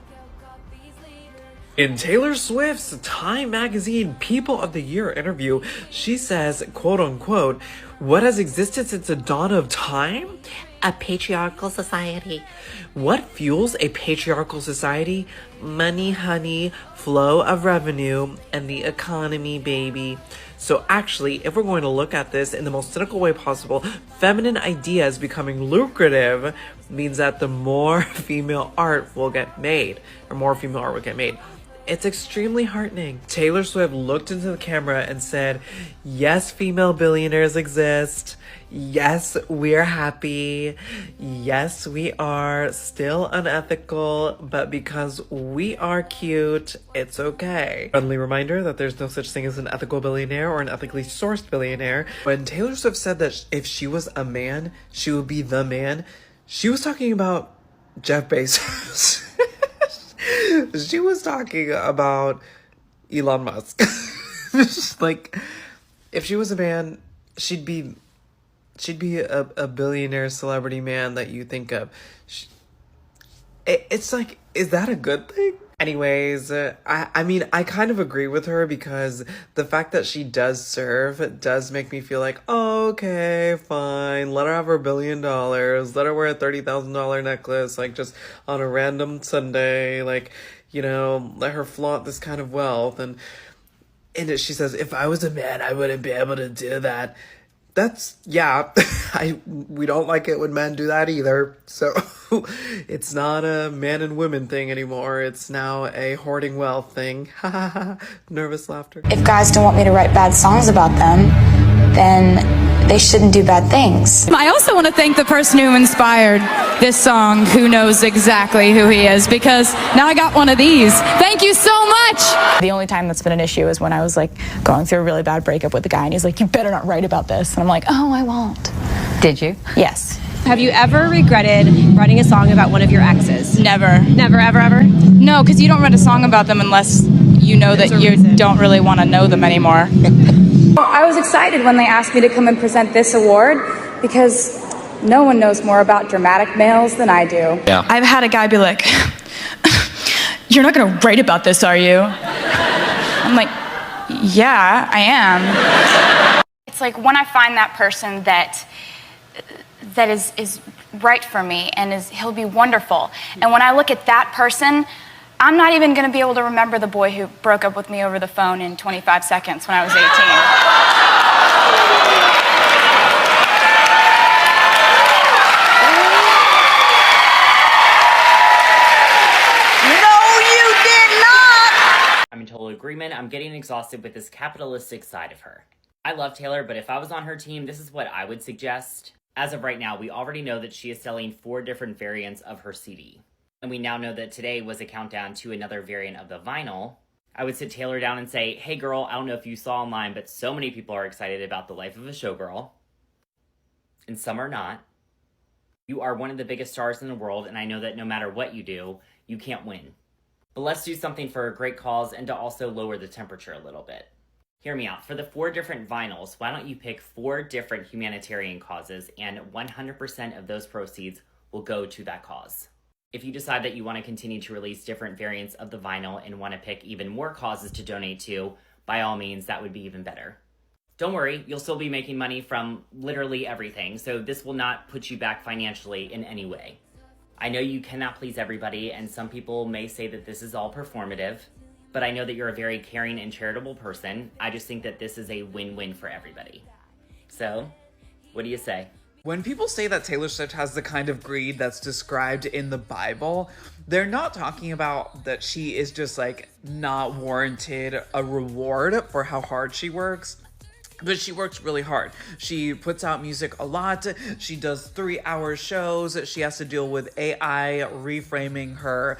S21: In Taylor Swift's Time Magazine People of the Year interview, she says, quote unquote, "What has existed since the dawn of time? A patriarchal society. What fuels a patriarchal society? Money, honey, flow of revenue, and the economy, baby." So actually, if we're going to look at this in the most cynical way possible, feminine ideas becoming lucrative means that the more female art will get made, or more female art will get made. It's extremely heartening. Taylor Swift looked into the camera and said, "Yes, female billionaires exist. Yes, we're happy. Yes, we are still unethical, but because we are cute, it's okay." Friendly reminder that there's no such thing as an ethical billionaire or an ethically sourced billionaire. When Taylor Swift said that if she was a man, she would be the man, she was talking about Jeff Bezos. She was talking about Elon Musk. Like, if she was a man, she'd be a billionaire celebrity man that you think of. It's like, is that a good thing? Anyways, I mean, I kind of agree with her because the fact that she does serve does make me feel like, oh, okay, fine. Let her have her $1 billion. Let her wear a $30,000 necklace, like just on a random Sunday. Like, you know, let her flaunt this kind of wealth. And she says, if I was a man, I wouldn't be able to do that. That's, yeah, we don't like it when men do that either. So it's not a man and women thing anymore. It's now a hoarding wealth thing. Nervous laughter.
S14: If guys don't want me to write bad songs about them, then they shouldn't do bad things.
S22: I also want to thank the person who inspired this song, who knows exactly who he is, because now I got one of these. Thank you so much.
S23: The only time that's been an issue is when I was like going through a really bad breakup with a guy and he's like, "You better not write about this." And I'm like, "Oh, I won't."
S8: Did you?
S23: Yes.
S25: Have you ever regretted writing a song about one of your exes?
S22: Never.
S25: Never, ever, ever?
S22: No, because you don't write a song about them unless you know that you don't really want to know them anymore.
S15: I was excited when they asked me to come and present this award because no one knows more about dramatic males than I do.
S22: Yeah. I've had a guy be like, "You're not going to write about this, are you?" I'm like, "Yeah, I am."
S26: It's like when I find that person that is right for me and he'll be wonderful. And when I look at that person, I'm not even going to be able to remember the boy who broke up with me over the phone in 25 seconds when I was 18.
S27: I'm in total agreement. I'm getting exhausted with this capitalistic side of her. I love Taylor, but if I was on her team, this is what I would suggest. As of right now, we already know that she is selling 4 different variants of her CD. And we now know that today was a countdown to another variant of the vinyl. I would sit Taylor down and say, "Hey girl, I don't know if you saw online, but so many people are excited about The Life of a Showgirl. And some are not. You are one of the biggest stars in the world, and I know that no matter what you do, you can't win. But let's do something for a great cause and to also lower the temperature a little bit. Hear me out. For the 4 different vinyls, why don't you pick 4 different humanitarian causes, and 100% of those proceeds will go to that cause. If you decide that you want to continue to release different variants of the vinyl and want to pick even more causes to donate to, by all means, that would be even better. Don't worry, you'll still be making money from literally everything, so this will not put you back financially in any way. I know you cannot please everybody, and some people may say that this is all performative, but I know that you're a very caring and charitable person. I just think that this is a win-win for everybody. So, what do you say?
S21: When people say that Taylor Swift has the kind of greed that's described in the Bible, they're not talking about that she is just like not warranted a reward for how hard she works. But she works really hard. She puts out music a lot. She does 3-hour shows. She has to deal with AI reframing her,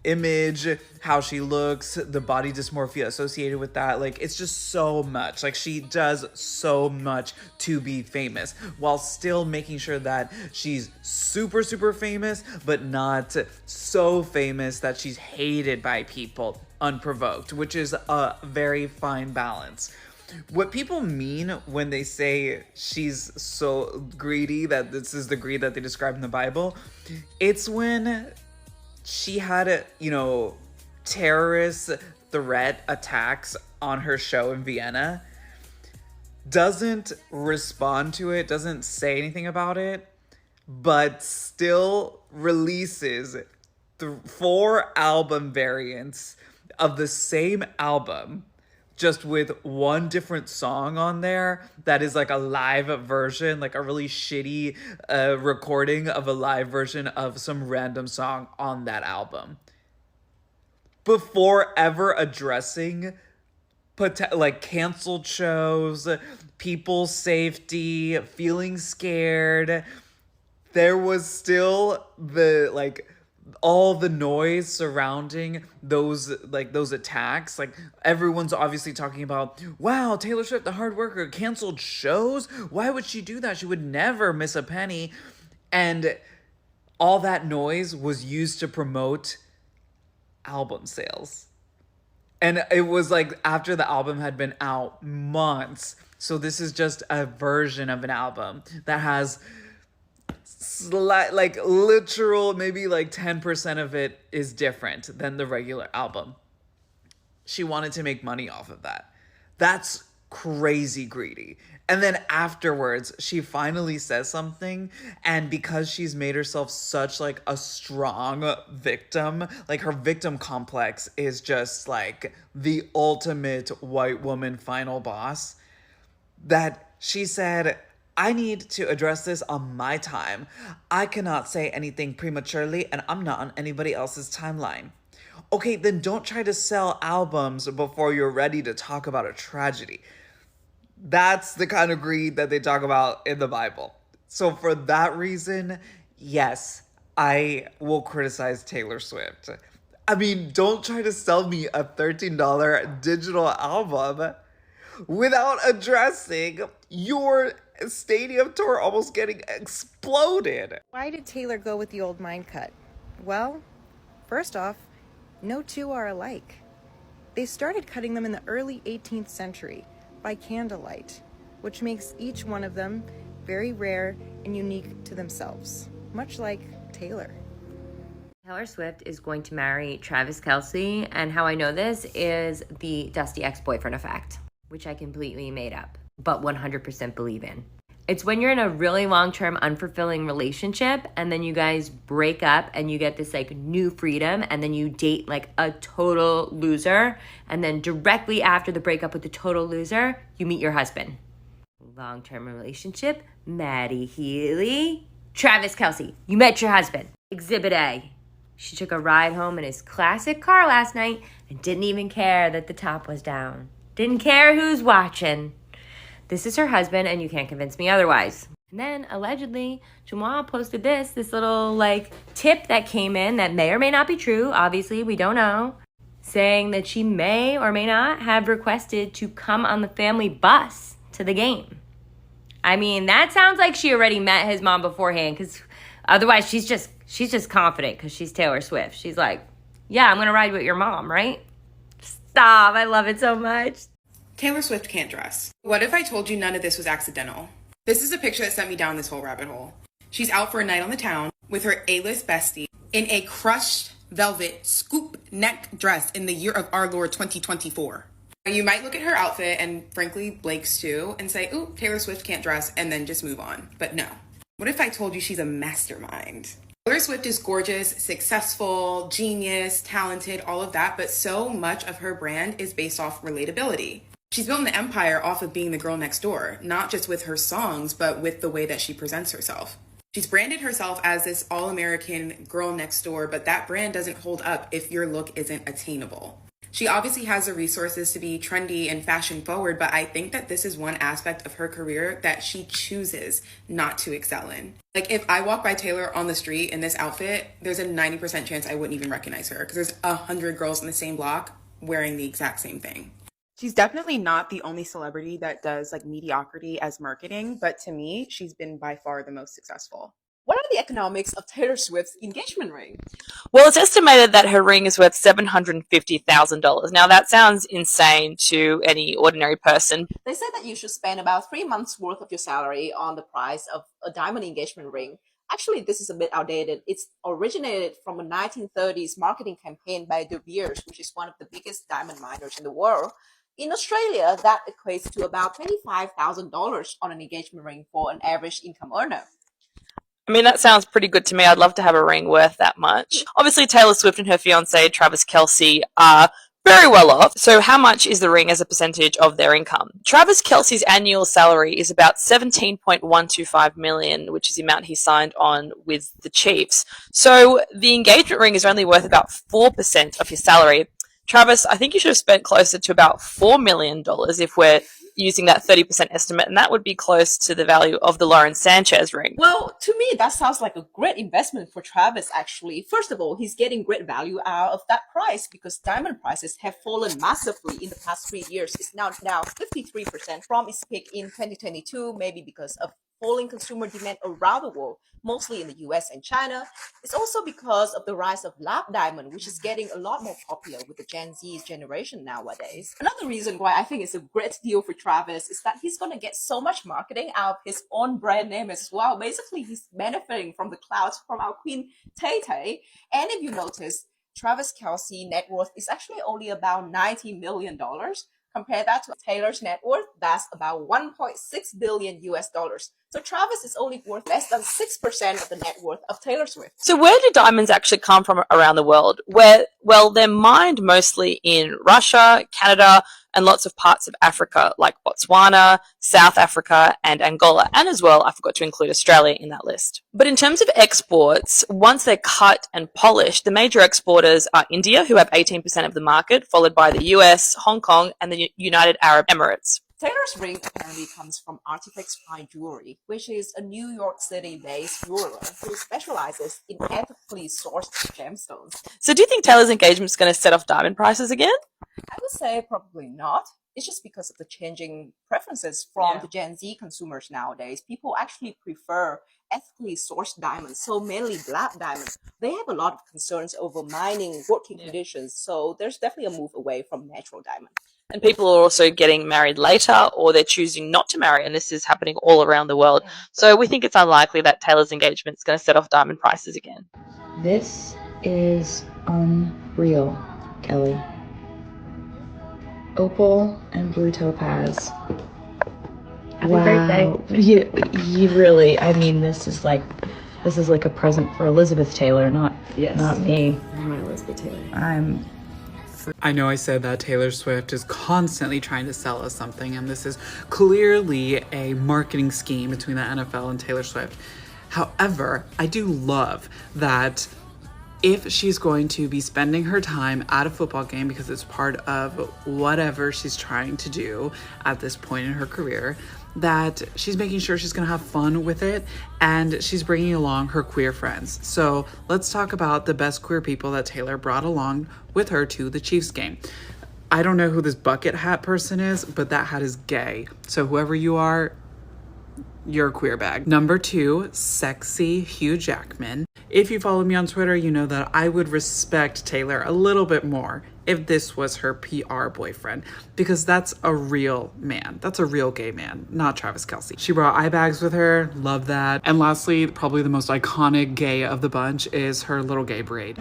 S21: image, how she looks, the body dysmorphia associated with that. Like, it's just so much. Like, she does so much to be famous while still making sure that she's super, super famous, but not so famous that she's hated by people unprovoked, which is a very fine balance. What people mean when they say she's so greedy, that this is the greed that they describe in the Bible, it's when she had, terrorist threat attacks on her show in Vienna, doesn't respond to it, doesn't say anything about it, but still releases 4 album variants of the same album, just with 1 different song on there that is like a live version, like a really shitty recording of a live version of some random song on that album, before ever addressing canceled shows, people's safety, feeling scared. There was still all the noise surrounding those attacks. Like, everyone's obviously talking about, wow, Taylor Swift, the hard worker, canceled shows? Why would she do that? She would never miss a penny. And all that noise was used to promote album sales. And it was like after the album had been out months. So this is just a version of an album that has literal, maybe 10% of it is different than the regular album. She wanted to make money off of that. That's crazy greedy. And then afterwards, she finally says something, and because she's made herself such a strong victim, her victim complex is just the ultimate white woman final boss, that she said, I need to address this on my time. I cannot say anything prematurely, and I'm not on anybody else's timeline. Okay, then don't try to sell albums before you're ready to talk about a tragedy. That's the kind of greed that they talk about in the Bible. So for that reason, yes, I will criticize Taylor Swift. I mean, don't try to sell me a $13 digital album without addressing your stadium tour almost getting exploded.
S2: Why did Taylor go with the old mind cut? Well, first off, no two are alike. They started cutting them in the early 18th century by candlelight, which makes each one of them very rare and unique to themselves, much like Taylor.
S6: Taylor Swift is going to marry Travis Kelce, and how I know this is the Dusty ex-boyfriend effect, which I completely made up, but 100% believe in. It's when you're in a really long-term, unfulfilling relationship, and then you guys break up, and you get this new freedom, and then you date a total loser, and then directly after the breakup with the total loser, you meet your husband. Long-term relationship, Maddie Healy. Travis Kelce, you met your husband. Exhibit A. She took a ride home in his classic car last night and didn't even care that the top was down. Didn't care who's watching. This is her husband, and you can't convince me otherwise. And then, allegedly, Jamal posted this little, tip that came in that may or may not be true. Obviously, we don't know. Saying that she may or may not have requested to come on the family bus to the game. I mean, that sounds like she already met his mom beforehand, because otherwise she's just confident because she's Taylor Swift. She's like, yeah, I'm going to ride with your mom, right? Stop. I love it so much.
S10: Taylor Swift can't dress. What if I told you none of this was accidental? This is a picture that sent me down this whole rabbit hole. She's out for a night on the town with her A-list bestie in a crushed velvet scoop neck dress in the year of our Lord 2024. You might look at her outfit, and frankly Blake's too, and say, ooh, Taylor Swift can't dress, and then just move on. But no. What if I told you she's a mastermind? Taylor Swift is gorgeous, successful, genius, talented, all of that, but so much of her brand is based off relatability. She's built an empire off of being the girl next door, not just with her songs, but with the way that she presents herself. She's branded herself as this all-American girl next door, but that brand doesn't hold up if your look isn't attainable. She obviously has the resources to be trendy and fashion forward, but I think that this is one aspect of her career that she chooses not to excel in. Like, if I walk by Taylor on the street in this outfit, there's a 90% chance I wouldn't even recognize her because there's 100 girls in the same block wearing the exact same thing. She's definitely not the only celebrity that does like mediocrity as marketing, but to me, she's been by far the most successful.
S11: What are the economics of Taylor Swift's engagement ring?
S9: Well, it's estimated that her ring is worth $750,000. Now, that sounds insane to any ordinary person.
S11: They said that you should spend about 3 months worth of your salary on the price of a diamond engagement ring. Actually, this is a bit outdated. It's originated from a 1930s marketing campaign by De Beers, which is one of the biggest diamond miners in the world. In Australia, that equates to about $25,000 on an engagement ring for an average income earner.
S9: I mean, that sounds pretty good to me. I'd love to have a ring worth that much. Obviously, Taylor Swift and her fiancé, Travis Kelce, are very well off. So how much is the ring as a percentage of their income? Travis Kelce's annual salary is about $17.125 million, which is the amount he signed on with the Chiefs. So the engagement ring is only worth about 4% of your salary. Travis, I think you should have spent closer to about $4 million if we're using that 30% estimate, and that would be close to the value of the Lauren Sanchez ring.
S11: Well, to me, that sounds like a great investment for Travis, actually. First of all, he's getting great value out of that price because diamond prices have fallen massively in the past 3 years. It's now 53% from its peak in 2022, maybe because of falling consumer demand around the world, mostly in the US and China. It's also because of the rise of lab diamond, which is getting a lot more popular with the Gen Z generation nowadays. Another reason why I think it's a great deal for Travis is that he's going to get so much marketing out of his own brand name as well. Basically, he's benefiting from the clouds from our queen Tay-Tay. And if you notice, Travis Kelce net worth is actually only about $90 million. Compare that to Taylor's net worth, that's about $1.6 billion US. So Travis is only worth less than 6% of the net worth of Taylor Swift.
S9: So where do diamonds actually come from around the world? Well, they're mined mostly in Russia, Canada, and lots of parts of Africa, like Botswana, South Africa, and Angola. And as well, I forgot to include Australia in that list. But in terms of exports, once they're cut and polished, the major exporters are India, who have 18% of the market, followed by the US, Hong Kong, and the United Arab Emirates.
S11: Taylor's ring apparently comes from Artifacts Fine Jewelry, which is a New York City-based jeweler who specializes in ethically sourced gemstones.
S9: So do you think Taylor's engagement is going to set off diamond prices again?
S11: I would say probably not. It's just because of the changing preferences from the Gen Z consumers nowadays. People actually prefer ethically sourced diamonds, so mainly black diamonds. They have a lot of concerns over mining working conditions, so there's definitely a move away from natural diamond.
S9: And people are also getting married later, or they're choosing not to marry, and this is happening all around the world. So we think it's unlikely that Taylor's engagement is going to set off diamond prices again.
S12: This is unreal, Kelly. Opal and blue topaz. Happy birthday. You really, I mean, this is like a present for Elizabeth Taylor, not me.
S3: I'm Elizabeth Taylor.
S21: I know I said that Taylor Swift is constantly trying to sell us something, and this is clearly a marketing scheme between the NFL and Taylor Swift. However, I do love that if she's going to be spending her time at a football game because it's part of whatever she's trying to do at this point in her career, that she's making sure she's going to have fun with it, and she's bringing along her queer friends. So let's talk about the best queer people that Taylor brought along with her to the Chiefs game. I don't know who this bucket hat person is, but that hat is gay. So whoever you are,
S9: you're a queer bag. Number 2, sexy Hugh Jackman. If you follow me on Twitter, you know that I would respect Taylor a little bit more if this was her PR boyfriend, because that's a real man. That's a real gay man, not Travis Kelce. She brought eye bags with her, love that. And lastly, probably the most iconic gay of the bunch is her little gay braid.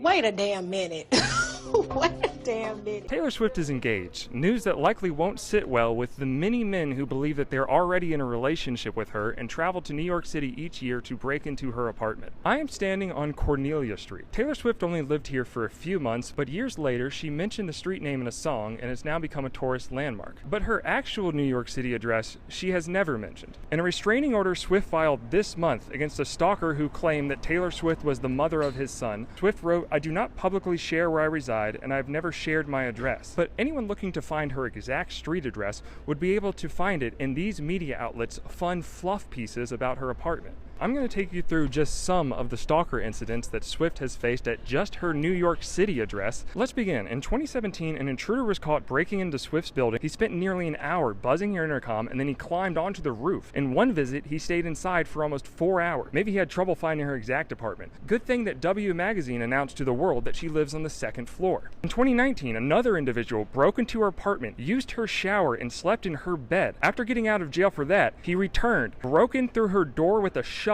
S13: Wait a damn minute. Wait a damn minute.
S16: Taylor Swift is engaged, news that likely won't sit well with the many men who believe that they're already in a relationship with her and travel to New York City each year to break into her apartment. I am standing on Cornelia Street. Taylor Swift only lived here for a few months, but years later she mentioned the street name in a song and has now become a tourist landmark. But her actual New York City address she has never mentioned. In a restraining order Swift filed this month against a stalker who claimed that Taylor Swift was the mother of his son, Swift wrote, "I do not publicly share where I reside and I've never shared my address." But anyone looking to find her exact street address would be able to find it in these media outlets' fun fluff pieces about her apartment. I'm going to take you through just some of the stalker incidents that Swift has faced at just her New York City address. Let's begin. In 2017, an intruder was caught breaking into Swift's building. He spent nearly an hour buzzing her intercom, and then he climbed onto the roof. In one visit, he stayed inside for almost 4 hours. Maybe he had trouble finding her exact apartment. Good thing that W Magazine announced to the world that she lives on the 2nd floor. In 2019, another individual broke into her apartment, used her shower, and slept in her bed. After getting out of jail for that, he returned, broke in through her door with a shovel,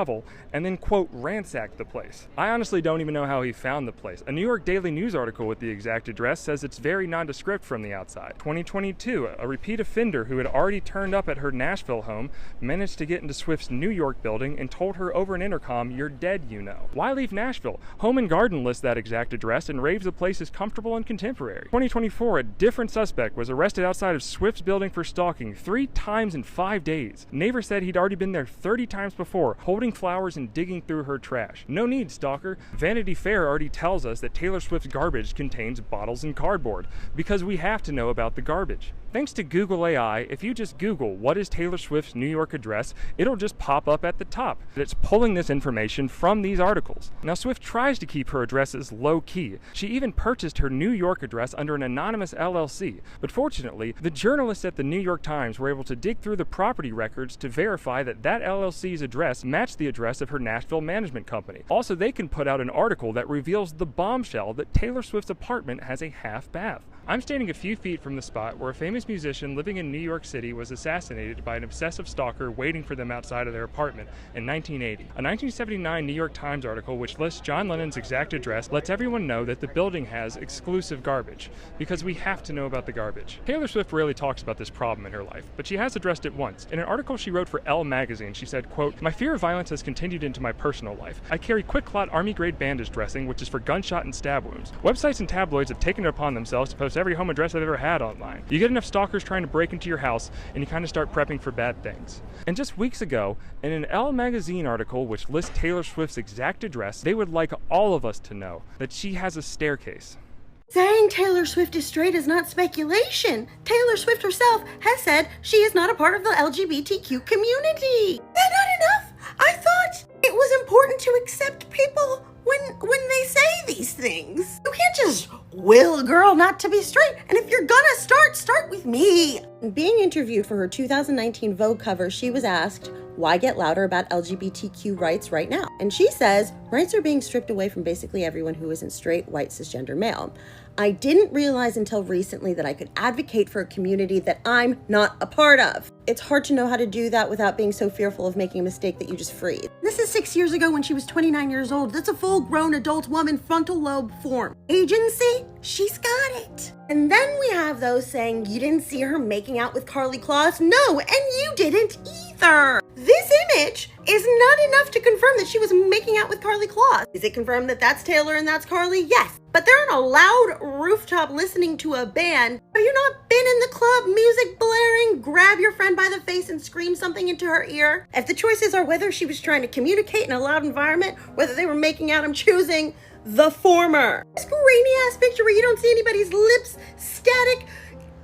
S16: and then, quote, ransacked the place. I honestly don't even know how he found the place. A New York Daily News article with the exact address says it's very nondescript from the outside. 2022, a repeat offender who had already turned up at her Nashville home managed to get into Swift's New York building and told her over an intercom, "You're dead, you know." Why leave Nashville? Home and Garden lists that exact address and raves the place is comfortable and contemporary. 2024, a different suspect was arrested outside of Swift's building for stalking 3 times in 5 days. Neighbors said he'd already been there 30 times before, holding flowers and digging through her trash. No need, stalker. Vanity Fair already tells us that Taylor Swift's garbage contains bottles and cardboard, because we have to know about the garbage. Thanks to Google AI, if you just Google what is Taylor Swift's New York address, it'll just pop up at the top. It's pulling this information from these articles. Now, Swift tries to keep her addresses low-key. She even purchased her New York address under an anonymous LLC, but fortunately, the journalists at the New York Times were able to dig through the property records to verify that that LLC's address matched the address of her Nashville management company. Also, they can put out an article that reveals the bombshell that Taylor Swift's apartment has a half bath. I'm standing a few feet from the spot where a famous musician living in New York City was assassinated by an obsessive stalker waiting for them outside of their apartment in 1980. A 1979 New York Times article which lists John Lennon's exact address lets everyone know that the building has exclusive garbage, because we have to know about the garbage. Taylor Swift rarely talks about this problem in her life, but she has addressed it once. In an article she wrote for Elle magazine, she said, quote, "My fear of violence has continued into my personal life. I carry quick-clot army-grade bandage dressing, which is for gunshot and stab wounds. Websites and tabloids have taken it upon themselves to post every home address I've ever had online. You get enough stalkers trying to break into your house, and you kind of start prepping for bad things." And just weeks ago, in an Elle magazine article which lists Taylor Swift's exact address, they would like all of us to know that she has a staircase.
S13: Saying Taylor Swift is straight is not speculation. Taylor Swift herself has said she is not a part of the LGBTQ community. Is that not enough? I thought it was important to accept people when they say these things. You can't just will a girl not to be straight. And if you're gonna start with me. Being interviewed for her 2019 Vogue cover, she was asked, why get louder about LGBTQ rights right now? And she says, rights are being stripped away from basically everyone who isn't straight, white, cisgender male. I didn't realize until recently that I could advocate for a community that I'm not a part of. It's hard to know how to do that without being so fearful of making a mistake that you just freeze. This is 6 years ago when she was 29 years old. That's a full-grown adult woman frontal lobe form. Agency? She's got it. And then we have those saying you didn't see her making out with Karlie Kloss. No, and you didn't either. This image is not enough to confirm that she was making out with Karlie Kloss. Is it confirmed that that's Taylor and that's Karlie? Yes. But they're on a loud rooftop listening to a band. Have you not been in the club, music blaring, grab your friend by the face and scream something into her ear? If the choices are whether she was trying to communicate in a loud environment, whether they were making out, I'm choosing the former. This grainy ass picture where you don't see anybody's lips static.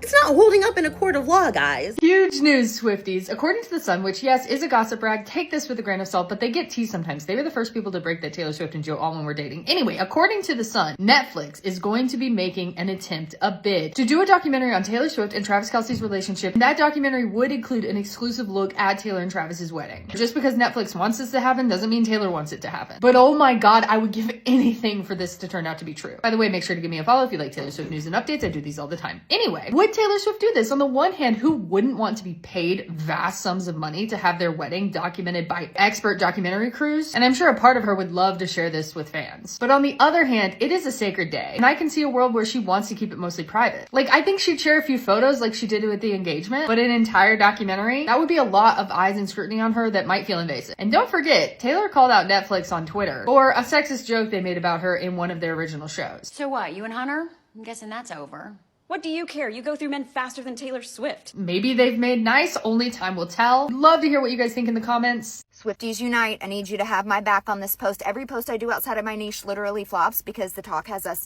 S13: It's not holding up in a court of law, guys.
S1: Huge news, Swifties. According to The Sun, which, yes, is a gossip rag, take this with a grain of salt, but they get teased sometimes. They were the first people to break that Taylor Swift and Joe Alwyn were dating. Anyway, according to The Sun, Netflix is going to be making an attempt, a bid, to do a documentary on Taylor Swift and Travis Kelce's relationship. And that documentary would include an exclusive look at Taylor and Travis's wedding. Just because Netflix wants this to happen doesn't mean Taylor wants it to happen. But oh my god, I would give anything for this to turn out to be true. By the way, make sure to give me a follow if you like Taylor Swift news and updates. I do these all the time. Anyway, would Taylor Swift do this? On the one hand, who wouldn't want to be paid vast sums of money to have their wedding documented by expert documentary crews? And I'm sure a part of her would love to share this with fans. But on the other hand, it is a sacred day. And I can see a world where she wants to keep it mostly private. Like, I think she'd share a few photos like she did with the engagement, but an entire documentary, that would be a lot of eyes and scrutiny on her that might feel invasive. And don't forget, Taylor called out Netflix on Twitter for a sexist joke they made about her in one of their original shows.
S4: So what, you and Hunter? I'm guessing that's over. What do you care? You go through men faster than Taylor Swift.
S1: Maybe they've made nice, only time will tell. Love to hear what you guys think in the comments.
S17: Swifties unite. I need you to have my back on this post. Every post I do outside of my niche literally flops because the talk has us,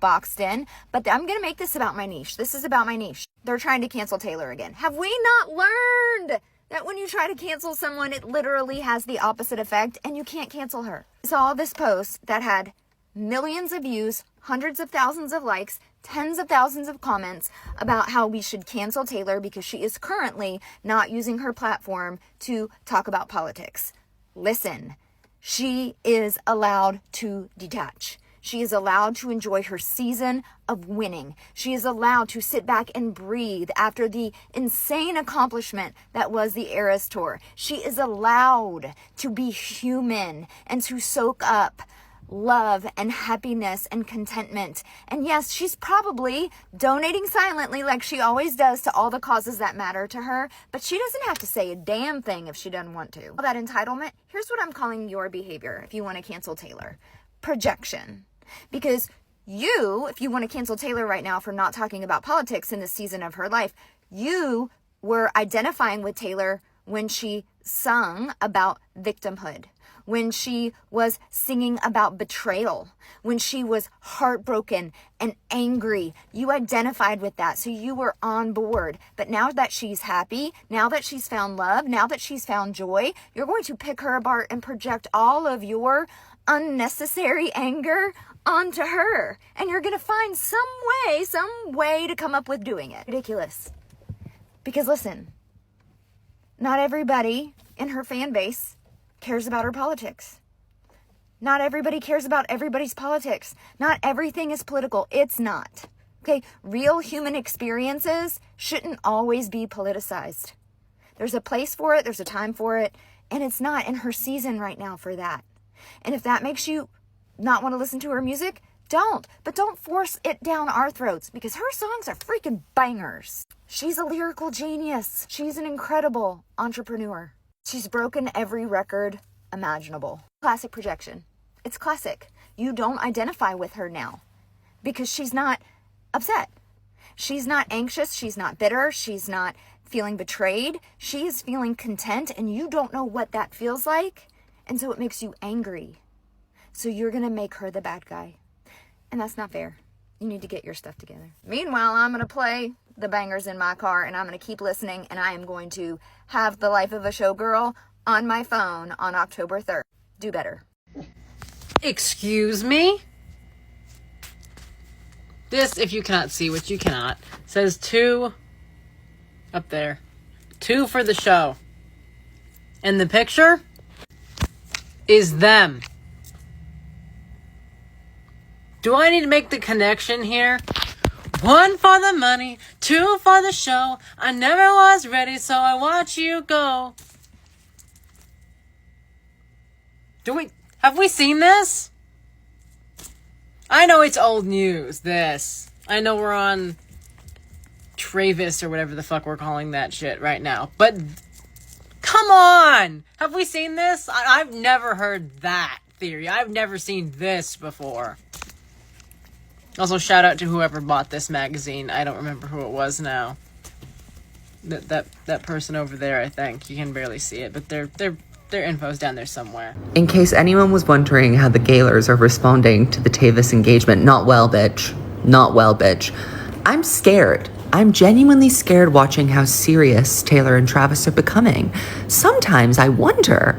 S17: boxed in. But I'm going to make this about my niche. This is about my niche. They're trying to cancel Taylor again. Have we not learned that when you try to cancel someone, it literally has the opposite effect and you can't cancel her? I saw this post that had millions of views, hundreds of thousands of likes, tens of thousands of comments about how we should cancel Taylor because she is currently not using her platform to talk about politics. Listen, she is allowed to detach. She is allowed to enjoy her season of winning. She is allowed to sit back and breathe after the insane accomplishment that was the Eras Tour. She is allowed to be human and to soak up love and happiness and contentment. And yes, she's probably donating silently like she always does to all the causes that matter to her, but she doesn't have to say a damn thing if she doesn't want to. All that entitlement, here's what I'm calling your behavior if you want to cancel Taylor. Projection. Because you, if you want to cancel Taylor right now for not talking about politics in this season of her life, you were identifying with Taylor when she sung about victimhood, when she was singing about betrayal, when she was heartbroken and angry. You identified with that, so you were on board. But now that she's happy, now that she's found love, now that she's found joy, you're going to pick her apart and project all of your unnecessary anger onto her. And you're going to find some way to come up with doing it. Ridiculous. Because listen, not everybody in her fan base cares about her politics. Not everybody cares about everybody's politics. Not everything is political. It's not. Okay, real human experiences shouldn't always be politicized. There's a place for it, there's a time for it, and it's not in her season right now for that. And if that makes you not want to listen to her music, don't. But don't force it down our throats, because her songs are freaking bangers. She's a lyrical genius. She's an incredible entrepreneur. She's broken every record imaginable. Classic projection. It's classic. You don't identify with her now because she's not upset. She's not anxious. She's not bitter. She's not feeling betrayed. She is feeling content, and you don't know what that feels like. And so it makes you angry. So you're going to make her the bad guy. And that's not fair. You need to get your stuff together. Meanwhile, I'm going to play the bangers in my car, and I'm going to keep listening, and I am going to have The Life of a Showgirl on my phone on October 3rd. Do better.
S18: Excuse me? This, if you cannot see, which you cannot, says 2 up there. 2 for the show. And the picture is them. Do I need to make the connection here? 1 for the money, 2 for the show. I never was ready, so I watch you go. Have we seen this? I know it's old news, this. I know we're on Travis or whatever the fuck we're calling that shit right now. But Come on! Have we seen this? I've never heard that theory. I've never seen this before. Also, shout out to whoever bought this magazine. I don't remember who it was now. That person over there, I think. You can barely see it, but their info's down there somewhere.
S5: In case anyone was wondering how the Gaylors are responding to the Tavis engagement, not well, bitch. Not well, bitch. I'm scared. I'm genuinely scared watching how serious Taylor and Travis are becoming. Sometimes I wonder,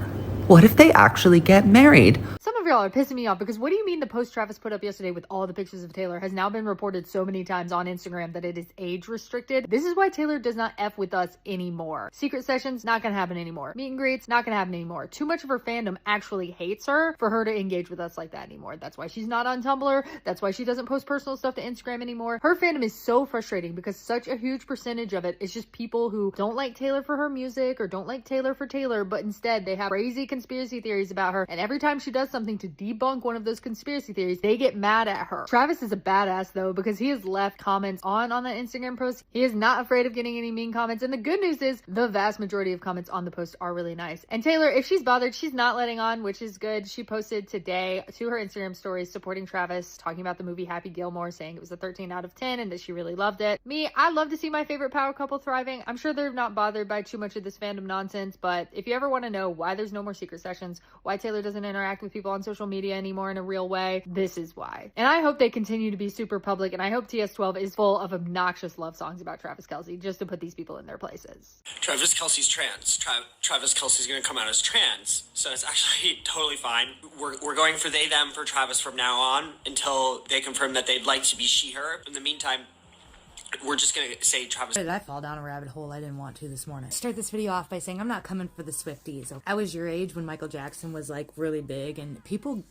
S5: what if they actually get married?
S1: Some of y'all are pissing me off because what do you mean the post Travis put up yesterday with all the pictures of Taylor has now been reported so many times on Instagram that it is age restricted? This is why Taylor does not F with us anymore. Secret sessions, not gonna happen anymore. Meet and greets, not gonna happen anymore. Too much of her fandom actually hates her for her to engage with us like that anymore. That's why she's not on Tumblr. That's why she doesn't post personal stuff to Instagram anymore. Her fandom is so frustrating because such a huge percentage of it is just people who don't like Taylor for her music or don't like Taylor for Taylor, but instead they have crazy conspiracy theories about her, and every time she does something to debunk one of those conspiracy theories, they get mad at her. Travis is a badass though, because he has left comments on that Instagram post. He is not afraid of getting any mean comments, and the good news is the vast majority of comments on the post are really nice. And Taylor, if she's bothered, she's not letting on, which is good. She posted today to her Instagram stories supporting Travis, talking about the movie Happy Gilmore, saying it was a 13 out of 10 and that she really loved it. Me, I love to see my favorite power couple thriving. I'm sure they're not bothered by too much of this fandom nonsense, but if you ever want to know why there's no more secret sessions, why Taylor doesn't interact with people on social media anymore in a real way, this is why. And I hope they continue to be super public, and I hope TS12 is full of obnoxious love songs about Travis Kelce just to put these people in their places.
S7: Travis Kelce's trans. Travis Kelce's gonna come out as trans, so it's actually totally fine. We're going for they, them for Travis from now on until they confirm that they'd like to be she, her. In the meantime, we're just gonna say Travis.
S8: Did I fall down a rabbit hole I didn't want to this morning? Start this video off by saying I'm not coming for the Swifties. I was your age when Michael Jackson was like really big, and people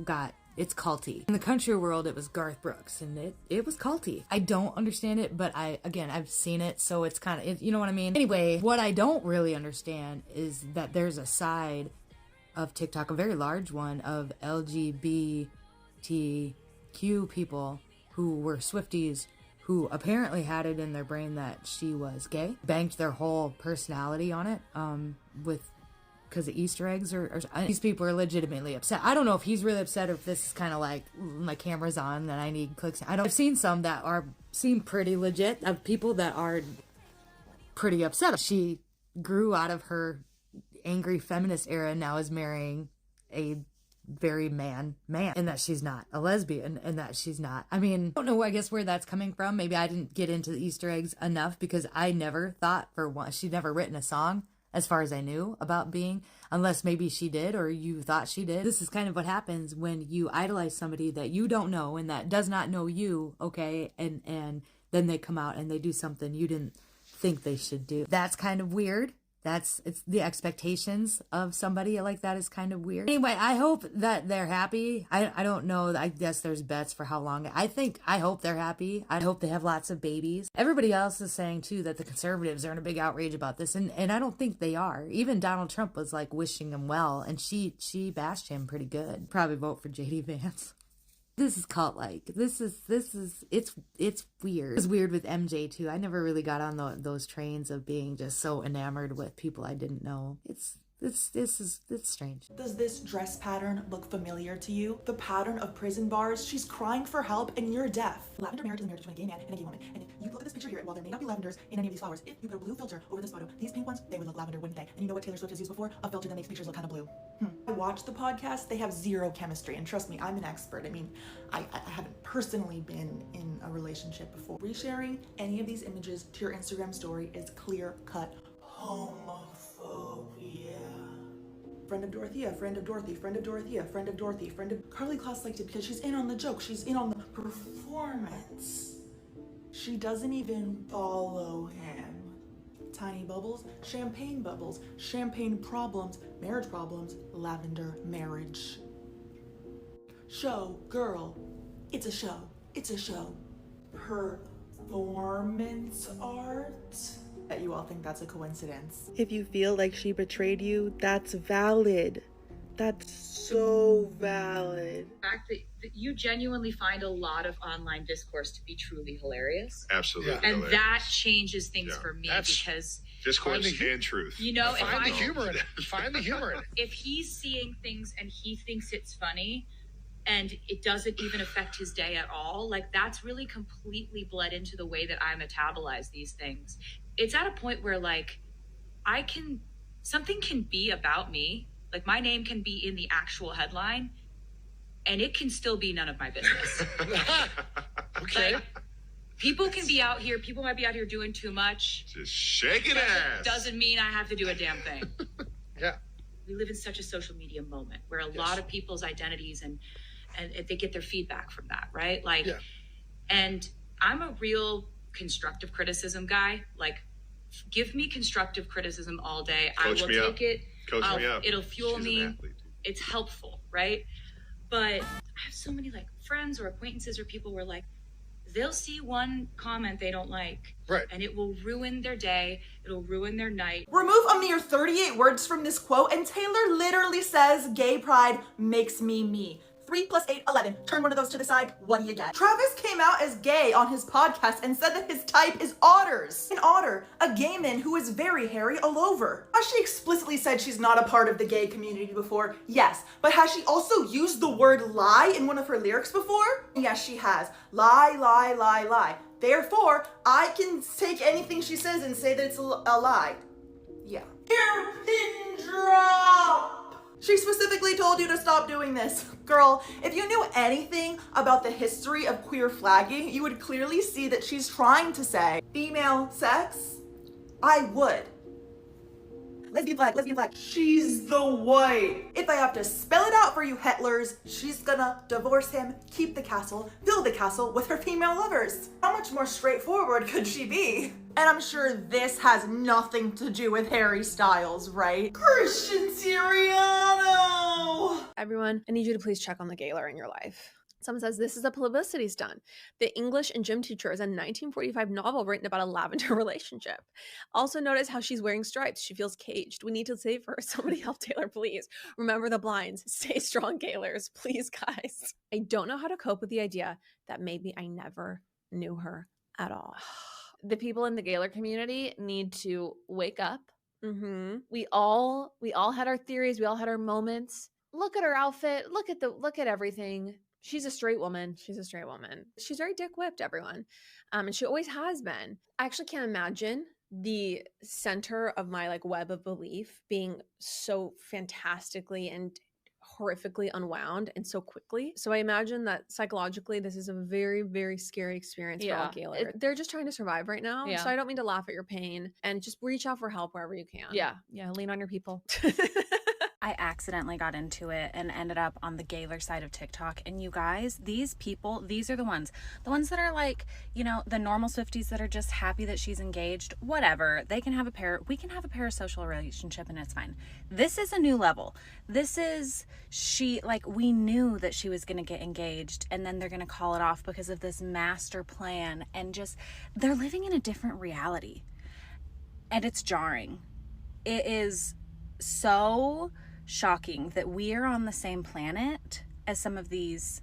S8: got, it's culty. In the country world, it was Garth Brooks, and it was culty. I don't understand it, but I've seen it, so it's kind of, you know what I mean? Anyway, what I don't really understand is that there's a side of TikTok, a very large one, of LGBTQ people who were Swifties, who apparently had it in their brain that she was gay, banked their whole personality on it, because of Easter eggs, or these people are legitimately upset. I don't know if he's really upset or if this is kind of like, my camera's on and I need clicks. I've seen some that seem pretty legit, of people that are pretty upset. She grew out of her angry feminist era and now is marrying a very man, and that she's not a lesbian, and that she's not, I mean, I don't know, I guess where that's coming from. Maybe I didn't get into the Easter eggs enough, because I never thought, for one, she'd never written a song, as far as I knew, about being, unless maybe she did, or you thought she did. This is kind of what happens when you idolize somebody that you don't know, and that does not know you, okay, and then they come out and they do something you didn't think they should do. That's kind of weird. It's the expectations of somebody like that is kind of weird. Anyway, I hope that they're happy. I don't know. I guess there's bets for how long. I hope they're happy. I hope they have lots of babies. Everybody else is saying too that the conservatives are in a big outrage about this, and I don't think they are. Even Donald Trump was like wishing him well, and she bashed him pretty good. Probably vote for JD Vance. This is cult-like. It's weird. It's weird with MJ too. I never really got on those trains of being just so enamored with people I didn't know. It's strange.
S14: Does this dress pattern look familiar to you? The pattern of prison bars. She's crying for help and you're deaf. Lavender marriage is a marriage between a gay man and a gay woman. And if you look at this picture here, while there may not be lavenders in any of these flowers, if you put a blue filter over this photo, these pink ones, they would look lavender, wouldn't they? And you know what Taylor Swift has used before? A filter that makes pictures look kind of blue. I watched the podcast. They have zero chemistry. And trust me, I'm an expert. I mean, I haven't personally been in a relationship before. Resharing any of these images to your Instagram story is clear-cut homophobia. Friend of Dorothea, friend of Dorothy, friend of Dorothea, friend of Dorothy, friend of... Carly Kloss liked it because she's in on the joke. She's in on the performance. She doesn't even follow him. Tiny bubbles, champagne problems, marriage problems, lavender marriage. Show, girl. It's a show. It's a show. Performance art. That you all think that's a coincidence. If you feel like she betrayed you, that's valid.
S15: That's so valid.
S1: The fact that you genuinely find a lot of online discourse to be truly hilarious.
S19: Absolutely.
S1: And
S19: hilarious.
S1: that changes things for me because
S19: discourse and truth.
S1: you know,
S19: Find the
S1: humor
S19: in it. Find the humor in it.
S1: if he's seeing things and he thinks it's funny and it doesn't even affect his day at all, like that's really completely bled into the way that I metabolize these things. It's at a point where like something can be about me, like my name can be in the actual headline and it can still be none of my business.
S19: Okay.
S1: Like, people might be out here doing too much.
S19: Just shaking ass.
S1: Doesn't mean I have to do a damn thing.
S19: Yeah.
S1: We live in such a social media moment where a lot of people's identities and they get their feedback from that, right? Like, and I'm a real constructive criticism guy. Like, give me constructive criticism all day.
S19: Coach
S1: I will
S19: me
S1: take
S19: up.
S1: it.
S19: Coach me up.
S1: It'll fuel
S19: She's an
S1: me.
S19: athlete.
S1: It's helpful, right? But I have so many like friends or acquaintances or people where like they'll see one comment they don't like,
S19: right,
S1: and it will ruin their day. It'll ruin their night.
S14: Remove a mere 38 words from this quote, and Taylor literally says, "Gay pride makes me me." 3 + 8, 11. Turn one of those to the side. What do you get? Travis came out as gay on his podcast and said that his type is otters. An otter, a gay man who is very hairy all over. Has she explicitly said she's not a part of the gay community before? Yes. But has she also used the word lie in one of her lyrics before? Yes, she has. Lie, lie, lie, lie. Therefore, I can take anything she says and say that it's a lie. Yeah. Pin drop! She specifically told you to stop doing this. Girl, if you knew anything about the history of queer flagging, you would clearly see that she's trying to say, female sex, I would. Lesbian flag, lesbian flag. She's the white. If I have to spell it out for you Hitlers, she's gonna divorce him, keep the castle, fill the castle with her female lovers. How much more straightforward could she be? And I'm sure this has nothing to do with Harry Styles, right? Christian Siriano!
S20: Everyone, I need you to please check on the Gaylor in your life. Someone says, this is a publicity stunt. The English and gym teacher is a 1945 novel written about a lavender relationship. Also notice how she's wearing stripes. She feels caged. We need to save her. Somebody help Taylor, please. Remember the blinds. Stay strong, Gaylors. Please, guys. I don't know how to cope with the idea that maybe I never knew her at all. The people in the Gaylor community need to wake up. We all had our theories. We all had our moments. Look at her outfit. Look at everything. She's a straight woman. She's a straight woman. She's very dick whipped, everyone. And she always has been. I actually can't imagine the center of my like web of belief being so fantastically and horrifically unwound and so quickly. So I imagine that psychologically this is a very, very scary experience for all Gaylor. They're just trying to survive right now. So I don't mean to laugh at your pain, and just reach out for help wherever you can. Yeah, lean on your people.
S22: I accidentally got into it and ended up on the Gaylor side of TikTok. And you guys, these people, these are the ones that are like, you know, the normal Swifties that are just happy that she's engaged, whatever. We can have a parasocial relationship and it's fine. This is a new level. This is, we knew that she was going to get engaged and then they're going to call it off because of this master plan, and just, they're living in a different reality. And it's jarring. It is so shocking that we are on the same planet as some of these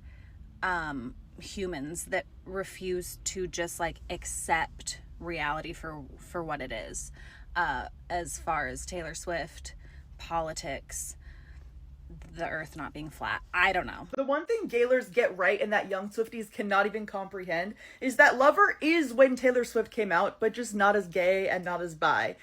S22: humans that refuse to just like accept reality for what it is, as far as Taylor Swift, politics, the earth not being flat. I don't know.
S14: The one thing Gaylors get right and that young Swifties cannot even comprehend is that Lover is when Taylor Swift came out, but just not as gay and not as bi.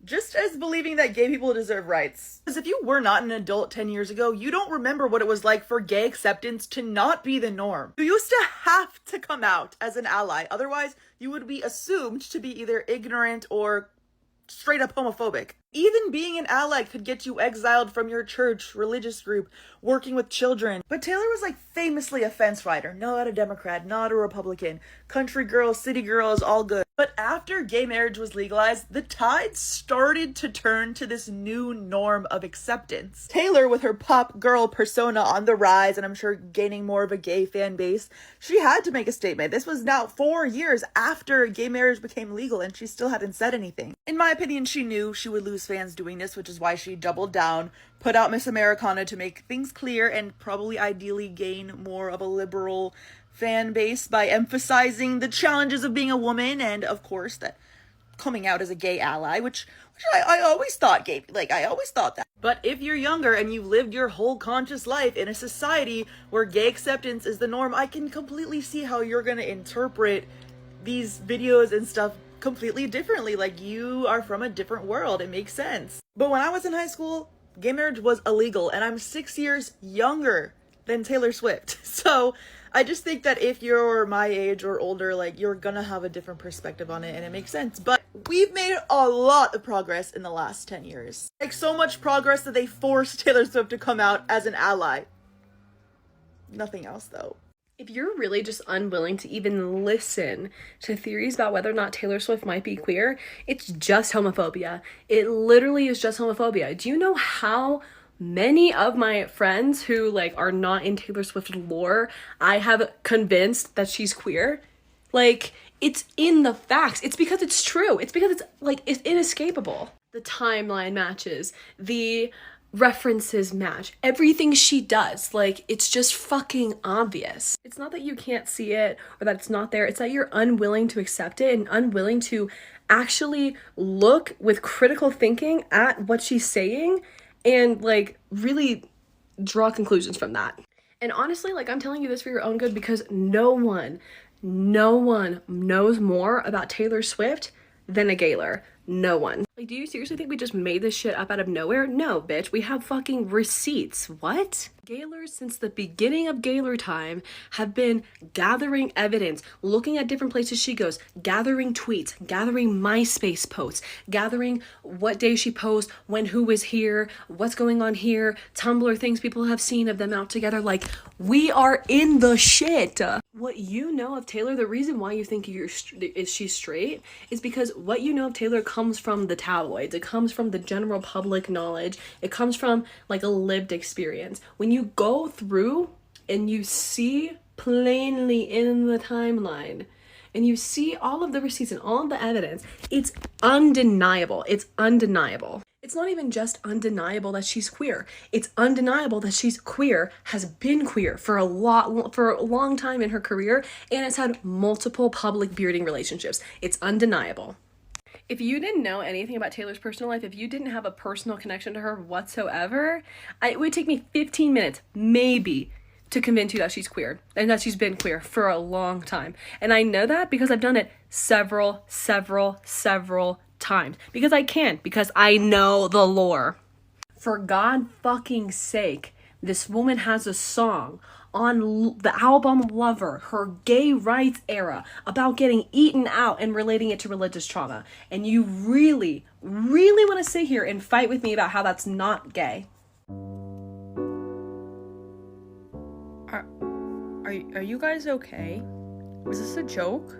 S14: Just as believing that gay people deserve rights. Because if you were not an adult 10 years ago, you don't remember what it was like for gay acceptance to not be the norm. You used to have to come out as an ally, otherwise you would be assumed to be either ignorant or straight up homophobic. Even being an ally could get you exiled from your church, religious group, working with children. But Taylor was like famously a fence rider, not a Democrat, not a Republican. Country girls, city girls, all good.
S2: But after gay marriage was legalized, the tide started to turn to this new norm of acceptance. Taylor, with her pop girl persona on the rise, and I'm sure gaining more of a gay fan base, she had to make a statement. This was now 4 years after gay marriage became legal, and she still hadn't said anything. In my opinion, she knew she would lose fans doing this, which is why she doubled down, put out Miss Americana to make things clear, and probably ideally gain more of a liberal fan base by emphasizing the challenges of being a woman, and of course that coming out as a gay ally, which I always thought gay, I always thought that. But if you're younger and you've lived your whole conscious life in a society where gay acceptance is the norm, I can completely see how you're gonna interpret these videos and stuff completely differently. Like, you are from a different world. It makes sense. But when I was in high school, gay marriage was illegal, and I'm 6 years younger than Taylor Swift. So I just think that if you're my age or older, you're gonna have a different perspective on it, and it makes sense. But we've made a lot of progress in the last 10 years. So much progress that they forced Taylor Swift to come out as an ally. Nothing else, though.
S6: If you're really just unwilling to even listen to theories about whether or not Taylor Swift might be queer, it's just homophobia. It literally is just homophobia. Do you know how many of my friends who are not in Taylor Swift lore I have convinced that she's queer? It's in the facts. It's because it's true. It's because it's inescapable. The timeline matches, the references match, everything she does. It's just fucking obvious. It's not that you can't see it or that it's not there. It's that you're unwilling to accept it and unwilling to actually look with critical thinking at what she's saying and really draw conclusions from that. And honestly, I'm telling you this for your own good, because no one knows more about Taylor Swift than a Gaylor. No one. Do you seriously think we just made this shit up out of nowhere? No, bitch. We have fucking receipts. What? Gaylors, since the beginning of Gaylor time, have been gathering evidence, looking at different places she goes, gathering tweets, gathering MySpace posts, gathering what day she posed, when who was here, what's going on here, Tumblr things people have seen of them out together. We are in the shit. What you know of Taylor, the reason why you think she's straight is because what you know of Taylor comes from the tabloids. It comes from the general public knowledge. It comes from a lived experience. When you go through and you see plainly in the timeline and you see all of the receipts and all of the evidence, it's undeniable. It's undeniable. It's not even just undeniable that she's queer. It's undeniable that she's queer, has been queer for a long time in her career, and has had multiple public bearding relationships. It's undeniable. If you didn't know anything about Taylor's personal life, if you didn't have a personal connection to her whatsoever, it would take me 15 minutes, maybe, to convince you that she's queer and that she's been queer for a long time. And I know that because I've done it several times. Because I know the lore. For God fucking sake, this woman has a song on the album Lover, her gay rights era, about getting eaten out and relating it to religious trauma. And you really want to sit here and fight with me about how that's not gay. Are you guys okay? Was this a joke?